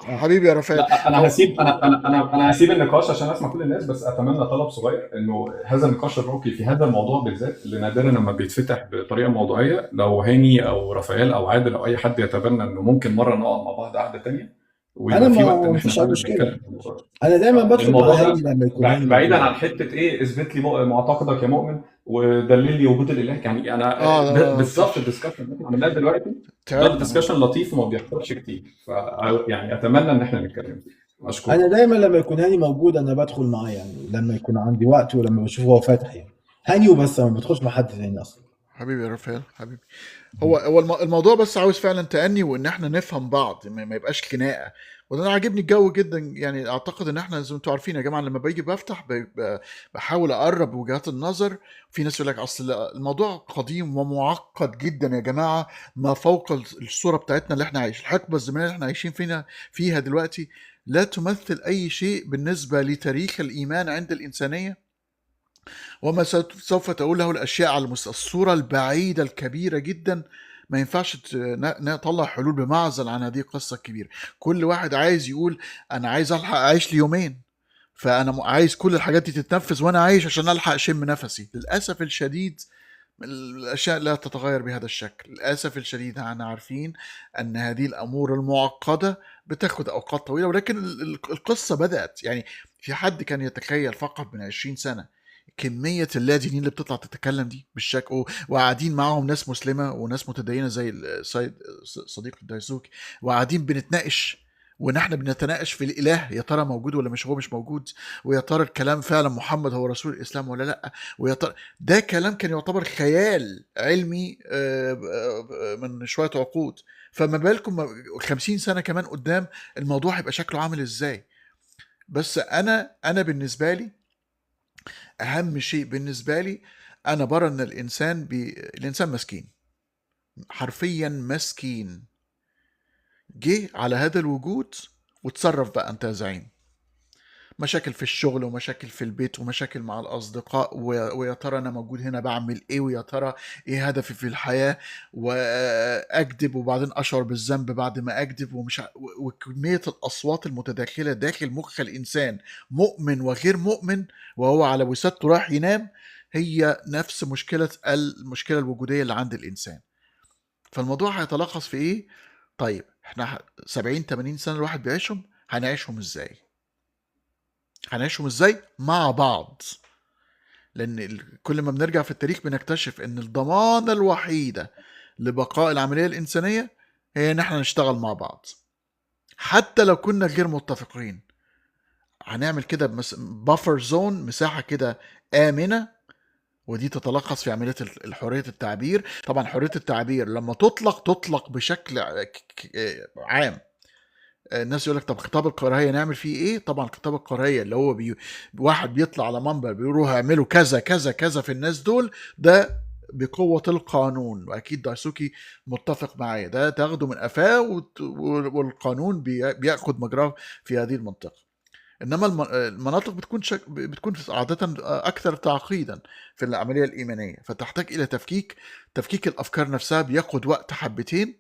حبيبي يا رافائيل. لا انا هسيب النقاش عشان اسمع كل الناس، بس اتمنى طلب صغير انه هذا النقاش الراقي في هذا الموضوع بالذات اللي نادرا لما بيتفتح بطريقه موضوعيه، لو هاني او رافائيل او عادل او اي حد يتبنى انه ممكن مره نقعد مع بعض قعده تانية انا ويبقى في وقت ان ما احنا فيش اي فعلا مشكله. نتكلم في الموضوع ده. انا دايما بدخل مع الموضوع هاني ده لما يكون هاني بعيدا موجود. عن حته ايه اثبت لي معتقدك يا مؤمن ودلل لي وجود الاله، يعني انا بالظبط الدسكشن اللي احنا عملناه دلوقتي ده تعبنا. الدسكشن لطيف وما بيحصلش كتير، يعني اتمنى ان احنا نتكلم فيه. اشكرك. انا دايما لما يكون هاني موجود انا بدخل معاه، يعني لما يكون عندي وقت ولما بشوفه هو فاتح يعني. هاني وبس، ما بدخلش مع حد تاني اصلا. حبيبي يا رافائيل حبيبي. هو الموضوع بس عاوز فعلا تأني وان احنا نفهم بعض، ما يبقاش خناقه. وده انا عاجبني الجو جدا. يعني اعتقد ان احنا زي ما انتم عارفين يا جماعه، لما باجي بفتح بحاول اقرب وجهات النظر. في ناس يقول لك اصل الموضوع قديم ومعقد جدا يا جماعه، ما فوق الصوره بتاعتنا اللي احنا عايشين، الحقبه الزمنيه اللي احنا عايشين فيها دلوقتي لا تمثل اي شيء بالنسبه لتاريخ الايمان عند الانسانيه، وما سوف تقول له الأشياء على الصورة البعيدة الكبيرة جدا. ما ينفعش نطلع حلول بمعزل عن هذه القصة الكبيرة. كل واحد عايز يقول أنا عايز ألحق أعيش لي يومين، فأنا عايز كل الحاجات دي تتنفذ وأنا عايش عشان ألحق أشم نفسي. للأسف الشديد الأشياء لا تتغير بهذا الشكل. للأسف الشديد احنا عارفين أن هذه الأمور المعقدة بتاخد أوقات طويلة، ولكن القصة بدأت. يعني في حد كان يتخيل فقط من 20 سنة كمية اللاجئين اللي بتطلع تتكلم دي بالشكل، وقاعدين معاهم ناس مسلمة وناس متدينة زي السيد صديق الدايسوكي، وقاعدين بنتناقش ونحن بنتناقش في الإله، يا ترى موجود ولا مش موجود، ويا ترى الكلام فعلا محمد هو رسول الإسلام ولا لأ، ويا ترى ده كلام كان يعتبر خيال علمي من شوية عقود. فما بالكم 50 سنة كمان قدام الموضوع هيبقى شكله عامل إزاي. بس أنا بالنسبة لي أهم شيء بالنسبة لي، أنا برى أن الإنسان مسكين، حرفيا مسكين، جه على هذا الوجود وتصرف بقى أنت يا زعيم. مشاكل في الشغل ومشاكل في البيت ومشاكل مع الأصدقاء، ويا ترى أنا موجود هنا بعمل إيه، ويا ترى إيه هدفي في الحياة، وأكذب وبعدين أشعر بالذنب بعد ما أكذب، وكمية الأصوات المتداخلة داخل مخ الإنسان، مؤمن وغير مؤمن، وهو على وسادته راح ينام، هي نفس المشكلة الوجودية اللي عند الإنسان. فالموضوع هيتلخص في إيه؟ طيب إحنا 70-80 سنة الواحد بيعيشهم، هنعيشهم إزاي؟ مع بعض. لأن كل ما بنرجع في التاريخ بنكتشف إن الضمانة الوحيدة لبقاء العملية الإنسانية هي إن احنا نشتغل مع بعض، حتى لو كنا غير متفقين. هنعمل كده بافر زون، مساحة كده آمنة، ودي تتلخص في عملية حرية التعبير. طبعا حرية التعبير لما تطلق بشكل عام. الناس يقول لك طب خطاب الكراهية نعمل فيه ايه؟ طبعا خطاب الكراهية اللي هو واحد بيطلع على منبر بيقولوا هيعملوا كذا كذا كذا في الناس دول، ده بقوة القانون، واكيد دايسوكي متفق معايا، ده تاخده من قفاه والقانون بياخد مجراه في هذه المنطقة. انما المناطق بتكون عادة اكثر تعقيدا في العملية الايمانية، فتحتاج الى تفكيك الافكار نفسها، بياخد وقت حبتين.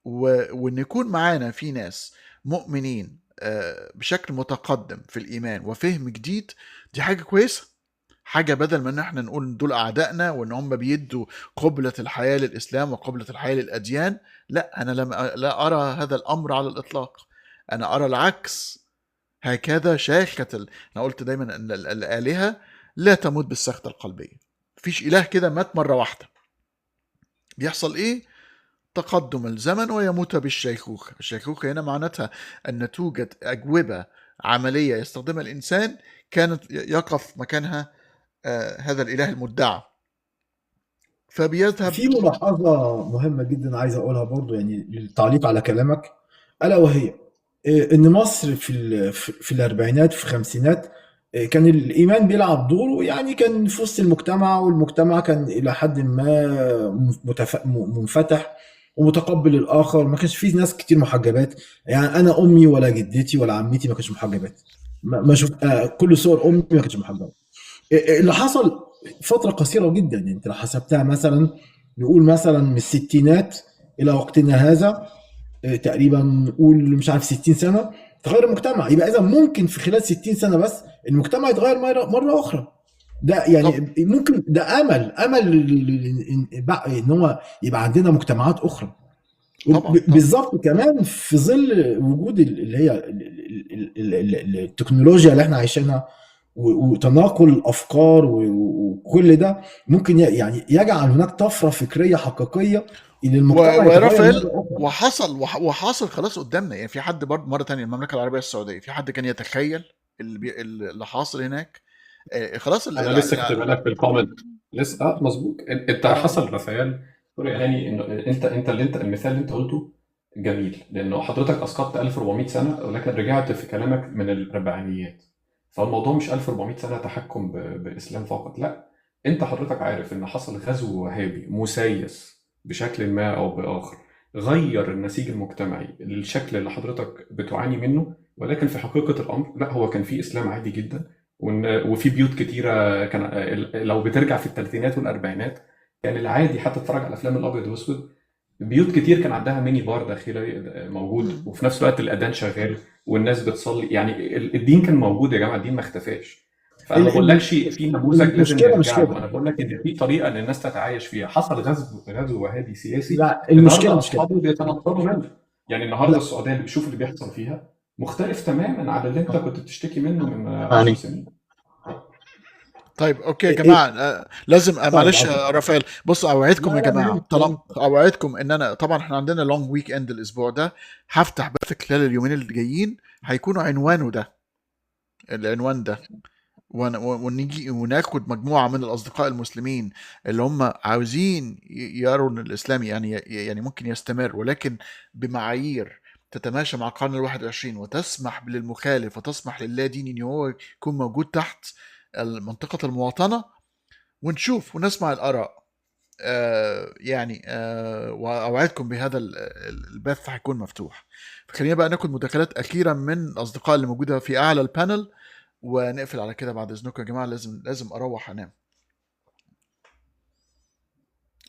وان يكون معانا في ناس مؤمنين بشكل متقدم في الايمان وفهم جديد، دي حاجة كويسة. حاجة بدل ما ان احنا نقول دول اعدائنا وان هم بيدوا قبلة الحياة للاسلام وقبلة الحياة للاديان، لا، انا لا ارى هذا الامر على الاطلاق. انا ارى العكس. هكذا شاخة أنا قلت دايما أن الآلهة لا تموت بالسخطة القلبية. مفيش إله كده مات مرة واحدة. بيحصل إيه؟ تقدم الزمن ويموت بالشيخوخة. الشيخوخة هنا معناتها أن توجد أجوبة عملية يستخدمها الإنسان كانت يقف مكانها هذا الإله المدعى، فبيذهب. في ملاحظة مهمة جدا عايز أقولها برضو يعني للتعليق على كلامك، ألا وهي إن مصر في الأربعينات في الخمسينات كان الإيمان بيلعب دوره، يعني كان في وسط المجتمع، والمجتمع كان إلى حد ما منفتح ومتقبل الآخر. ما كانش فيه ناس كتير محجبات، يعني أنا أمي ولا جدتي ولا عمتي ما كانتش محجبات، ما شفت كل صور أمي ما كانتش محجبة. اللي حصل فترة قصيرة جدا، يعني انت لو حسبتها مثلا نقول مثلا من الستينات الى وقتنا هذا تقريبا نقول مش عارف 60 سنة تغير المجتمع. يبقى اذا ممكن في خلال 60 سنة بس المجتمع يتغير مرة اخرى. ده يعني ممكن، ده امل ان هو يبقى عندنا مجتمعات اخرى. بالظبط كمان في ظل وجود اللي هي التكنولوجيا اللي احنا عايشينها وتناقل الافكار وكل ده ممكن يعني يجعل هناك طفره فكريه حقيقيه اللي المجتمع ورافائيل وحاصل خلاص قدامنا. يعني في حد برضه مره تانية المملكه العربيه السعوديه، في حد كان يتخيل اللي حاصل هناك؟ خلاص انا لسه كاتب لك في الكومنت لسه مظبوط. انت حصل رافائيل دكتور هاني، انه انت المثال اللي انت قلته جميل، لانه حضرتك اسقطت 1400 سنه ولكن رجعت في كلامك من الاربعينيات. فالموضوع مش 1400 سنه تحكم باسلام فقط، لا، انت حضرتك عارف ان حصل غزو وهابي مسيس بشكل ما او باخر غير النسيج المجتمعي للشكل اللي حضرتك بتعاني منه، ولكن في حقيقه الامر لا، هو كان في اسلام عادي جدا، وفي بيوت كتيره كان لو بترجع في الثلاثينات والاربعينات كان العادي حتى تتفرج على افلام الابيض والاسود، بيوت كتير كان عندها ميني بار داخلي موجود، وفي نفس الوقت الاذان شغال والناس بتصلي. يعني الدين كان موجود يا جماعه، الدين ما اختفاش. فانا ما بقولكش في نموذج لازم نرجع له، انا بقول لك ان في طريقه ان الناس تتعايش فيها. حصل غزو وهابي سياسي، لا المشكله النهارده مش كده. اصحابه بيتنصروا منه. يعني النهارده السعوديه اللي بيشوف اللي بيحصل فيها مختلف تماما عن اللي انت كنت بتشتكي منه من 10 سنين. طيب اوكي يا جماعه، لازم معلش رافائيل، بص اوعدكم يا جماعه، اوعدكم ان انا طبعا احنا عندنا لونج ويك اند الاسبوع ده، هفتح بث خلال اليومين اللي جايين هيكونوا عنوانه ده، العنوان ده، ونيجي وناخد مجموعه من الاصدقاء المسلمين اللي هم عاوزين يروا ان الاسلام يعني ممكن يستمر، ولكن بمعايير تتماشى مع القرن ال21 وتسمح للمخالف وتسمح للا ديني ان هو يكون موجود تحت منطقة المواطنة، ونشوف ونسمع الآراء. وأوعدكم بهذا البث هيكون مفتوح. فخلينا بقى ناخد مداخلات أخيرة من الأصدقاء اللي موجودة في أعلى البانل ونقفل على كده بعد إذنكم يا جماعة، لازم أروح أنام.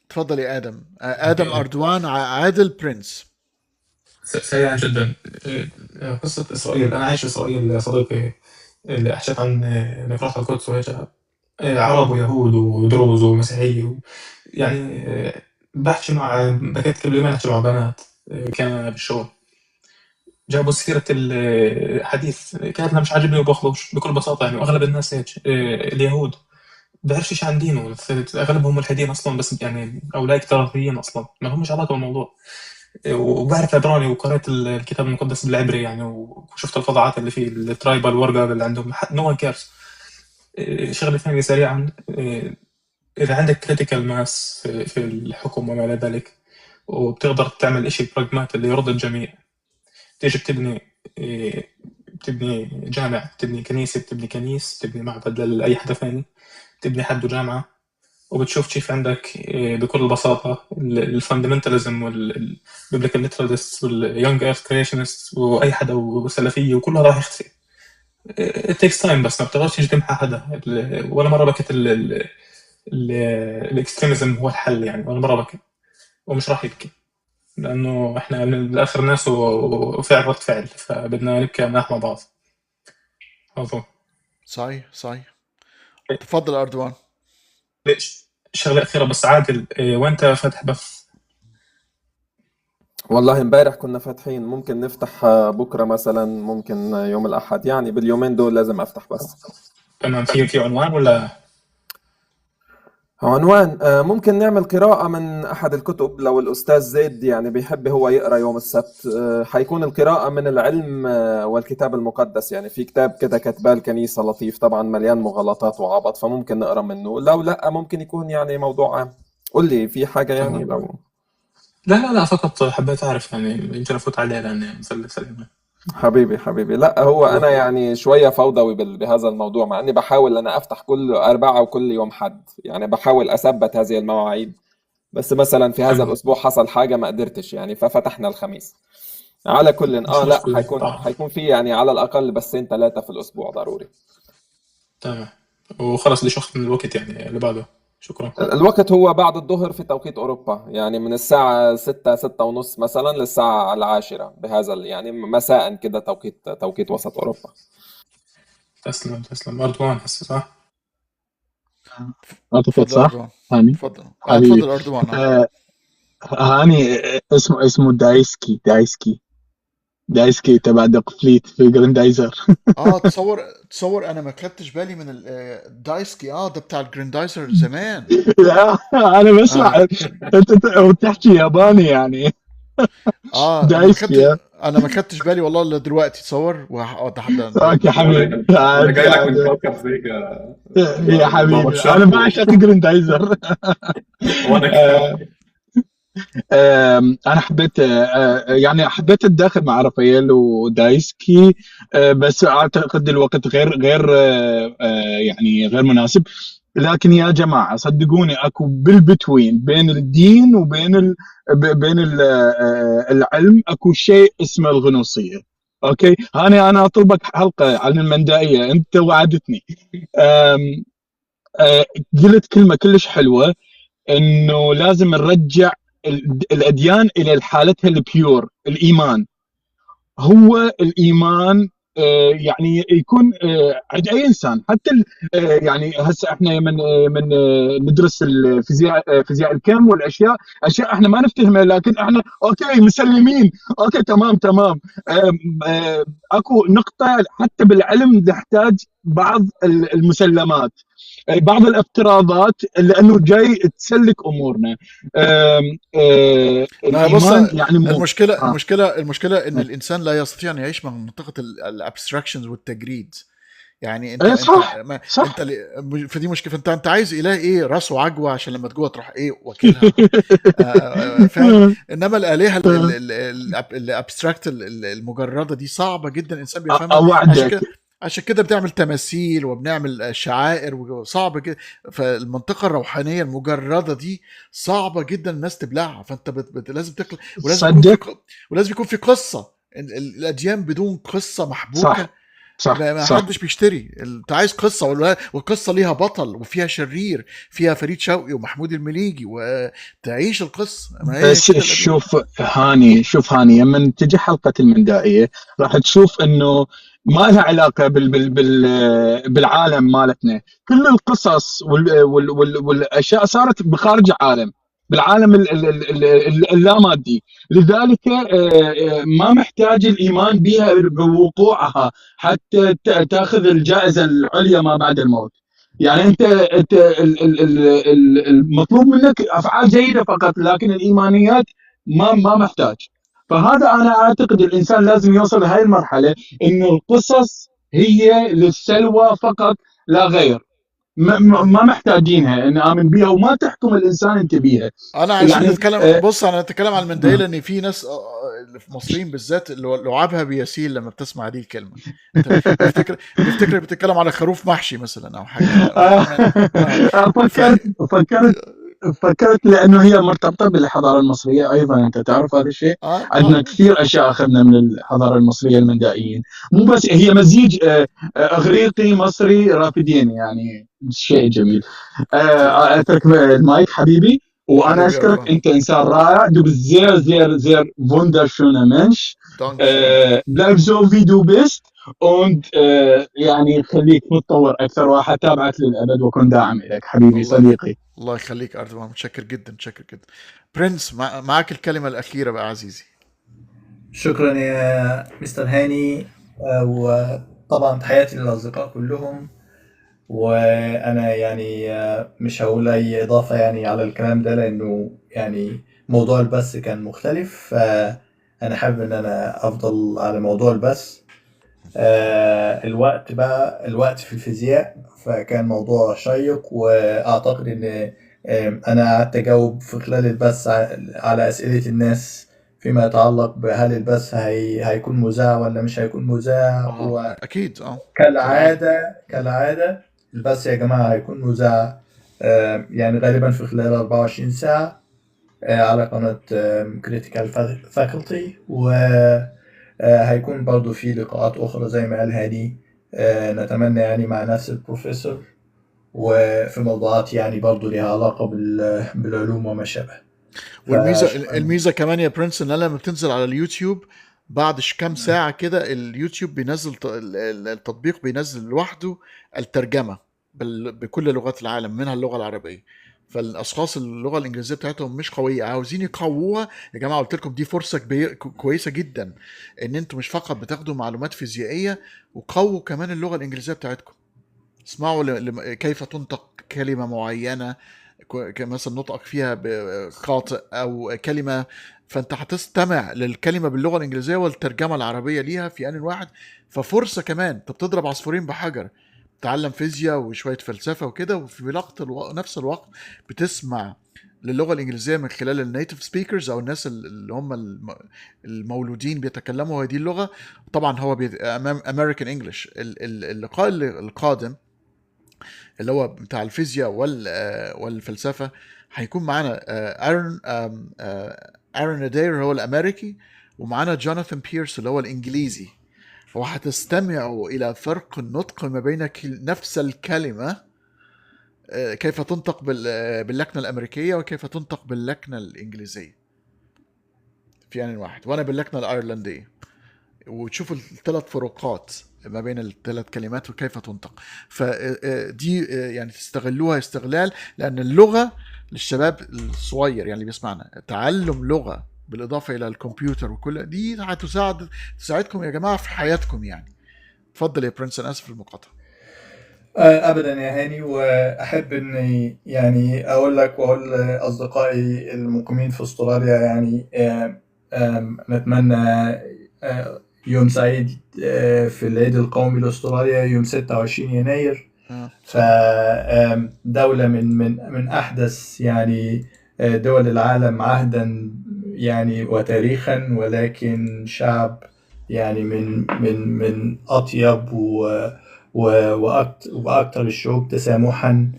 تفضل يا آدم أردوان عادل برنس. سريعا جدا. قصة إسرائيل، أنا عايش في إسرائيل صديقي، اللي أحشت عن نقاط القدس وهيك عرب ويهود ودروز ومسيحية يعني بحكي بكيت قبل ما أحكي مع بنات كان بالشغل، جابوا سيرة الحديث كانت مش عاجبني وبخرج بكل بساطة يعني، وأغلب الناس هيك اليهود بيعرفش ايش عن دينه، اغلبهم ملحدين اصلا، بس يعني او لا اكتراثيين اصلا ما همش علاقه بالموضوع. وبعرف عبراني وقرأت الكتاب المقدس بالعبري يعني، وشفت الفظاعات اللي فيه، الترايبال وورجر اللي عندهم، نو ون كيرز. شغله ثانيه سريعا، اذا عندك كريتيكال ماس في الحكم وما الى ذلك، وبتقدر تعمل إشي براغماتي اللي يرضي الجميع، تيجي بتبني جامع، بتبني كنيسة، بتبني تبني معبد لأي حدا ثاني، تبني حد جامعة، وبتشوف كيف عندك بكل بساطة الفاندمنتاليزم والبيبليكال ليتراليست واليونج ايرث كريشنست وأي حدا وسلفية وكلها راح يختفي. it takes time، بس ما بتقدرش تيجي تمحى حدا. ولا مرة بكت الاكستريميزم هو الحل يعني، ولا مرة بكت، ومش راح يبكي، لأنه إحنا بالآخر ناس وفعل رد فعل، فبدنا نبكي مناح مع بعض. أظن صحيح. تفضل أردوان. ليش شغلة أخيرة بس، عادل وأنت فاتح بث؟ والله امبارح كنا فاتحين، ممكن نفتح بكرة مثلا، ممكن يوم الأحد، يعني باليومين دول لازم أفتح بس. تمام. في عنوان ولا عنوان؟ ممكن نعمل قراءة من أحد الكتب، لو الأستاذ زيد يعني بيحب هو يقرأ يوم السبت. حيكون القراءة من العلم والكتاب المقدس، يعني في كتاب كده كتباه الكنيسة لطيف، طبعا مليان مغالطات وعبط، فممكن نقرأ منه. لو لا ممكن يكون يعني موضوع عام. قل لي في حاجة يعني لو... لا فقط حبيت أعرف يعني، يمكن أفوت عليه لأن مثلث الإيمان. حبيبي لا، هو أنا يعني شوية فوضوي بهذا الموضوع، مع أني بحاول أنا أفتح كل أربعة وكل يوم حد، يعني بحاول أثبت هذه المواعيد، بس مثلا في هذا الأسبوع حصل حاجة ما قدرتش يعني، ففتحنا الخميس. على كل لا حيكون في يعني على الأقل بسين 3 في الأسبوع ضروري. تمام. وخلص لي شخص من الوقت يعني اللي بعده. شكرا. الوقت هو بعد الظهر في توقيت أوروبا، يعني من الساعة 6 ونص مثلا للساعة 10 بهذا يعني مساء كده، توقيت وسط أوروبا. تسلم. أردوان هسه صح؟ أعتقد صح؟ أردوان. هاني تفضل. حبيبي. تفضل أردوان. هاني اسمه دايسكي تبع دق فليت في جراندايزر. تصور انا ما خدتش بالي من الدايسكي. ده بتاع الجراندايزر زمان. لا انا بسمع انت بتحكي ياباني يعني. دايسكي. انا ما خدتش بالي والله الا دلوقتي. تصور اوكي حبيبي. انا جاي لك من كوكب زيكا يا حبيبي انا بعشق جراندايزر. وانا كمان. انا حبيت يعني حبيت الداخل مع رافائيل ودايسكي، بس اعتقد الوقت غير يعني غير مناسب. لكن يا جماعه صدقوني اكو بالبتوين بين الدين وبين بين العلم اكو شيء اسمه الغنوصيه. اوكي انا اطلبك حلقه عن المندائيه، انت وعدتني. قلت كلمه كلش حلوه، انه لازم نرجع الاديان الى حالتها البيور. الايمان هو الايمان يعني يكون عند اي انسان، حتى يعني هسه احنا من ندرس فيزياء الكم والاشياء، اشياء احنا ما نفتهمها، لكن احنا اوكي مسلمين، اوكي تمام. اكو نقطه حتى بالعلم نحتاج بعض المسلمات، بعض الافتراضات، لانه جاي تسلك امورنا. الايمان يعني المشكله ان الانسان لا يستطيع ان يعيش مع منطقه الابستراكشنز والتجريد. يعني انت صح. انت فدي مشكله. انت عايز اله ايه؟ راس وعجوه عشان لما تجوع تروح ايه واكلها. فاهم؟ انما الالهه الابستراكت المجرده دي صعبه جدا الانسان بيفهمها. عشان كده بتعمل تماثيل وبنعمل شعائر وصعب جدا. فالمنطقه الروحانيه المجرده دي صعبه جدا الناس تبلعها. فانت لازم تاكل، ولازم يكون في قصه. الاديان بدون قصه محبوكه ما حدش بيشتري. انت عايز قصه، والقصه ليها بطل وفيها شرير، فيها فريد شوقي ومحمود المليجي، وتعيش القصه. بس شوف هاني لما تجي حلقه المندائيه راح تشوف انه ما لها علاقه بالعالم مالتنا. كل القصص والاشياء صارت بخارج العالم، بالعالم اللامادي. لذلك ما محتاج الايمان بها بوقوعها حتى تاخذ الجائزه العليا ما بعد الموت. يعني انت المطلوب منك افعال جيده فقط، لكن الايمانيات ما محتاج. فهذا انا اعتقد الانسان لازم يوصل لهي المرحله، انه القصص هي للسلوى فقط لا غير، ما محتاجينها ان امن بيها، وما تحكم الانسان انت بيها. انا عايزين يعني نتكلم، بص انا نتكلم عن المنديل، ان في ناس اللي في مصريين بالذات لعابها بيسيل لما بتسمع دي الكلمه، انت بيفتكر بتتكلم على خروف محشي مثلا او حاجه. فكرت لانه هي مرتبطه بالحضاره المصريه ايضا، انت تعرف هذا الشيء. عندنا كثير اشياء اخذنا من الحضاره المصريه المندائيين، مو بس هي مزيج اغريقي مصري رافدين، يعني شيء جميل. اترك المايك حبيبي، وانا اشكرك، انت انسان رائع. Du bist sehr sehr sehr wunderschöner Mensch. bleib so wie du bist und يعني خليك متطور اكثر، وحتابعك للابد وكن داعم لك حبيبي صديقي. الله يخليك أردوان، متشكر جدا متشكر جدا. برنس معك الكلمة الأخيرة بقى عزيزي. شكرا يا مستر هاني، وطبعا تحياتي للأصدقاء كلهم، وأنا يعني مش هقول أي إضافة يعني على الكلام ده، لأنه يعني موضوع البث كان مختلف، فأنا حابب إن أنا أفضل على موضوع البث. الوقت في الفيزياء فكان موضوع شيق، وأعتقد إن أنا قعدت أجاوب في خلال البث على أسئلة الناس فيما يتعلق بهل البث هيكون مذاع ولا مش هيكون مذاع. أكيد كالعادة البث يا جماعة هيكون مذاع يعني غالبا في خلال 24 ساعة على قناة Critical Faculty، هيكون برضو في لقاءات أخرى زي ما قال هاني، نتمنى يعني مع نفس البروفيسور، وفي موضوعات يعني برضو لها علاقة بالعلوم وما شابه. الميزة كمان يا برنس، ان لما بتنزل على اليوتيوب بعد كام ساعة كده اليوتيوب بينزل التطبيق بينزل لوحده الترجمة بكل لغات العالم منها اللغة العربية. فالاشخاص اللغه الانجليزيه بتاعتهم مش قويه عاوزين يقووها يا جماعه، قلت لكم دي فرصه كويسه جدا ان انتم مش فقط بتاخدوا معلومات فيزيائيه، وقووا كمان اللغه الانجليزيه بتاعتكم. اسمعوا كيف تنطق كلمه معينه، مثلا نطقك فيها خاطئ او كلمه، فانت هتستمع للكلمه باللغه الانجليزيه والترجمه العربيه ليها في ان واحد. ففرصه كمان انت بتضرب عصفورين بحجر، تعلم فيزياء وشويه فلسفه وكده، وفي نفس الوقت بتسمع للغه الانجليزيه من خلال النيتيف سبيكرز او الناس اللي هم المولودين بيتكلموا هذه اللغه. طبعا هو امريكان انجلش. اللقاء القادم اللي هو بتاع الفيزياء والفلسفه هيكون معانا ارون ادير هو الامريكي، ومعانا جوناثان بيرس اللي هو الانجليزي، وهتستمعوا الى فرق النطق ما بين نفس الكلمه، كيف تنطق باللكنه الامريكيه وكيف تنطق باللكنه الانجليزيه في آن واحد، وانا باللكنه الايرلنديه، وتشوفوا الثلاث فروقات ما بين الثلاث كلمات وكيف تنطق. فدي يعني تستغلوها استغلال، لأن اللغة للشباب الصغير يعني اللي بيسمعنا، تعلم لغة بالإضافة إلى الكمبيوتر وكل دي تساعدكم يا جماعة في حياتكم يعني. تفضل يا برنس، أنا آسف المقاطعة. أبدا يا هاني، وأحب أني يعني أقول لك وأقول لأصدقائي المقيمين في أستراليا يعني نتمنى يوم سعيد في العيد القومي لأستراليا يوم 26 يناير. فدولة من أحدث يعني دول العالم عهدا يعني وتاريخا، ولكن شعب يعني من أطيب وأكثر الشعوب تسامحا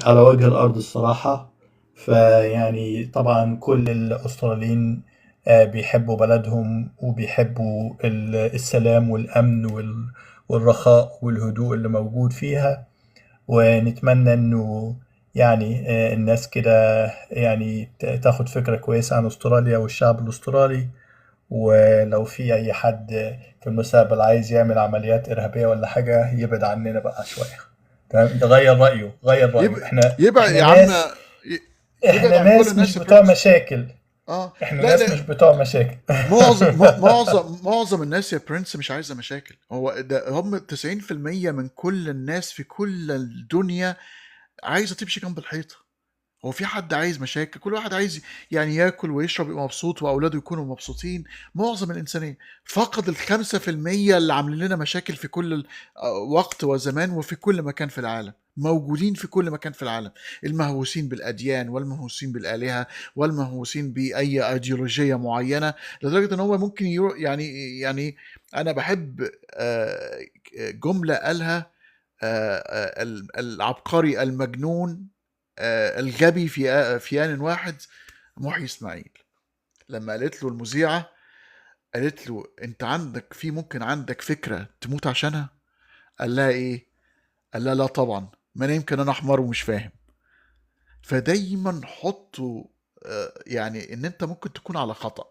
على وجه الأرض الصراحة. فيعني طبعا كل الأستراليين بيحبوا بلدهم وبيحبوا السلام والأمن والرخاء والهدوء اللي موجود فيها، ونتمنى انه يعني الناس كده يعني تاخد فكرة كويسة عن استراليا والشعب الاسترالي. ولو في اي حد في المستقبل عايز يعمل عمليات ارهابية ولا حاجة يبعد عننا بقى شوية، تمام؟ غير رأيه. احنا يبعد يا عم، احنا ناس مش بتوع مشاكل، احنا لا ناس لا مش بتوع مشاكل. معظم الناس يا برنس مش عايزه مشاكل. هو ده هم 90% من كل الناس في كل الدنيا عايزه تمشي جنب الحيطه. هو في حد عايز مشاكل؟ كل واحد عايز يعني ياكل ويشرب يبقى مبسوط واولاده يكونوا مبسوطين. معظم الانسانيه فقط 5% اللي عاملين لنا مشاكل في كل وقت وزمان وفي كل مكان في العالم، موجودين في كل مكان في العالم، المهووسين بالاديان والمهووسين بالالهه والمهووسين باي ايديولوجيه معينه، لدرجه ان هو ممكن يعني انا بحب جمله قالها العبقري المجنون الغبي في آن واحد محي إسماعيل، لما قالت له المذيعة، قالت له انت ممكن عندك فكرة تموت عشانها؟ قال لها ايه؟ قال لها لا طبعا، ما انا يمكن انا حمار ومش فاهم. فدايما حطوا يعني ان انت ممكن تكون على خطأ،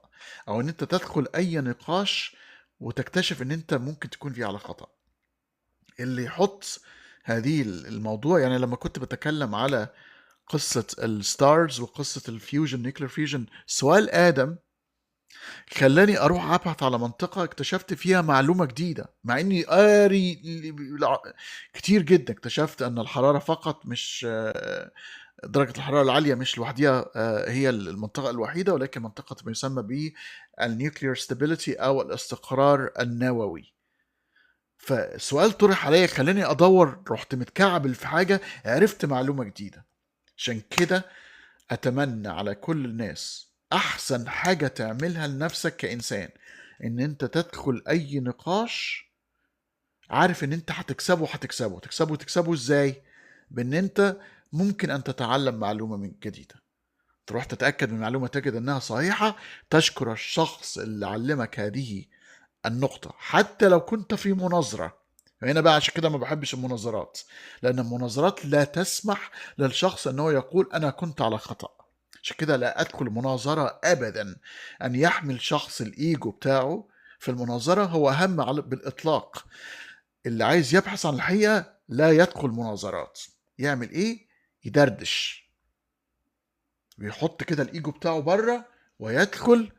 او ان انت تدخل اي نقاش وتكتشف ان انت ممكن تكون فيه على خطأ. اللي يحط هذه الموضوع، يعني لما كنت بتكلم على قصة الستارز وقصة الفيوجن نيوكلير فيوجن، سؤال آدم خلاني أروح أبحث على منطقة اكتشفت فيها معلومة جديدة، مع إني قاري كتير جدا. اكتشفت أن الحرارة فقط مش درجة الحرارة العالية مش لوحدها هي المنطقة الوحيدة، ولكن منطقة ما يسمى به النيوكلير ستابيليتي أو الاستقرار النووي. فسؤال طرح عليا خلاني أدور، رحت متكعبل في حاجة، عرفت معلومة جديدة. عشان كده أتمنى على كل الناس أحسن حاجة تعملها لنفسك كإنسان إن أنت تدخل أي نقاش عارف إن أنت هتكسبه إزاي؟ بإن أنت ممكن أن تتعلم معلومة من جديدة، تروح تتأكد من معلومة تجد أنها صحيحة، تشكر الشخص اللي علمك هذه النقطة حتى لو كنت في مناظرة. هنا بقى عشان كده ما بحبش المناظرات، لأن المناظرات لا تسمح للشخص أنه يقول أنا كنت على خطأ. عشان كده لا أدخل مناظرة أبدا. أن يحمل شخص الإيجو بتاعه في المناظرة هو أهم بالإطلاق. اللي عايز يبحث عن الحقيقة لا يدخل مناظرات. يعمل إيه؟ يدردش، ويحط كده الإيجو بتاعه بره ويدخل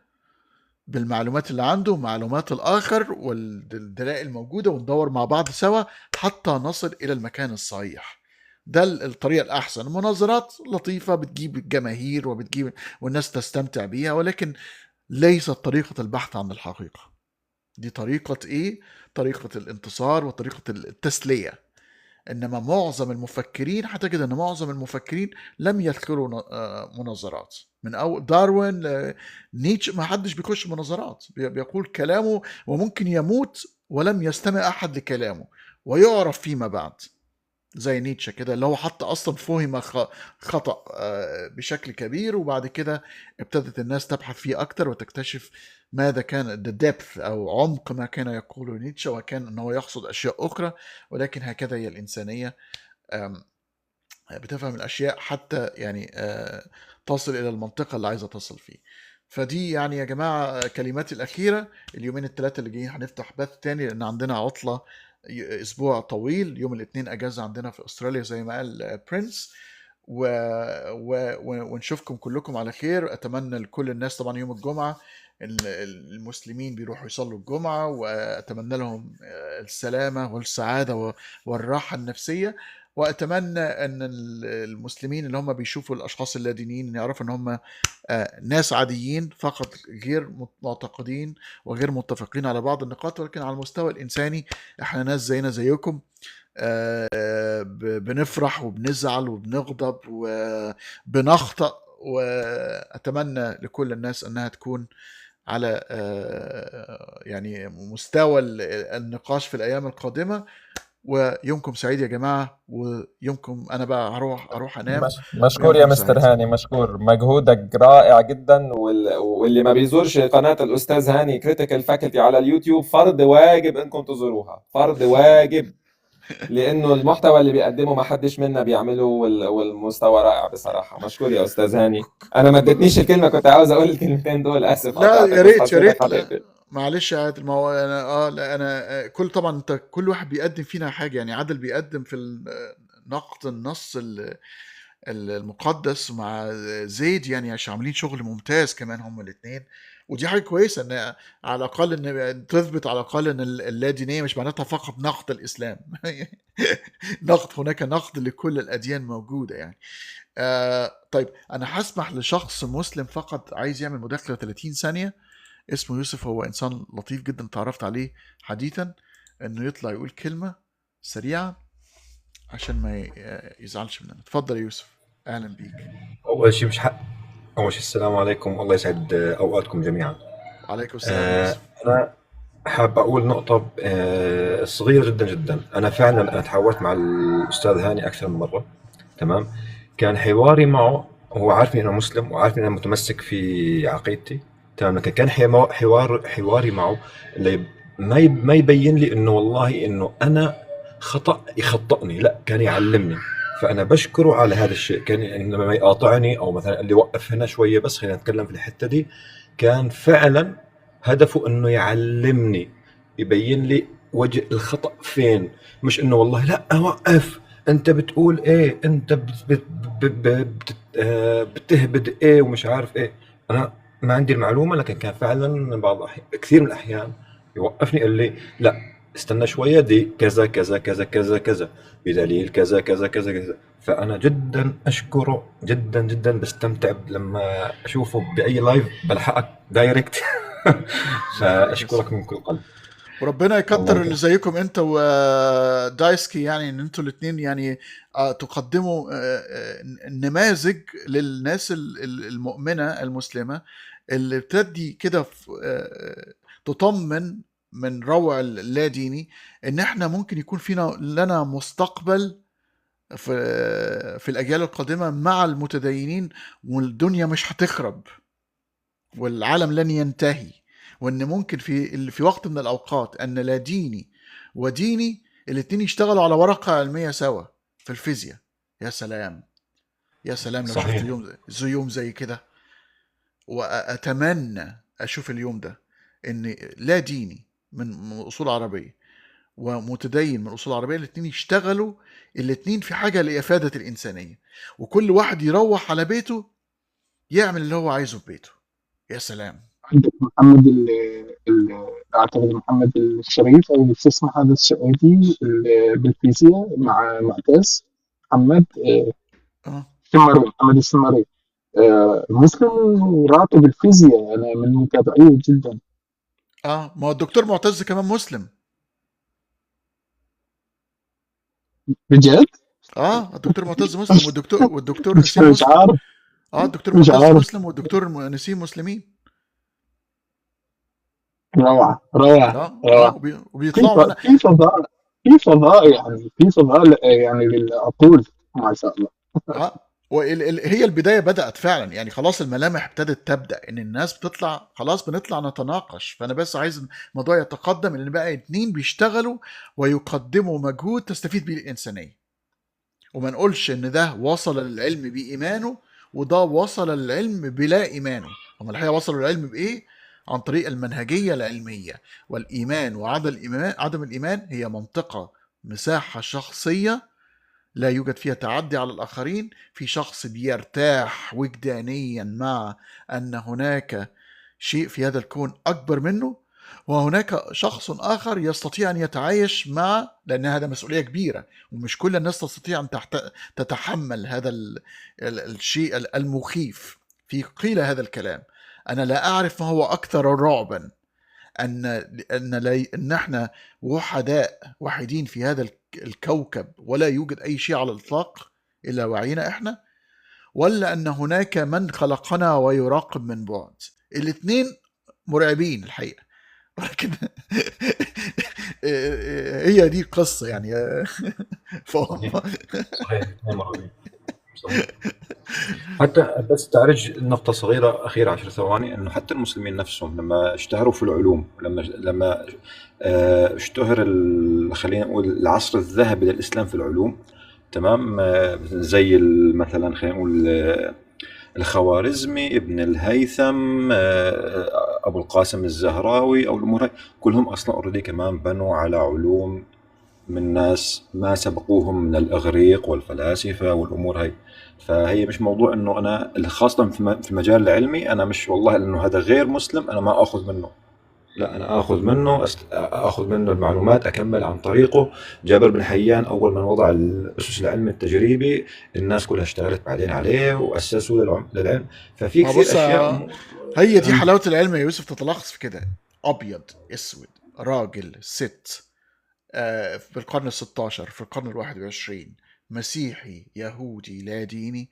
بالمعلومات اللي عنده ومعلومات الآخر والدلائل الموجودة، وندور مع بعض سوا حتى نصل إلى المكان الصحيح. ده الطريقة الأحسن. المناظرات لطيفة، بتجيب الجماهير والناس تستمتع بيها، ولكن ليست طريقة البحث عن الحقيقة. دي طريقة إيه؟ طريقة الانتصار وطريقة التسلية. إنما معظم المفكرين هتجد أن معظم المفكرين لم يدخلوا مناظرات. من أول داروين نيتشه ما حدش بيخش مناظرات، بيقول كلامه وممكن يموت ولم يستمع أحد لكلامه ويعرف فيما بعد، زي نيتشه كده اللي هو حتى أصلا فهم خطأ بشكل كبير، وبعد كده ابتدت الناس تبحث فيه أكتر وتكتشف ماذا كان the depth أو عمق ما كان يقوله نيتشه، وكان أنه يقصد أشياء أخرى. ولكن هكذا هي الإنسانية، بتفهم الأشياء حتى يعني تصل إلى المنطقة اللي عايزة تصل فيه. فدي يعني يا جماعة كلماتي الأخيرة. اليومين الثلاثة اللي جايين هنفتح بث تاني لأن عندنا عطلة أسبوع طويل. يوم الاثنين أجازة عندنا في أستراليا زي ما قال برنس، ونشوفكم كلكم على خير. أتمنى لكل الناس طبعا يوم الجمعة المسلمين بيروحوا يصلوا الجمعة، وأتمنى لهم السلامة والسعادة والراحة النفسية. وأتمنى أن المسلمين اللي هم بيشوفوا الأشخاص اللادينيين يعرفوا أن هم ناس عاديين فقط، غير معتقدين وغير متفقين على بعض النقاط، ولكن على المستوى الإنساني احنا ناس زينا زيكم، بنفرح وبنزعل وبنغضب وبنخطأ. وأتمنى لكل الناس أنها تكون على يعني مستوى النقاش في الأيام القادمة. ويومكم سعيد يا جماعة، ويومكم أنا بقى هروح أنام. مشكور يا مستر هاني، مشكور، مجهودك رائع جدا. واللي ما بيزورش قناة الأستاذ هاني كريتيكال فاكولتي على اليوتيوب فرض واجب إنكم تزوروها، فرض واجب، لأنه المحتوى اللي بيقدمه ما حدش منا بيعمله، والمستوى رائع بصراحة. مشكور يا أستاذ هاني. أنا ما اديتنيش الكلمة، كنت عاوز أقول الكلمتين دول، آسف لا قطعتك، يا ريت حضرتك. معلش يا عادل، ما هو انا لا انا طبعا انت كل واحد بيقدم فينا حاجه. يعني عادل بيقدم في نقد النص المقدس مع زيد، يعني عشان عاملين شغل ممتاز كمان هم الاثنين. ودي حاجه كويسه ان على الاقل ان تثبت على الاقل ان اللادينيه مش معناتها فقط نقد الاسلام. نقد، هناك نقد لكل الاديان موجوده يعني. طيب انا هسمح لشخص مسلم فقط عايز يعمل مداخله 30 ثانيه، اسمه يوسف، هو انسان لطيف جدا تعرفت عليه حديثا، انه يطلع يقول كلمه سريعه عشان ما يزعلش مننا. اتفضل يا يوسف، اهلا بيك. أول شيء أول شيء السلام عليكم، الله يسعد أوقاتكم جميعا. وعليكم السلام يا يوسف. أنا حاب أقول نقطة صغيرة جدا جدا. أنا فعلا تحاورت مع الأستاذ هاني أكثر من مرة، تمام. كان حواري معه، هو عارف إنه مسلم وعارف إنه متمسك في عقيدتي، تمام. لكن كان حواري معه اللي ما يبين لي إنه والله إنه أنا خطأ يخطئني، لا كان يعلمني. فأنا بشكره على هذا الشيء. كان إنما ما يقاطعني أو مثلا اللي وقف هنا شوية بس خلينا نتكلم في الحتة دي، كان فعلا هدفه إنه يعلمني، يبين لي وجه الخطأ فين، مش إنه والله لا وقف أنت بتقول إيه، أنت بتهبد إيه ومش عارف إيه. أنا ما عندي المعلومة، لكن كان فعلا كثير من الأحيان يوقفني قال لي لا استنى شوية، دي كذا كذا كذا كذا كذا بدليل كذا كذا كذا كذا. فأنا جدا أشكره جدا جدا، بستمتع لما أشوفه بأي لايف بلحقك دايركت. فأشكرك من كل قلب، وربنا يكتر اللي زيكم انت ودايسكي، يعني ان انتوا الاثنين يعني تقدموا نماذج للناس المؤمنة المسلمة اللي بتدي كده تطمن من روع اللاديني ان احنا ممكن يكون لنا مستقبل في الاجيال القادمة مع المتدينين، والدنيا مش هتخرب والعالم لن ينتهي، وان ممكن في وقت من الاوقات ان لا ديني وديني الاثنين يشتغلوا على ورقة علمية سوا في الفيزياء. يا سلام يا سلام لو صحيح. شفت يوم زي كده، واتمنى اشوف اليوم ده، ان لا ديني من اصول عربية ومتدين من اصول عربية الاثنين يشتغلوا الاثنين في حاجة لإفادة الإنسانية، وكل واحد يروح على بيته يعمل اللي هو عايزه في بيته. يا سلام. عندك محمد أعتقد محمد الشريف أو اللي اسمه هذا السعودي بالفيزياء مع معتز محمد السمري، محمد السمري، مسلم راتب بالفيزياء، أنا من متابعيه جدا. ما هو الدكتور معتز كمان مسلم. بجد؟ الدكتور معتز مسلم، والدكتور نسيم مش مسلم. عارف. الدكتور مش معتز عارف. مسلم والدكتور نسيم مسلمين. روعة روعة روعة. وبيطلعوا معنا في فضاء، في فضاء يعني، في فضاء يعني للعقول ما شاء الله. هي البداية بدأت فعلا، يعني خلاص الملامح ابتدت تبدأ ان الناس بتطلع، خلاص بنطلع نتناقش. فانا بس عايز الموضوع يتقدم ان بقى اتنين بيشتغلوا ويقدموا مجهود تستفيد بيه الإنسانية، وما نقولش ان ده وصل للعلم بإيمانه وده وصل للعلم بلا إيمانه. هم الحقيقة وصلوا للعلم بإيه؟ عن طريق المنهجية العلمية. والإيمان وعدم الإيمان هي منطقة، مساحة شخصية لا يوجد فيها تعدي على الآخرين. في شخص بيرتاح وجدانيا مع أن هناك شيء في هذا الكون أكبر منه، وهناك شخص آخر يستطيع أن يتعايش مع، لأن هذا مسؤولية كبيرة ومش كل الناس تستطيع أن تتحمل هذا الشيء المخيف. في قيل هذا الكلام، أنا لا أعرف ما هو أكثر رعبا، أن احنا وحدين في هذا الكوكب ولا يوجد أي شيء على الإطلاق إلا وعينا إحنا، ولا أن هناك من خلقنا ويراقب من بعد. الاثنين مرعبين الحقيقة، ولكن هي دي قصة يعني. صحيح. حتى بس تعرج نقطة صغيرة أخيرة 10 ثواني، إنه حتى المسلمين نفسهم لما اشتهروا في العلوم، لما اشتهر خلينا نقول العصر الذهبي للإسلام في العلوم، تمام. زي مثلا خلينا نقول الخوارزمي، ابن الهيثم، أبو القاسم الزهراوي، أو الأمور كلهم أصلا أوريدي كمان بنوا على علوم من ناس ما سبقوهم من الإغريق والفلاسفة والأمور هاي. فهي مش موضوع إنه أنا خاصة في المجال العلمي أنا مش والله إنه هذا غير مسلم أنا ما أخذ منه، لا أنا أخذ منه المعلومات، أكمل عن طريقه. جابر بن حيان أول من وضع الأسس العلم التجريبي الناس كلها اشتغلت بعدين عليه وأسسوا للعلم. ففي كثير بص أشياء هي دي حلاوة العلم يا يوسف، تتلخص في كده: أبيض أسود، راجل ست، في القرن ال16 في القرن ال21، مسيحي يهودي لا ديني،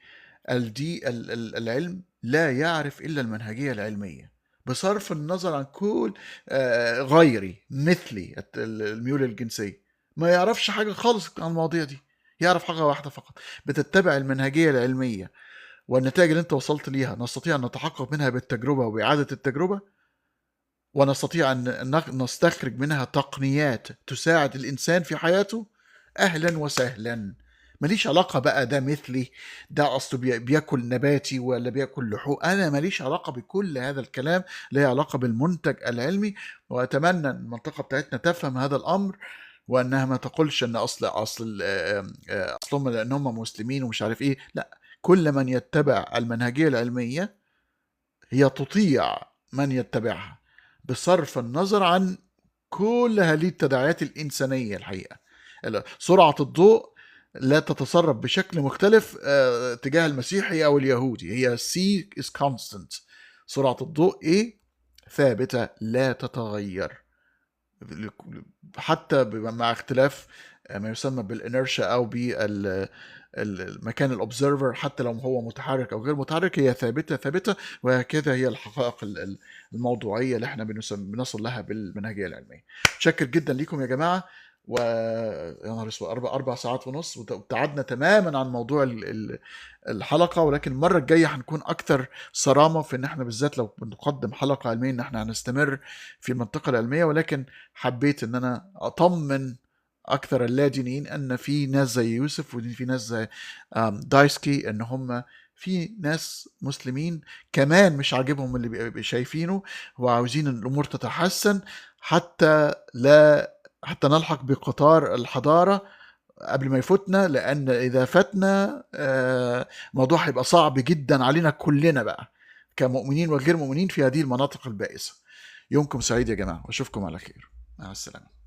العلم لا يعرف إلا المنهجية العلمية بصرف النظر عن كل غيري مثلي الميول الجنسية. ما يعرفش حاجة خالص عن المواضيع دي، يعرف حاجة واحدة فقط: بتتبع المنهجية العلمية، والنتائج اللي انت وصلت ليها نستطيع أن نتحقق منها بالتجربة وبإعادة التجربة، ونستطيع أن نستخرج منها تقنيات تساعد الإنسان في حياته. أهلا وسهلا. ماليش علاقة بقى ده مثلي، ده أصله بياكل نباتي ولا بياكل لحوم، أنا ماليش علاقة بكل هذا الكلام، ليه علاقة بالمنتج العلمي. وأتمنى المنطقة بتاعتنا تفهم هذا الأمر، وأنها ما تقولش أن أصلهم لأن هم مسلمين ومش عارف إيه. لا، كل من يتبع المنهجية العلمية هي تطيع من يتبعها بصرف النظر عن كل هذه التداعيات الإنسانية. الحقيقة سرعة الضوء لا تتصرف بشكل مختلف تجاه المسيحي أو اليهودي، هي C is constant. سرعة الضوء إيه؟ ثابتة لا تتغير، حتى مع اختلاف ما يسمى بالإنرشيا أو بالمكان الأوبزرفر، حتى لو هو متحرك أو غير متحرك هي ثابتة. وهكذا هي الحقائق الموضوعية اللي احنا بنصل لها بالمنهجية العلمية. شكر جدا ليكم يا جماعة، يا نهار اسود 4 ساعات ونص، وابتعدنا تماما عن موضوع الحلقة، ولكن المرة الجاية هنكون أكثر صرامة في إن احنا بالذات لو بنقدم حلقة علمية إن احنا هنستمر في المنطقة العلمية. ولكن حبيت إن أنا أطمن أكثر اللادينيين أن في ناس زي يوسف وفي ناس زي دايسكي، إن هم في ناس مسلمين كمان مش عاجبهم اللي شايفينه وعاوزين الأمور تتحسن حتى نلحق بقطار الحضارة قبل ما يفوتنا، لأن إذا فاتنا الموضوع هيبقى صعب جدا علينا كلنا بقى كمؤمنين وغير مؤمنين في هذه المناطق البائسة. يومكم سعيد يا جماعة، وأشوفكم على خير. مع السلامة.